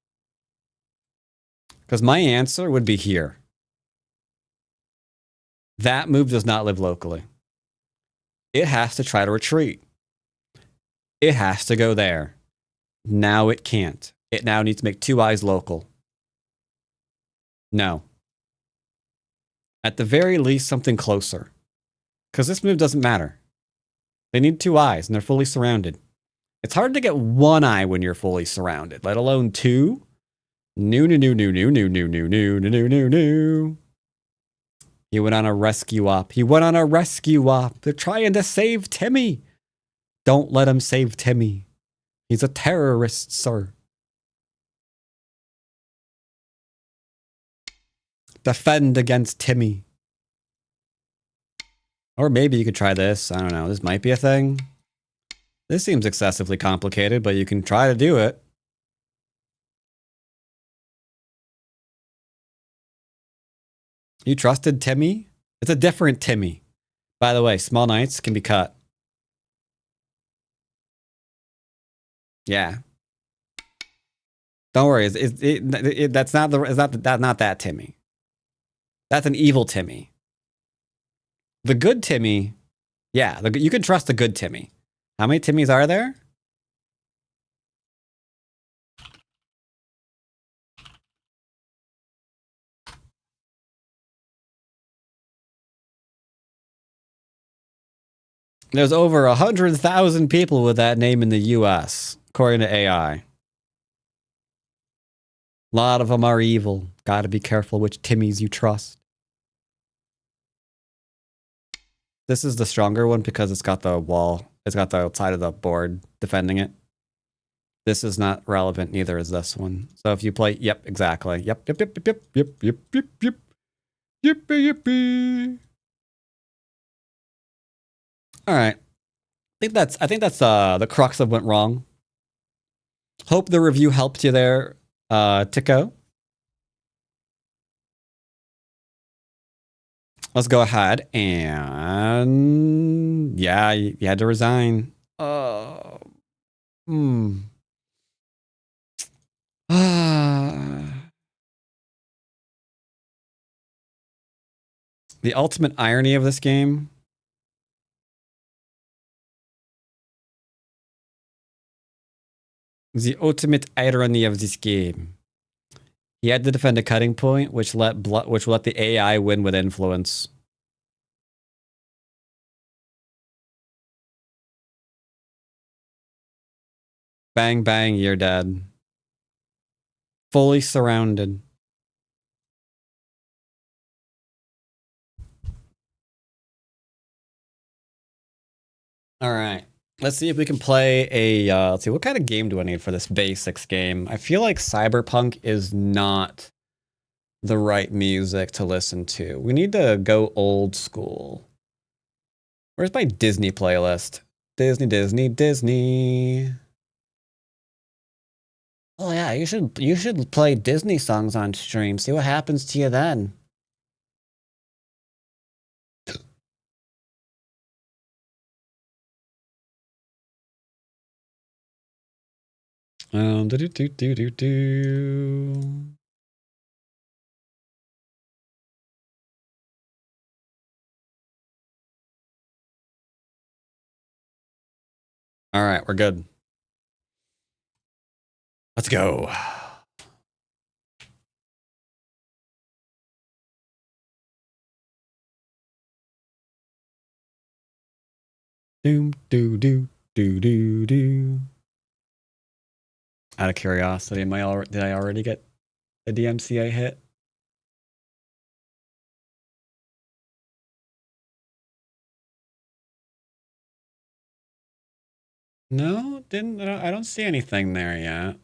Speaker 1: Because my answer would be here. That move does not live locally. It has to try to retreat. It has to go there. Now it can't. It now needs to make 2 eyes local. No. At the very least, something closer. Because this move doesn't matter. They need 2 eyes, and they're fully surrounded. It's hard to get 1 eye when you're fully surrounded, let alone 2. No. He went on a rescue op. They're trying to save Timmy. Don't let him save Timmy. He's a terrorist, sir. Defend against Timmy. Or maybe you could try this. I don't know. This might be a thing. This seems excessively complicated, but you can try to do it. You trusted Timmy? It's a different Timmy. By the way, small knights can be cut. Yeah. Don't worry. That's not that Timmy. That's an evil Timmy. The good Timmy, yeah, you can trust the good Timmy. How many Timmys are there? There's over 100,000 people with that name in the U.S., according to AI. A lot of them are evil. Gotta be careful which Timmys you trust. This is the stronger one because it's got the wall. It's got the side of the board defending it. This is not relevant, neither is this one. So if you play, yep, exactly. Yep. Yippee. All right. I think that's the crux of what went wrong. Hope the review helped you there, Tico. Let's go ahead and yeah, you had to resign. Hmm. The ultimate irony of this game. The ultimate irony of this game. He had to defend a cutting point, which let the AI win with influence. Bang bang, you're dead. Fully surrounded. All right. Let's see if we can play a, let's see, what kind of game do I need for this basics game? I feel like Cyberpunk is not the right music to listen to. We need to go old school. Where's my Disney playlist? Disney, Disney, Disney. Oh yeah, you should play Disney songs on stream. See what happens to you then. Do do do do do do. All right, we're good. Let's go. Doom do do do do do. Out of curiosity, did I already get a DMCA hit? No, I don't see anything there yet.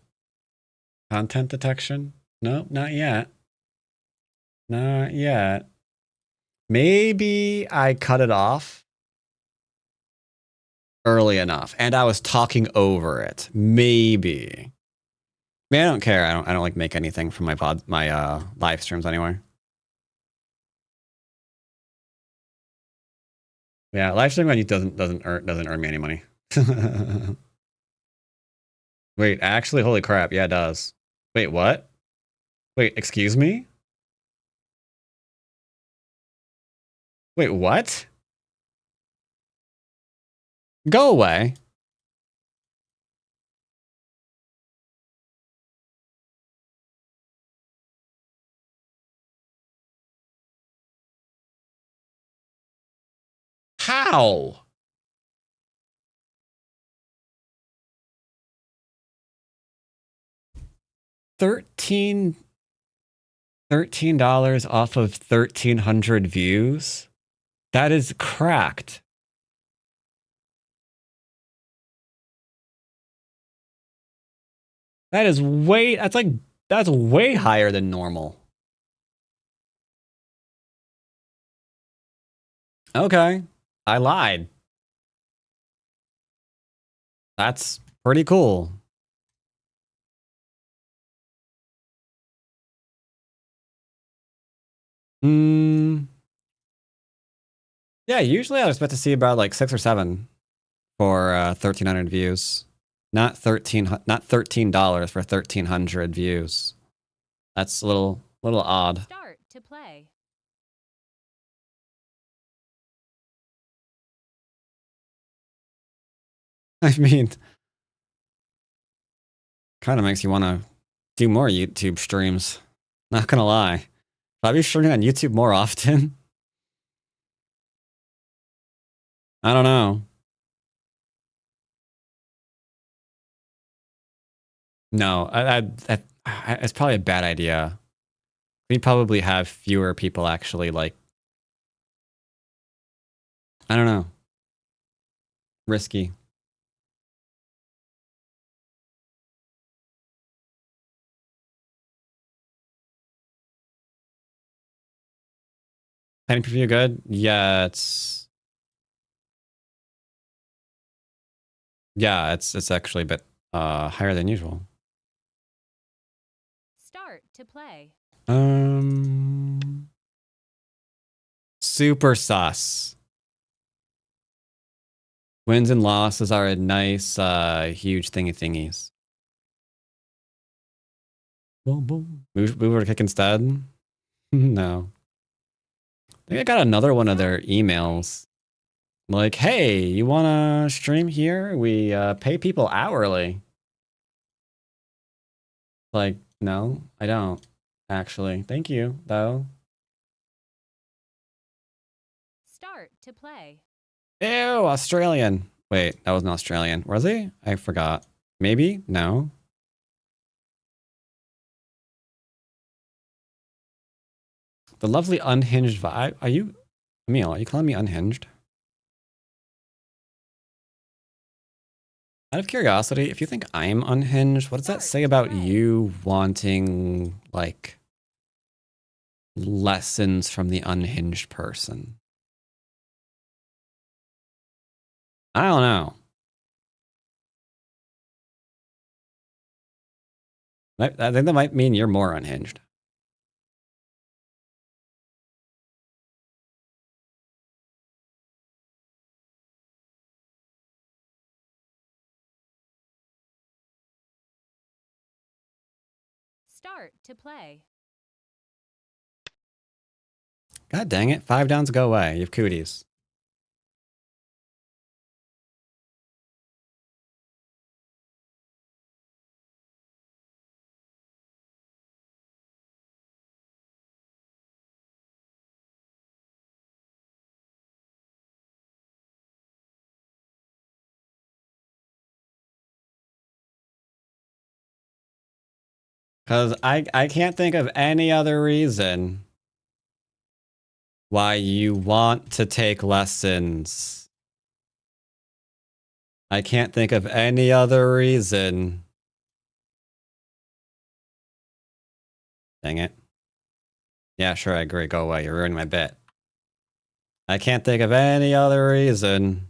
Speaker 1: Content detection? Nope, not yet. Not yet. Maybe I cut it off early enough and I was talking over it. Maybe. I mean, I don't care. I don't like make anything from my live streams anyway. Yeah, live streaming on YouTube doesn't earn me any money. Wait, actually, holy crap, yeah, it does. Wait, what? Wait, excuse me? Wait, what? Go away. How? $13 off of 1,300 views? That is cracked. That's way higher than normal. Okay. I lied. That's pretty cool. Yeah, usually I expect to see about like 6 or 7 for 1,300 views. Not $13 for 1,300 views. That's a little odd.
Speaker 4: Start to play.
Speaker 1: I mean, kind of makes you want to do more YouTube streams. Not gonna lie. I'll be streaming on YouTube more often. I don't know. No, it's probably a bad idea. We probably have fewer people actually like. I don't know. Risky. Penny per view good? Yeah, it's Yeah, it's actually a bit higher than usual.
Speaker 4: Start to play.
Speaker 1: Super sus. Wins and losses are a nice, huge thingies. Boom, boom. Move over to kick instead? No. I think I got another one of their emails. Like, hey, you wanna stream here? We pay people hourly. Like, no, I don't. Actually. Thank you, though.
Speaker 4: Start to play.
Speaker 1: Ew, Australian. Wait, that wasn't Australian. Was he? I forgot. Maybe? No. The lovely unhinged vibe. Are you, Emil, are you calling me unhinged? Out of curiosity, if you think I'm unhinged, what does that say about you wanting, like, lessons from the unhinged person? I don't know. I think that might mean you're more unhinged.
Speaker 4: Start to play.
Speaker 1: God dang it. 5 downs, go away. You have cooties. Because I can't think of any other reason why you want to take lessons. I can't think of any other reason. Dang it. Yeah, sure, I agree. Go away. You're ruining my bit. I can't think of any other reason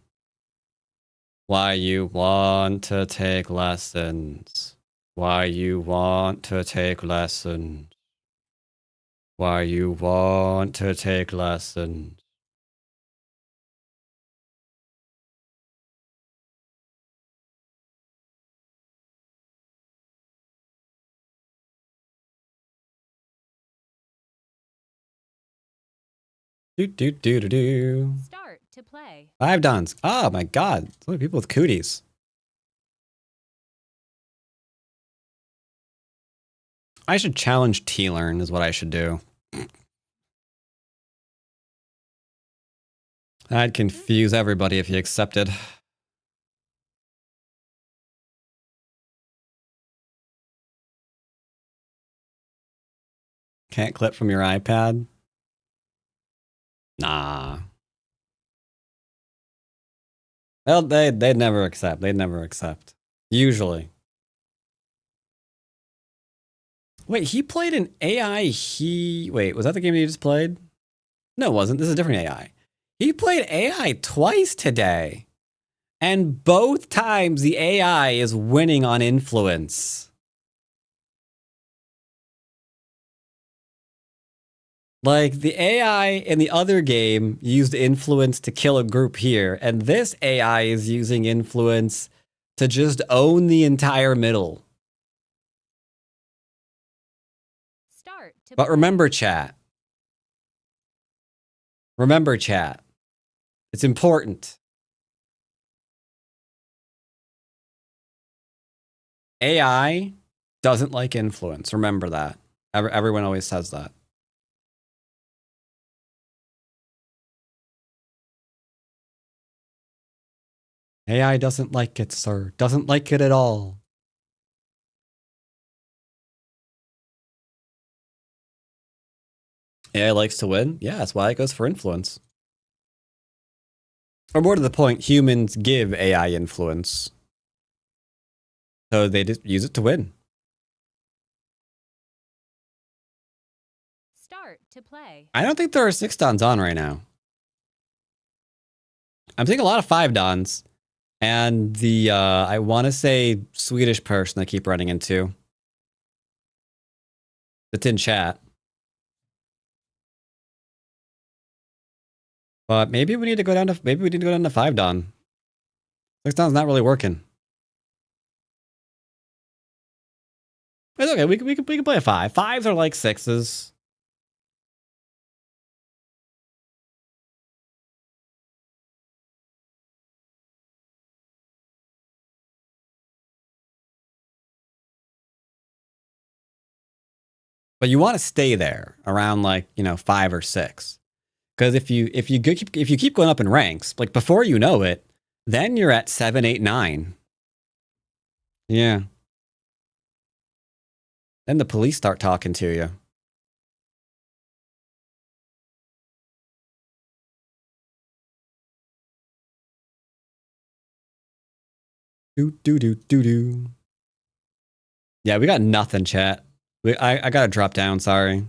Speaker 1: why you want to take lessons. Why you want to take lessons. Why you want to take lessons. Do.
Speaker 4: Start to play.
Speaker 1: 5 dons. Oh my god. So many people with cooties. I should challenge T-Learn is what I should do. I'd confuse everybody if he accepted. Can't clip from your iPad? Nah. Well, they'd never accept. They'd never accept. Usually. Wait, he played an AI. Wait, was that the game that you just played? No, it wasn't. This is a different AI. He played AI twice today. And both times the AI is winning on influence. Like, the AI in the other game used influence to kill a group here, and this AI is using influence to just own the entire middle.
Speaker 4: Start to
Speaker 1: But
Speaker 4: play.
Speaker 1: remember, chat. Remember, chat. It's important. AI doesn't like influence. Remember that. Everyone always says that. AI doesn't like it, sir. Doesn't like it at all. AI likes to win? Yeah, that's why it goes for influence. Or more to the point, humans give AI influence. So they just use it to win.
Speaker 4: Start to play.
Speaker 1: I don't think there are 6 dons on right now. I'm seeing a lot of 5 dons. And the, I want to say Swedish person I keep running into. It's in chat. But maybe we need to go down to, maybe we need to go down to 5 Don. 6 Don's not really working. It's okay, we can play a 5. 5s are like 6s. But you want to stay there around like, 5 or 6. Because if you keep going up in ranks, like before you know it, then you're at 7, 8, 9. Yeah. Then the police start talking to you. Do. Yeah, we got nothing, chat. I gotta drop down, sorry.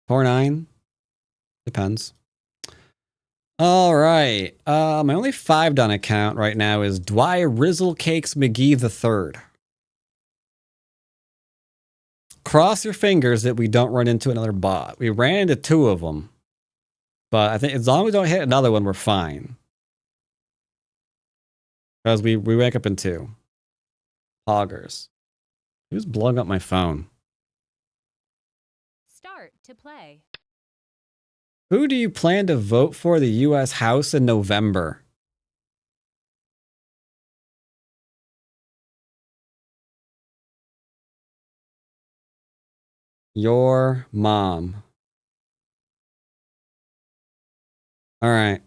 Speaker 1: 4, 9? Depends. All right. My only 5 Don account right now is Dwyrin Cakes McGee III. Cross your fingers that we don't run into another bot. We ran into 2 of them. But I think as long as we don't hit another one, we're fine. Because we wake up in 2. Poggers. Who's blowing up my phone?
Speaker 4: Start to play.
Speaker 1: Who do you plan to vote for the U.S. House in November? Your mom. All right.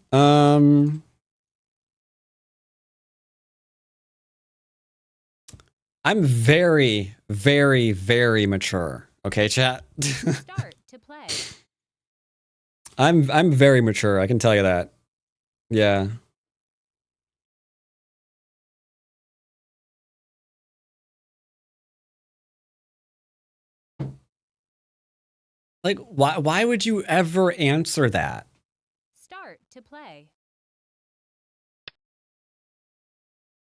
Speaker 1: I'm very, very, very mature. Okay, chat?
Speaker 4: Start to play.
Speaker 1: I'm very mature, I can tell you that. Yeah. Like, why would you ever answer that?
Speaker 4: Start to play.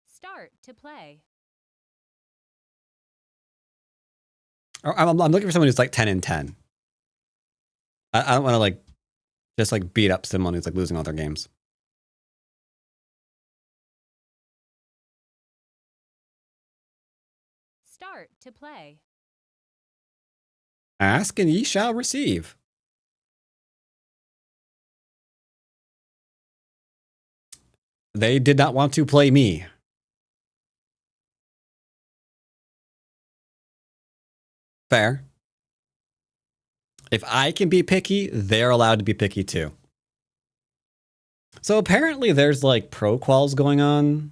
Speaker 4: Start to play.
Speaker 1: I'm looking for someone who's like 10 and 10. I don't want to like just like beat up someone who's like losing all their games.
Speaker 4: Start to play.
Speaker 1: Ask and ye shall receive. They did not want to play me. Fair. If I can be picky, they're allowed to be picky too. So apparently there's like pro quals going on.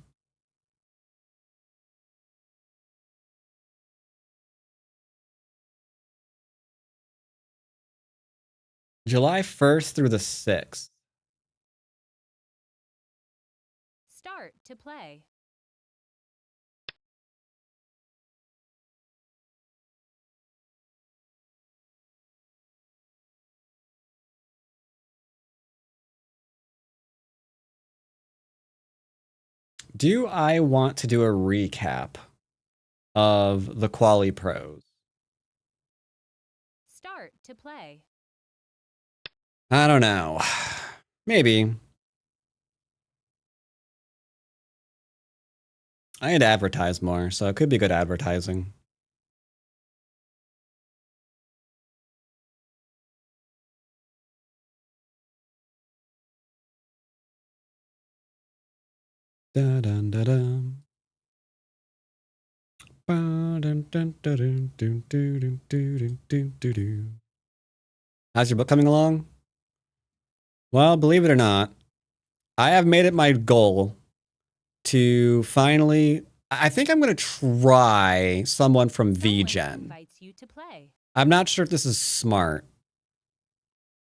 Speaker 1: July 1st through the 6th.
Speaker 4: Start to play.
Speaker 1: Do I want to do a recap of the Quali Pros?
Speaker 4: Start to play.
Speaker 1: I don't know. Maybe. I need to advertise more, so it could be good advertising. Da dun da dum. How's your book coming along? Well, believe it or not, I have made it my goal to finally. I think I'm going to try someone from
Speaker 4: Someone
Speaker 1: VGen.
Speaker 4: invites you to play.
Speaker 1: I'm not sure if this is smart,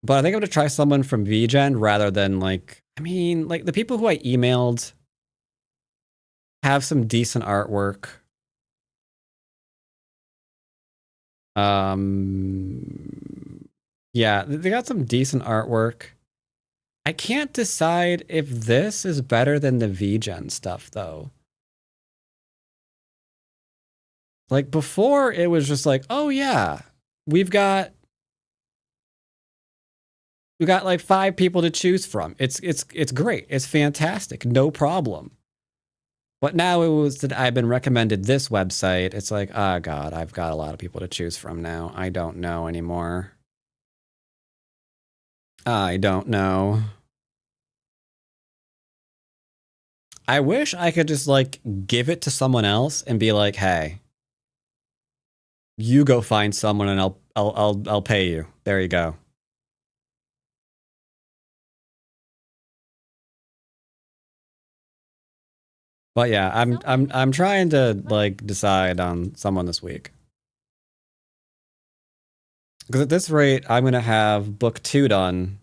Speaker 1: but I think I'm going to try someone from VGen rather than like, I mean, like the people who I emailed have some decent artwork. Yeah, they got some decent artwork. I can't decide if this is better than the VGen stuff, though. Like, before, it was just like, oh, yeah, we've got like 5 people to choose from. It's great. It's fantastic. No problem. But now it was that I've been recommended this website. It's like, oh, God, I've got a lot of people to choose from now. I don't know anymore. I don't know. I wish I could just, like, give it to someone else and be like, hey, you go find someone and I'll pay you. There you go. But yeah, I'm trying to like decide on someone this week. Because at this rate, I'm gonna have book 2 done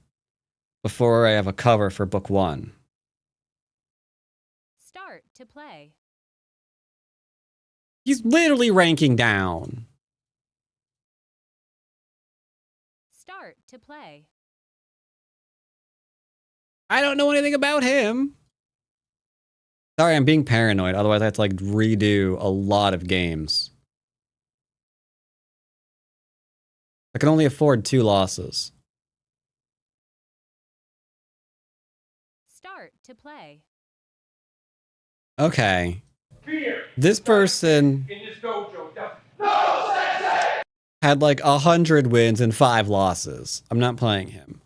Speaker 1: before I have a cover for book 1.
Speaker 4: Start to play.
Speaker 1: He's literally ranking down.
Speaker 4: Start to play.
Speaker 1: I don't know anything about him. Sorry, I'm being paranoid. Otherwise, I have to like redo a lot of games. I can only afford 2 losses.
Speaker 4: Start to play.
Speaker 1: Okay. This person had like 100 wins and 5 losses. I'm not playing him.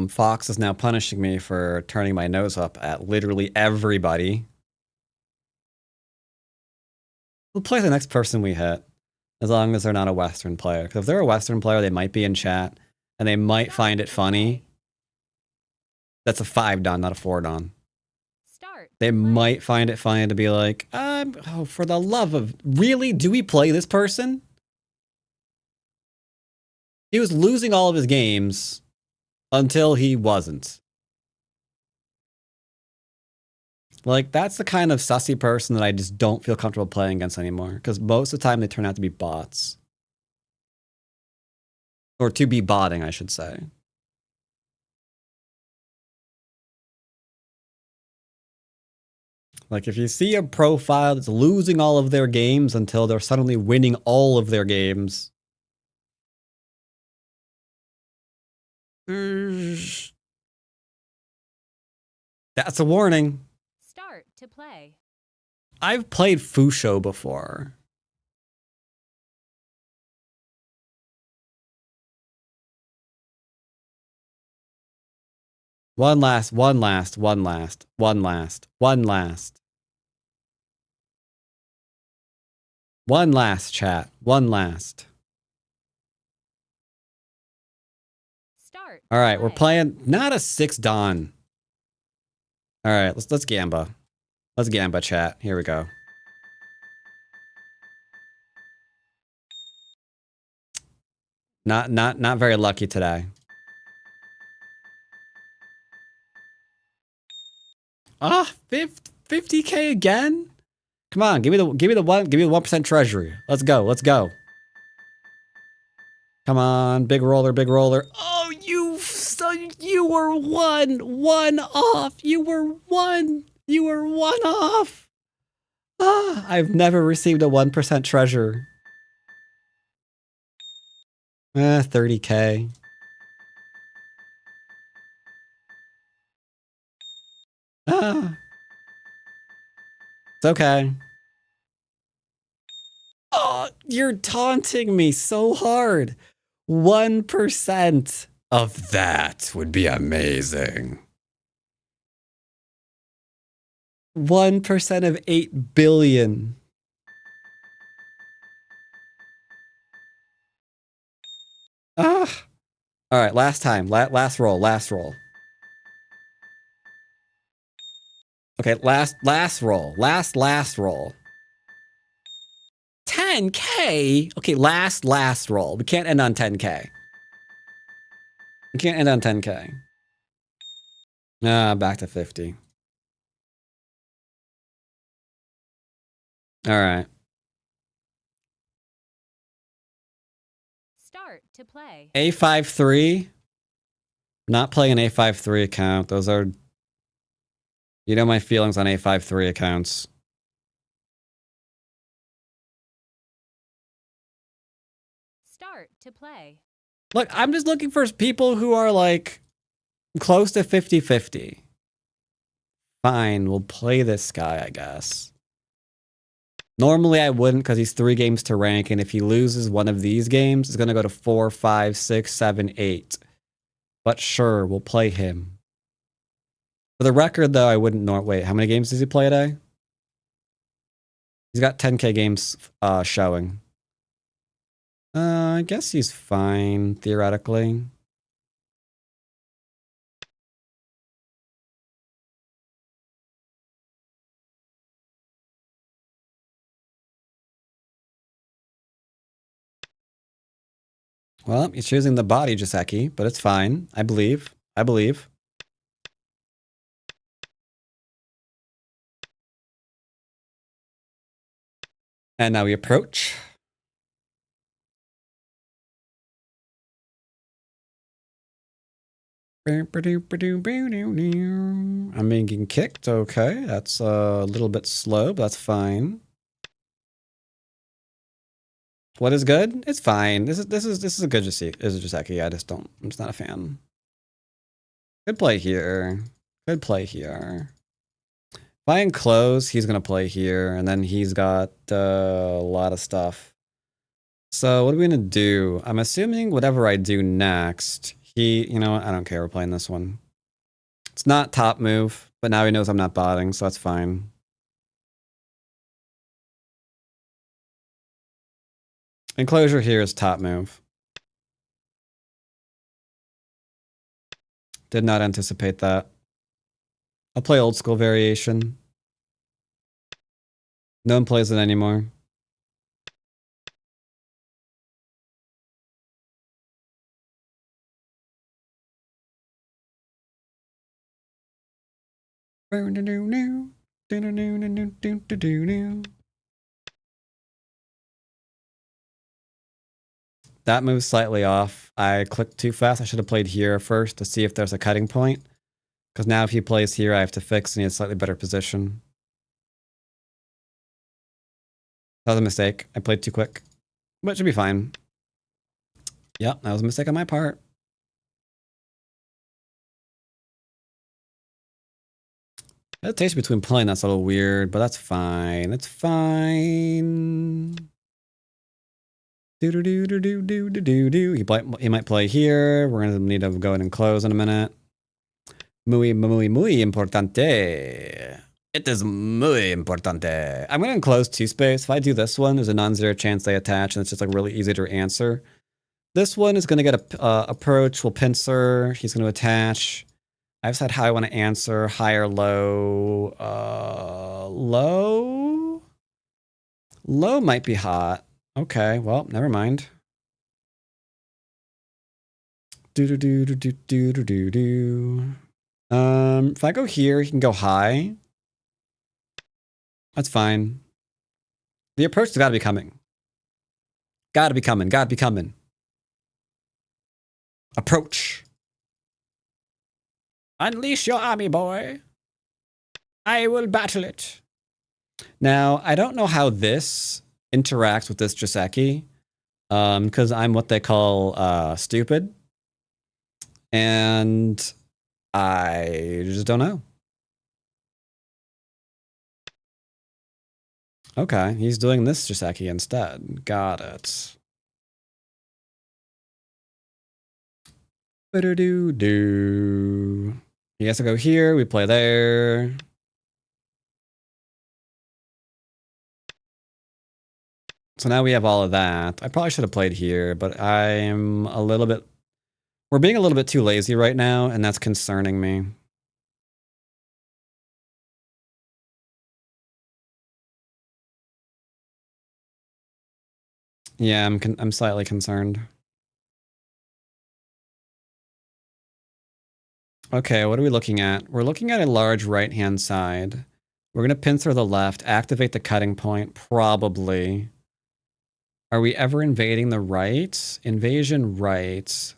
Speaker 1: Fox is now punishing me for turning my nose up at literally everybody. We'll play the next person we hit, as long as they're not a Western player. Because if they're a Western player, they might be in chat, and they might find it funny. That's a 5 done, not a 4 done. They might find it funny to be like, oh, for the love of... Really? Do we play this person? He was losing all of his games until he wasn't. Like, that's the kind of sussy person that I just don't feel comfortable playing against anymore. Because most of the time they turn out to be bots. Or to be botting, I should say. Like, if you see a profile that's losing all of their games until they're suddenly winning all of their games... That's a warning.
Speaker 4: Start to play.
Speaker 1: I've played Fusho before. One last chat. One last.
Speaker 4: Start.
Speaker 1: All right, we're playing not a 6 Dawn. All right, let's Gamba. Let's Gamba chat. Here we go. Not very lucky today. Ah, 50K again? Come on, give me the 1% treasury. Let's go. Come on, big roller. Oh, you were one off. You were one off. Ah, I've never received a 1% treasure. 30K. Ah. It's okay. Oh, you're taunting me so hard. 1% of that would be amazing. 1% of 8 billion. Ah. All right, last time. Last roll. Last roll. Okay, last roll. Last roll. 10K? Okay, last roll. We can't end on 10K. We can't end on 10K. Back to 50. All right.
Speaker 4: Start to play.
Speaker 1: A53. Not playing an A53 account. Those are... You know my feelings on A53 accounts.
Speaker 4: Start to play.
Speaker 1: Look, I'm just looking for people who are like close to 50-50. Fine, we'll play this guy, I guess. Normally I wouldn't because he's 3 games to rank, and if he loses one of these games, it's going to go to 4, 5, 6, 7, 8. But sure, we'll play him. For the record, though, I wouldn't wait, how many games does he play a day? He's got 10K games showing. I guess he's fine, theoretically. Well, he's choosing the body, Joseki, but it's fine. I believe. I believe. And now we approach. I'm being kicked. Okay, that's a little bit slow, but that's fine. What is good? It's fine. This is a good Joseki. I'm just not a fan. Good play here. Good play here. If I enclose, he's gonna play here, and then he's got a lot of stuff. So what are we gonna do? I'm assuming whatever I do next, you know what? I don't care. We're playing this one. It's not top move, but now he knows I'm not botting, so that's fine. Enclosure here is top move. Did not anticipate that. I'll play old school variation. No one plays it anymore. That move's slightly off. I clicked too fast. I should have played here first to see if there's a cutting point. Because now if he plays here, I have to fix and he has a slightly better position. That was a mistake. I played too quick. But it should be fine. Yep, that was a mistake on my part. The hesitation between playing, that's a little weird, but that's fine. It's fine. Do. He might play here. We're gonna need to go ahead and close in a minute. Muy importante. It is muy importante. I'm gonna enclose 2 space. If I do this one, there's a non-zero chance they attach, and it's just like really easy to answer. This one is gonna get a approach. We'll pincer. He's gonna attach. I've said how I want to answer. High or low. Low. Low might be hot. Okay, well, never mind. If I go here, he can go high. That's fine. The approach has got to be coming. Gotta be coming. Approach. Unleash your army, boy. I will battle it. Now, I don't know how this interacts with this Joseki, because I'm what they call stupid. And I just don't know. Okay, he's doing this Joseki instead. Got it. Do. He has to go here, we play there. So now we have all of that. I probably should have played here, but I'm a little bit We're being a little bit too lazy right now, and that's concerning me. Yeah, I'm slightly concerned. Okay, what are we looking at? We're looking at a large right-hand side. We're going to pincer the left, activate the cutting point, probably. Are we ever invading the right? Invasion right.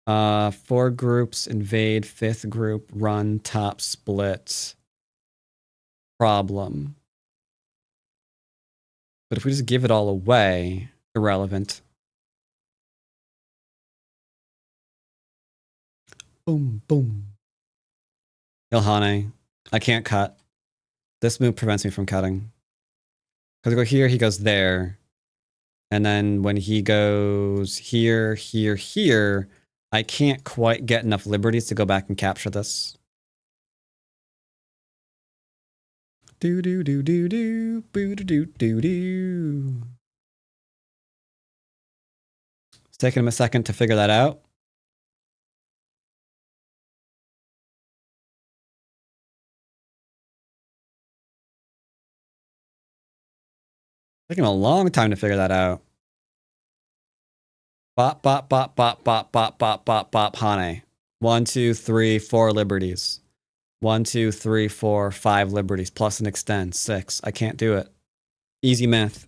Speaker 1: 4 groups, invade, 5th group, run, top, split. Problem. But if we just give it all away, irrelevant. Boom, boom. Ilhane, I can't cut. This move prevents me from cutting. Because I go here, he goes there. And then when he goes here, here, here, I can't quite get enough liberties to go back and capture this. Do do do do do, boo do do do do. It's taking him a second to figure that out. Taking him a long time to figure that out. Bop, bop, bop, bop, bop, bop, bop, bop, bop, Hane. 1, 2, 3, 4 liberties. 1, 2, 3, 4, 5 liberties, plus an extend. 6. I can't do it. Easy math.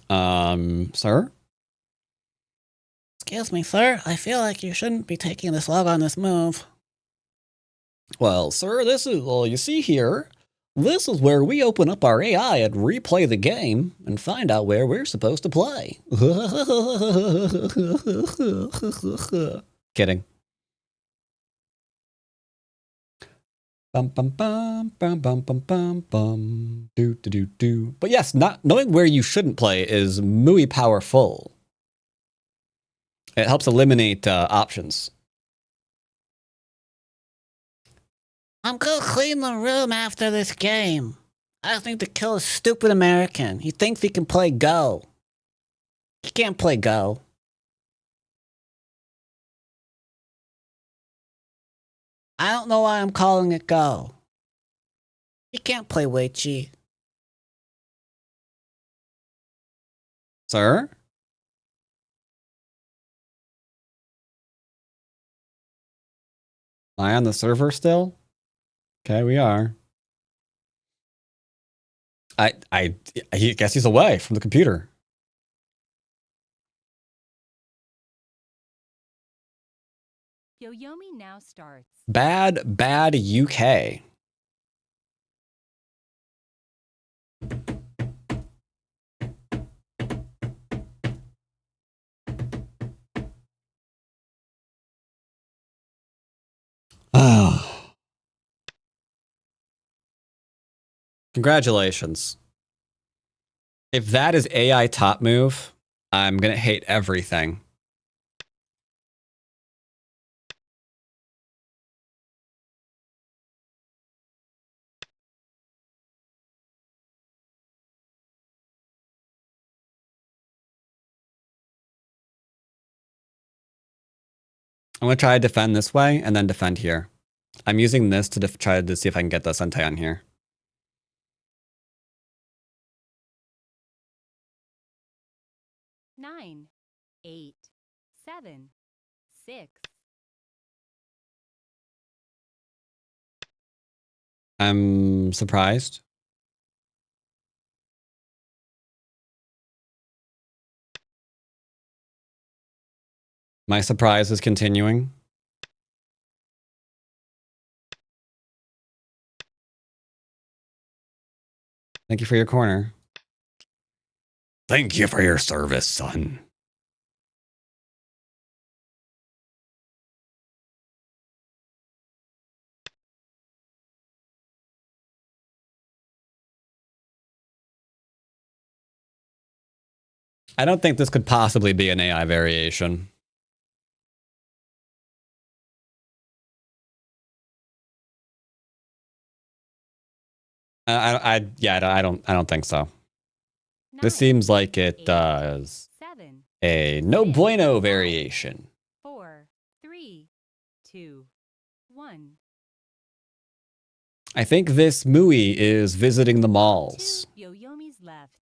Speaker 1: Sir?
Speaker 7: Excuse me, sir. I feel like you shouldn't be taking this log on this move.
Speaker 1: Well, sir, this is, well, you see here, this is where we open up our AI and replay the game and find out where we're supposed to play. Kidding. Bum bum bum bum bum bum bum bum do do do do. But yes, not knowing where you shouldn't play is muy powerful. It helps eliminate options.
Speaker 7: I'm gonna clean the room after this game. I just need to kill a stupid American. He thinks he can play Go. He can't play Go. I don't know why I'm calling it Go. He can't play Weiqi.
Speaker 1: Sir? Am I on the server still? Okay, we are. I guess he's away from the computer.
Speaker 4: Yoyomi now starts.
Speaker 1: Bad UK. Oh. Congratulations. If that is AI top move, I'm gonna hate everything. I'm gonna try to defend this way and then defend here. I'm using this to try to see if I can get the Sentai on here.
Speaker 4: Nine, 8, 7, 6.
Speaker 1: I'm surprised. My surprise is continuing. Thank you for your corner. Thank you for your service, son. I don't think this could possibly be an AI variation. I don't think so.
Speaker 4: 9,
Speaker 1: This seems like it
Speaker 4: 8,
Speaker 1: does
Speaker 4: 7,
Speaker 1: a no
Speaker 4: 6,
Speaker 1: bueno
Speaker 4: 5,
Speaker 1: variation.
Speaker 4: 4, 3, 2, 1.
Speaker 1: I think this Mui is visiting the malls.
Speaker 4: 2 Yoyomis left.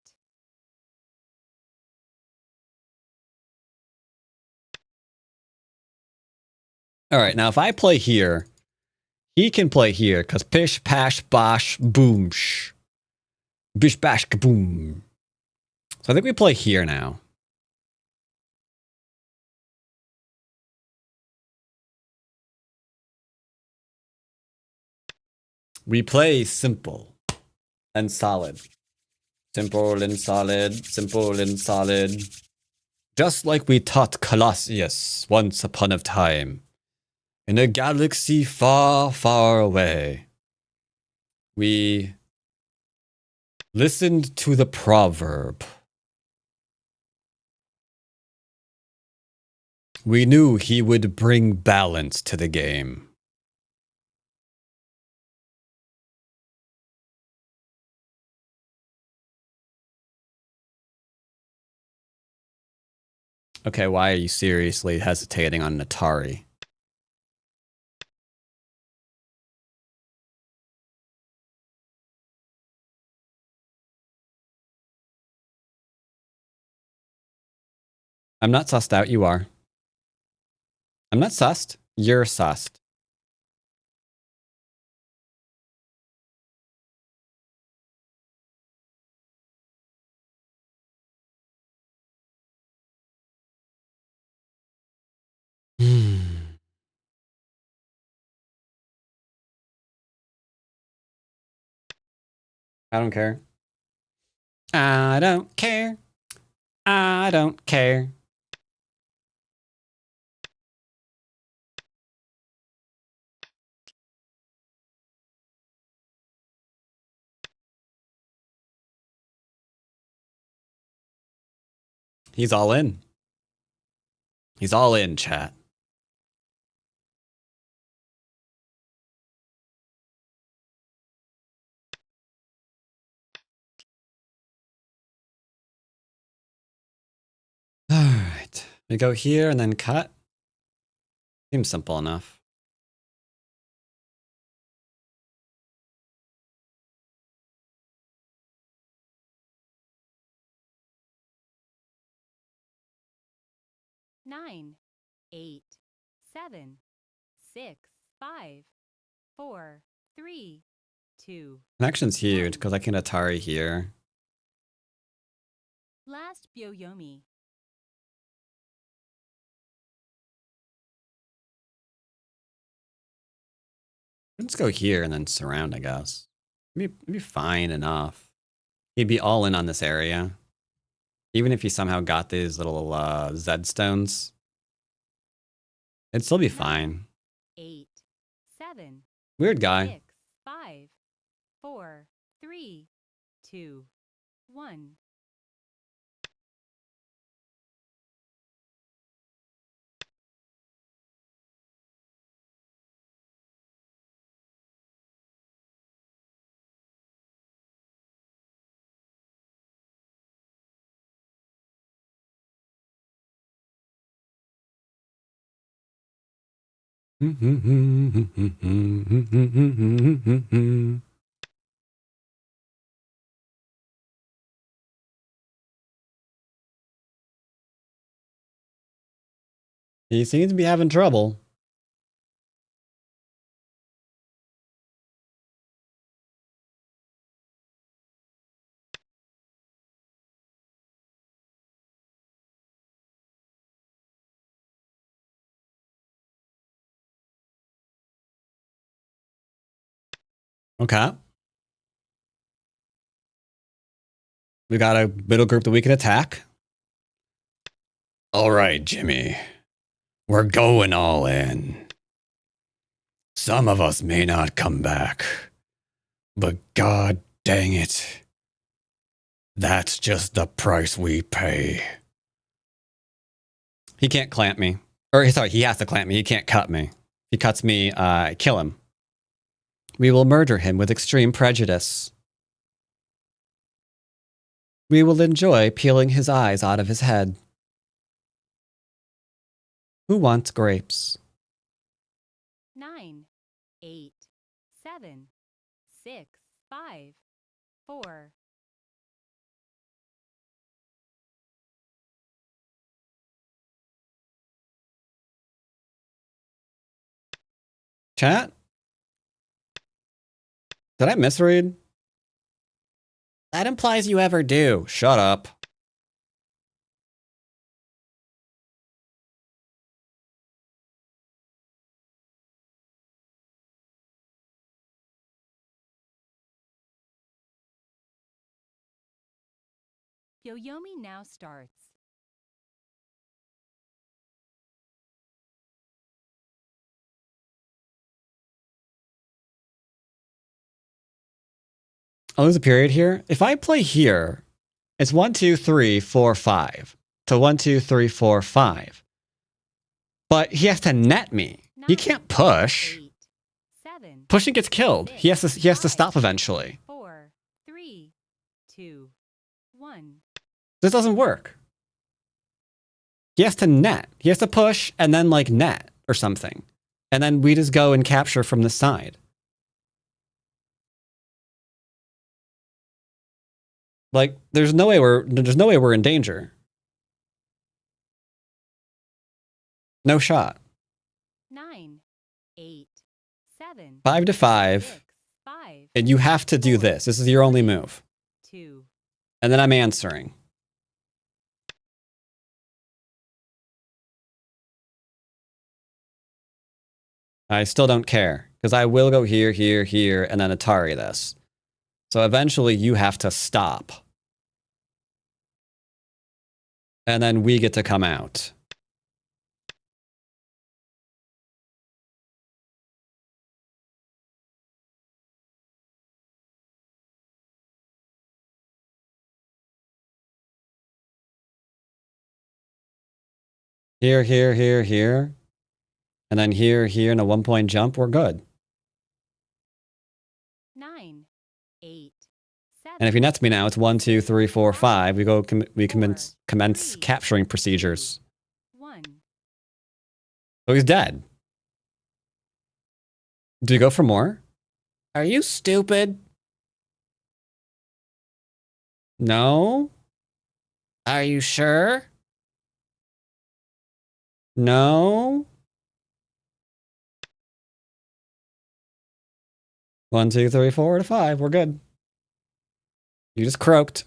Speaker 1: All right, now if I play here, he can play here because pish, pash, bosh, boom, sh. Bish, bash, kaboom. So I think we play here now. We play simple and solid. Simple and solid, simple and solid. Just like we taught Colossus once upon a time. In a galaxy far, far away. We listened to the proverb. We knew he would bring balance to the game. Okay, why are you seriously hesitating on an Atari? I'm not sussed out, you are. I'm not sussed, you're sussed. I don't care. I don't care. I don't care. He's all in. He's all in, chat. All right. We go here and then cut. Seems simple enough.
Speaker 4: Nine, 8, 7, 6, 5, 4, 3, 2.
Speaker 1: Connection's huge because I can Atari here.
Speaker 4: Last Byoyomi.
Speaker 1: Let's go here and then surround, I guess. It'd be fine enough. He'd be all in on this area. Even if he somehow got these little Z stones. It'd still be fine.
Speaker 4: 8, 7,
Speaker 1: Weird guy.
Speaker 4: 6, 5, 4, 3, 2, 1.
Speaker 1: He seems to be having trouble. Okay. We got a middle group that we can attack. All right, Jimmy. We're going all in. Some of us may not come back, but god dang it. That's just the price we pay. He can't clamp me. Or, sorry, he has to clamp me. He can't cut me. If he cuts me, kill him. We will murder him with extreme prejudice. We will enjoy peeling his eyes out of his head. Who wants grapes?
Speaker 4: 9, 8, 7, 6, 5, 4.
Speaker 1: Chat? Did I misread? That implies you ever do. Shut up.
Speaker 4: Yoyomi now starts.
Speaker 1: Oh, there's a period here. If I play here, it's 1, 2, 3, 4, 5 to 1, 2, 3, 4, 5. But he has to net me. He
Speaker 4: 9,
Speaker 1: can't push.
Speaker 4: 8, 7,
Speaker 1: Pushing gets killed. He has to
Speaker 4: 5,
Speaker 1: stop eventually.
Speaker 4: 4, 3, 2, 1.
Speaker 1: This doesn't work. He has to net. He has to push and then like net or something. And then we just go and capture from the side. Like there's no way we're in danger. No shot.
Speaker 4: 9, 8, 7,
Speaker 1: 5 to 5.
Speaker 4: 6, 5,
Speaker 1: And you have to do this. This is your only move.
Speaker 4: 2.
Speaker 1: And then I'm answering. I still don't care because I will go here, here, here, and then Atari this. So eventually you have to stop. And then we get to come out. Here, here, here, here. And then here, here, and a 1-point jump. We're good.
Speaker 4: 9, 8, 7.
Speaker 1: And if he nets me now, it's 1, 2, 3, 4, 5. We go. We commence
Speaker 4: 3,
Speaker 1: capturing procedures.
Speaker 4: 1.
Speaker 1: Oh, he's dead. Do you go for more? Are you stupid? No. Are you sure? No. 1, 2, 3, 4 to 5. We're good. You just croaked.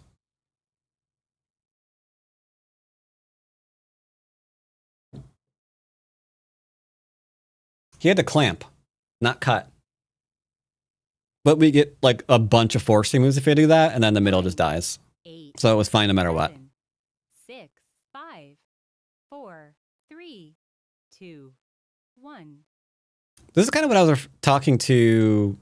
Speaker 1: He had to clamp, not cut. But we get like a bunch of forcing moves if we do that, and then the middle just dies.
Speaker 4: 8,
Speaker 1: So it was fine no matter what.
Speaker 4: 7, 6, 5, 4, 3, 2, 1.
Speaker 1: This is kind of what I was talking to.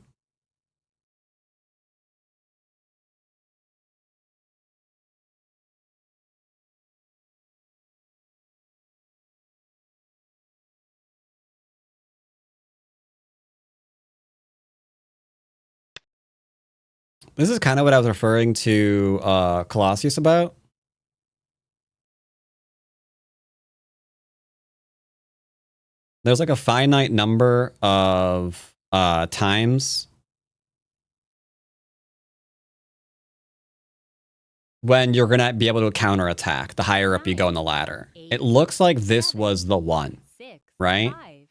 Speaker 1: This is kind of what I was referring to Colossus about. There's like a finite number of times when you're going to be able to counterattack the higher up you go in the ladder. It looks like this was the one,
Speaker 4: 6,
Speaker 1: right?
Speaker 4: 5,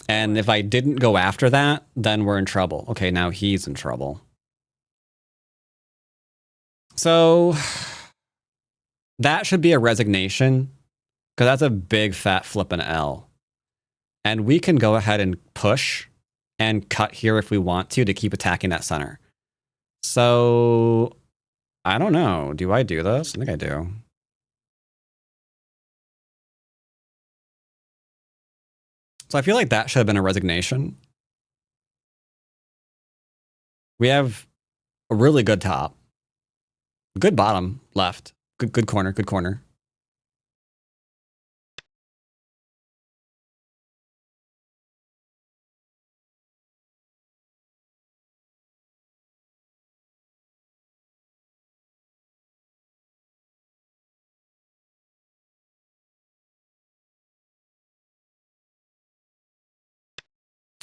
Speaker 1: And if I didn't go after that, then we're in trouble. Okay, now he's in trouble. So that should be a resignation because that's a big fat flippin' L. And we can go ahead and push and cut here if we want to keep attacking that center. So I don't know. Do I do this? I think I do. So I feel like that should have been a resignation. We have a really good top. Good bottom left. Good corner. Good corner.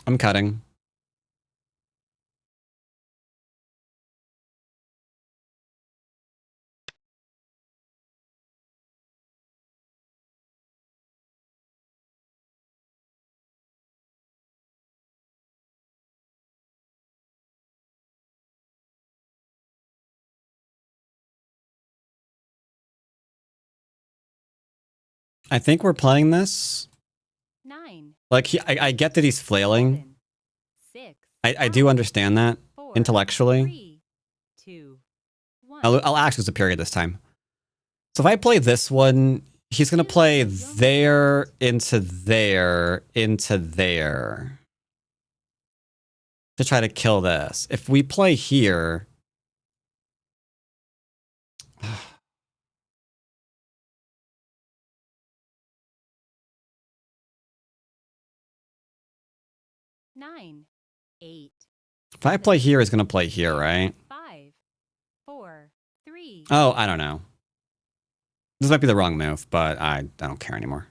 Speaker 1: I'm cutting. I think we're playing this.
Speaker 4: 9,
Speaker 1: Like, I get that he's flailing.
Speaker 4: 7, 6,
Speaker 1: I do understand that
Speaker 4: 4,
Speaker 1: intellectually.
Speaker 4: 3, 2, 1.
Speaker 1: I'll act as a period this time. So if I play this one, he's going to play there into there into there to try to kill this. If we play here...
Speaker 4: 9, 8.
Speaker 1: If I play here, he's going to play here, right?
Speaker 4: 5, 4, 3.
Speaker 1: Oh, I don't know. This might be the wrong move, but I don't care anymore.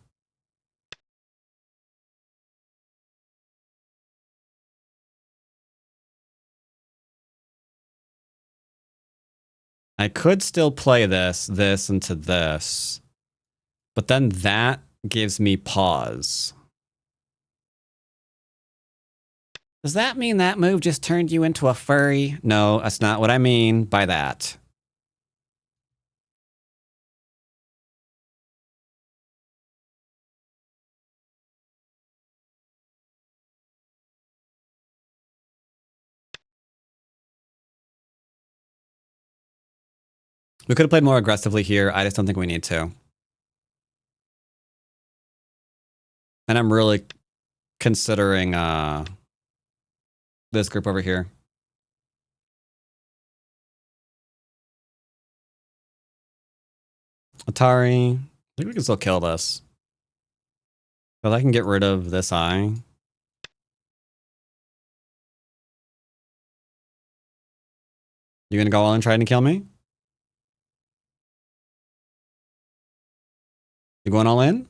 Speaker 1: I could still play this into this, but then that gives me pause. Does that mean that move just turned you into a furry? No, that's not what I mean by that. We could have played more aggressively here. I just don't think we need to. And I'm really considering this group over here. Atari. I think we can still kill this. But I can get rid of this eye. You gonna go on and try to kill me? You going all in?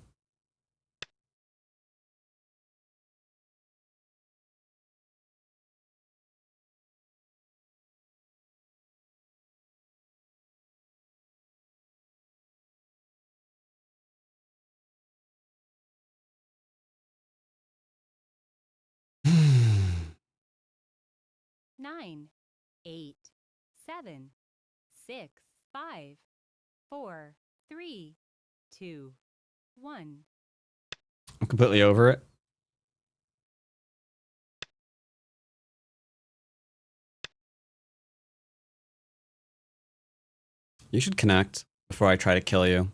Speaker 4: Nine, 8, 7, 6, 5, 4, 3, 2, 1.
Speaker 1: I'm completely over it. You should connect before I try to kill you.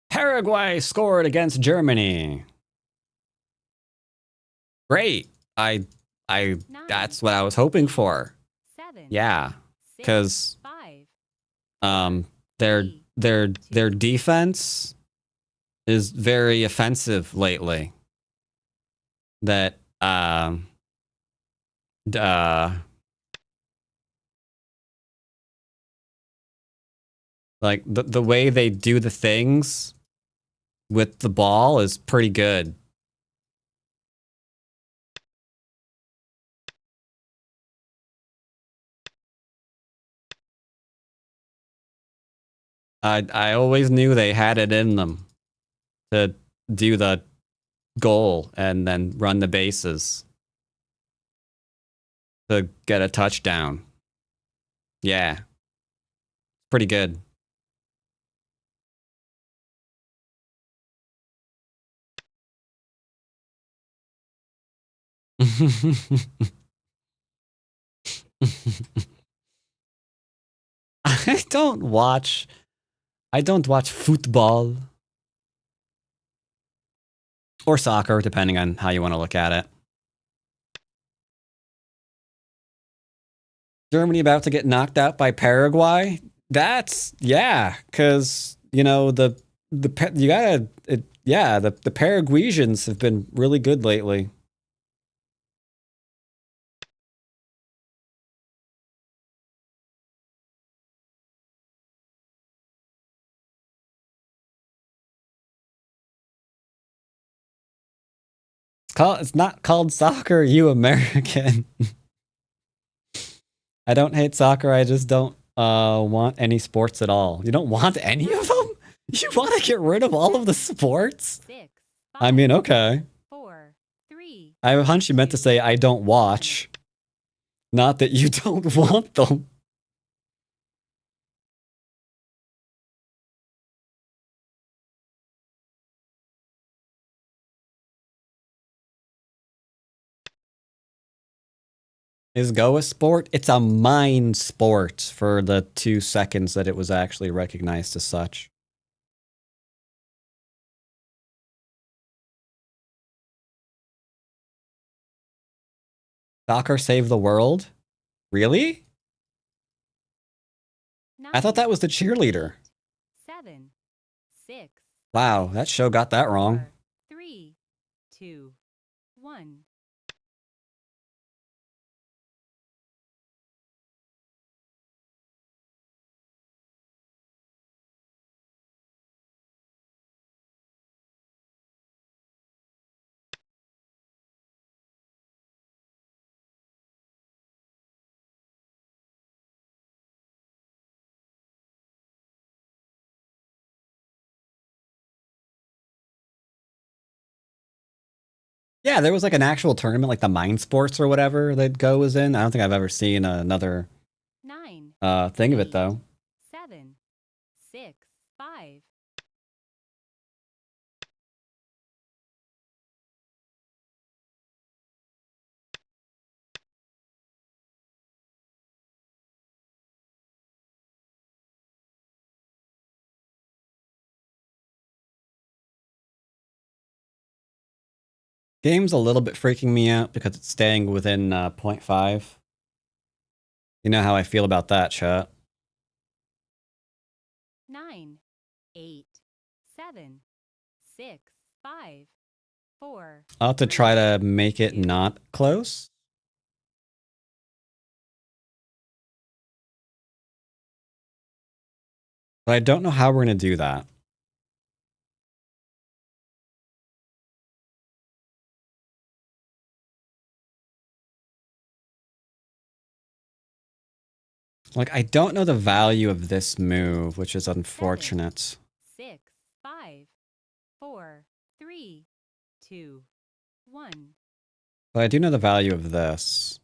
Speaker 1: Paraguay scored against Germany. Great. I that's what I was hoping for.
Speaker 4: 7,
Speaker 1: Yeah,
Speaker 4: 6,
Speaker 1: because
Speaker 4: 5,
Speaker 1: their defense is very offensive lately. That like the way they do the things with the ball is pretty good. I always knew they had it in them to do the goal and then run the bases to get a touchdown. Yeah. Pretty good. I don't watch football or soccer, depending on how you want to look at it. Germany about to get knocked out by Paraguay. That's because you know the Paraguayans have been really good lately. It's not called soccer, you American. I don't hate soccer, I just don't want any sports at all. You don't want any of them? You want to get rid of all of the sports?
Speaker 4: 6,
Speaker 1: I mean, okay.
Speaker 4: 4, 3.
Speaker 1: I have a hunch you meant to say I don't watch. Not that you don't want them. Is Go a sport? It's a mind sport for the 2 seconds that it was actually recognized as such. Soccer saved the world? Really? I thought that was the cheerleader.
Speaker 4: 7, 6.
Speaker 1: Wow, that show got that wrong.
Speaker 4: 4, 3, 2, 1.
Speaker 1: Yeah, there was like an actual tournament, like the Mind Sports or whatever that Go was in. I don't think I've ever seen another
Speaker 4: 9,
Speaker 1: thing of it though.
Speaker 4: 7, 6, 5.
Speaker 1: Game's a little bit freaking me out because it's staying within 0.5. You know how I feel about that, chat.
Speaker 4: 9, 8, 7, 6, 5, 4.
Speaker 1: I'll have to try to make it not close. But I don't know how we're going to do that. Like, I don't know the value of this move, which is unfortunate.
Speaker 4: 6, 5, 4, 3, 2, 1.
Speaker 1: But I do know the value of this.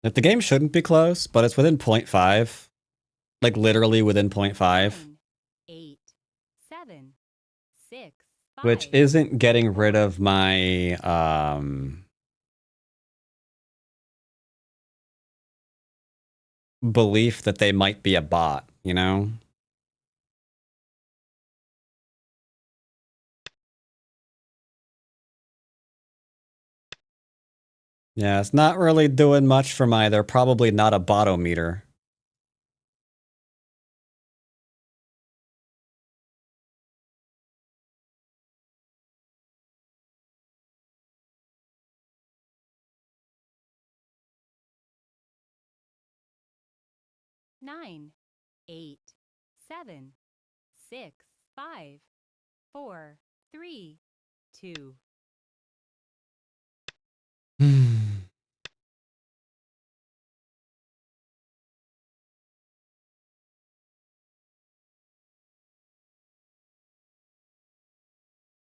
Speaker 1: Like, the game shouldn't be close, but it's within 0.5. Like, literally within 0.5.
Speaker 4: 9, 8, 7, 6, 5.
Speaker 1: Which isn't getting rid of my, belief that they might be a bot, you know? Yeah, it's not really doing much for my, they're probably not a botometer.
Speaker 4: Nine, 8, 7, 6, 5, 4, 3, 2.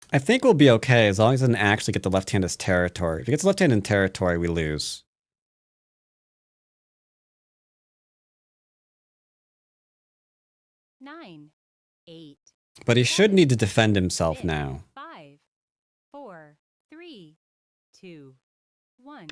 Speaker 1: I think we'll be okay as long as it doesn't actually get the left-hand as territory. If it gets left-hand in territory, we lose.
Speaker 4: 9, 8.
Speaker 1: But he should need to defend himself
Speaker 4: 6,
Speaker 1: now.
Speaker 4: 5, 4, 3, 2, 1.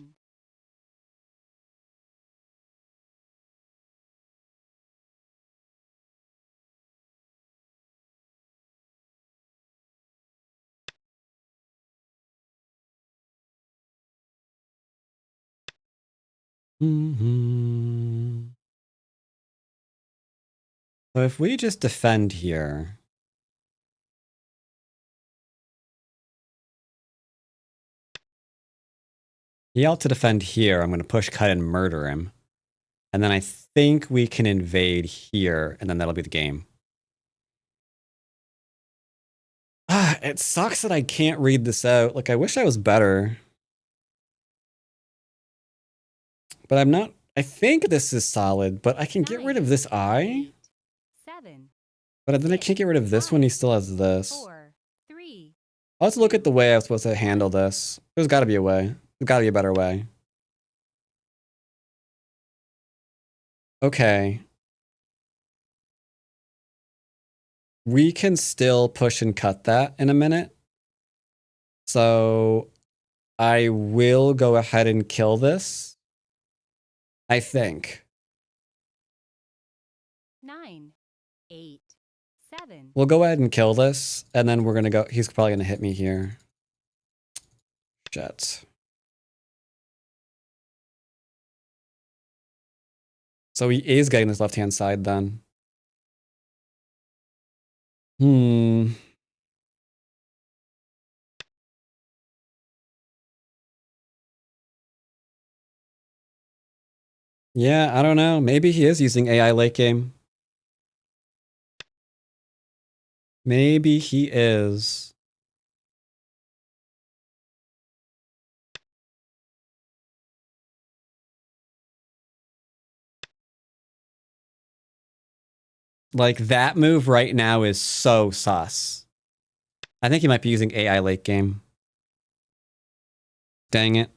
Speaker 1: So if we just defend here. He ought to defend here. I'm going to push, cut, and murder him. And then I think we can invade here, and then that'll be the game. Ah, it sucks that I can't read this out. Like, I wish I was better. But I'm not. I think this is solid, but I can get rid of this eye.
Speaker 4: 7.
Speaker 1: But then I can't get rid of this one. He still has this.
Speaker 4: 4, 3.
Speaker 1: Let's look at the way I was supposed to handle this. There's got to be a way. There's got to be a better way. Okay. We can still push and cut that in a minute. So I will go ahead and kill this. I think.
Speaker 4: 9, 8, 7.
Speaker 1: We'll go ahead and kill this, and then we're going to go. He's probably going to hit me here. Shit. So he is getting this left-hand side then. Yeah, I don't know. Maybe he is using AI late game. Maybe he is. Like, that move right now is so sus. I think he might be using AI late game. Dang it.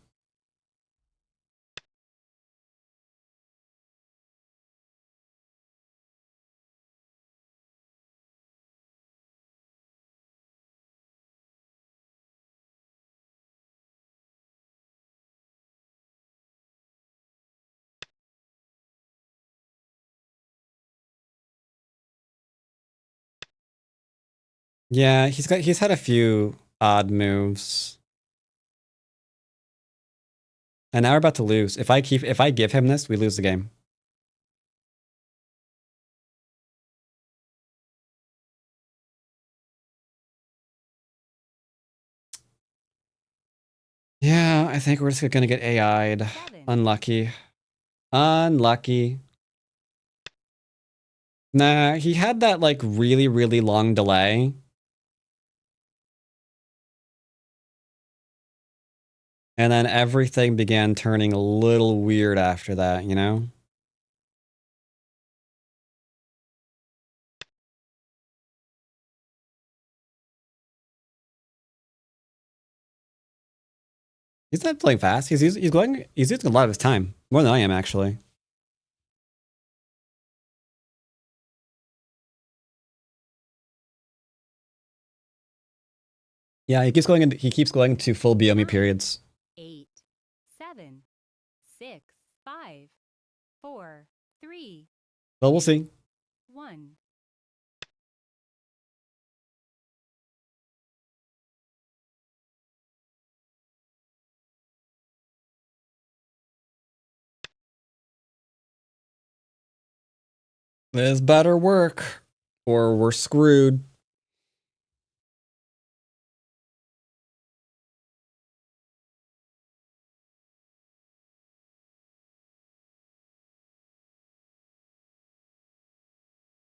Speaker 1: Yeah, he's had a few odd moves. And now we're about to lose. If I give him this, we lose the game. Yeah, I think we're just gonna get AI'd.
Speaker 4: 7.
Speaker 1: Unlucky. Unlucky. Nah, he had that like really, really long delay. And then everything began turning a little weird after that, you know? He's not playing fast. He's using a lot of his time. More than I am, actually. Yeah, he keeps going to full BOME periods.
Speaker 4: 8, 7, 6, 5, 4, 3,
Speaker 1: Well, we'll see.
Speaker 4: 1.
Speaker 1: This better work, or we're screwed.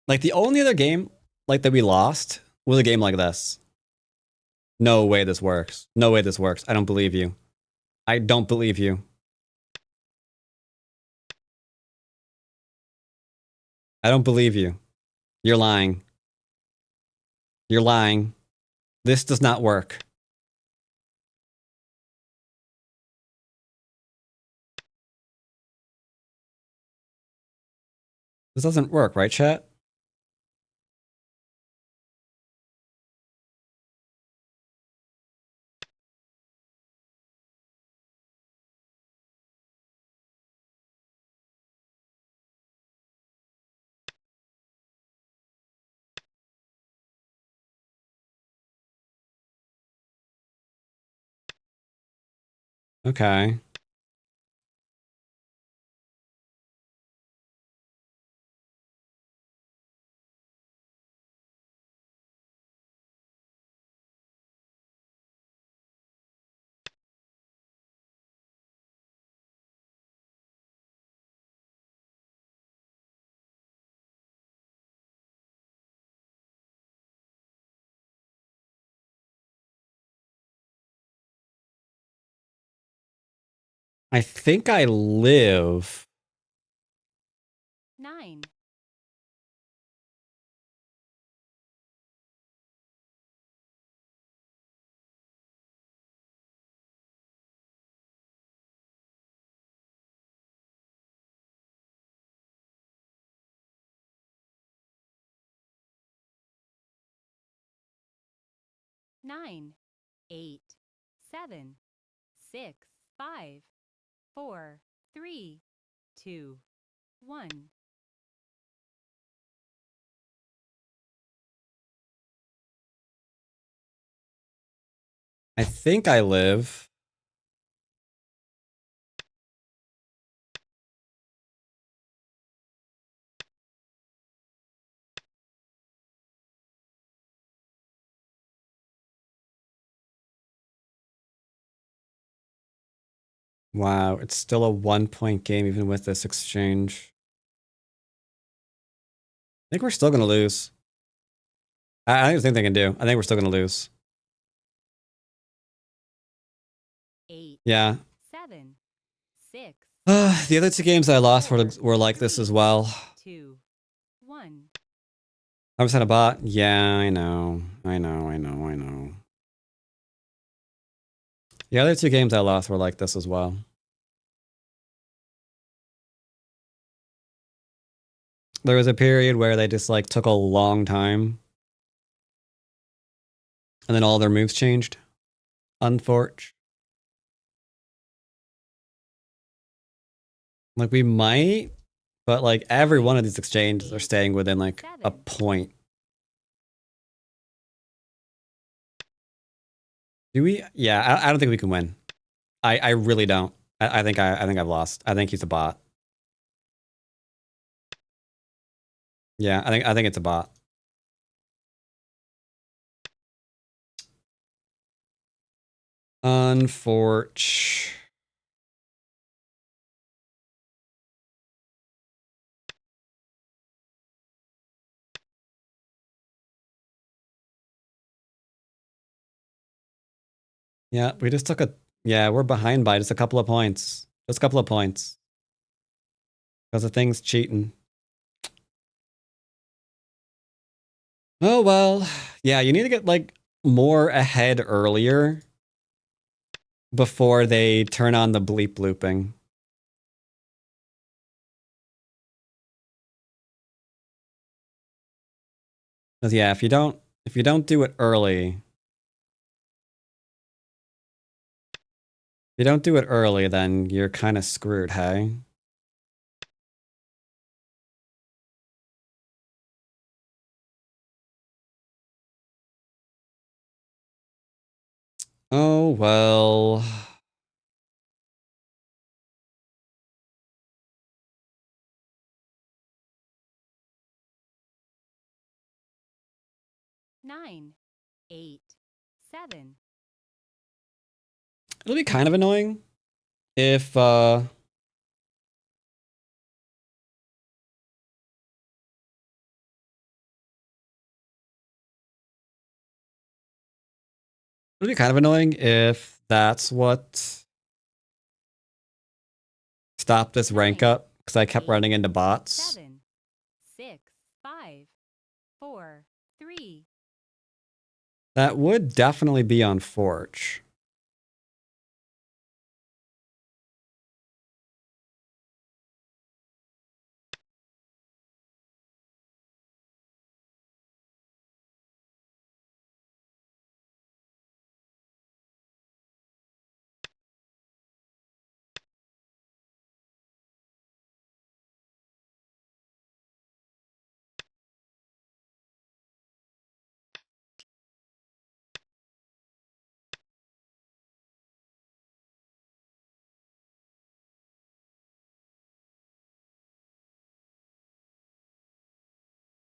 Speaker 1: Like, the only other game like that we lost was a game like this. No way this works. No way this works. I don't believe you. I don't believe you. I don't believe you. You're lying. You're lying. This does not work. This doesn't work, right, chat? Okay. I think I live.
Speaker 4: 9, nine, 8, 7, 6, 5, 4, 3, 2, 1.
Speaker 1: I think I live. Wow, it's still a 1-point game even with this exchange. I think we're still gonna lose. I don't think they can do. I think we're still gonna lose.
Speaker 4: 8,
Speaker 1: Yeah.
Speaker 4: 7, 6,
Speaker 1: The other two games I lost were like this as well.
Speaker 4: 2, 1.
Speaker 1: I was at a bot. Yeah, I know. I know. The other two games I lost were like this as well. There was a period where they just like took a long time. And then all their moves changed. Unforge. Like we might, but like every one of these exchanges are staying within like a point. Do we? Yeah, I don't think we can win. I really don't. I think I've lost. I think he's a bot. Yeah, I think it's a bot. Unforge. Yeah, we just took a. Yeah, we're behind by just a couple of points. Just a couple of points. Because the thing's cheating. Oh, well. Yeah, you need to get like more ahead earlier before they turn on the bleep looping. Because yeah, if you don't do it early, then you're kind of screwed, hey? Oh, well.
Speaker 4: Nine, 8, 7.
Speaker 1: It'll be kind of annoying if that's what stopped this rank
Speaker 4: 9,
Speaker 1: up because I kept
Speaker 4: 8,
Speaker 1: running into bots.
Speaker 4: 7, 6, 5, 4, 3.
Speaker 1: That would definitely be on Forge.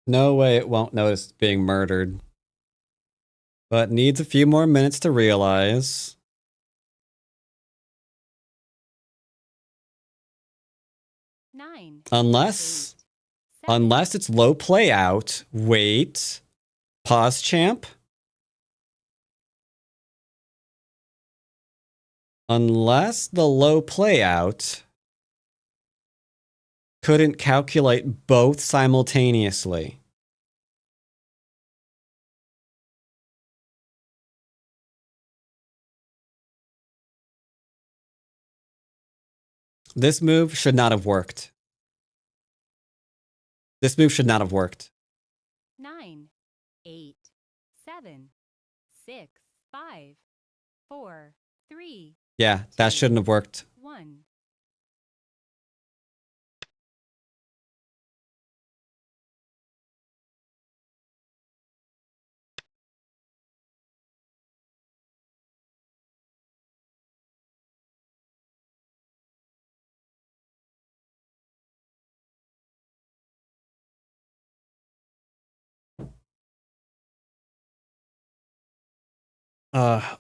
Speaker 1: No way it won't notice being murdered. But needs a few more minutes to realize.
Speaker 4: Nine,
Speaker 1: Unless
Speaker 4: 8, 7.
Speaker 1: it's low play out. Wait. Pause champ. Unless the low playout couldn't calculate both simultaneously. This move should not have worked. This move should not have worked.
Speaker 4: 9, 8, 7, 6, 5, 4, 3,
Speaker 1: Yeah, that shouldn't have worked.
Speaker 4: 1.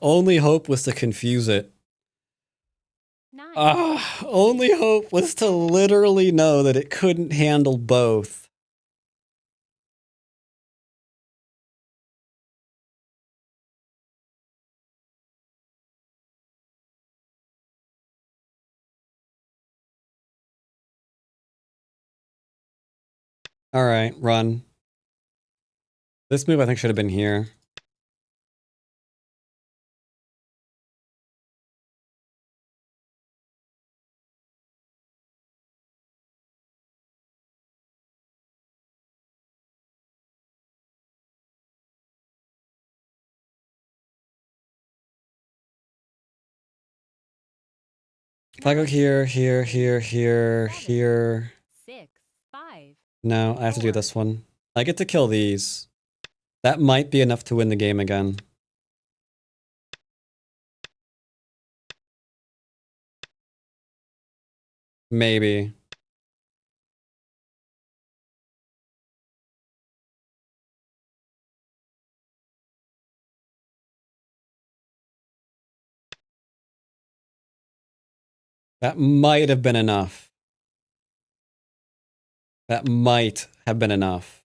Speaker 1: Only hope was to confuse it.
Speaker 4: 9,
Speaker 1: Only hope was to literally know that it couldn't handle both. All right, run. This move I think should have been here. If I go here, here, here, here, here.
Speaker 4: 6, 5,
Speaker 1: No, I have to do this one. I get to kill these. That might be enough to win the game again. Maybe. That might have been enough. That might have been enough.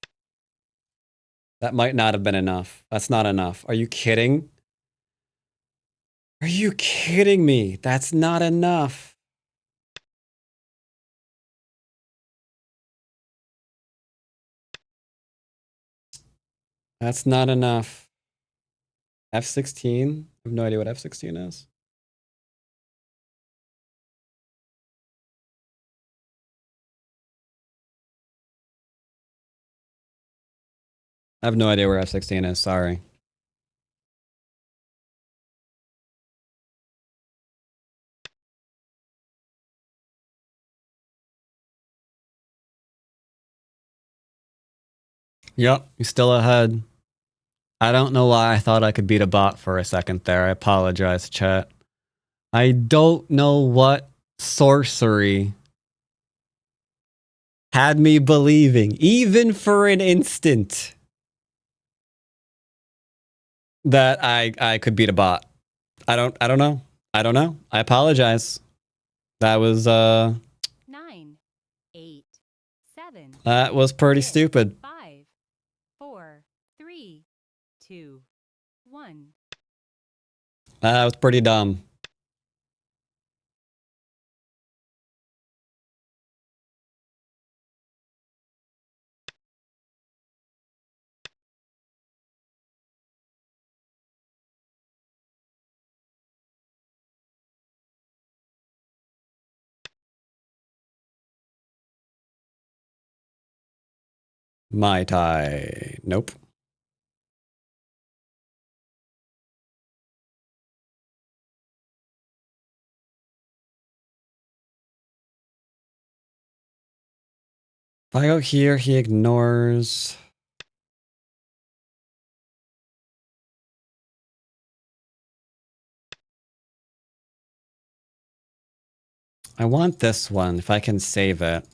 Speaker 1: That might not have been enough. That's not enough. Are you kidding? Are you kidding me? That's not enough. That's not enough. F16? I have no idea what F16 is. I have no idea where F16 is, sorry. Yep, you're still ahead. I don't know why I thought I could beat a bot for a second there. I apologize, chat. I don't know what sorcery had me believing, even for an instant, that I could beat a bot. I don't know. I don't know. I apologize. That was
Speaker 4: 9, 8, 7,
Speaker 1: that was pretty
Speaker 4: 6,
Speaker 1: stupid.
Speaker 4: 5, 4, 3, 2, 1.
Speaker 1: That was pretty dumb. Mai Tai. Nope. If I go here, he ignores. I want this one, if I can save it.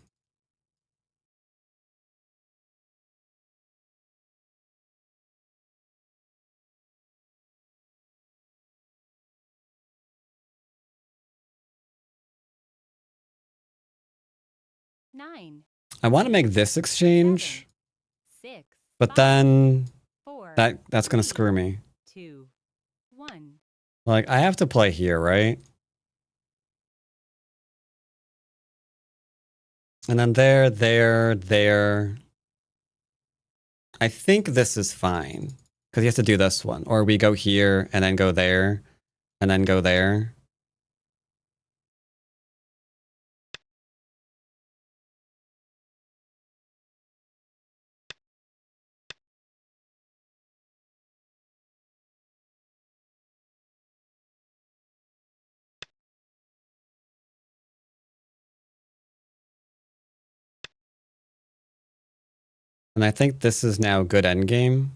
Speaker 4: Nine,
Speaker 1: I want to make this exchange,
Speaker 4: 6,
Speaker 1: but
Speaker 4: 5,
Speaker 1: then
Speaker 4: 4,
Speaker 1: that's going to
Speaker 4: 3,
Speaker 1: screw me.
Speaker 4: 2, 1.
Speaker 1: Like, I have to play here, right? And then there, there, there. I think this is fine. Because he has to do this one. Or we go here, and then go there, and then go there. And I think this is now good endgame.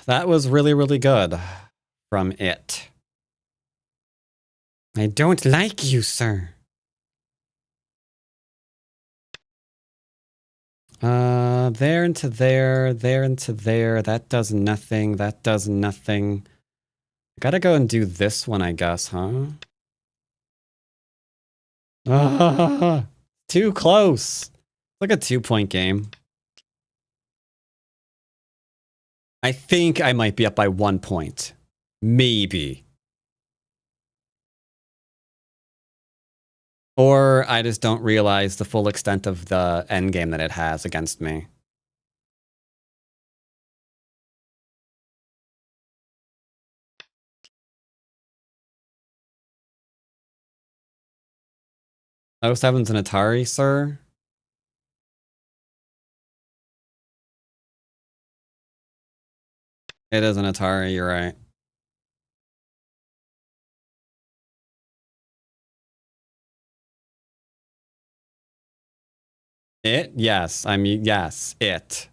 Speaker 1: That was really, really good from it. I don't like you, sir. There into there, there into there. That does nothing. That does nothing. Gotta go and do this one, I guess, huh? Ah, too close. Like a 2-point game. I think I might be up by 1 point. Maybe. Or I just don't realize the full extent of the endgame that it has against me. Oh, 7's an Atari, sir? It is an Atari, you're right. It? Yes. I mean, yes. It.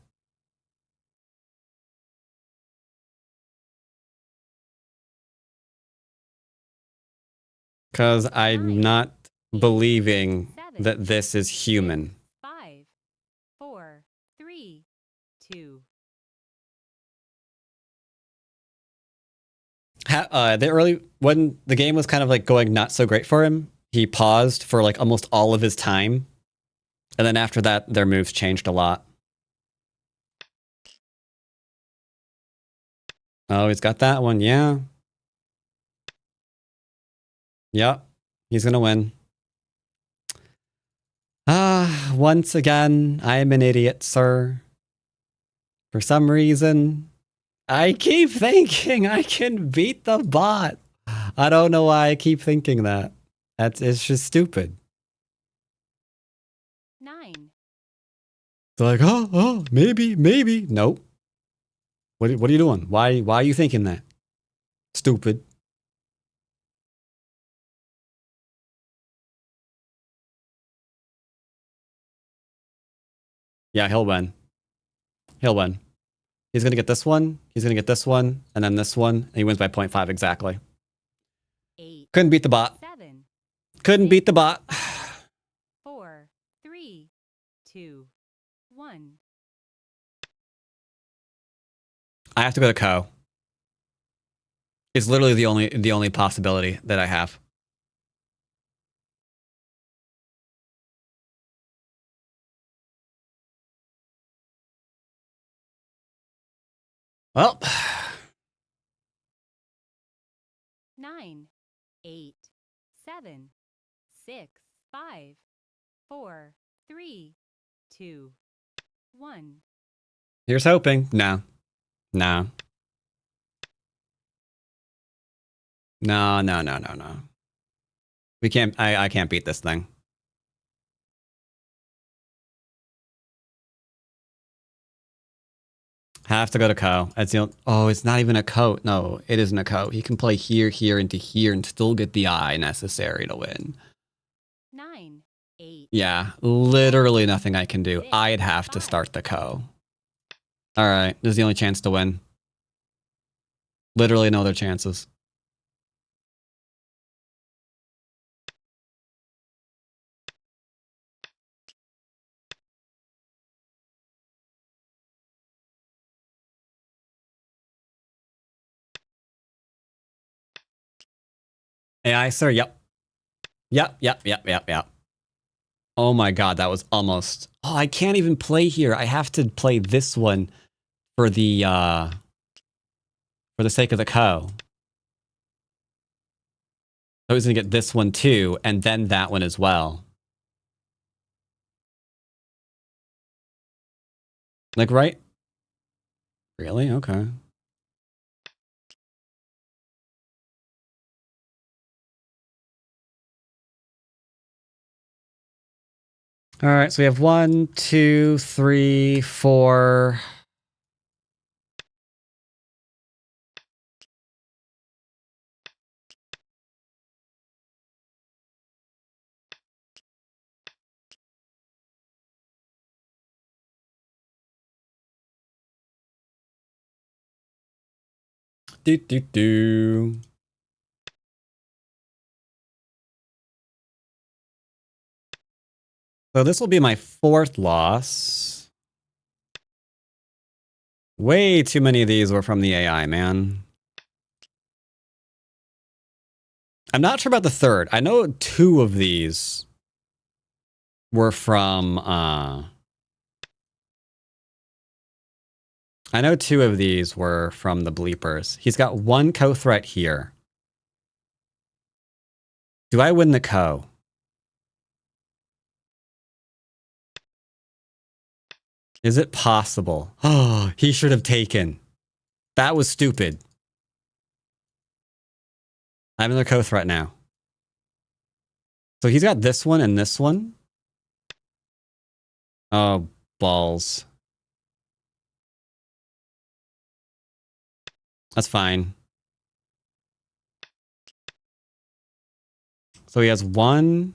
Speaker 1: Because I'm not believing that this is human.
Speaker 4: 5, 4, 3, 2.
Speaker 1: When the game was kind of like going not so great for him, he paused for like almost all of his time. And then after that, their moves changed a lot. Oh, he's got that one. Yeah. Yep. He's going to win. Once again, I am an idiot, sir. For some reason, I keep thinking I can beat the bot. I don't know why I keep thinking that. It's just stupid.
Speaker 4: 9.
Speaker 1: They're like, oh, maybe. Nope. What are you doing? Why are you thinking that? Stupid. Yeah, he'll win. He'll win. He's going to get this one. He's going to get this one. And then this one. And he wins by 0.5 exactly.
Speaker 4: 8.
Speaker 1: Couldn't beat the bot.
Speaker 4: 7.
Speaker 1: Couldn't beat the bot.
Speaker 4: 4, 3, 2, 1.
Speaker 1: I have to go to Co. It's literally the only possibility that I have. Well,
Speaker 4: 9, 8, 7, 6, 5, 4, 3, 2, 1.
Speaker 1: here's hoping. No. No. We can't. I can't beat this thing. Have to go to Co. That's the oh, it's not even a coat. No, it isn't a coat. He can play here, here, into here, and still get the eye necessary to win.
Speaker 4: 9, 8.
Speaker 1: Yeah, literally nothing I can do. I'd have to start the Co. All right, this is the only chance to win. Literally no other chances. AI, sir. Yep. Oh my god, that was almost... Oh, I can't even play here. I have to play this one for the sake of the co. I was gonna get this one too, and then that one as well. Like, right? Really? Okay. All right, so we have 1, 2, 3, 4. Do do do. So this will be my 4th loss. Way too many of these were from the AI, man. I'm not sure about the 3rd. I know 2 of these were from, I know 2 of these were from the bleepers. He's got 1 co-threat here. Do I win the co? Is it possible? Oh, he should have taken. That was stupid. I have another co-threat now. So he's got this one and this one. Oh, balls. That's fine. So he has 1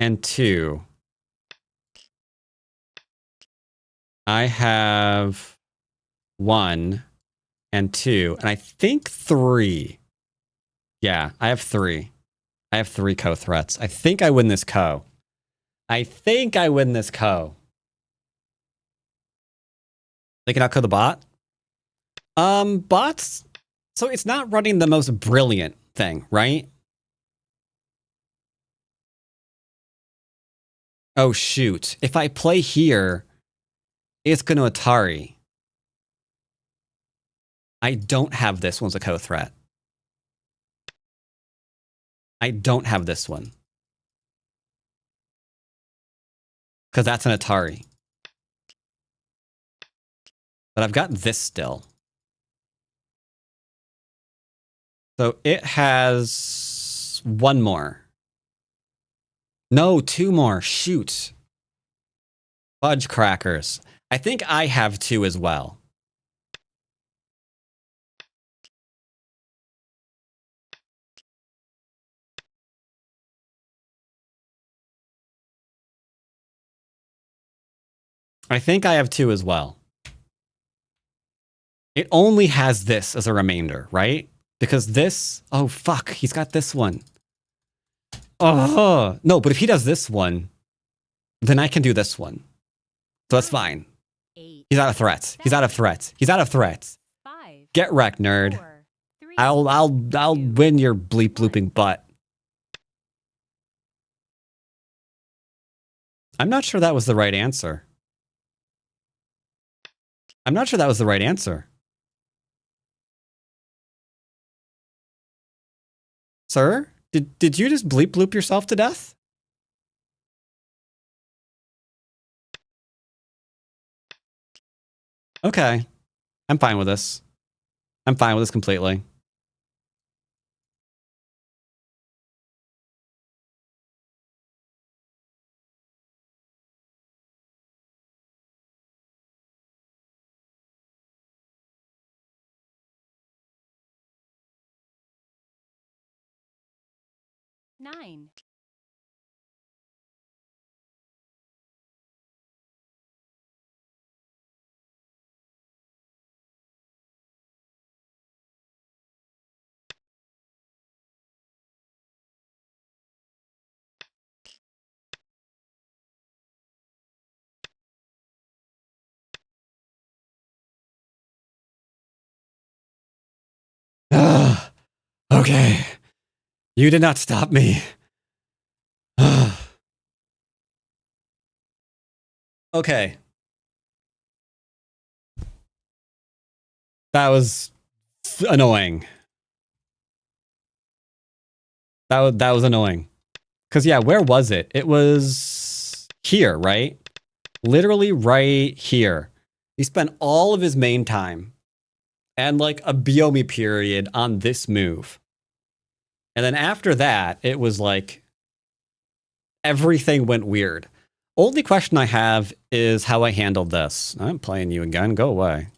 Speaker 1: and 2. I have 1 and 2, and I think 3. Yeah, I have 3. I have 3 co-threats. I think I win this co. I think I win this co. They can outcode the bot? Bots... So it's not running the most brilliant thing, right? Oh, shoot. If I play here, it's going to Atari. I don't have this one's a co-threat. I don't have this one. Because that's an Atari. But I've got this still. So it has 1 more. No, 2 more. Shoot. Fudge crackers. I think I have 2 as well. I think I have 2 as well. It only has this as a remainder, right? Because this... Oh, fuck. He's got this one. Oh, no, but if he does this one, then I can do this one. So that's fine.
Speaker 4: 8,
Speaker 1: He's out of threats. He's out of threats. He's out of threats.
Speaker 4: 5,
Speaker 1: Get wrecked, nerd.
Speaker 4: 4, 3,
Speaker 1: I'll
Speaker 4: 2,
Speaker 1: win your bleep looping butt. I'm not sure that was the right answer. I'm not sure that was the right answer. Sir, did you just bleep loop yourself to death? Okay. I'm fine with this. I'm fine with this completely.
Speaker 4: Nine.
Speaker 1: Okay. You did not stop me. Okay. That was annoying. That was annoying. Because, yeah, where was it? It was here, right? Literally right here. He spent all of his main time and like a Biomi period on this move. And then after that, it was like everything went weird. Only question I have is how I handled this. I'm playing you again. Go away.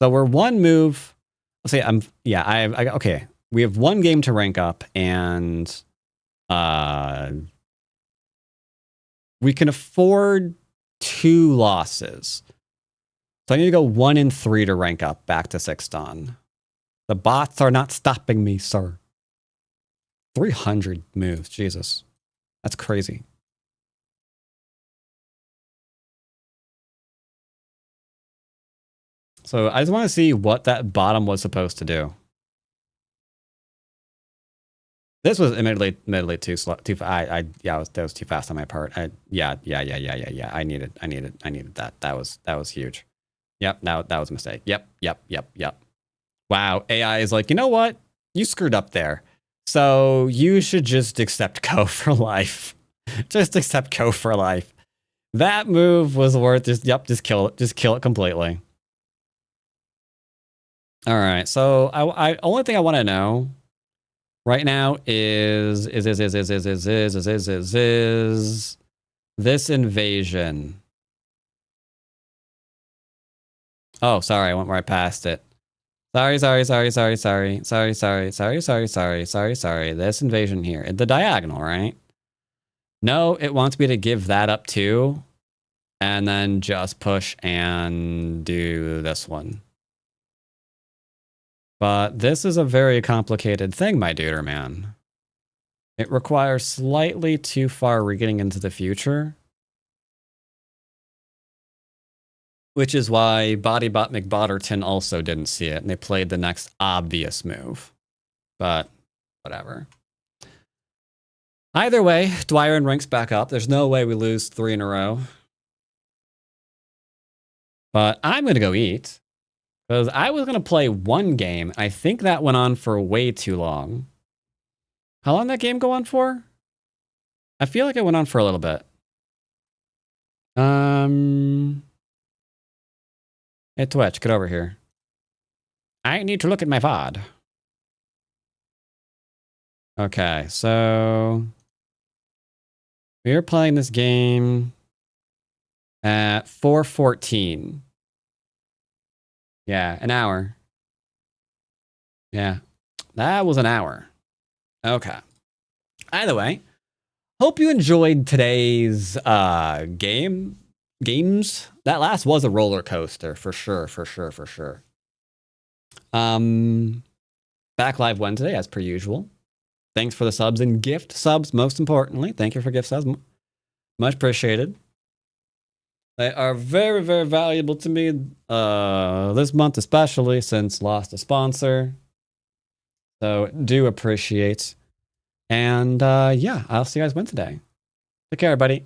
Speaker 1: So we're one move. Let's say okay. We have one game to rank up, and we can afford 2 losses. So I need to go 1 and 3 to rank up back to 6 dan. The bots are not stopping me, sir. 300 moves, Jesus. That's crazy. So I just want to see what that bottom was supposed to do. This was admittedly too slow. That was too fast on my part. Yeah. I needed that. That was huge. Yep, that was a mistake. Yep. Wow, AI is like, you know what? You screwed up there. So you should just accept Go for life. Just accept Go for life. That move was worth just kill it. Just kill it completely. All right, so I only thing I want to know right now is this invasion. Oh, sorry, I went right past it. Sorry. This invasion here. The diagonal, right? No, it wants me to give that up too. And then just push and do this one. But this is a very complicated thing, my duder man. It requires slightly too far reading into the future. Which is why Bodybot McBotterton also didn't see it, and they played the next obvious move. But whatever. Either way, Dwyrin ranks back up. There's no way we lose 3 in a row. But I'm going to go eat. Because I was going to play 1 game. I think that went on for way too long. How long did that game go on for? I feel like it went on for a little bit. Hey, Twitch, get over here. I need to look at my VOD. Okay, so we are playing this game at 4:14. Yeah, an hour. Yeah, that was an hour. Okay. Either way, hope you enjoyed today's games. That last was a roller coaster for sure. Back live Wednesday as per usual. Thanks for the subs and gift subs, most importantly. Thank you for gift subs. Much appreciated. They are very, very valuable to me this month, especially since lost a sponsor. So do appreciate. And yeah, I'll see you guys Wednesday. Take care, everybody.